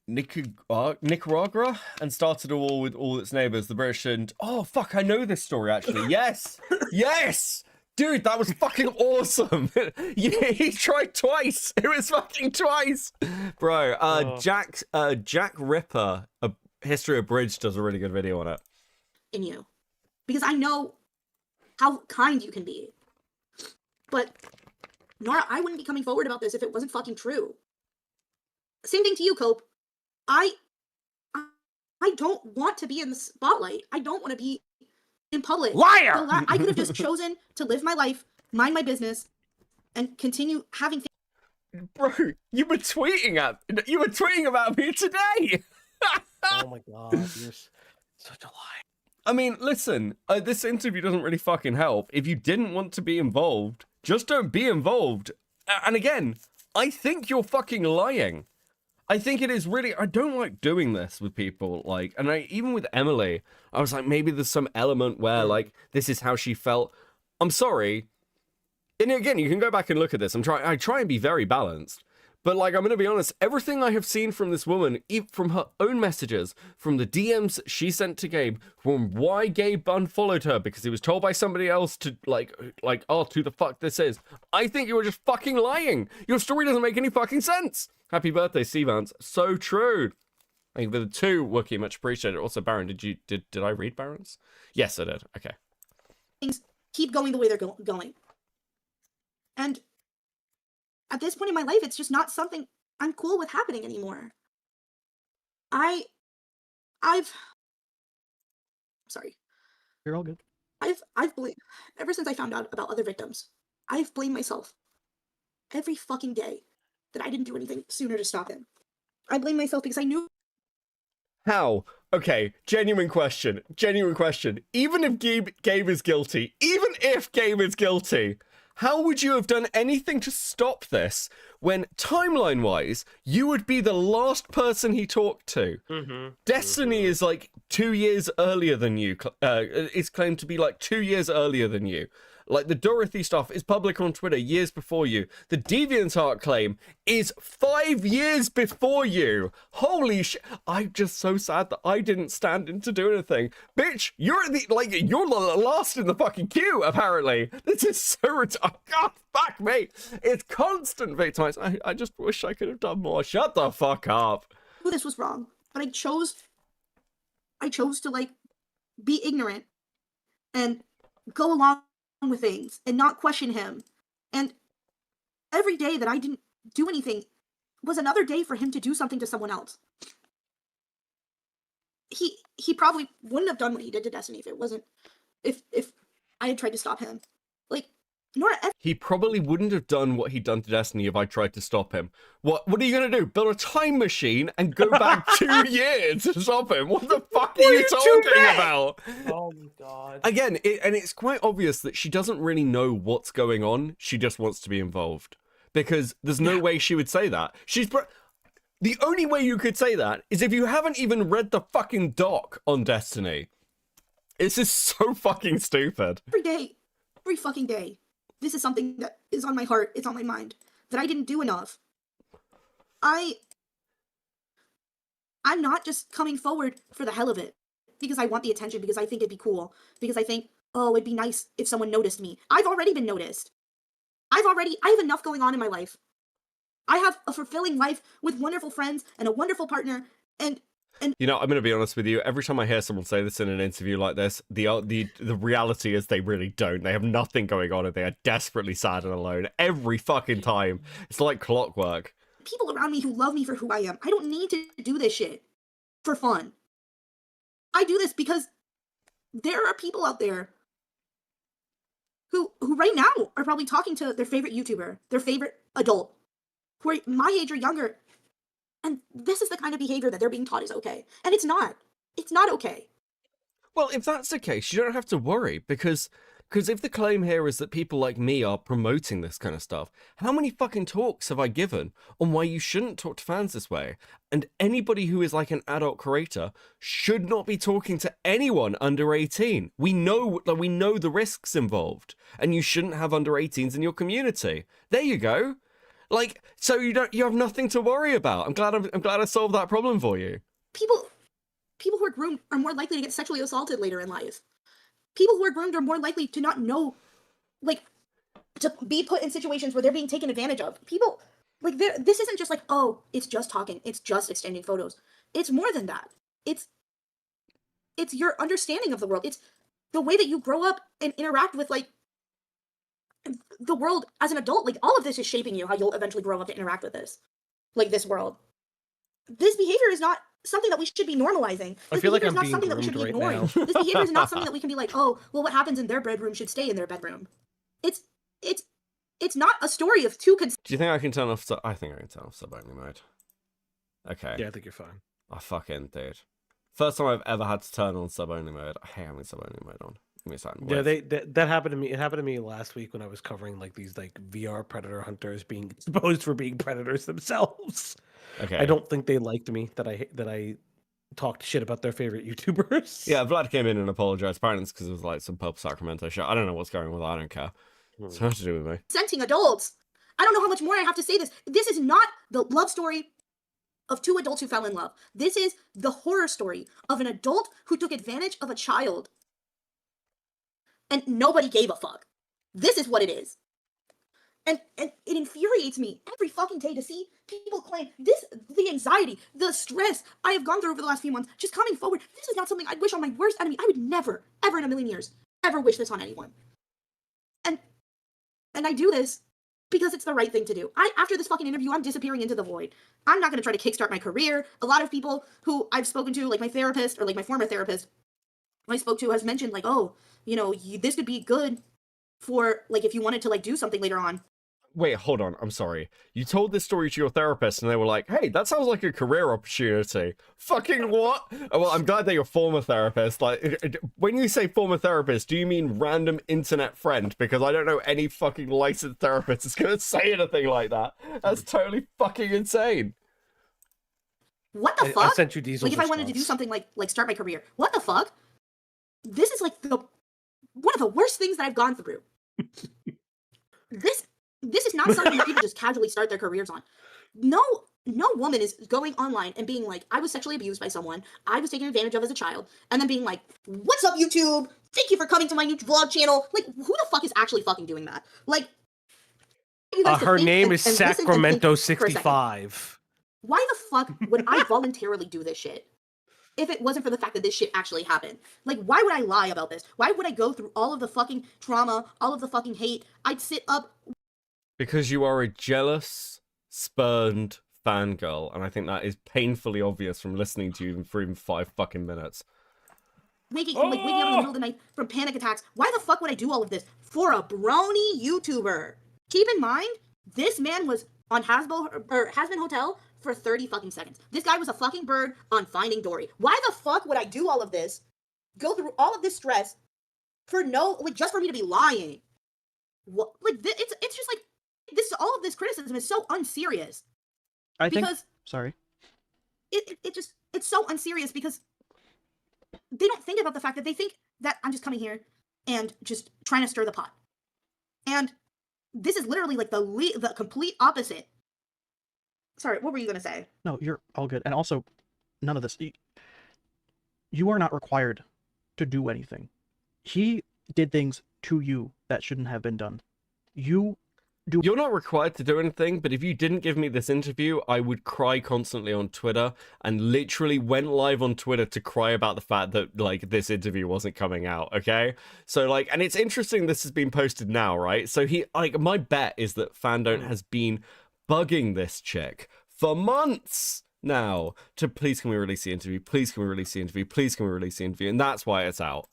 Nicaragua and started a war with all its neighbors, the British and... Oh, fuck, I know this story, actually. Yes! Yes! Dude, that was fucking awesome! Yeah, he tried twice! It was fucking twice! Bro, Jack Ripper, a History Abridged, does a really good video on it. In you. Because I know how kind you can be. But, Nora, I wouldn't be coming forward about this if it wasn't fucking true. Same thing to you, Cope. I don't want to be in the spotlight. I don't want to be in public. Liar! I could have just chosen to live my life, mind my business, and continue having things. Bro, you were tweeting about me today. Oh my god, you're such a liar. I mean, listen, this interview doesn't really fucking help. If you didn't want to be involved, just don't be involved. And again, I think you're fucking lying. I think it is really, I don't like doing this with people, like, and even with Emily, I was like, maybe there's some element where, like, this is how she felt. I'm sorry. And again, you can go back and look at this. I try and be very balanced. But, like, I'm going to be honest, everything I have seen from this woman, from her own messages, from the DMs she sent to Gabe, from why Gabe unfollowed her because he was told by somebody else to, like, oh, who the fuck this is. I think you were just fucking lying. Your story doesn't make any fucking sense. Happy birthday, Stevans. So true. Thank you for the 2, Wookie. Much appreciated. Also, Baron, did I read Baron's? Yes, I did. Okay. Things keep going the way they're going. And at this point in my life, it's just not something I'm cool with happening anymore. I've sorry. You're all good. I've blamed, ever since I found out about other victims, I've blamed myself every fucking day that I didn't do anything sooner to stop him. I blame myself because I knew. How? Okay, genuine question. Even if Gabe is guilty, how would you have done anything to stop this when, timeline-wise, you would be the last person he talked to? Destiny is like 2 years earlier than you. It's claimed to be like 2 years earlier than you. Like, the Dorothy stuff is public on Twitter years before you. The DeviantArt claim is 5 years before you. Holy shit. I'm just so sad that I didn't stand in to do anything. Bitch, you're the last in the fucking queue, apparently. This is so God, fuck me. It's constant victimize. I just wish I could have done more. Shut the fuck up. This was wrong, but I chose to, like, be ignorant and go along with things and not question him. And every day that I didn't do anything was another day for him to do something to someone else. He probably wouldn't have done what he did to Destiny if it wasn't if I had tried to stop him. Like, Nora, he probably wouldn't have done what he'd done to Destiny if I tried to stop him. What are you gonna do? Build a time machine and go back 2 years to stop him? What the fuck are you talking about? Oh my god. Again, it's quite obvious that she doesn't really know what's going on. She just wants to be involved. Because there's no way she would say that. The only way you could say that is if you haven't even read the fucking doc on Destiny. It's just so fucking stupid. every fucking day, this is something that is on my heart, it's on my mind, that I didn't do enough. I'm not just coming forward for the hell of it, because I want the attention, because I think it'd be cool, because I think, oh, it'd be nice if someone noticed me. I've already been noticed. I have enough going on in my life. I have a fulfilling life with wonderful friends and a wonderful partner, and you know, I'm going to be honest with you. Every time I hear someone say this in an interview like this, the reality is they really don't. They have nothing going on and they are desperately sad and alone every fucking time. It's like clockwork. People around me who love me for who I am. I don't need to do this shit for fun. I do this because there are people out there who right now are probably talking to their favorite YouTuber, their favorite adult, who are my age or younger. And this is the kind of behavior that they're being taught is okay. And it's not. It's not okay. Well, if that's the case, you don't have to worry, because if the claim here is that people like me are promoting this kind of stuff, how many fucking talks have I given on why you shouldn't talk to fans this way? And anybody who is like an adult creator should not be talking to anyone under 18. We know the risks involved, and you shouldn't have under 18s in your community. There you go. Like, so you have nothing to worry about. I'm glad I solved that problem for you. People who are groomed are more likely to get sexually assaulted later in life. People who are groomed are more likely to not know, like, to be put in situations where they're being taken advantage of. People, like, this isn't just like, oh, it's just talking, it's just exchanging photos. It's more than that. It's your understanding of the world. It's the way that you grow up and interact with, like, the world as an adult. Like, all of this is shaping you, how you'll eventually grow up to interact with this, like, this world. this behavior is not something that we should be normalizing. I This feel like behavior is I'm not being something that we should be groomed right ignoring. now. This behavior is not something that we can be like, oh, well, what happens in their bedroom should stay in their bedroom. It's not a story of two. Do you think I can turn off? I think I can turn off sub-only mode. Okay. Yeah, I think you're fine. I fucking did. First time I've ever had to turn on sub-only mode. I hate having sub-only mode on. Give me a second. Yeah, Wait. that happened to me. It happened to me last week when I was covering like these like VR predator hunters being exposed for being predators themselves. Okay. I don't think they liked me that I talked shit about their favorite YouTubers. Yeah, Vlad came in and apologized. Apparently it's because it was like some Purple Sacramento shit. I don't know what's going on with that. I don't care. It's nothing to do with me. Consenting adults. I don't know how much more I have to say this. This is not the love story of two adults who fell in love. This is the horror story of an adult who took advantage of a child. And nobody gave a fuck. This is what it is. And it infuriates me every fucking day to see people claim this, the anxiety, the stress I have gone through over the last few months, just coming forward. This is not something I'd wish on my worst enemy. I would never, ever in a million years, ever wish this on anyone. And I do this because it's the right thing to do. After this fucking interview, I'm disappearing into the void. I'm not going to try to kickstart my career. A lot of people who I've spoken to, like my therapist or like my former therapist I spoke to has mentioned like, oh, you know, this could be good for like if you wanted to like do something later on. Wait, hold on. I'm sorry. You told this story to your therapist and they were like, hey, that sounds like a career opportunity. Fucking what? Oh, well, I'm glad that you're former therapist. Like, when you say former therapist, do you mean random internet friend? Because I don't know any fucking licensed therapist that's going to say anything like that. That's totally fucking insane. What the fuck? I sent you Diesel's like if I wanted to do response. something like start my career. What the fuck? This is like one of the worst things that I've gone through. This is not something that people just casually start their careers on. No woman is going online and being like, I was sexually abused by someone, I was taken advantage of as a child, and then being like, what's up, YouTube? Thank you for coming to my new vlog channel. Like, who the fuck is actually fucking doing that? Like, you guys to Her think name and- is and listen and think Sacramento for a second. 65. Why the fuck would I voluntarily do this shit if it wasn't for the fact that this shit actually happened? Like, why would I lie about this? Why would I go through all of the fucking trauma, all of the fucking hate? I'd sit up. Because you are a jealous, spurned fangirl, and I think that is painfully obvious from listening to you for even 5 fucking minutes. Waking up in the middle of the night from panic attacks. Why the fuck would I do all of this for a brony YouTuber? Keep in mind, this man was on Hasbin Hotel for 30 fucking seconds. This guy was a fucking bird on Finding Dory. Why the fuck would I do all of this? Go through all of this stress for just for me to be lying? What? Like, it's just like, all of this criticism is so unserious. I think. Because Sorry. it's so unserious because they don't think about the fact that they think that I'm just coming here and just trying to stir the pot. And this is literally like the complete opposite. Sorry, what were you going to say? No, you're all good. And also, none of this. You are not required to do anything. He did things to you that shouldn't have been done. You're not required to do anything, but if you didn't give me this interview, I would cry constantly on Twitter and literally went live on Twitter to cry about the fact that, like, this interview wasn't coming out, okay? So, like, and it's interesting this has been posted now, right? So my bet is that Fandont has been bugging this chick for months now to please can we release the interview, please can we release the interview, please can we release the interview, and that's why it's out.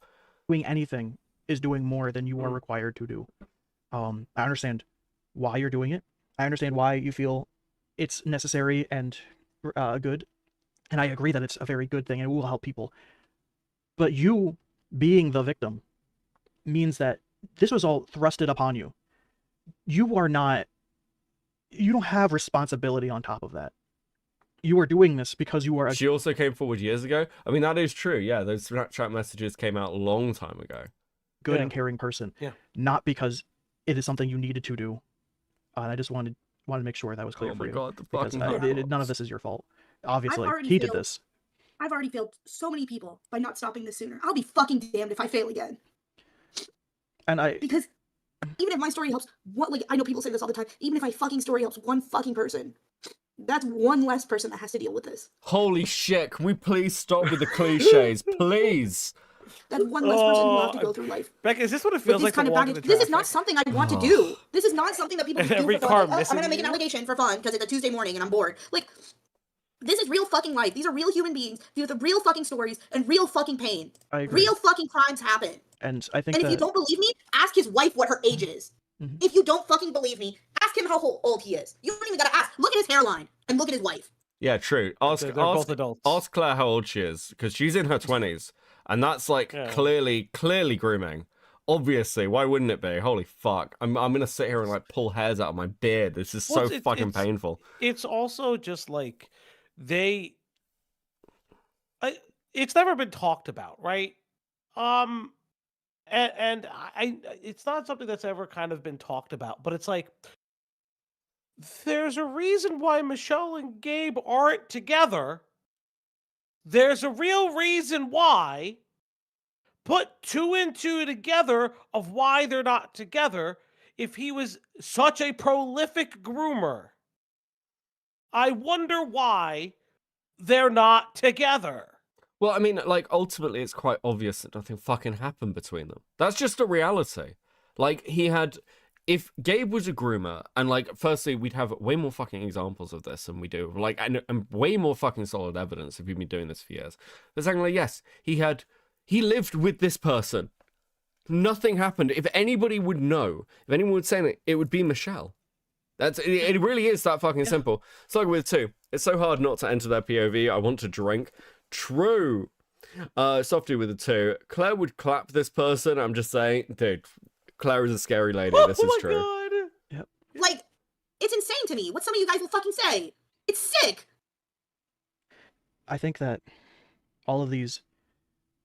doing anything is doing more than you are required to do. I understand why you're doing it. I understand why you feel it's necessary and good. And I agree that it's a very good thing and it will help people. But you being the victim means that this was all thrusted upon you. You don't have responsibility on top of that. You are doing this because you are She also came forward years ago. I mean, that is true. Yeah, those Snapchat messages came out a long time ago. good and caring person. Yeah. Not because it is something you needed to do. And I just wanted to make sure that was clear Oh for my you. god, the Because fucking none of this is your fault. Obviously, already he did failed. this. I've already failed so many people by not stopping this sooner. I'll be fucking damned if I fail again. And Because even if my story helps, I know people say this all the time, even if my fucking story helps one fucking person, that's one less person that has to deal with this. Holy shit, can we please stop with the cliches, please? That's one less person who will have to go through life. Becca, is this what it With feels this like kind to of walk baggage. into This is not traffic? something I want to do. This is not something that people And just do every for car fun. Like, oh, I'm missing gonna make an you? allegation for fun because it's a Tuesday morning and I'm bored. Like, This is real fucking life. These are real human beings. These are real fucking stories and real fucking pain. I agree. Real fucking crimes happen. And I think And if you that don't believe me, ask his wife what her age is. Mhm. If you don't fucking believe me, ask him how old he is. You don't even gotta ask. Look at his hairline and look at his wife. Yeah, true. Ask They're both adults. ask Claire how old she is, because she's in her 20s, and that's like Yeah. clearly grooming. Obviously, why wouldn't it be? Holy fuck! I'm gonna sit here and like pull hairs out of my beard. This is Well, so it's- fucking it's- painful. It's also just like it's never been talked about, right? And it's not something that's ever kind of been talked about, but it's like there's a reason why Michelle and Gabe aren't together. There's a real reason why. Put two and two together of why they're not together. If he was such a prolific groomer, I wonder why they're not together. Well, I mean, like ultimately, it's quite obvious that nothing fucking happened between them. That's just a reality. Like if Gabe was a groomer, and like, firstly, we'd have way more fucking examples of this than we do, like, and way more fucking solid evidence if you've been doing this for years. But secondly, yes, he lived with this person. Nothing happened. If anybody would know, if anyone would say anything, it would be Michelle. It really is that fucking simple. It's like with two. It's so hard not to enter their POV. I want to drink. True. Softy with a two. Claire would clap this person. I'm just saying, dude, Claire is a scary lady. This is true. God. Like, it's insane to me what some of you guys will fucking say. It's sick. I think that all of these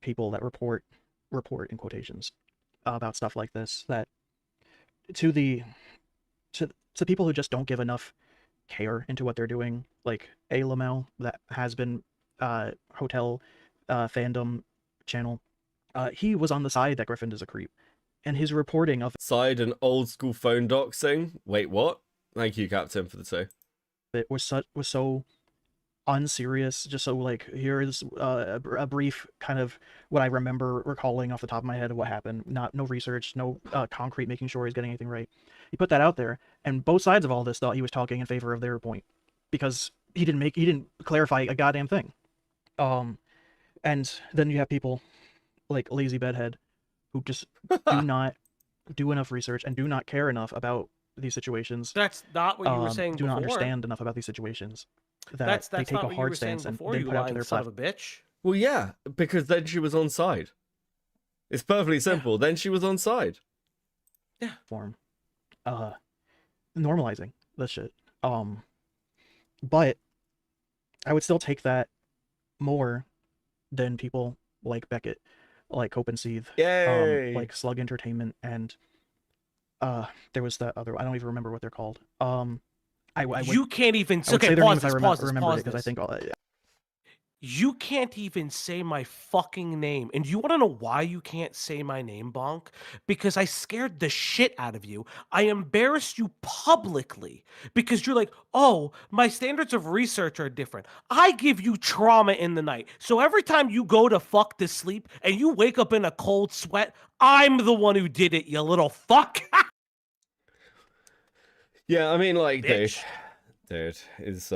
people that report in quotations about stuff like this, that to people who just don't give enough care into what they're doing, like A. Lamel, that has been hotel fandom channel, he was on the side that Griffin is a creep, and his reporting of Side an old school phone doxing. Wait, what? Thank you, Captain, for the two. it was so unserious. Just so like, here's a brief kind of what I remember recalling off the top of my head of what happened. No research, no concrete making sure he's getting anything right. He put that out there, and both sides of all this thought he was talking in favor of their point, because he didn't clarify a goddamn thing. And then you have people like Lazy Bedhead who just do not do enough research and do not care enough about these situations. That's not what you were saying do before. not understand enough about these situations. That That's they take not a what you hard were saying stance and before, then you put out to lying their son of platform. a bitch. Well, yeah, because then she was on side. It's perfectly simple. Then she was on side. Normalizing this shit. But I would still take that more than people like Beckett, like Cope and Seethe, Yay! like Slug Entertainment, and there was that other. I don't even remember what they're called. I would, You can't even I would okay. say their Pause names if this. I Pause this. remember Pause it, because I this. think You can't even say my fucking name. And you want to know why you can't say my name, Bonk? Because I scared the shit out of you. I embarrassed you publicly because you're like, oh, my standards of research are different. I give you trauma in the night. So every time you go to fuck to sleep and you wake up in a cold sweat, I'm the one who did it, you little fuck. Yeah, I mean, like, Bitch. dude is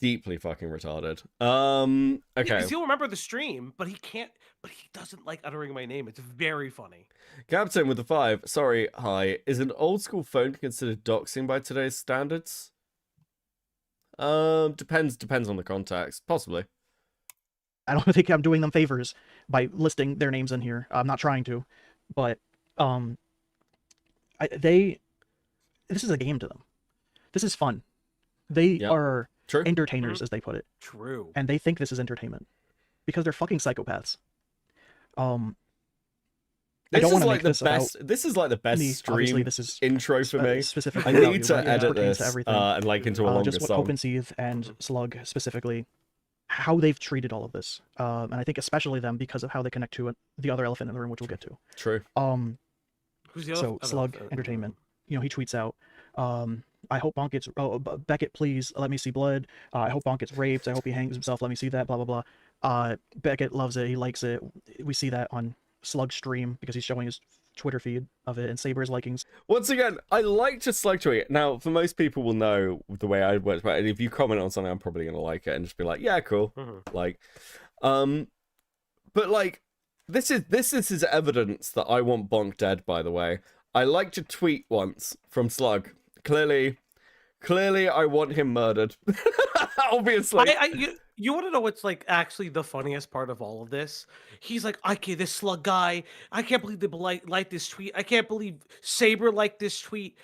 deeply fucking retarded. Okay. Because he'll remember the stream, but he can't. But he doesn't like uttering my name. It's very funny. Captain with the 5. Sorry, hi. Is an old school phone considered doxing by today's standards? Depends on the context. Possibly. I don't think I'm doing them favors by listing their names in here. I'm not trying to, but this is a game to them. This is fun. They Yep. are True. entertainers, as they put it, True. and they think this is entertainment because they're fucking psychopaths. I This don't is want to like make the this best. about This is like the best me. Obviously, stream this is intro for me. specifically I about need you, to but yeah, it edit pertains this to everything. and like into a longer Just what song. Cope and Seethe and Slug specifically, how they've treated all of this, and I think especially them because of how they connect to the other elephant in the room, which we'll get to. True. Who's the So other? Slug Entertainment, he tweets out, I hope Bonk gets, Beckett, please let me see blood. I hope Bonk gets raped. I hope he hangs himself. Let me see that, blah, blah, blah. Beckett loves it. He likes it. We see that on Slug's stream because he's showing his Twitter feed of it and Saber's likings. Once again, I like to slug tweet. Now, for most people will know the way I work, but if you comment on something, I'm probably gonna like it and just be like, yeah, cool. Like, but like, this is evidence that I want Bonk dead. By the way, I like to tweet once from Slug. Clearly, I want him murdered. Obviously. You want to know what's like actually the funniest part of all of this? He's like, okay, this Slug guy, I can't believe they like this tweet. I can't believe Saber liked this tweet.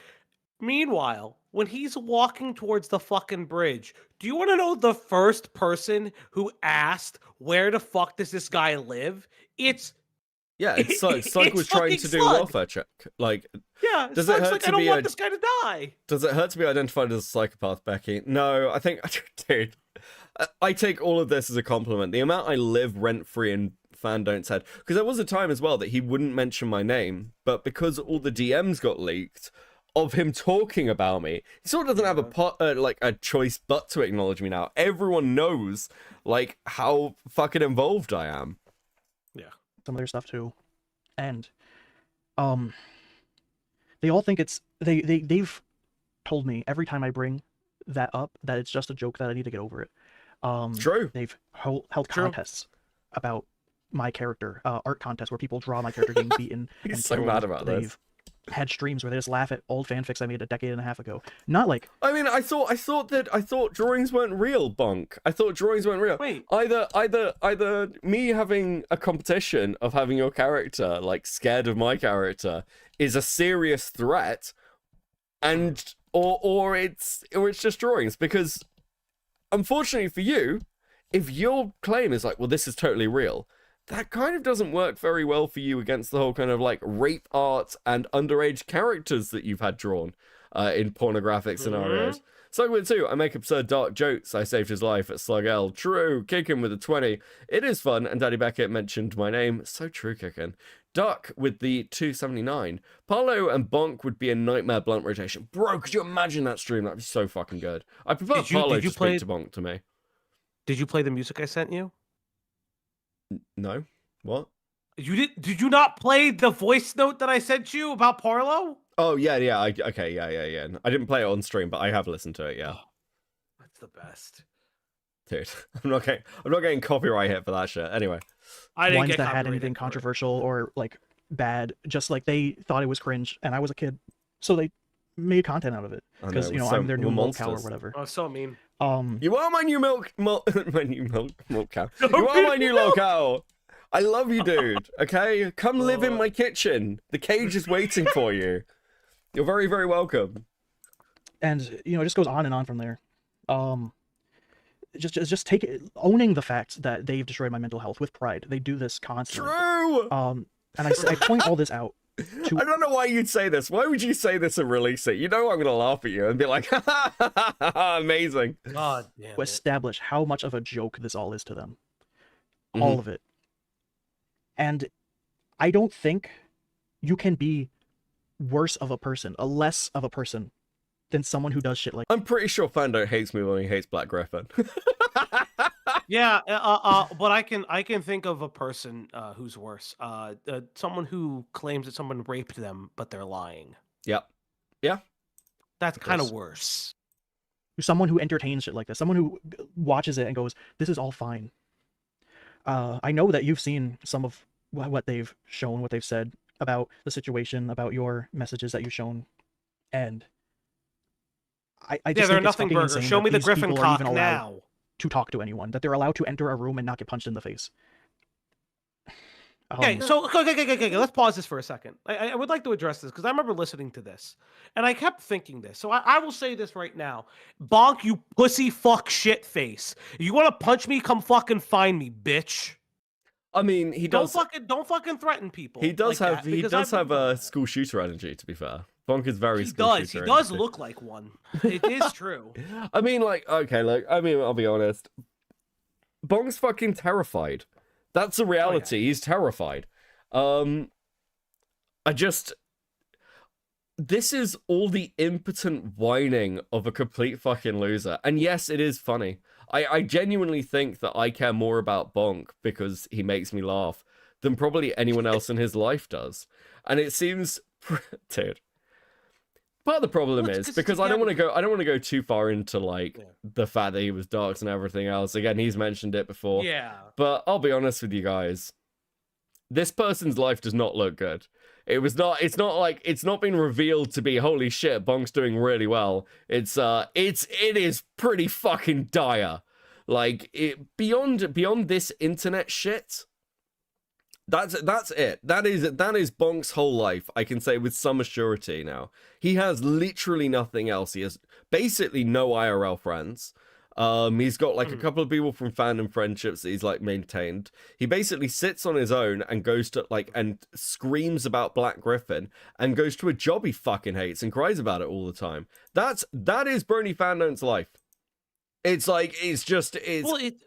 Meanwhile, when he's walking towards the fucking bridge, do you want to know the first person who asked where the fuck does this guy live? It's it's Slug. Slug it's was trying to do a Slug. welfare check. Like, Yeah, does Slug's it hurt like, to I don't be want this guy to die. Does it hurt to be identified as a psychopath, Becky? No, I think, dude, I take all of this as a compliment. The amount I live rent-free in Fandont's head, because there was a time as well that he wouldn't mention my name, but because all the DMs got leaked of him talking about me, he sort of doesn't have a choice but to acknowledge me now. Everyone knows, like, how fucking involved I am. Yeah. Some other stuff too, and they all think it's they've told me every time I bring that up that it's just a joke, that I need to get over it. True. They've held contests about my character, art contests where people draw my character getting beaten. He's and so killed. mad about this. They've had streams where they just laugh at old fanfics I made a decade and a half ago. Not like, I mean, I thought drawings weren't real, Bonk. I thought drawings weren't real. Wait. Either me having a competition of having your character like scared of my character is a serious threat, and or it's just drawings. Because unfortunately for you, if your claim is like, well, this is totally real, that kind of doesn't work very well for you against the whole kind of like rape art and underage characters that you've had drawn in pornographic scenarios. Slug 2, I make absurd dark jokes. I saved his life at Slug L. True. Kick him with a 20. It is fun, and Daddy Beckett mentioned my name. So true, Kickin. Duck with the 279. Parlo and Bonk would be a nightmare blunt rotation. Bro, could you imagine that stream? That'd be so fucking good. I prefer Parlo to speak to Bonk to me. Did you play the music I sent you? No? What? Did you not play the voice note that I sent you about Parlo? Oh, yeah. I didn't play it on stream, but I have listened to it, yeah. Oh, that's the best. Dude, I'm not getting copyright hit for that shit. Anyway. I didn't ones get that had copyrighted anything for it. controversial or like bad, just like they thought it was cringe and I was a kid, so they made content out of it I know, because we're I'm their new we're locale or monsters. whatever. Oh, so mean. You are my new milk cow. You are my new locale. I love you, dude. Okay, come live in my kitchen. The cage is waiting for you. You're very, very welcome. And it just goes on and on from there. Just take it, owning the fact that they've destroyed my mental health with pride. They do this constantly. True. And I point all this out to I don't know why you'd say this. Why would you say this and release it? You know I'm gonna laugh at you and be like, amazing. God damn it. establish how much of a joke this all is to them. Mhm. All of it. And I don't think you can be worse of a person, a less of a person, than someone who does shit like I'm pretty sure Fandont hates me when he hates Black Griffin. Yeah, but I can think of a person who's worse. Someone who claims that someone raped them, but they're lying. Yep. Yeah. That's kind of Yes. worse. someone who entertains shit like this, someone who watches it and goes, this is all fine. I know that you've seen some of what they've shown, what they've said about the situation, about your messages that you've shown, and I just Yeah, think they're it's nothing fucking burgers. insane Show that me the these Griffin people are cock even allowed now. to talk to anyone, that they're allowed to enter a room and not get punched in the face. Okay, so okay, let's pause this for a second. I would like to address this because I remember listening to this, and I kept thinking this. So I will say this right now. Bonk, you pussy fuck shit face. You want to punch me? Come fucking find me, bitch. I mean, he does. Don't fucking threaten people. He does like have. that, He because does I've have been a doing that. school shooter energy. To be fair, Bonk is very. He school does. He shooter does energy. look like one. It is true. I mean, like, okay, look. I mean, I'll be honest. Bonk's fucking terrified. That's a reality. He's terrified. This is all the impotent whining of a complete fucking loser. And yes, it is funny. I genuinely think that I care more about Bonk because he makes me laugh than probably anyone else in his life does. And it seems, dude. Part of the problem is because I don't want to go too far into like the fact that he was darks and everything else. Again, he's mentioned it before. Yeah. But I'll be honest with you guys. This person's life does not look good. It's not been revealed to be holy shit, Bonk's doing really well. It is pretty fucking dire. Like beyond this internet shit. That's it. That is Bonk's whole life. I can say with some assurity now. He has literally nothing else. He has basically no IRL friends. He's got like a couple of people from fandom friendships that he's like maintained. He basically sits on his own and goes to like and screams about Black Griffin and goes to a job he fucking hates and cries about it all the time. That is Brony Fandont's life. It's like it's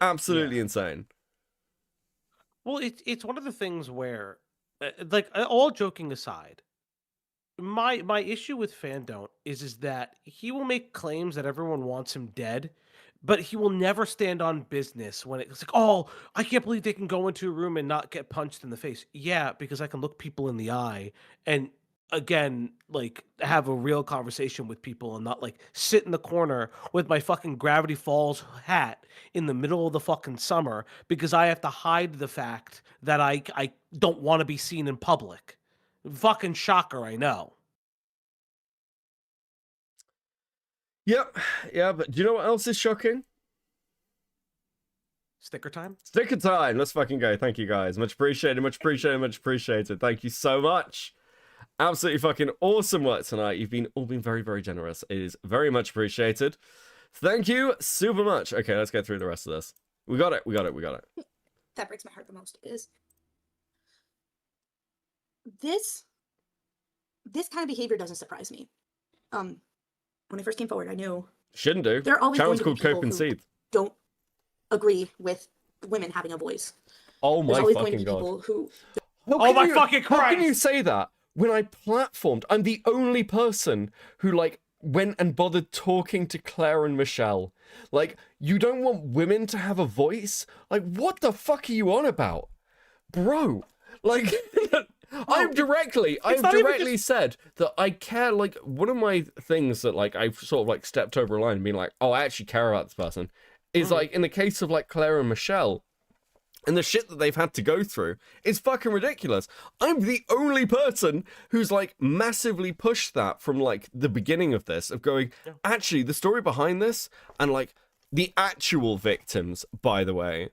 absolutely insane. Well, it's one of the things where, like, all joking aside, my issue with Fandont is that he will make claims that everyone wants him dead, but he will never stand on business when it's like, oh, I can't believe they can go into a room and not get punched in the face. Yeah, because I can look people in the eye and again, like have a real conversation with people and not like sit in the corner with my fucking Gravity Falls hat in the middle of the fucking summer because I have to hide the fact that I don't want to be seen in public. Fucking shocker, I know. Yep, yeah, but do you know what else is shocking? Sticker time? Sticker time! Let's fucking go. Thank you guys. Much appreciated, much appreciated, much appreciated. Thank you so much. Absolutely fucking awesome work tonight. You've all been very, very generous. It is very much appreciated. Thank you super much. Okay, let's get through the rest of this. We got it. That breaks my heart the most is this kind of behavior doesn't surprise me. When I first came forward, I knew shouldn't do. There are always Channel's going to called be Cope people and who Seethe. don't agree with women having a voice. Oh my There's always fucking going to be god. people who fucking Christ! How can you say that when I platformed? I'm the only person who like went and bothered talking to Claire and Michelle. Like, you don't want women to have a voice? Like, what the fuck are you on about? Bro, like I've directly said that I care. Like, one of my things that like I've sort of like stepped over a line and been like, oh, I actually care about this person is like in the case of like Claire and Michelle and the shit that they've had to go through is fucking ridiculous. I'm the only person who's like massively pushed that from like the beginning of this of going, actually the story behind this and like the actual victims, by the way,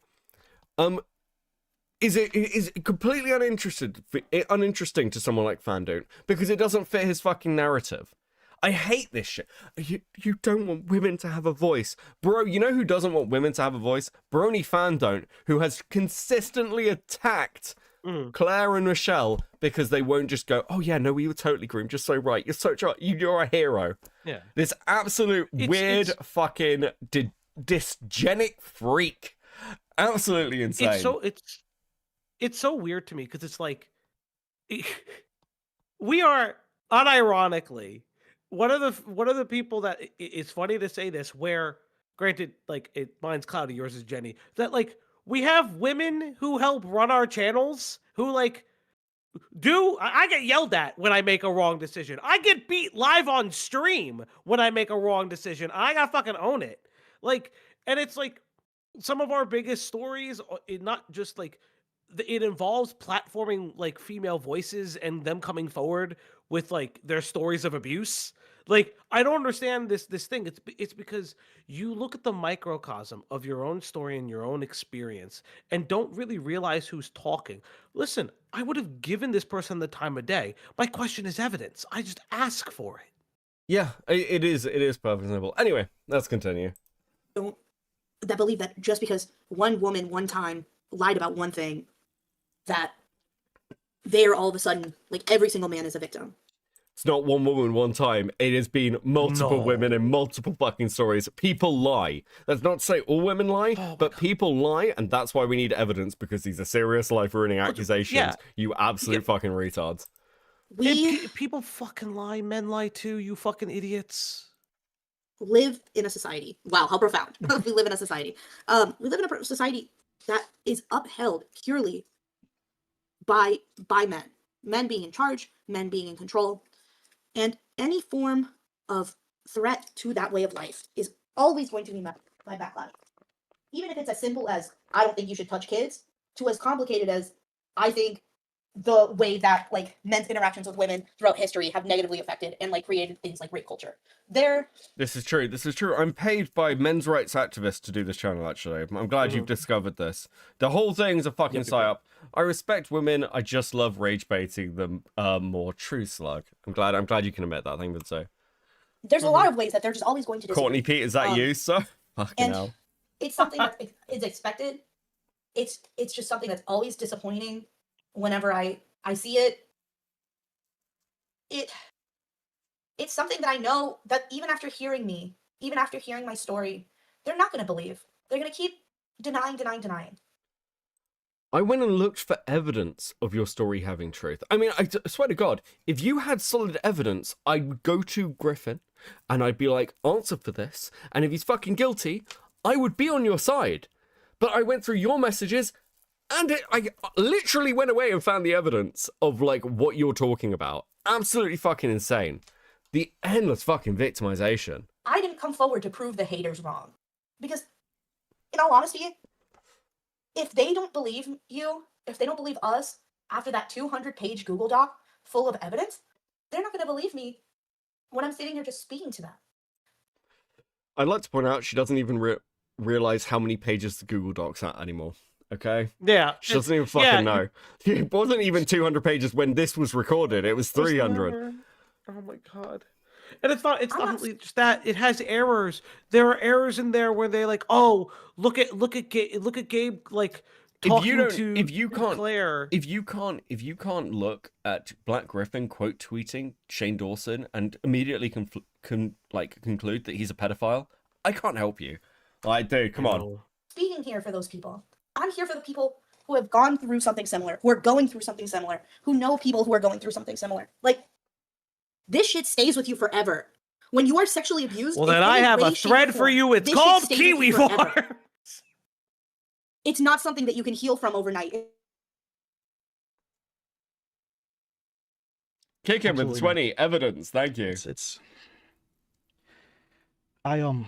is completely uninteresting to someone like Fandont because it doesn't fit his fucking narrative. I hate this shit. You don't want women to have a voice. Bro, you know who doesn't want women to have a voice? Brony Fandont, who has consistently attacked Claire and Michelle because they won't just go, oh yeah, no, we were totally groomed. You're so right. You're so right. You're a hero. Yeah. This absolute weird fucking dysgenic freak. Absolutely insane. It's so weird to me because it's like we are unironically one of the people that it's funny to say this where granted like mine's Cloudy, yours is Jenny, that like we have women who help run our channels who like I get yelled at when I make a wrong decision. I get beat live on stream when I make a wrong decision. I gotta fucking own it. Like, and it's like some of our biggest stories, not just like it involves platforming like female voices and them coming forward with like their stories of abuse. Like, I don't understand this thing. It's because you look at the microcosm of your own story and your own experience and don't really realize who's talking. Listen, I would have given this person the time of day. My question is evidence. I just ask for it. Yeah, it is perfectly simple. Anyway, let's continue. That believe that just because one woman one time lied about one thing, that they're all of a sudden, like, every single man is a victim. It's not one woman one time. It has been multiple women in multiple fucking stories. People lie. That's not to say all women lie, but people lie, and that's why we need evidence, because these are serious life-ruining accusations. Yeah. You absolute fucking retards. People fucking lie. Men lie too, you fucking idiots. Live in a society. Wow, how profound. We live in a society. We live in a society that is upheld purely by men being in charge, men being in control, and any form of threat to that way of life is always going to be met by backlash. Even if it's as simple as I don't think you should touch kids, to as complicated as I think the way that like men's interactions with women throughout history have negatively affected and like created things like rape culture. This is true. This is true. I'm paid by men's rights activists to do this channel, actually. I'm glad you've discovered this. The whole thing's a fucking psyop. I respect women. I just love rage baiting them more. True slug. I'm glad you can admit that. I think I would say. There's a lot of ways that they're just always going to disagree. Courtney Pete, is that you, sir? Fucking hell. It's something that is expected. It's just something that's always disappointing whenever I see it. It's something that I know that even after hearing my story, they're not going to believe. They're going to keep denying. I went and looked for evidence of your story having truth. I mean, I swear to God, if you had solid evidence, I would go to Griffin and I'd be like, answer for this. And if he's fucking guilty, I would be on your side. But I went through your messages and I literally went away and found the evidence of like what you're talking about. Absolutely fucking insane. The endless fucking victimization. I didn't come forward to prove the haters wrong. Because, in all honesty, if they don't believe you, if they don't believe us, after that 200-page Google Doc full of evidence, they're not going to believe me when I'm sitting here just speaking to them. I'd like to point out she doesn't even realize how many pages the Google Doc's at anymore. Okay? Yeah. She doesn't even fucking know. It wasn't even 200 pages when this was recorded. It was 300. Oh my God. And it's not just that it has errors. There are errors in there where they like, oh, look at Gabe like talking to Claire. If you can't look at Black Griffin quote tweeting Shane Dawson and immediately conclude that he's a pedophile, I can't help you. Like, dude, come on. Speaking here for those people. I'm here for the people who have gone through something similar, who are going through something similar, who know people who are going through something similar. Like, this shit stays with you forever. When you are sexually abused, well, then I have a thread for you. It's called Kiwi Farms. It's not something that you can heal from overnight. Kick him with 20 evidence. Thank you. And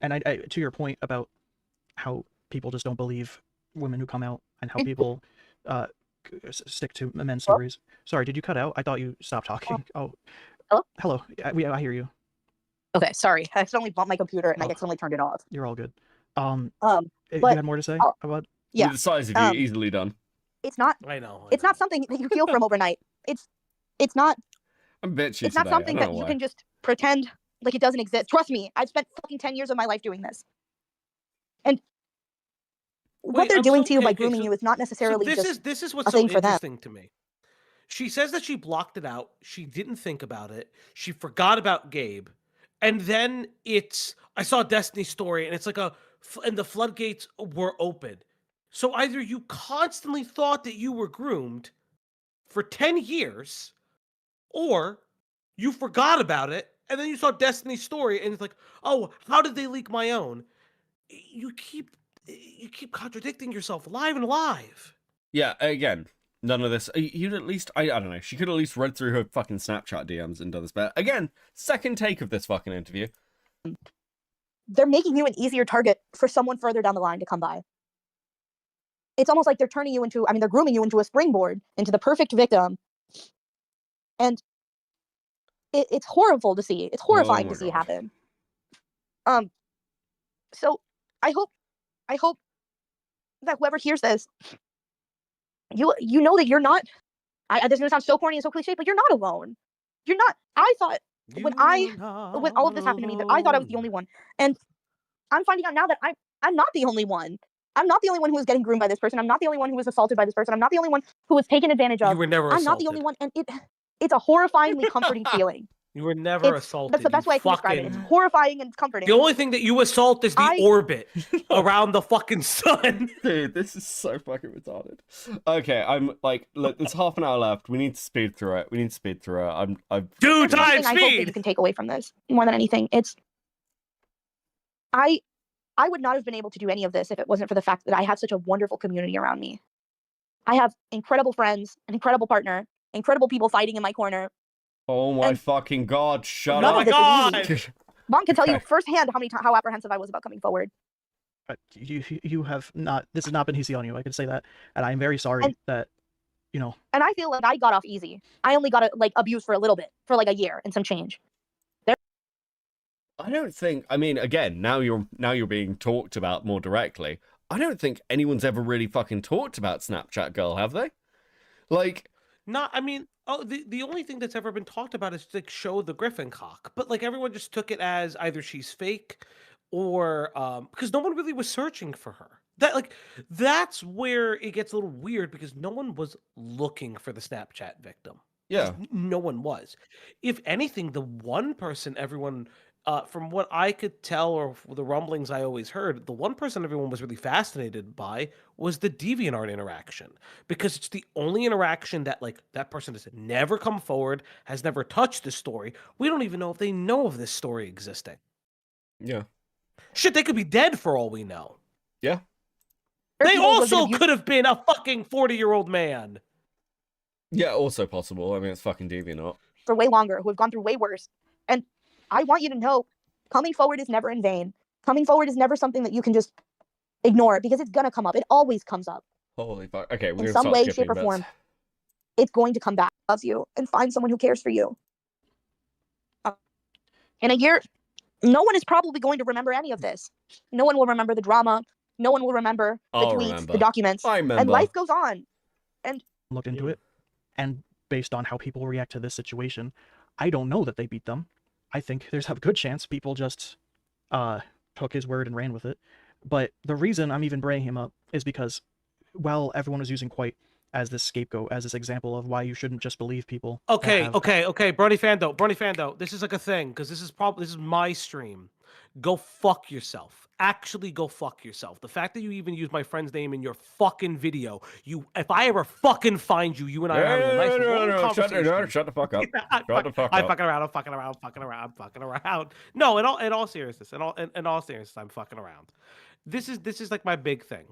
I to your point about how people just don't believe women who come out and how people stick to men's stories. Sorry, did you cut out? I thought you stopped talking. Oh, hello. I hear you. Okay, sorry. I accidentally bumped my computer and I accidentally turned it off. You're all good. But, you had more to say about? Yeah. With the size of you, easily done. It's not. I know. It's not something that you heal from overnight. It's not. I'm bitchy. It's not something that you can just pretend like it doesn't exist. Trust me, I've spent fucking 10 years of my life doing this. And what they're doing to you by grooming you is not necessarily this is what's so interesting to me. She says that she blocked it out. She didn't think about it. She forgot about Gabe. And then I saw Destiny's story and it's like and the floodgates were open. So either you constantly thought that you were groomed for 10 years or you forgot about it and then you saw Destiny's story and it's like, oh, how did they leak my own? You keep contradicting yourself alive and alive. Yeah, again, none of this. You'd at least, I don't know, she could at least read through her fucking Snapchat DMs and done this better. Again, second take of this fucking interview. They're making you an easier target for someone further down the line to come by. It's almost like they're they're grooming you into a springboard, into the perfect victim. And it's horrible to see. It's horrifying to see happen. So I hope that whoever hears this, you know that you're not. This is gonna sound so corny and so cliche, but you're not alone. You're not. I thought when all of this happened to me that I thought I was the only one, and I'm finding out now that I'm not the only one. I'm not the only one who was getting groomed by this person. I'm not the only one who was assaulted by this person. I'm not the only one who was taken advantage of. You were never I'm assaulted. not the only one, and it's a horrifyingly comforting feeling. You were never assaulted. That's the best way I can describe it. It's horrifying and comforting. The only thing that you assault is the orbit around the fucking sun. Dude, this is so fucking retarded. Okay, I'm like, look, there's half an hour left. We need to speed through it. I'm do time speed. I hope that you can take away from this more than anything. I would not have been able to do any of this if it wasn't for the fact that I have such a wonderful community around me. I have incredible friends, an incredible partner, incredible people fighting in my corner. Oh my And fucking god, shut none up. of this is easy. Mom can tell you Okay. firsthand how apprehensive I was about coming forward. You have not. This has not been easy on you. I can say that, and I'm very sorry that, you know. And I feel like I got off easy. I only got like abused for a little bit, for like a year and some change. I don't think. I mean, again, now you're being talked about more directly. I don't think anyone's ever really fucking talked about Snapchat Girl, have they? Like, Not, I mean, the only thing that's ever been talked about is like show the Griffin cock, but like everyone just took it as either she's fake or because no one really was searching for her. That's where it gets a little weird because no one was looking for the Snapchat victim. yeah, No one was. If anything, the one person everyone, from what I could tell or the rumblings I always heard, the one person everyone was really fascinated by was the DeviantArt interaction because it's the only interaction that like that person has never come forward, has never touched the story. We don't even know if they know of this story existing. yeah, Shit, they could be dead for all we know. yeah. They People was also abused- could have been a fucking 40-year-old man. Yeah, also possible. I mean, it's fucking DeviantArt. for way longer, who have gone through way worse. And I want you to know, coming forward is never in vain. Coming forward is never something that you can just ignore because it's gonna come up. It always comes up Holy fuck. Okay, we're in gonna some start way, skipping shape, or bits. form. It's going to come back, loves you, and find someone who cares for you. In a year, no one is probably going to remember any of this. No one will remember the drama. No one will remember the I'll tweets, remember. the documents, I remember. and life goes on. Looked into it, and based on how people react to this situation, I don't know that they beat them. I think there's a good chance people just took his word and ran with it. But the reason I'm even bringing him up is because, while everyone was using Quite as this scapegoat, as this example of why you shouldn't just believe people. that Okay, have- okay. Brony Fando. This is like a thing because this is my stream. Go fuck yourself. Actually, go fuck yourself. The fact that you even use my friend's name in your fucking video, if I ever fucking find you, you and I are having a nice long conversation. Shut the fuck up. Shut the fuck I'm up. fucking around. I'm fucking around. No, in all seriousness, in all seriousness, I'm fucking around. This is like my big thing.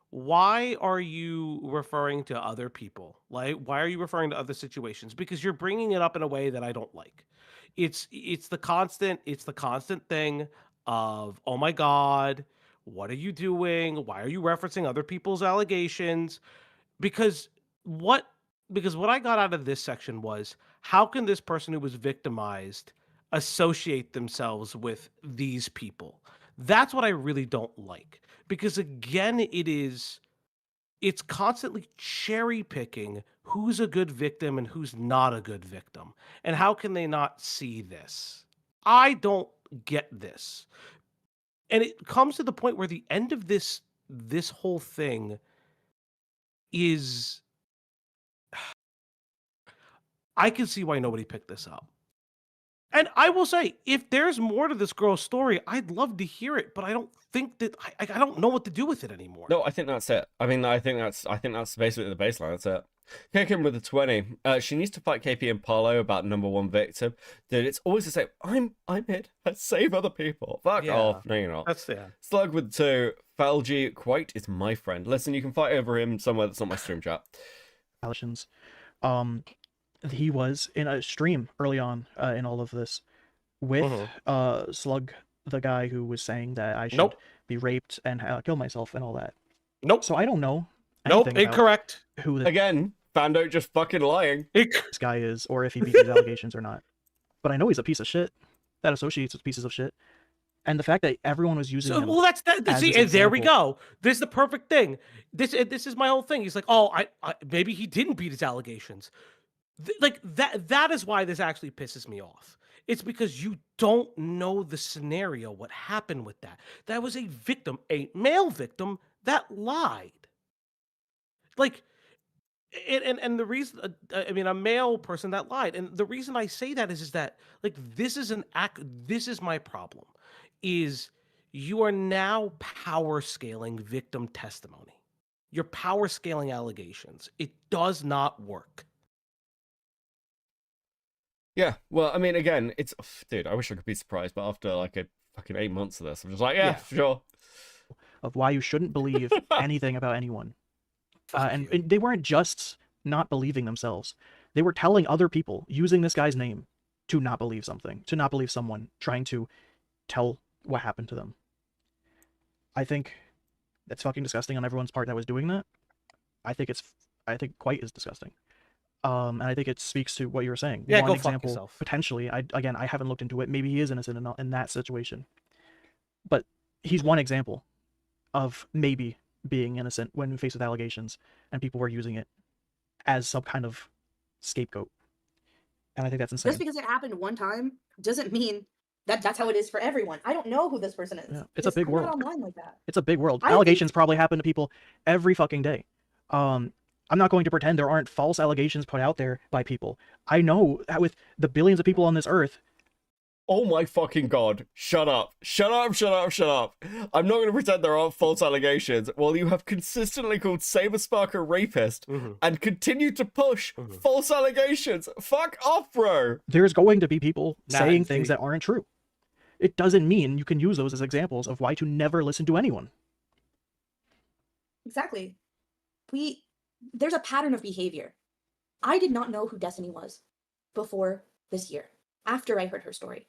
Why are you referring to other people? Like, why are you referring to other situations? Because you're bringing it up in a way that I don't like. It's the constant thing of, oh my god, what are you doing? Why are you referencing other people's allegations? Because what I got out of this section was, how can this person who was victimized associate themselves with these people? That's what I really don't like. Because again, it's constantly cherry picking who's a good victim and who's not a good victim. And how can they not see this? I don't get this. And it comes to the point where the end of this whole thing is, I can see why nobody picked this up. And I will say, if there's more to this girl's story, I'd love to hear it, but I don't think that I don't know what to do with it anymore. No, I think that's it. I mean, I think that's basically the baseline. That's it. Kick him with a 20. She needs to fight KP and Paulo about #1 victim. Dude, it's always the same. I'm here to save other people. Fuck off. No, you're not. That's yeah. Slug with 2. Falgi, Quite is my friend. Listen, you can fight over him somewhere that's not my stream chat. allegations. He was in a stream early on in all of this with Slug, the guy who was saying that I should be raped and kill myself and all that. Nope. So I don't know. Nope. anything about Incorrect. Who Again, Fandont just fucking lying. this guy is, or if he beat these allegations or not. But I know he's a piece of shit that associates with pieces of shit. And the fact that everyone was using him. Well, that's that. as See, his and there we example. go. This is the perfect thing. This is my whole thing. He's like, oh, I maybe he didn't beat his allegations. Like that. That is why this actually pisses me off. It's because you don't know the scenario. What happened with that? That was a victim, a male victim that lied. Like, and the reason, I mean, a male person that lied, and the reason I say that is that like this is an act. This is my problem. Is you are now power scaling victim testimony. You're power scaling allegations. It does not work. Yeah, well, I mean, again, it's... Dude, I wish I could be surprised, but after, like, a fucking 8 months of this, I'm just like, yeah. Sure. Of why you shouldn't believe anything about anyone. and they weren't just not believing themselves. They were telling other people, using this guy's name, to not believe something, to not believe someone, trying to tell what happened to them. I think that's fucking disgusting on everyone's part that was doing that. I think quite is disgusting. And I think it speaks to what you were saying. Yeah, One go fuck example, yourself. potentially, I haven't looked into it. Maybe he is innocent in that situation. But he's one example of maybe being innocent when faced with allegations and people were using it as some kind of scapegoat. And I think that's insane. Just because it happened one time doesn't mean that that's how it is for everyone. I don't know who this person is. Yeah, it's a big I'm world. not online like that. It's a big world. I think- Allegations probably happen to people every fucking day. I'm not going to pretend there aren't false allegations put out there by people. I know that with the billions of people on this earth. Oh my fucking god. Shut up. Shut up, shut up, shut up. I'm not going to pretend there aren't false allegations while you have consistently called Saberspark a rapist and continue to push false allegations. Fuck off, bro. There's going to be people Nah, saying see. things that aren't true. It doesn't mean you can use those as examples of why to never listen to anyone. Exactly. There's a pattern of behavior. I did not know who Destiny was before this year, after I heard her story.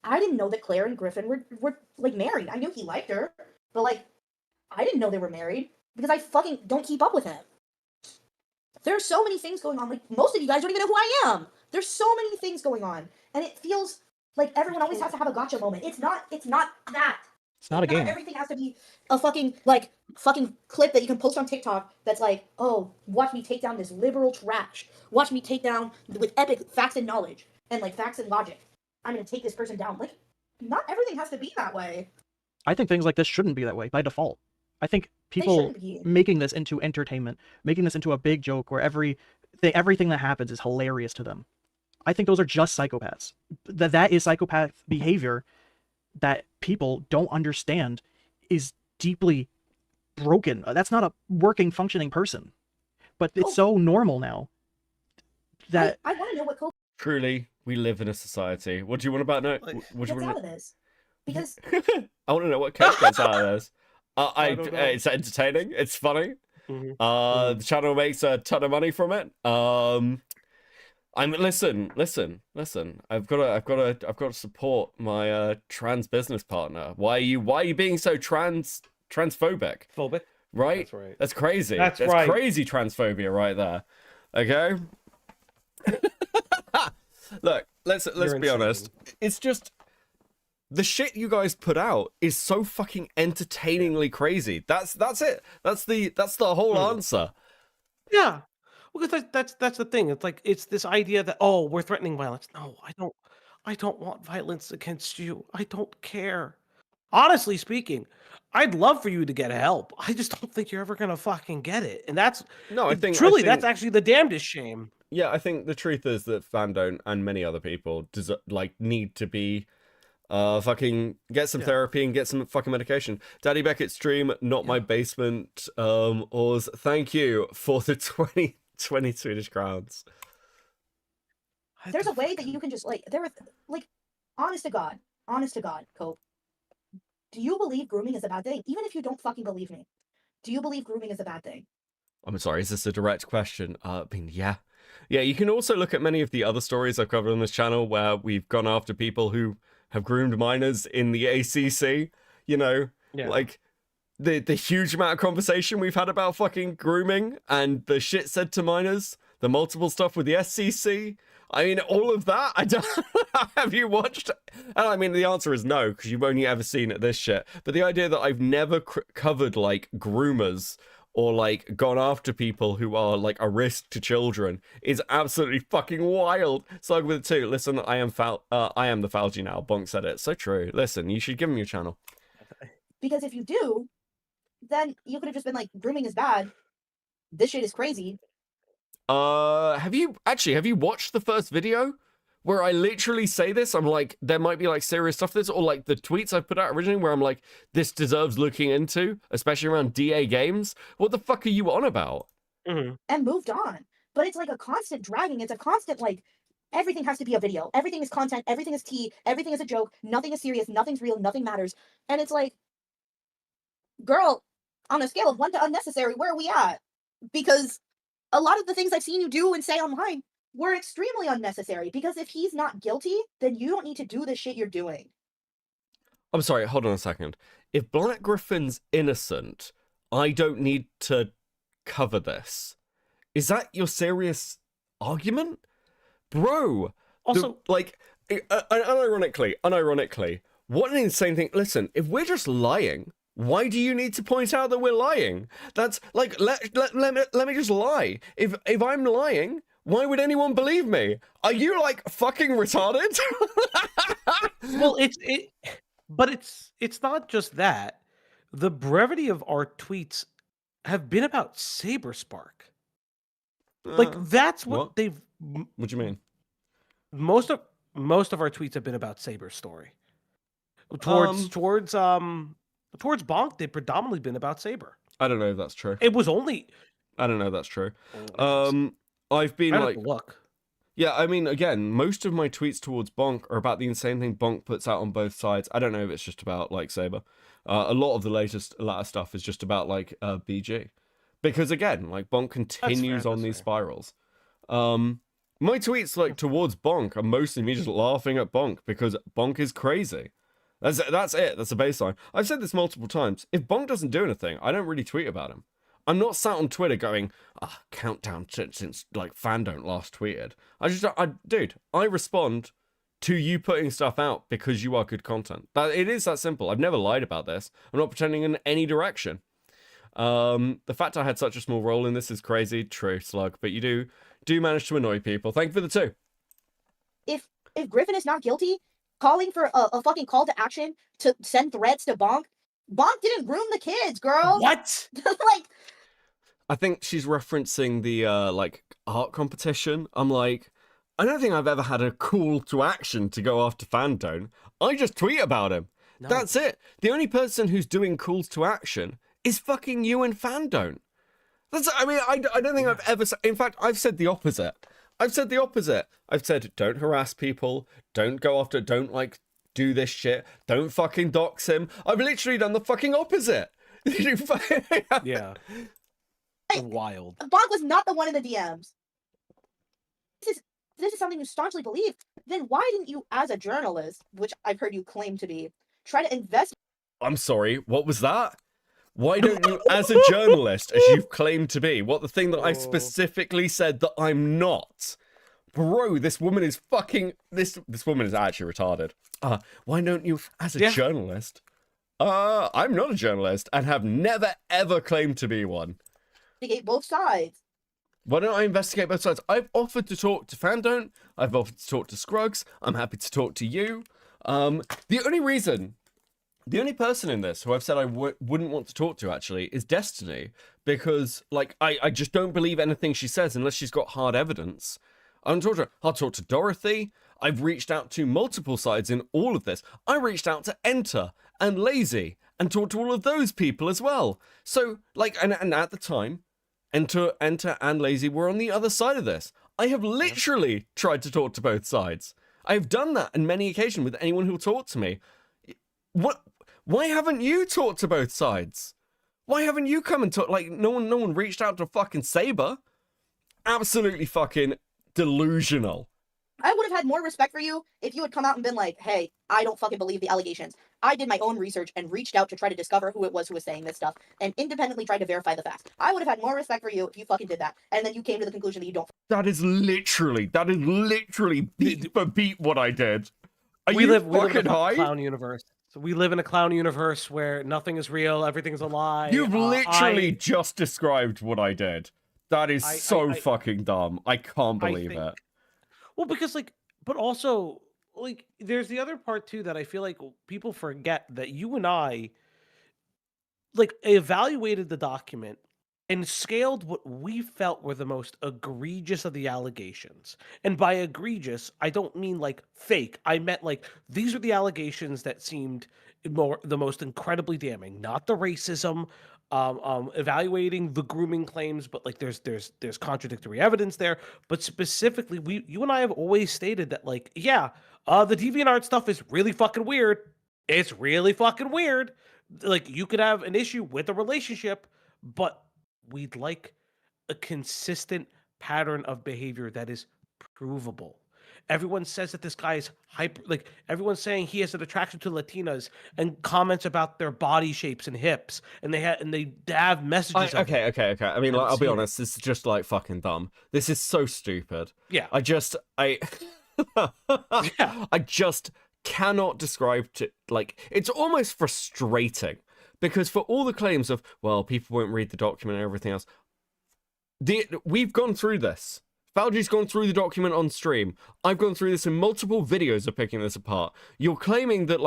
I didn't know that Claire and Griffin were like married. I knew he liked her, but like I didn't know they were married because I fucking don't keep up with him. There's so many things going on. Like most of you guys don't even know who I am. There's so many things going on, and it feels like everyone always has to have a gotcha moment. It's not that. It's not a game. Everything has to be a fucking clip that you can post on TikTok that's like, oh, watch me take down this liberal trash. Watch me take down with epic facts and knowledge and like facts and logic. I'm gonna take this person down. Like, not everything has to be that way. I think things like this shouldn't be that way by default. I think people shouldn't be. making this into entertainment, making this into a big joke where everything that happens is hilarious to them. I think those are just psychopaths. That is psychopath behavior that people don't understand is deeply broken. That's not a working, functioning person. But it's so normal now that I want to know what Cope Truly, we live in a society. What do you want about no? Like, What do you gets out want? of this. Because I want to know what Cope gets out of this. I don't know. It's entertaining. It's funny. Mhm. The channel makes a ton of money from it. Listen. I've got to support my trans business partner. Why are you being so transphobic? Phobic. Right? That's right. That's crazy. That's right. Crazy transphobia right there. Okay. Look, let's You're be honest. insane. It's just the shit you guys put out is so fucking entertainingly crazy. That's it. That's the whole answer. Yeah. Well, because that's the thing. It's like it's this idea that we're threatening violence. No, I don't want violence against you. I don't care. Honestly speaking, I'd love for you to get help. I just don't think you're ever gonna fucking get it. And that's No, I think that's actually the damnedest shame. Yeah, I think the truth is that Fandont and many other people need to be fucking get some therapy and get some fucking medication. Daddy Beckett's stream, not my basement. Oz, thank you for the 20 Swedish crowns. there's a way that you can just honest to God, Cope. Do you believe grooming is a bad thing? Even if you don't fucking believe me, do you believe grooming is a bad thing? I'm sorry, is this a direct question? Yeah. Yeah, you can also look at many of the other stories I've covered on this channel where we've gone after people who have groomed minors in the ACC. You know, like the huge amount of conversation we've had about fucking grooming and the shit said to minors, the multiple stuff with the SCC. I mean, all of that. I don't. Have you watched? And I mean, the answer is no, because you've only ever seen this shit. But the idea that I've never covered like groomers or like gone after people who are like a risk to children is absolutely fucking wild. So with it too. Listen, I am the Falgi now. Bonk said it. So true. Listen, you should give him your channel. Because if you do, then you could have just been like, grooming is bad. This shit is crazy. Have you watched the first video where I literally say this? I'm like, there might be like serious stuff this, or like the tweets I put out originally where I'm like, this deserves looking into, especially around DA games. What the fuck are you on about? Mhm. And moved on. But it's like a constant dragging. It's a constant like, everything has to be a video. Everything is content. Everything is tea. Everything is a joke. Nothing is serious. Nothing's real. Nothing matters. And it's like, girl, on a scale of 1 to unnecessary, where are we at? because a lot of the things I've seen you do and say online were extremely unnecessary. Because if he's not guilty, then you don't need to do the shit you're doing. I'm sorry, hold on a second. If Black Griffin's innocent, I don't need to cover this. Is that your serious argument? Bro, Also, unironically, what an insane thing. Listen, if we're just lying, why do you need to point out that we're lying? That's like, let me just lie. If I'm lying, why would anyone believe me? Are you like fucking retarded? well, but it's not just that. The brevity of our tweets have been about Saberspark. Like that's what they've. What do you mean? Most of our tweets have been about Saber's story. Towards Bonk, they've predominantly been about Saber. I don't know if that's true. It was only. I don't know if that's true. I've been like, look. Yeah, I mean, again, most of my tweets towards Bonk are about the insane thing Bonk puts out on both sides. I don't know if it's just about like Saber. A lot of the latter stuff is just about like BG, because again, like Bonk continues on these spirals. My tweets like towards Bonk are mostly me just laughing at Bonk because Bonk is crazy. That's it. That's the baseline. I've said this multiple times. If Bonk doesn't do anything, I don't really tweet about him. I'm not sat on Twitter going, countdown since like Fandont last tweeted. I respond to you putting stuff out because you are good content. It is that simple. I've never lied about this. I'm not pretending in any direction. The fact I had such a small role in this is crazy. True, Slug, but you do manage to annoy people. Thank you for the 2. If Griffin is not guilty, calling for a fucking call to action to send threats to Bonk didn't groom the kids, girl. What? Like, I think she's referencing the like art competition. I'm like, I don't think I've ever had a call to action to go after Fandont. I just tweet about him. No. That's it. The only person who's doing calls to action is fucking you and Fandont. I don't think I've ever said. In fact, I've said the opposite. I've said don't harass people, don't go after, don't like do this shit, don't fucking dox him. I've literally done the fucking opposite. Yeah. Wild. Bonk was not the one in the DMs. This is something you staunchly believe. Then why didn't you, as a journalist, which I've heard you claim to be, try to invest? I'm sorry, what was that? Why don't you, as a journalist, as you've claimed to be, what the thing that I've specifically said that I'm not? Bro, this woman is fucking, this woman is actually retarded. Why don't you, as a journalist? I'm not a journalist and have never ever claimed to be one. Investigate both sides. Why don't I investigate both sides? I've offered to talk to Fandont. I've offered to talk to Scruggs. I'm happy to talk to you. The only person in this who I've said I wouldn't want to talk to, actually, is Destiny. Because, like, I just don't believe anything she says unless she's got hard evidence. I'll talk to Dorothy. I've reached out to multiple sides in all of this. I reached out to Enter and Lazy and talked to all of those people as well. So, like, and at the time, Enter and Lazy were on the other side of this. I have literally tried to talk to both sides. I have done that on many occasions with anyone who'll talk to me. Why haven't you talked to both sides? Why haven't you come and talk? Like, no one reached out to fucking Saber. Absolutely fucking delusional. I would have had more respect for you if you had come out and been like, hey, I don't fucking believe the allegations. I did my own research and reached out to try to discover who it was who was saying this stuff and independently tried to verify the facts. I would have had more respect for you if you fucking did that. And then you came to the conclusion that you don't. That is literally beat for beat what I did. We live in a clown universe. So we live in a clown universe where nothing is real, everything's a lie. You've literally just described what I did. That is so fucking dumb. I can't believe it. Well, because like, but also like, there's the other part too that I feel like people forget that you and I like evaluated the document and scaled what we felt were the most egregious of the allegations. And by egregious, I don't mean like fake. I meant like these are the allegations that seemed the most incredibly damning, not the racism, evaluating the grooming claims, but like there's contradictory evidence there. But specifically, you and I have always stated that like, the DeviantArt stuff is really fucking weird. It's really fucking weird. Like you could have an issue with a relationship, but we'd like a consistent pattern of behavior that is provable. Everyone says that this guy is hyper, like everyone's saying he has an attraction to Latinas and comments about their body shapes and hips, and they have messages. Okay. I mean, like, I'll be seen it. honest. This is just like fucking dumb. This is so stupid. Yeah. I Yeah. I just cannot describe to like. It's almost frustrating because for all the claims of people won't read the document and everything else, we've gone through this. Valji's gone through the document on stream. I've gone through this in multiple videos of picking this apart. You're claiming that,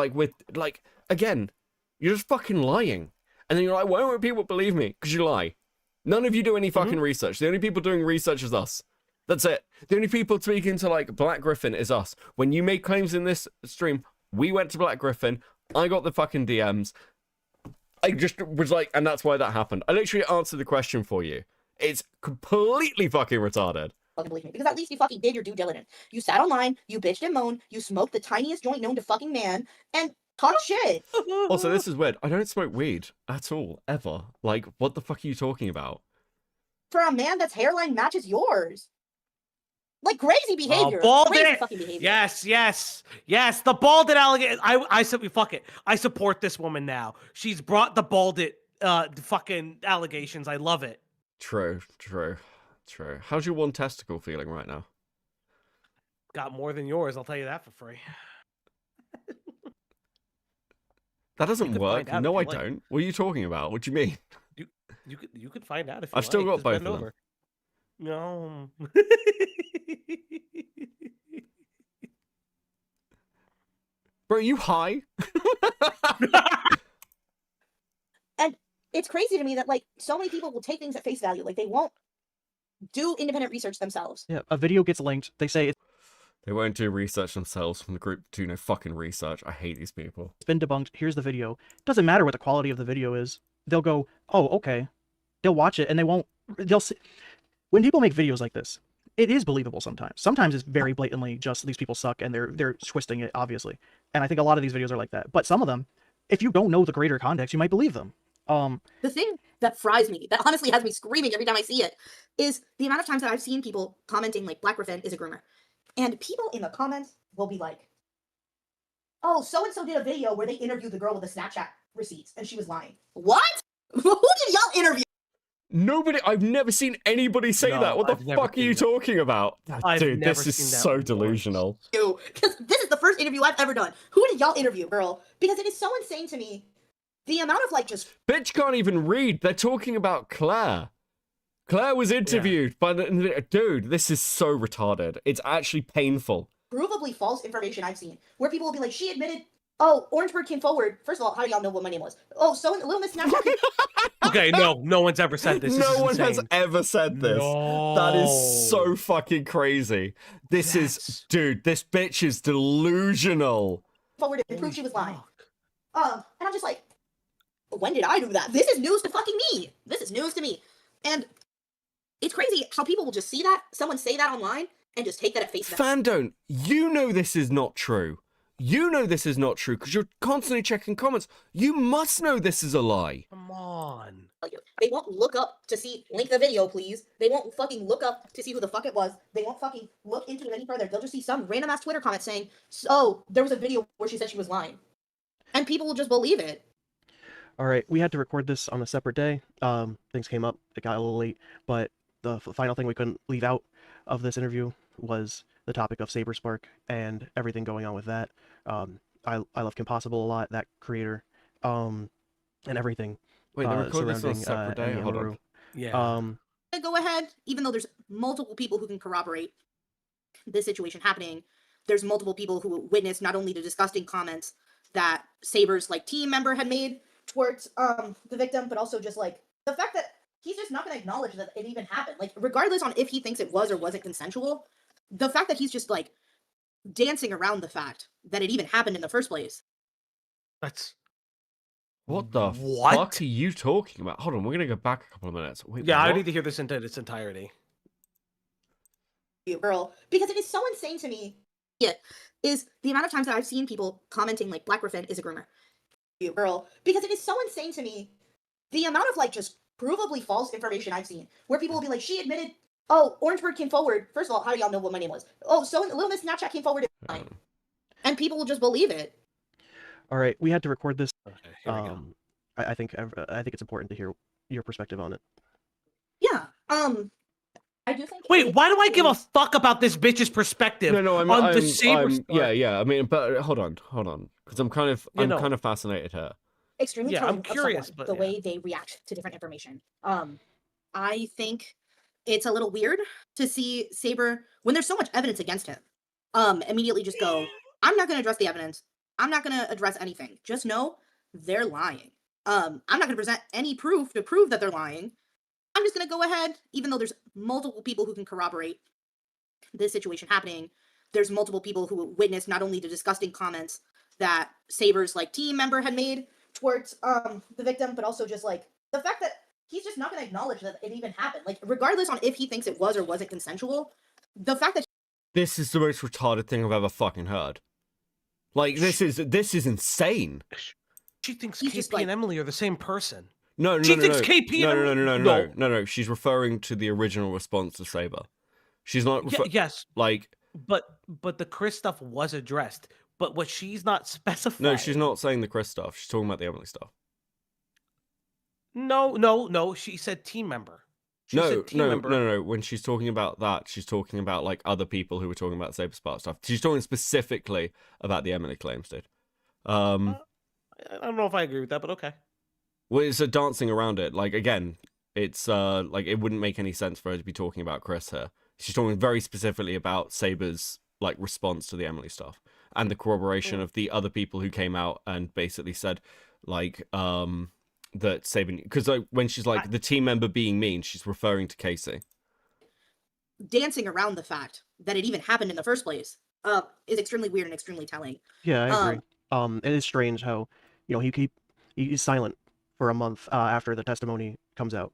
again, you're just fucking lying. And then you're like, why won't people believe me? Because you lie. None of you do any fucking research. The only people doing research is us. That's it. The only people speaking to, Black Griffin is us. When you make claims in this stream, we went to Black Griffin. I got the fucking DMs. I just was like, and that's why that happened. I literally answered the question for you. It's completely fucking retarded. Fucking believe me, because at least you fucking did your due diligence. You sat online, you bitched and moaned, you smoked the tiniest joint known to fucking man, and talk shit. Also, this is weird. I don't smoke weed at all, ever. Like, what the fuck are you talking about? For a man that's hairline matches yours. Like crazy behavior. Balded. Crazy fucking behavior. Yes. The balded alligator. I said, fuck it. I support this woman now. She's brought the balded fucking allegations. I love it. True. How's your one testicle feeling right now? Got more than yours, I'll tell you that for free. That doesn't work. No, I like. don't. What are you talking about? What do you mean? You could find out if you I've still like. got Just both bend of them. over. No. Bro, are you high? And it's crazy to me that so many people will take things at face value. Like they won't do independent research themselves. Yeah, a video gets linked. They say They won't do research themselves from the group do no fucking research. I hate these people. it's been debunked. Here's the video. Doesn't matter what the quality of the video is. They'll go, oh, okay. They'll watch it and they'll see. When people make videos like this, it is believable sometimes. Sometimes it's very blatantly just these people suck and they're twisting it, obviously. And I think a lot of these videos are like that. But some of them, if you don't know the greater context, you might believe them. The thing that fries me, that honestly has me screaming every time I see it, is the amount of times that I've seen people commenting like Black Griffin is a groomer. And people in the comments will be like, oh, so-and-so did a video where they interviewed the girl with the Snapchat receipts and she was lying. What? Who did y'all interview? Nobody, I've never seen anybody say No, that. What I've the never fuck are you seen that. talking about? I've Dude, never this is seen that so once. delusional. Because this is the first interview I've ever done. Who did y'all interview, girl? Because it is so insane to me. The amount of just Bitch can't even read. They're talking about Claire. Claire was interviewed by the... Dude, this is so retarded. It's actually painful. provably false information I've seen, where people will be like, she admitted, oh, Orangeburg came forward. First of all, how do y'all know what my name was? Oh, so Little Miss Snapchat. Okay, no one's ever said this. No is one has insane. ever said this. That is so fucking crazy. This is... Dude, this bitch is delusional. forward and prove she was lying. And I'm just like, when did I do that? This is news to fucking me. This is news to me. And it's crazy how people will just see that, someone say that online, and just take that at face value. Fandont, you know this is not true. You know this is not true because you're constantly checking comments. You must know this is a lie. Come on. They won't look up to see, link the video, please. They won't fucking look up to see who the fuck it was. They won't fucking look into it any further. They'll just see some random ass Twitter comment saying, oh, there was a video where she said she was lying. And people will just believe it. All right, we had to record this on a separate day. Things came up, it got a little late, but the final thing we couldn't leave out of this interview was the topic of Saberspark and everything going on with that. I love Impossible a lot, that creator, and everything. Wait, they recorded this on a surrounding, separate day? Emmy Hold Amaru. on. Yeah. Go ahead, even though there's multiple people who can corroborate this situation happening, there's multiple people who witnessed not only the disgusting comments that Saber's team member had made towards the victim, but also just the fact that he's just not going to acknowledge that it even happened. Regardless on if he thinks it was or wasn't consensual, the fact that he's just dancing around the fact that it even happened in the first place. That's What the What? fuck are you talking about? Hold on, we're gonna go back a couple of minutes. Wait, yeah. I what? need to hear this in its entirety. You girl, because it is so insane to me. Is the amount of times that I've seen people commenting Black Griffin is a groomer. You girl, because it is so insane to me. The amount of just provably false information I've seen, where people will be like, she admitted, oh, Orangeburg came forward. First of all, how do y'all know what my name was? Oh, so Little Miss Snapchat came forward. And people will just believe it. All right, we had to record this. Okay, here we go. I think it's important to hear your perspective on it. Yeah. I do think. Wait, why do I give a fuck about this bitch's perspective? No, on the Saber story? yeah. I mean, but hold on, because I'm kind of fascinated here. Extremely Yeah, telling I'm of curious, someone, but the yeah. way they react to different information. I think it's a little weird to see Saber when there's so much evidence against him. Immediately just go, I'm not going to address the evidence. I'm not going to address anything. Just know they're lying. I'm not going to present any proof to prove that they're lying. I'm just going to go ahead, even though there's multiple people who can corroborate this situation happening. There's multiple people who witnessed not only the disgusting comments that Saber's like team member had made towards the victim, but also just like the fact that he's just not going to acknowledge that it even happened. Like, regardless on if he thinks it was or wasn't consensual, the fact that This is the most retarded thing I've ever fucking heard. Like, this is insane. She thinks He's KP just like- and Emily are the same person. No, She thinks KP and no. She's referring to the original response to Saber. She's not. Yes, Like, but the Chris stuff was addressed. But what she's not specifying. no, she's not saying the Chris stuff. She's talking about the Emily stuff. No. She said team member. She said team member. No. When she's talking about that, she's talking about like other people who were talking about Saber Spark stuff. She's talking specifically about the Emily claims, dude. I don't know if I agree with that, but okay. Well, it's a dancing around it. Like, again, it's like it wouldn't make any sense for her to be talking about Chris here. She's talking very specifically about Saber's like response to the Emily stuff and the corroboration of the other people who came out and basically said like that Saber, because like when she's like the team member being mean, she's referring to Casey. Dancing around the fact that it even happened in the first place is extremely weird and extremely telling. Yeah, I agree. It is strange how, he's silent for a month after the testimony comes out.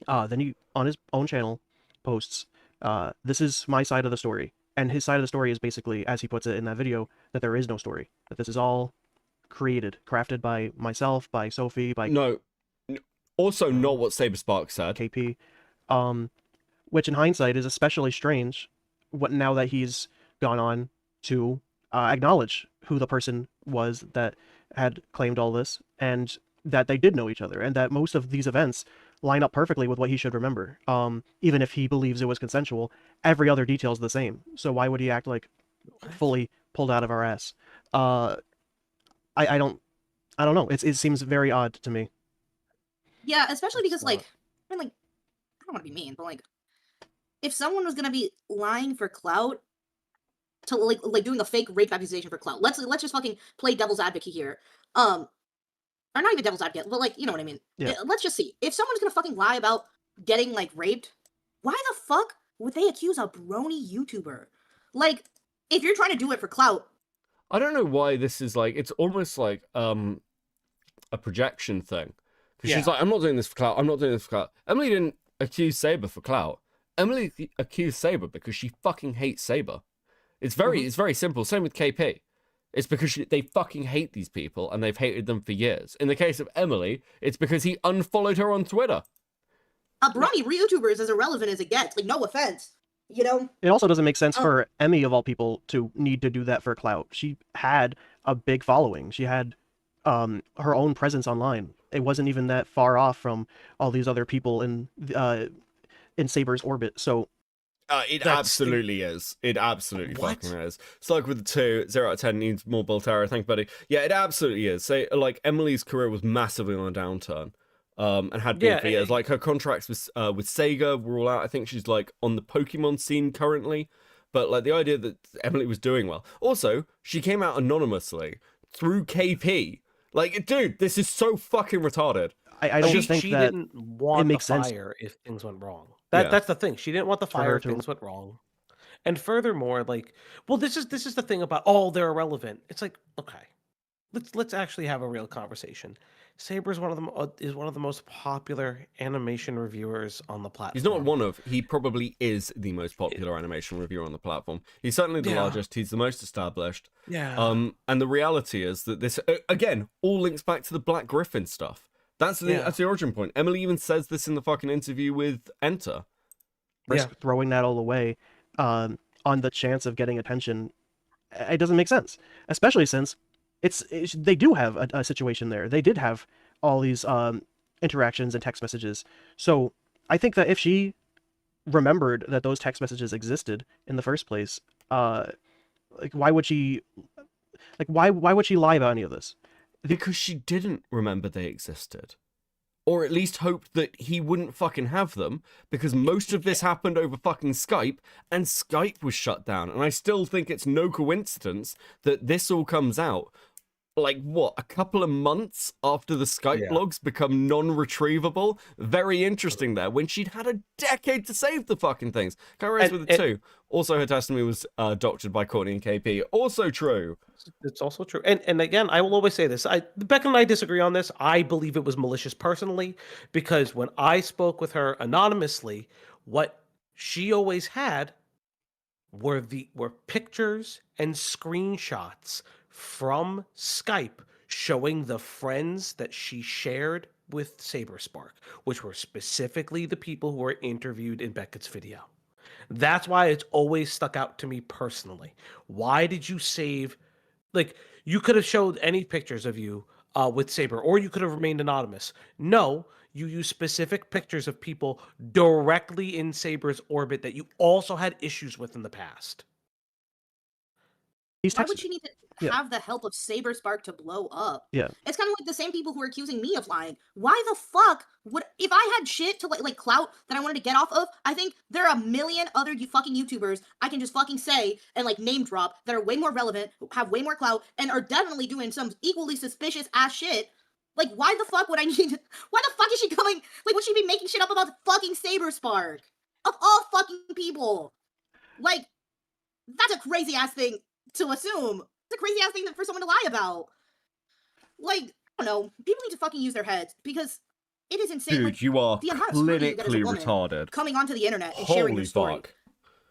Then he, on his own channel, posts, this is my side of the story. And his side of the story is basically, as he puts it in that video, that there is no story. That this is all crafted by myself, by Sophie, by... No. Also not what Saber Spark said. KP. Which in hindsight is especially strange now that he's gone on to acknowledge who the person was that had claimed all this, and that they did know each other, and that most of these events line up perfectly with what he should remember. Even if he believes it was consensual, every other detail is the same. So why would he act like fully pulled out of our ass? I don't know. It seems very odd to me. Yeah, especially because I don't want to be mean, but like, if someone was gonna be lying for clout, to like doing a fake rape accusation for clout, let's just fucking play devil's advocate here. Or not even devil's advocate, but like, you know what I mean. Yeah. Let's just see. If someone's gonna fucking lie about getting like raped, why the fuck would they accuse a brony YouTuber? Like, if you're trying to do it for clout. I don't know why this is like, it's almost like a projection thing. Because she's like, I'm not doing this for clout. I'm not doing this for clout. Emily didn't accuse Saber for clout. Emily accused Saber because she fucking hates Saber. It's very simple. Same with KP. It's because they fucking hate these people and they've hated them for years. In the case of Emily, it's because he unfollowed her on Twitter. A brony YouTuber is as irrelevant as it gets. Like, no offense. You know? It also doesn't make sense for Emmy, of all people, to need to do that for clout. She had a big following. She had her own presence online. It wasn't even that far off from all these other people in Saber's orbit. So it absolutely is. It absolutely fucking is. It's like with the 2, 0 out of 10 needs more Boltera. Thank you, buddy. Yeah, it absolutely is. Say, like, Emily's career was massively on a downturn. And had been for years. Like, her contracts with Sega were all out. I think she's, like, on the Pokemon scene currently. But, like, the idea that Emily was doing well. Also, she came out anonymously through KP. Like, dude, this is so fucking retarded. I just think she that didn't want it makes the sense. fire if things went wrong. That's the thing. She didn't want the fire if things went wrong. And furthermore, like, well, this is the thing about they're irrelevant. It's like, okay, let's actually have a real conversation. Saber is one of the most popular animation reviewers on the platform. He's not one of. He probably is the most popular animation reviewer on the platform. He's certainly the largest. He's the most established. Yeah. And the reality is that this again all links back to the Black Griffin stuff. That's the origin point. Emily even says this in the fucking interview with Enter. Risk throwing that all away on the chance of getting attention. It doesn't make sense, especially since they do have a situation there. They did have all these interactions and text messages. So I think that if she remembered that those text messages existed in the first place, like why would she lie about any of this? Because she didn't remember they existed. Or at least hoped that he wouldn't fucking have them, because most of this happened over fucking Skype, and Skype was shut down. And I still think it's no coincidence that this all comes out, like, what, a couple of months after the Skype logs become non-retrievable? Very interesting there, when she'd had a decade to save the fucking things. Can I raise with it too? Also, her testimony was doctored by Courtney and KP. Also true. It's also true. And again, I will always say this. Becca and I disagree on this. I believe it was malicious personally, because when I spoke with her anonymously, what she always had were pictures and screenshots from Skype showing the friends that she shared with Saberspark, which were specifically the people who were interviewed in Beckett's video. That's why it's always stuck out to me personally. Why did you save? Like, you could have showed any pictures of you with Saber, or you could have remained anonymous. No, you use specific pictures of people directly in Saber's orbit that you also had issues with in the past. Why would she need to have the help of Saberspark to blow up? Yeah. It's kind of like the same people who are accusing me of lying. Why the fuck would, if I had shit to like clout that I wanted to get off of, I think there are a million other fucking YouTubers I can just fucking say and like name drop that are way more relevant, have way more clout, and are definitely doing some equally suspicious ass shit. Like, why the fuck would I need why the fuck is she coming, like, would she be making shit up about fucking Saberspark? Of all fucking people. Like, that's a crazy ass thing to assume. It's a crazy ass thing for someone to lie about. Like, I don't know. People need to fucking use their heads, because it is insane. Dude, like, you are the amount of scrutiny you get as a clinically woman retarded. coming onto the internet and sharing your Holy story. fuck.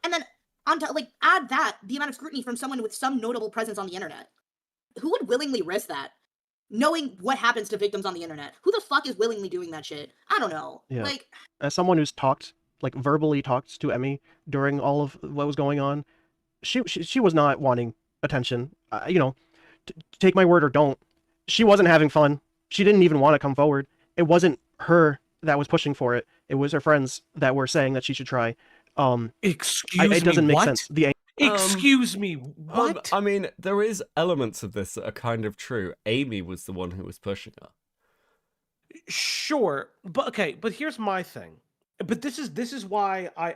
And then onto, like, add that, the amount of scrutiny from someone with some notable presence on the internet. Who would willingly risk that? Knowing what happens to victims on the internet. Who the fuck is willingly doing that shit? I don't know. Yeah. Like, as someone who's verbally talked to Emmy during all of what was going on, she was not wanting attention. Take my word or don't. She wasn't having fun. She didn't even want to come forward. It wasn't her that was pushing for it. It was her friends that were saying that she should try. Excuse me, it doesn't make what? sense. Excuse me, what? I mean, there is elements of this that are kind of true. Amy was the one who was pushing her. Sure, but here's my thing. But this is why I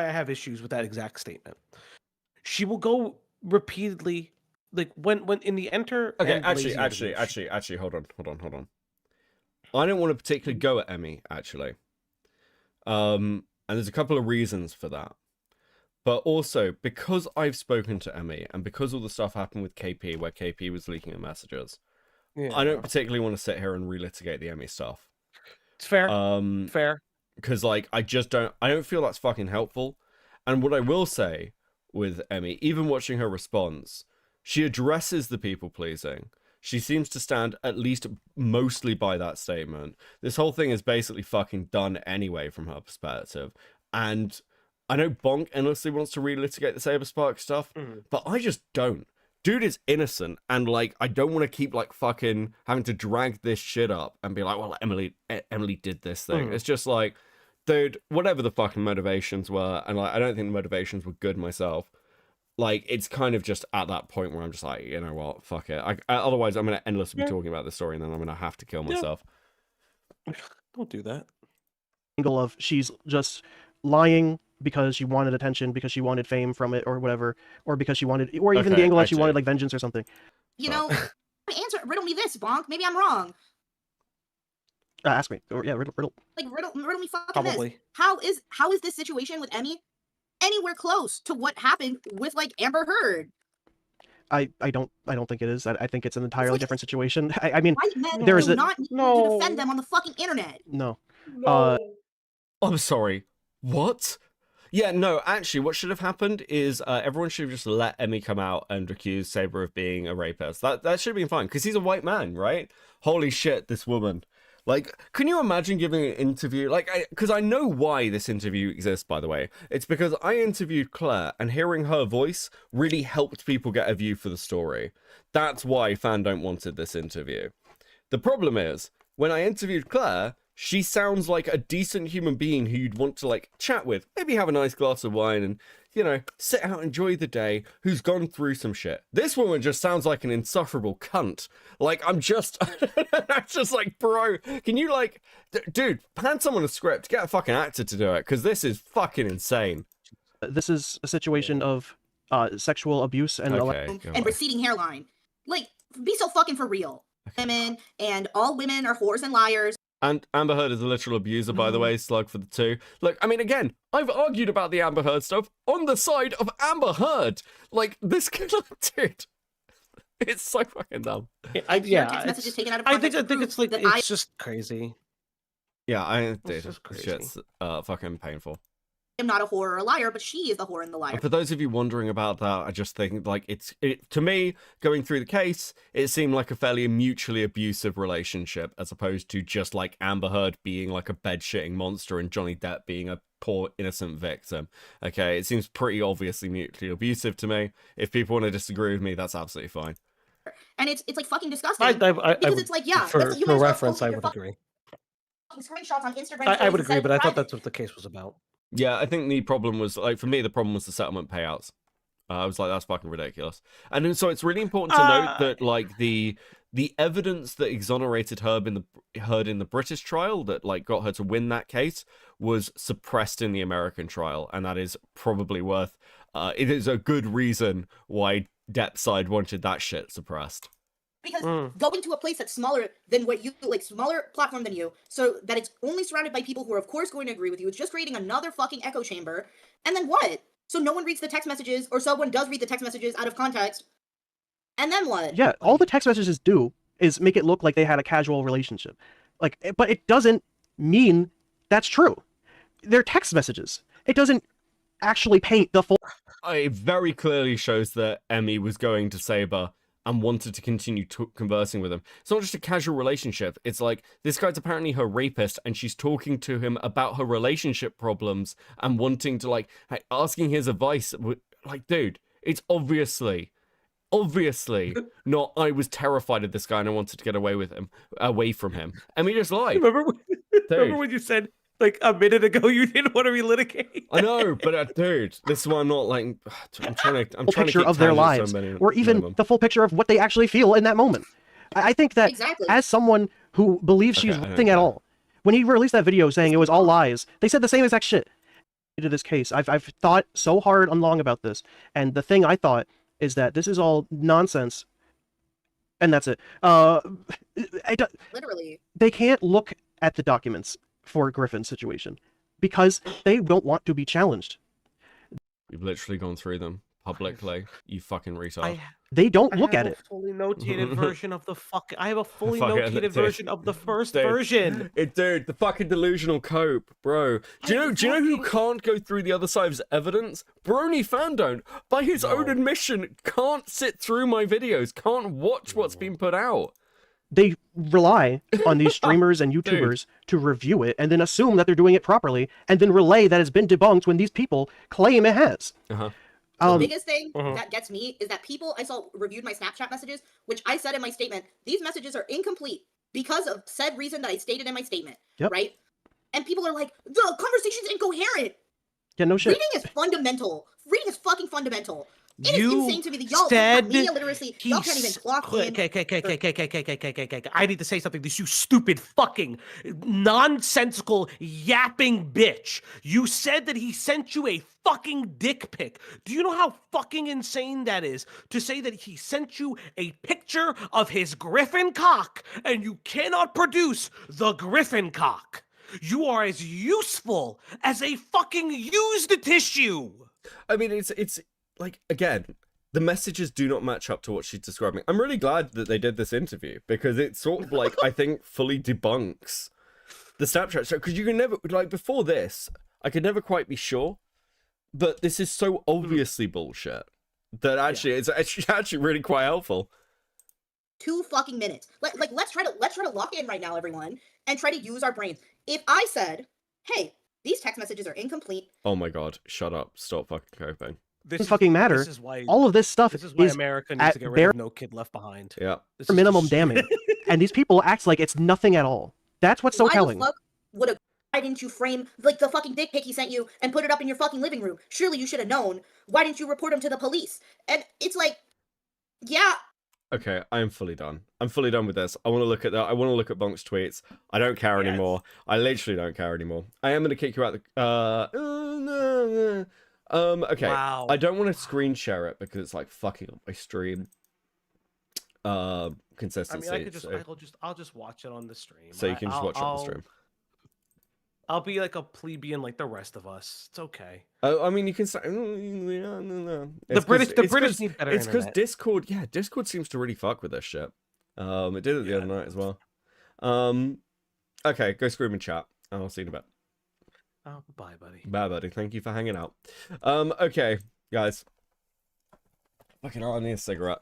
have issues with that exact statement. She will go repeatedly, like when in the Enter. Okay, and actually, Lazy hold on. I don't want to particularly go at Emmy, actually. And there's a couple of reasons for that. But also, because I've spoken to Emmy, and because all the stuff happened with KP, where KP was leaking her messages, I don't particularly want to sit here and relitigate the Emmy stuff. It's fair. Fair. Because, like, I don't feel that's fucking helpful. And what I will say with Emmy, even watching her response, she addresses the people pleasing. She seems to stand at least mostly by that statement. This whole thing is basically fucking done anyway from her perspective. And I know Bonk endlessly wants to relitigate the Saberspark stuff, but I just don't. Dude is innocent, and like I don't want to keep like fucking having to drag this shit up and be like, well, Emily did this thing. It's just like, dude, whatever the fucking motivations were, and like I don't think the motivations were good myself. Like, it's kind of just at that point where I'm just like, you know what, fuck it. Otherwise, I'm going to endlessly be talking about this story, and then I'm going to have to kill myself. Don't do that. Angle of she's just lying because she wanted attention, because she wanted fame from it, or whatever, or because she wanted, or even the angle that she wanted like vengeance or something. You know, riddle me this, Bonk. Maybe I'm wrong. Ask me. Or, yeah, riddle. Like riddle me fucking Probably. this. How is this situation with Emmy anywhere close to what happened with like Amber Heard? I don't think it is. I think it's an entirely different situation. I mean, white men there is do not need to defend them on the fucking internet. No. I'm sorry. What? Yeah, no, actually, what should have happened is everyone should have just let Emmy come out and accuse Saber of being a rapist. That should have been fine, because he's a white man, right? Holy shit, this woman. Like, can you imagine giving an interview? Like, because I know why this interview exists, by the way. It's because I interviewed Claire, and hearing her voice really helped people get a view for the story. That's why Fandont wanted this interview. The problem is, when I interviewed Claire, she sounds like a decent human being who you'd want to, like, chat with. Maybe have a nice glass of wine and, you know, sit out, enjoy the day, who's gone through some shit. This woman just sounds like an insufferable cunt. Like, I'm just like, bro, can you, like, dude, hand someone a script, get a fucking actor to do it, because this is fucking insane. This is a situation of sexual abuse and and receding hairline. Like, be so fucking for real. Women, and all women are whores and liars. And Amber Heard is a literal abuser, by the way, slug for the two. Look, I mean, again, I've argued about the Amber Heard stuff on the side of Amber Heard. Like, this kid, dude, it's so fucking dumb. Text messages taken out of I think context it's like, that it's just crazy. Yeah, dude, It's just crazy. shit's fucking painful. I'm not a whore or a liar, but she is the whore and the liar. And for those of you wondering about that, I just think, like, to me, going through the case, it seemed like a fairly mutually abusive relationship, as opposed to just, like, Amber Heard being, like, a bed-shitting monster and Johnny Depp being a poor, innocent victim. Okay, it seems pretty obviously mutually abusive to me. If people want to disagree with me, that's absolutely fine. And it's like fucking disgusting. I because it's like, yeah, for you might as well reference, post I your would fucking agree. screenshots on Instagram. I would stories agree, instead but of I thought private. that's what the case was about. Yeah, I think the problem was, like, for me, the problem was the settlement payouts. I was like, that's fucking ridiculous. And so it's really important to note that, like, the evidence that exonerated Heard in the British trial, that, like, got her to win that case, was suppressed in the American trial, and that is probably worth, it is a good reason why Depp's side wanted that shit suppressed. Because going to a place that's smaller than what you, like, smaller platform than you, so that it's only surrounded by people who are, of course, going to agree with you, it's just creating another fucking echo chamber. And then what? So no one reads the text messages, or someone does read the text messages out of context. And then what? Yeah, all the text messages do is make it look like they had a casual relationship. Like, but it doesn't mean that's true. They're text messages. It doesn't actually paint the full. It very clearly shows that Emmy was going to Saber and wanted to continue conversing with him. It's not just a casual relationship. It's like, this guy's apparently her rapist, and she's talking to him about her relationship problems and wanting to, like, asking his advice. Like, dude, it's obviously not, I was terrified of this guy and I wanted to get away from him. And we just lied. Remember when you said, like, a minute ago you didn't want to relitigate? I know, but dude, this is why I'm not, like, I'm trying to Picture keep of their tangents lives, so or even minimum. the full picture of what they actually feel in that moment. I think that Exactly. as someone who believes she's Okay, I nothing at know. all, when he released that video saying it was all lies, they said the same exact shit. To this case, I've thought so hard and long about this, and the thing I thought is that this is all nonsense, and that's it. Literally. They can't look at the documents for Griffin's situation because they don't want to be challenged. You've literally gone through them publicly, you fucking retard. They don't look at I it. have a fully notated version of the fuck. I have a fully Fuck it, notated dude. version of the first Dude. version. Dude, the fucking delusional cope, bro. Do you know who can't go through the other side's evidence? Brony Fandont, by his own admission, can't sit through my videos, can't watch what's been put out. They rely on these streamers and YouTubers to review it and then assume that they're doing it properly and then relay that it's been debunked when these people claim it has. The biggest thing that gets me is that people I saw reviewed my Snapchat messages, which I said in my statement, these messages are incomplete because of said reason that I stated in my statement, right? And people are like, the conversation's incoherent. Yeah, no shit. Reading is fundamental. Reading is fucking fundamental. It is You insane to me that y'all said have media literacy. Y'all can't even clock in. Okay. I need to say something. This, you stupid fucking nonsensical yapping bitch. You said that he sent you a fucking dick pic. Do you know how fucking insane that is? To say that he sent you a picture of his griffin cock and you cannot produce the griffin cock. You are as useful as a fucking used tissue. I mean, it's like, again, the messages do not match up to what she's describing. I'm really glad that they did this interview because it sort of, like, I think fully debunks the Snapchat show. Because you can never, like, before this, I could never quite be sure, but this is so obviously bullshit that actually it's actually really quite helpful. 2 fucking minutes. Like let's try to lock in right now, everyone, and try to use our brains. If I said, hey, these text messages are incomplete. Oh my god, shut up. Stop fucking coping. This Doesn't fucking matter. This is why. All of this stuff This is why is America needs at to get rid bare of No Kid Left Behind. Yeah. This is minimum just- damning. And these people act like it's nothing at all. That's what's so Why telling. the fuck would a why didn't you frame like the fucking dick pic he sent you and put it up in your fucking living room? Surely you should have known. Why didn't you report him to the police? And it's like, yeah. Okay, I am fully done. I'm fully done with this. I want to look at that. I want to look at Bonk's tweets. I don't care anymore. I literally don't care anymore. I am going to kick you out the... okay. Wow. I don't want to screen share it because it's like fucking up my stream. I Consistency. mean, I could just, so, I'll just watch it on the stream. so you can just watch it on the stream. I'll be like a plebeian like the rest of us. It's okay. Oh, I mean, you can say... No. The British need better It's because internet. Discord... Yeah, Discord seems to really fuck with this shit. It did it the other night as well. Okay, go scream in chat. I'll see you in a bit. Oh, bye, buddy. Bye, buddy. Thank you for hanging out. Okay, guys. Fucking hell, I need a cigarette.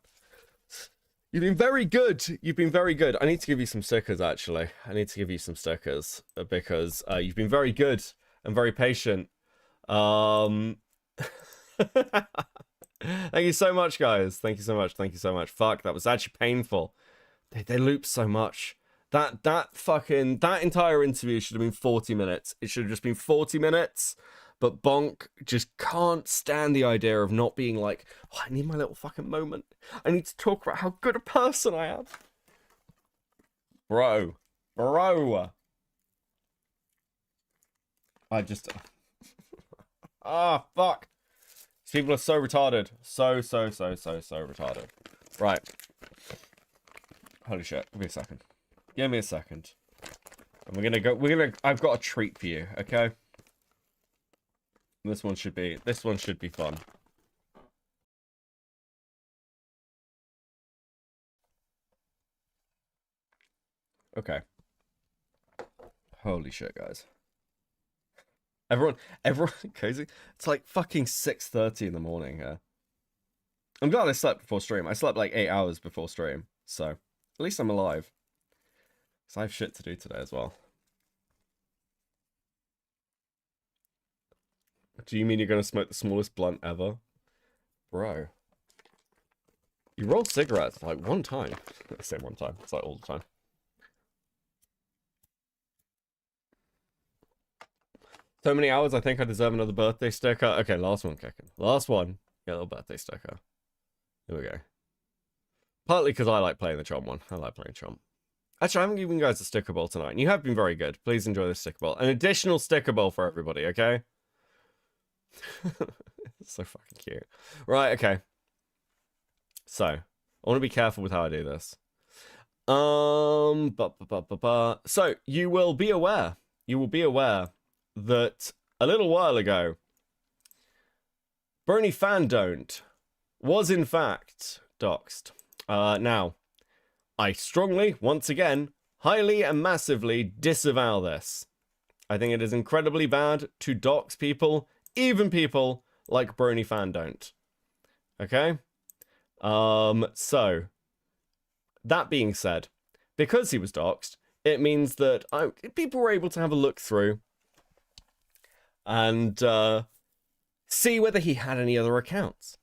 You've been very good. You've been very good. I need to give you some stickers, actually. I need to give you some stickers because you've been very good and very patient. Thank you so much, guys. Thank you so much. Thank you so much. Fuck, that was actually painful. They loop so much. That entire interview should have been 40 minutes. It should have just been 40 minutes. But Bonk just can't stand the idea of not being like, oh, I need my little fucking moment. I need to talk about how good a person I am. Bro. I just... fuck. These people are so retarded. So retarded. Right. Holy shit. Give me a second. Give me a second. And I've got a treat for you, okay? This one should be fun. Okay. Holy shit, guys. Everyone, crazy. It's like fucking 6:30 in the morning here. I'm glad I slept before stream. I slept like 8 hours before stream, so at least I'm alive. Because I have shit to do today as well. Do you mean you're gonna smoke the smallest blunt ever? Bro. You roll cigarettes like one time. I say one time. It's like all the time. So many hours, I think I deserve another birthday sticker. Okay, last one kicking. Last one. Get a little birthday sticker. Here we go. Partly because I like playing the Chomp one. I like playing Chomp. Actually, I haven't given you guys a sticker bowl tonight. And you have been very good. Please enjoy this sticker bowl. An additional sticker bowl for everybody, okay? It's so fucking cute. Right, okay. So, I want to be careful with how I do this. So, you will be aware that a little while ago, Bernie Fandont was in fact doxxed. Now, I strongly, once again, highly and massively disavow this. I think it is incredibly bad to dox people, even people like Bernie Fandont. Okay? So, that being said, because he was doxxed, it means that people were able to have a look through and see whether he had any other accounts.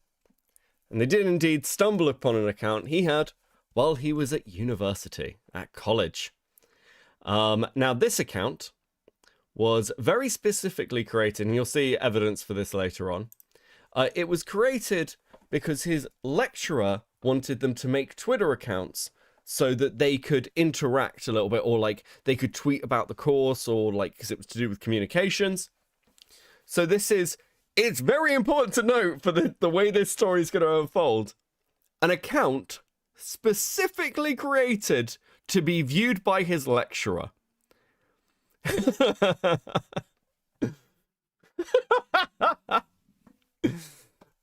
And they did indeed stumble upon an account he had while he was at university, at college. Now, this account was very specifically created, and you'll see evidence for this later on. It was created because his lecturer wanted them to make Twitter accounts so that they could interact a little bit, or like they could tweet about the course, or like, because it was to do with communications. So it's very important to note for the way this story is going to unfold. An account specifically created to be viewed by his lecturer.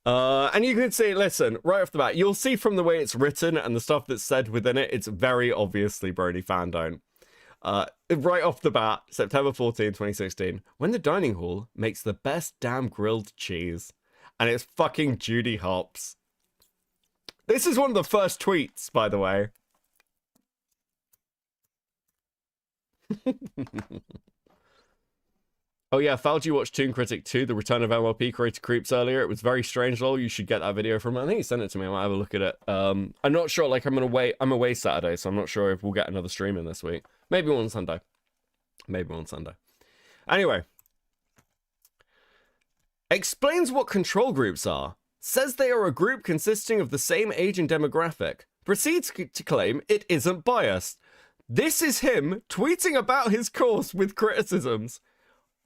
And you can see, listen, right off the bat, you'll see from the way it's written and the stuff that's said within it, it's very obviously Bernie Fandont. Right off the bat, September 14, 2016, when the dining hall makes the best damn grilled cheese. And it's fucking Judy Hopps. This is one of the first tweets, by the way. Oh yeah, Falgi watched Toon Critic 2, The Return of MLP Creator Creeps earlier. It was very strange, lol. You should get that video from him. I think he sent it to me. I might have a look at it. I'm not sure, like, I'm away Saturday, so I'm not sure if we'll get another stream in this week. Maybe one on Sunday. Maybe on Sunday. Anyway. Explains what control groups are. Says they are a group consisting of the same age and demographic. Proceeds to claim it isn't biased. This is him tweeting about his course with criticisms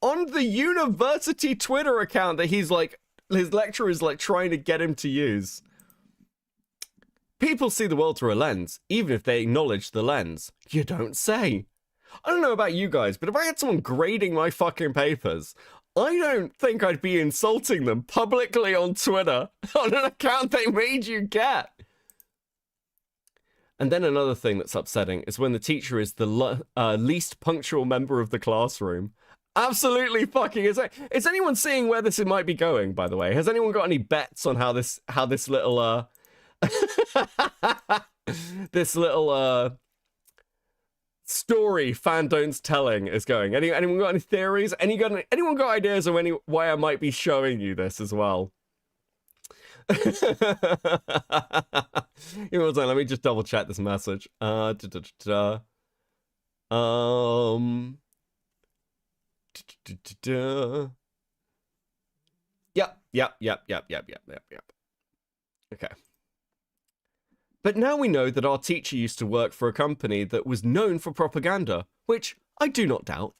on the university Twitter account that he's like, his lecturer is like trying to get him to use. People see the world through a lens, even if they acknowledge the lens. You don't say. I don't know about you guys, but if I had someone grading my fucking papers, I don't think I'd be insulting them publicly on Twitter on an account they made you get. And then another thing that's upsetting is when the teacher is the least punctual member of the classroom. Absolutely fucking insane. Is anyone seeing where this might be going, by the way? Has anyone got any bets on how this little this little story Fandont's telling is going? Anyone got any theories? Anyone got ideas of why I might be showing you this as well? You know what, let me just double check this message. Yep. Okay. But now we know that our teacher used to work for a company that was known for propaganda, which I do not doubt.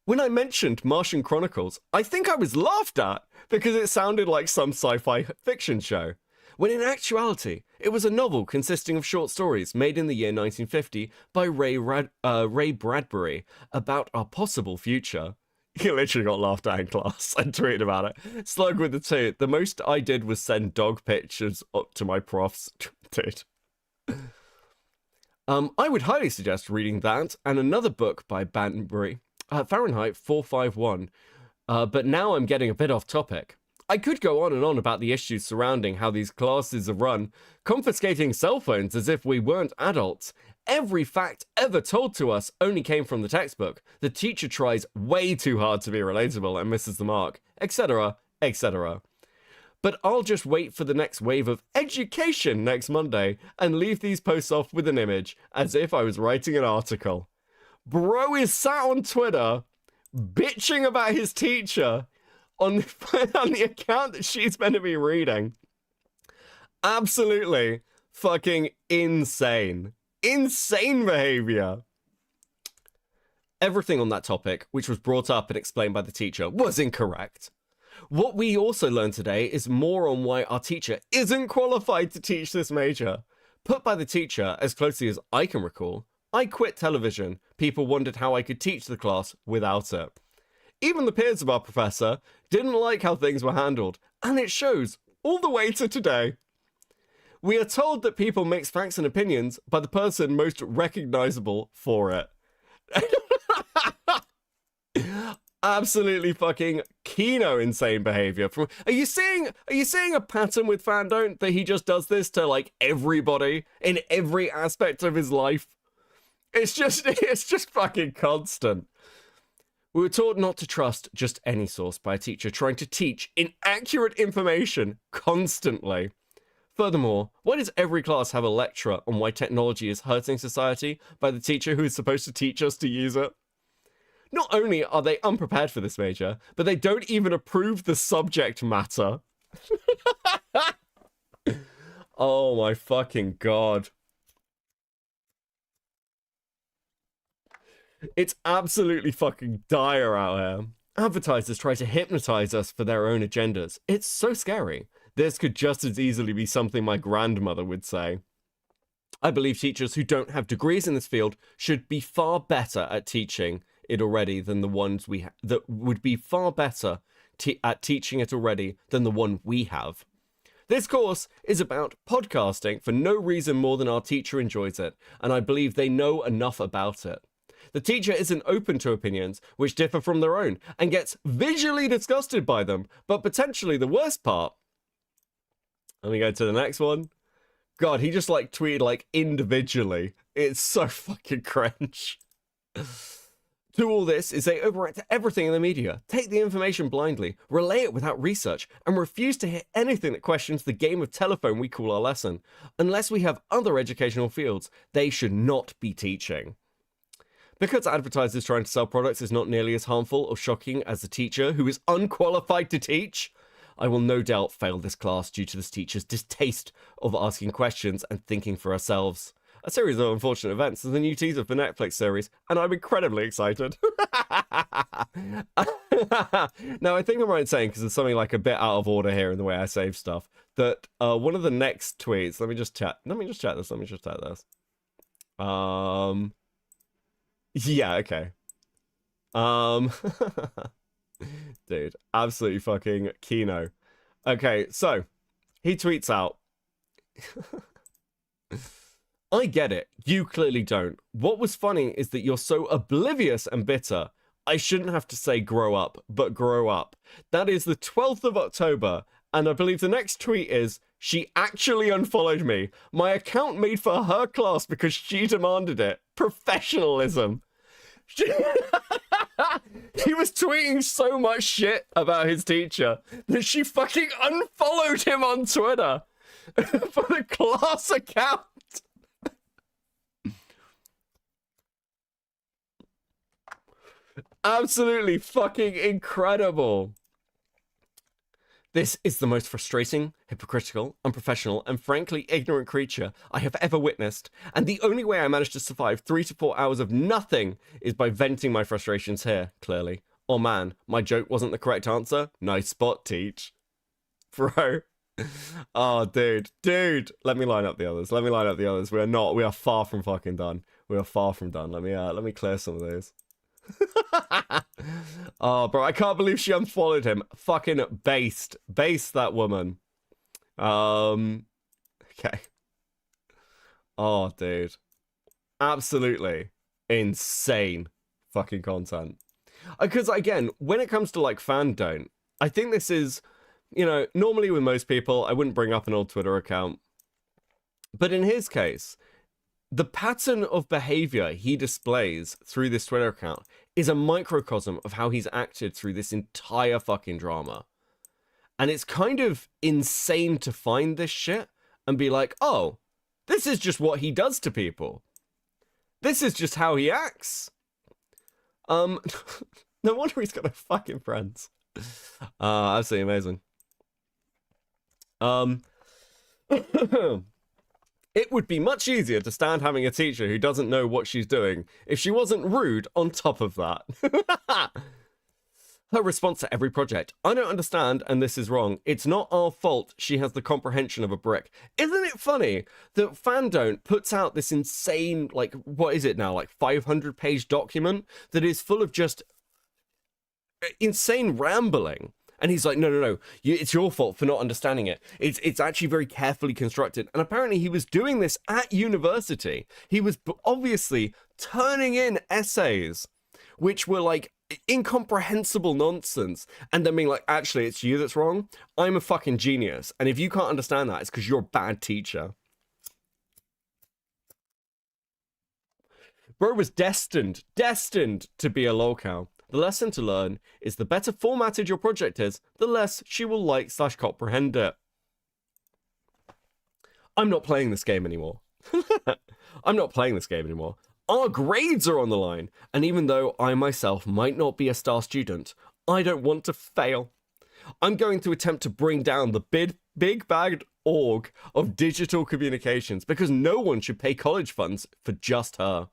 When I mentioned Martian Chronicles, I think I was laughed at because it sounded like some sci-fi fiction show, when in actuality, it was a novel consisting of short stories made in the year 1950 by Ray Bradbury about our possible future. He literally got laughed at in class and tweeted about it. Slug with the two. The most I did was send dog pictures up to my profs. Dude. I would highly suggest reading that and another book by Bradbury, Fahrenheit 451. But now I'm getting a bit off topic. I could go on and on about the issues surrounding how these classes are run, confiscating cell phones as if we weren't adults. Every fact ever told to us only came from the textbook. The teacher tries way too hard to be relatable and misses the mark, etc., etc. But I'll just wait for the next wave of education next Monday and leave these posts off with an image, as if I was writing an article. Bro is sat on Twitter, bitching about his teacher on the account that she's meant to be reading. Absolutely fucking insane. Insane behavior. Everything on that topic, which was brought up and explained by the teacher, was incorrect. What we also learned today is more on why our teacher isn't qualified to teach this major. Put by the teacher, as closely as I can recall, I quit television. People wondered how I could teach the class without it. Even the peers of our professor didn't like how things were handled, and it shows all the way to today. We are told that people mix facts and opinions by the person most recognizable for it. Absolutely fucking Kino insane behavior. Are you seeing a pattern with Fandont that he just does this to like everybody in every aspect of his life? It's just fucking constant. We were taught not to trust just any source by a teacher trying to teach inaccurate information constantly. Furthermore, why does every class have a lecture on why technology is hurting society by the teacher who is supposed to teach us to use it? Not only are they unprepared for this major, but they don't even approve the subject matter. Oh my fucking god. It's absolutely fucking dire out here. Advertisers try to hypnotize us for their own agendas. It's so scary. This could just as easily be something my grandmother would say. I believe teachers who don't have degrees in this field should be far better at teaching it already than the ones we that would be far better at teaching it already than the one we have. This course is about podcasting for no reason more than our teacher enjoys it, and I believe they know enough about it. The teacher isn't open to opinions which differ from their own and gets visually disgusted by them, but potentially the worst part. Let me go to the next one. God, he just like tweeted like individually. It's so fucking cringe. To all this is they overreact to everything in the media, take the information blindly, relay it without research, and refuse to hear anything that questions the game of telephone we call our lesson. Unless we have other educational fields, they should not be teaching. Because advertisers trying to sell products is not nearly as harmful or shocking as the teacher who is unqualified to teach, I will no doubt fail this class due to this teacher's distaste of asking questions and thinking for ourselves. A series of unfortunate events is the new teaser for Netflix series, and I'm incredibly excited. Now, I think I'm right in saying, because there's something like a bit out of order here in the way I save stuff, that one of the next tweets, let me just chat this. Yeah, okay. Dude, absolutely fucking Kino. Okay, so, he tweets out, I get it. You clearly don't. What was funny is that you're so oblivious and bitter. I shouldn't have to say grow up, but grow up. That is the 12th of October, and I believe the next tweet is, she actually unfollowed me. My account made for her class because she demanded it. Professionalism. He was tweeting so much shit about his teacher that she fucking unfollowed him on Twitter for the class account. Absolutely fucking incredible. This is the most frustrating, hypocritical, unprofessional, and frankly ignorant creature I have ever witnessed, and the only way I managed to survive 3 to 4 hours of nothing is by venting my frustrations here, clearly. Oh man, my joke wasn't the correct answer? Nice spot, Teach. Bro. Oh, dude. Let me line up the others. We are far from fucking done. We are far from done. Let me clear some of these. Oh, bro, I can't believe she unfollowed him. Fucking based that woman. Okay. Oh, dude. Absolutely insane fucking content. Because, again, when it comes to, like, Fandont, I think this is, you know, normally with most people, I wouldn't bring up an old Twitter account. But in his case, the pattern of behavior he displays through this Twitter account is a microcosm of how he's acted through this entire fucking drama. And it's kind of insane to find this shit and be like, oh, this is just what he does to people. This is just how he acts. No wonder he's got no fucking friends. Absolutely amazing. It would be much easier to stand having a teacher who doesn't know what she's doing if she wasn't rude on top of that. Her response to every project, I don't understand and this is wrong. It's not our fault she has the comprehension of a brick. Isn't it funny that Fandont puts out this insane, like, what is it now, like 500-page document that is full of just insane rambling? And he's like, no, it's your fault for not understanding it. It's actually very carefully constructed. And apparently he was doing this at university. He was obviously turning in essays, which were like incomprehensible nonsense. And then being like, actually, it's you that's wrong. I'm a fucking genius. And if you can't understand that, it's because you're a bad teacher. Bro was destined to be a lolcow. The lesson to learn is the better formatted your project is, the less she will like/comprehend it. I'm not playing this game anymore. Our grades are on the line. And even though I myself might not be a star student, I don't want to fail. I'm going to attempt to bring down the big bagged org of digital communications because no one should pay college funds for just her.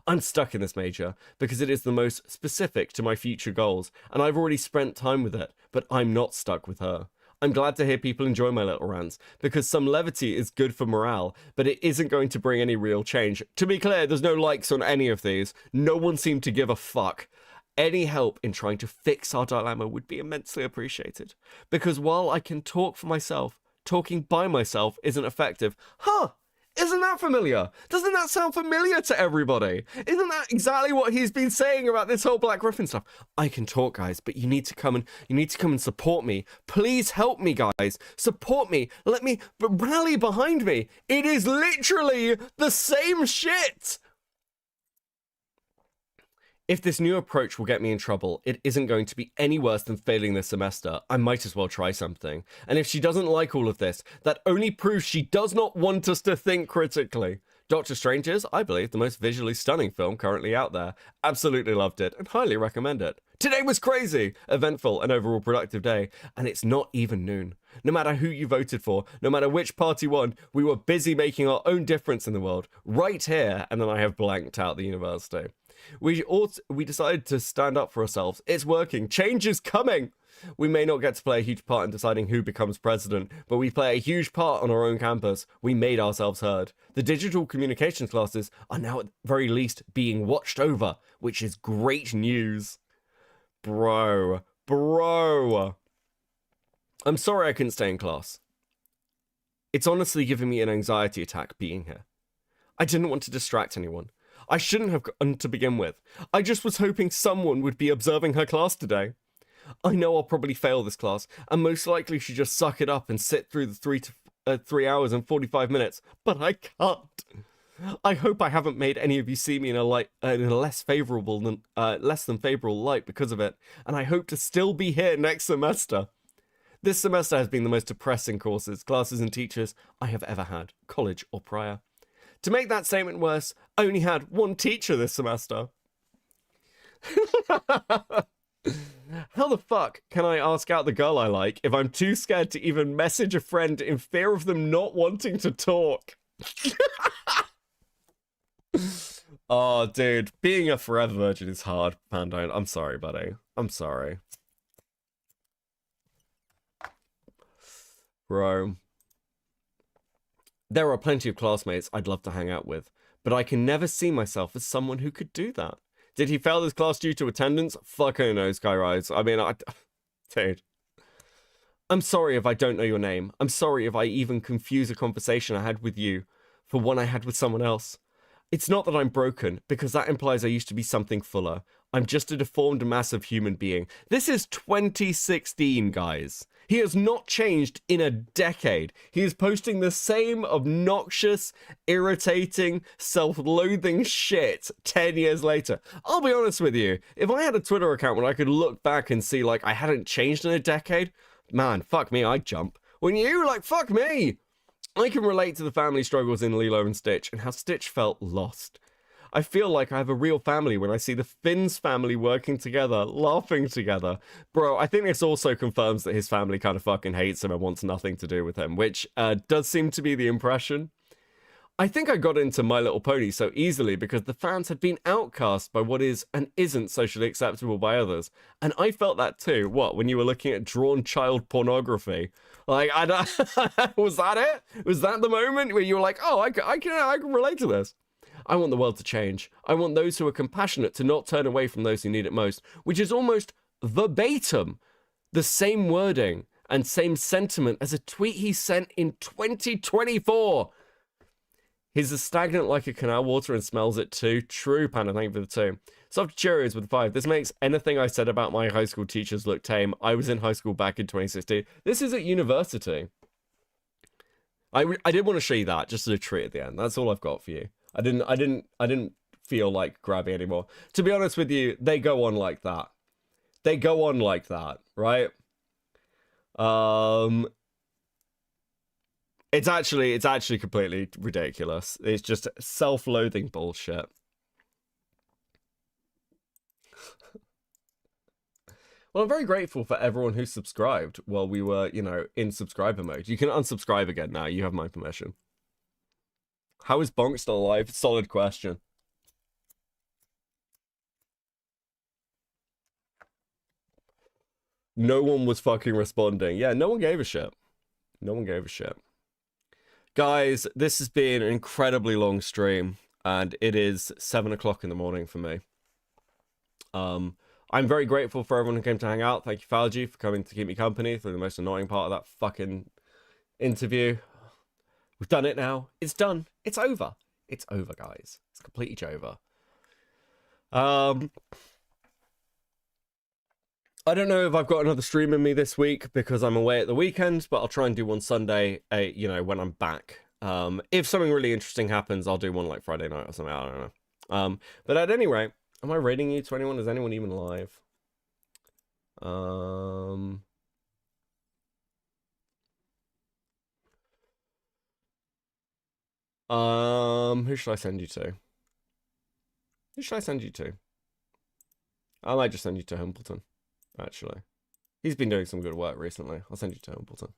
I'm stuck in this major because it is the most specific to my future goals, and I've already spent time with it, but I'm not stuck with her. I'm glad to hear people enjoy my little rants, because some levity is good for morale, but it isn't going to bring any real change. To be clear, there's no likes on any of these. No one seemed to give a fuck. Any help in trying to fix our dilemma would be immensely appreciated, because while I can talk for myself, talking by myself isn't effective. Isn't that familiar? Doesn't that sound familiar to everybody? Isn't that exactly what he's been saying about this whole Black Griffin stuff? I can talk, guys, but you need to come and support me. Please help me, guys. Support me. Let me rally behind me. It is literally the same shit. If this new approach will get me in trouble, it isn't going to be any worse than failing this semester. I might as well try something. And if she doesn't like all of this, that only proves she does not want us to think critically. Doctor Strange is, I believe, the most visually stunning film currently out there. Absolutely loved it and highly recommend it. Today was crazy, eventful, and overall productive day, and it's not even noon. No matter who you voted for, no matter which party won, we were busy making our own difference in the world, right here, and then I have blanked out the university. We decided to stand up for ourselves. It's working. Change is coming. We may not get to play a huge part in deciding who becomes president, but we play a huge part on our own campus. We made ourselves heard. The digital communications classes are now at the very least being watched over, which is great news. Bro. I'm sorry I couldn't stay in class. It's honestly giving me an anxiety attack being here. I didn't want to distract anyone. I shouldn't have gone to begin with. I just was hoping someone would be observing her class today. I know I'll probably fail this class, and most likely should just suck it up and sit through the 3 hours and 45 minutes, but I can't. I hope I haven't made any of you see me in a less than favorable light because of it, and I hope to still be here next semester. This semester has been the most depressing courses, classes, and teachers I have ever had, college or prior. To make that statement worse, I only had one teacher this semester. How the fuck can I ask out the girl I like if I'm too scared to even message a friend in fear of them not wanting to talk? Oh, dude, being a forever virgin is hard, Fandont. I'm sorry, buddy. I'm sorry. Bro. There are plenty of classmates I'd love to hang out with, but I can never see myself as someone who could do that. Did he fail this class due to attendance? Fuck who knows, Skyrise. I mean, dude. I'm sorry if I don't know your name. I'm sorry if I even confuse a conversation I had with you for one I had with someone else. It's not that I'm broken, because that implies I used to be something fuller. I'm just a deformed mass of human being. This is 2016, guys. He has not changed in a decade. He is posting the same obnoxious, irritating, self-loathing shit 10 years later. I'll be honest with you. If I had a Twitter account where I could look back and see, like, I hadn't changed in a decade, man, fuck me, I'd jump. When you, like, fuck me. I can relate to the family struggles in Lilo and Stitch and how Stitch felt lost. I feel like I have a real family when I see the Finn's family working together, laughing together. Bro, I think this also confirms that his family kind of fucking hates him and wants nothing to do with him, which does seem to be the impression. I think I got into My Little Pony so easily because the fans had been outcast by what is and isn't socially acceptable by others. And I felt that too. What, when you were looking at drawn child pornography? Like, was that it? Was that the moment where you were like, oh, I can relate to this? I want the world to change. I want those who are compassionate to not turn away from those who need it most, which is almost verbatim the same wording and same sentiment as a tweet he sent in 2024. He's as stagnant like a canal water and smells it too. True, Panda, thank you for the 2. Soft Cheerios with 5. This makes anything I said about my high school teachers look tame. I was in high school back in 2016. This is at university. I did want to show you that, just as a treat at the end. That's all I've got for you. I didn't feel like grabbing anymore. To be honest with you, they go on like that. They go on like that, right? It's actually completely ridiculous. It's just self-loathing bullshit. Well, I'm very grateful for everyone who subscribed while we were, you know, in subscriber mode. You can unsubscribe again now. You have my permission. How is Bonk still alive? Solid question. No one was fucking responding. Yeah, no one gave a shit. No one gave a shit. Guys, this has been an incredibly long stream, and it is 7 o'clock in the morning for me. I'm very grateful for everyone who came to hang out. Thank you, Falgi, for coming to keep me company through the most annoying part of that fucking interview. We've done it now. It's done. It's over. It's over, guys. It's completely over. I don't know if I've got another stream in me this week because I'm away at the weekend, but I'll try and do one Sunday, you know, when I'm back. If something really interesting happens, I'll do one like Friday night or something. I don't know. But at any rate, Am I rating you 21? Is anyone even live? Who should I send you to? Who should I send you to? I might just send you to Humbleton, actually. He's been doing some good work recently. I'll send you to Humbleton.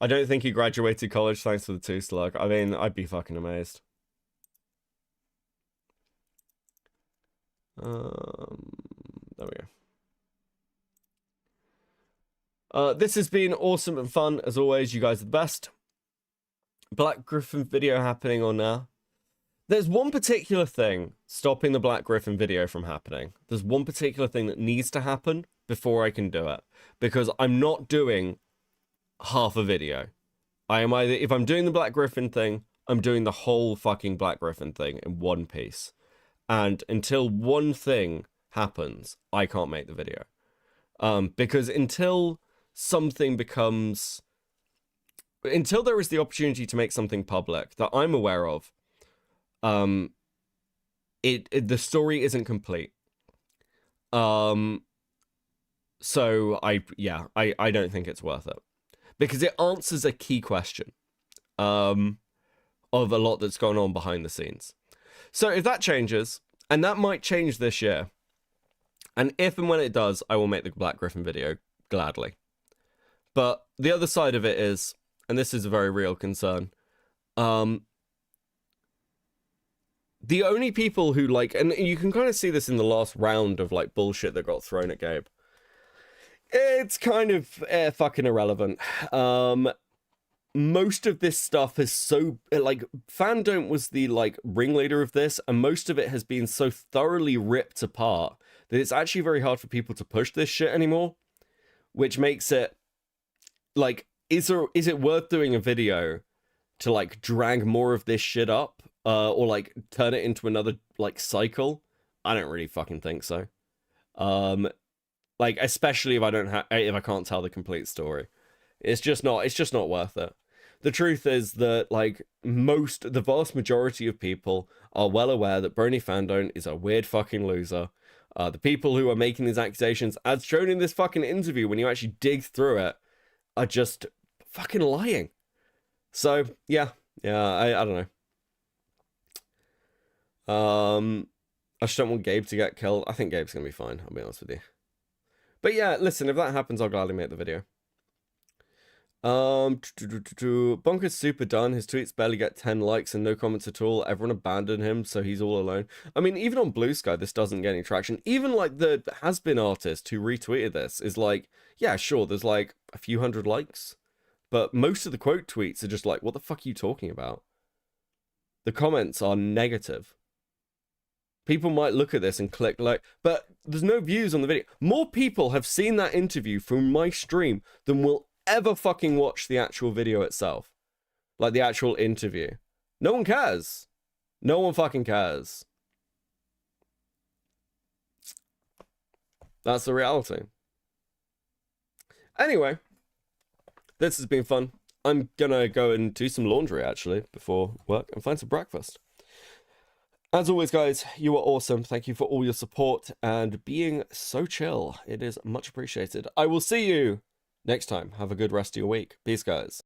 I don't think he graduated college thanks to the 2 slug. I mean, I'd be fucking amazed. There we go. This has been awesome and fun as always. You guys are the best. Black Griffin video happening on now. There's one particular thing stopping the Black Griffin video from happening. There's one particular thing that needs to happen before I can do it, because I'm not doing half a video. I am either, if I'm doing the Black Griffin thing, I'm doing the whole fucking Black Griffin thing in one piece. And until one thing happens, I can't make the video. Because until something becomes... Until there is the opportunity to make something public that I'm aware of, the story isn't complete. So I don't think it's worth it. Because it answers a key question of a lot that's gone on behind the scenes. So if that changes, and that might change this year, and if and when it does, I will make the Black Griffin video gladly. But the other side of it is, and this is a very real concern, the only people who like, and you can kind of see this in the last round of like bullshit that got thrown at Gabe. It's kind of fucking irrelevant. Most of this stuff is so, like, Fandont was the, like, ringleader of this, and most of it has been so thoroughly ripped apart that it's actually very hard for people to push this shit anymore, which makes it, like, is it worth doing a video to, like, drag more of this shit up, or, like, turn it into another, like, cycle? I don't really fucking think so. Like, especially if I can't tell the complete story. It's just not worth it. The truth is that, like, the vast majority of people are well aware that Brony Fandont is a weird fucking loser. The people who are making these accusations, as shown in this fucking interview, when you actually dig through it, are just fucking lying. So, yeah, I don't know. I just don't want Gabe to get killed. I think Gabe's gonna be fine, I'll be honest with you. But yeah, listen, if that happens, I'll gladly make the video. Bonker's super done. His tweets barely get 10 likes and no comments at all. Everyone abandoned him, so he's all alone. I mean, even on Blue Sky, this doesn't get any traction. Even, like, the has-been artist who retweeted this is like, yeah, sure, there's, like, a few hundred likes. But most of the quote tweets are just like, what the fuck are you talking about? The comments are negative. People might look at this and click like, but there's no views on the video. More people have seen that interview from my stream than will ever fucking watch the actual video itself. Like the actual interview. No one cares. No one fucking cares. That's the reality. Anyway, this has been fun. I'm gonna go and do some laundry actually before work and find some breakfast. As always, guys, you are awesome. Thank you for all your support and being so chill. It is much appreciated. I will see you next time. Have a good rest of your week. Peace, guys.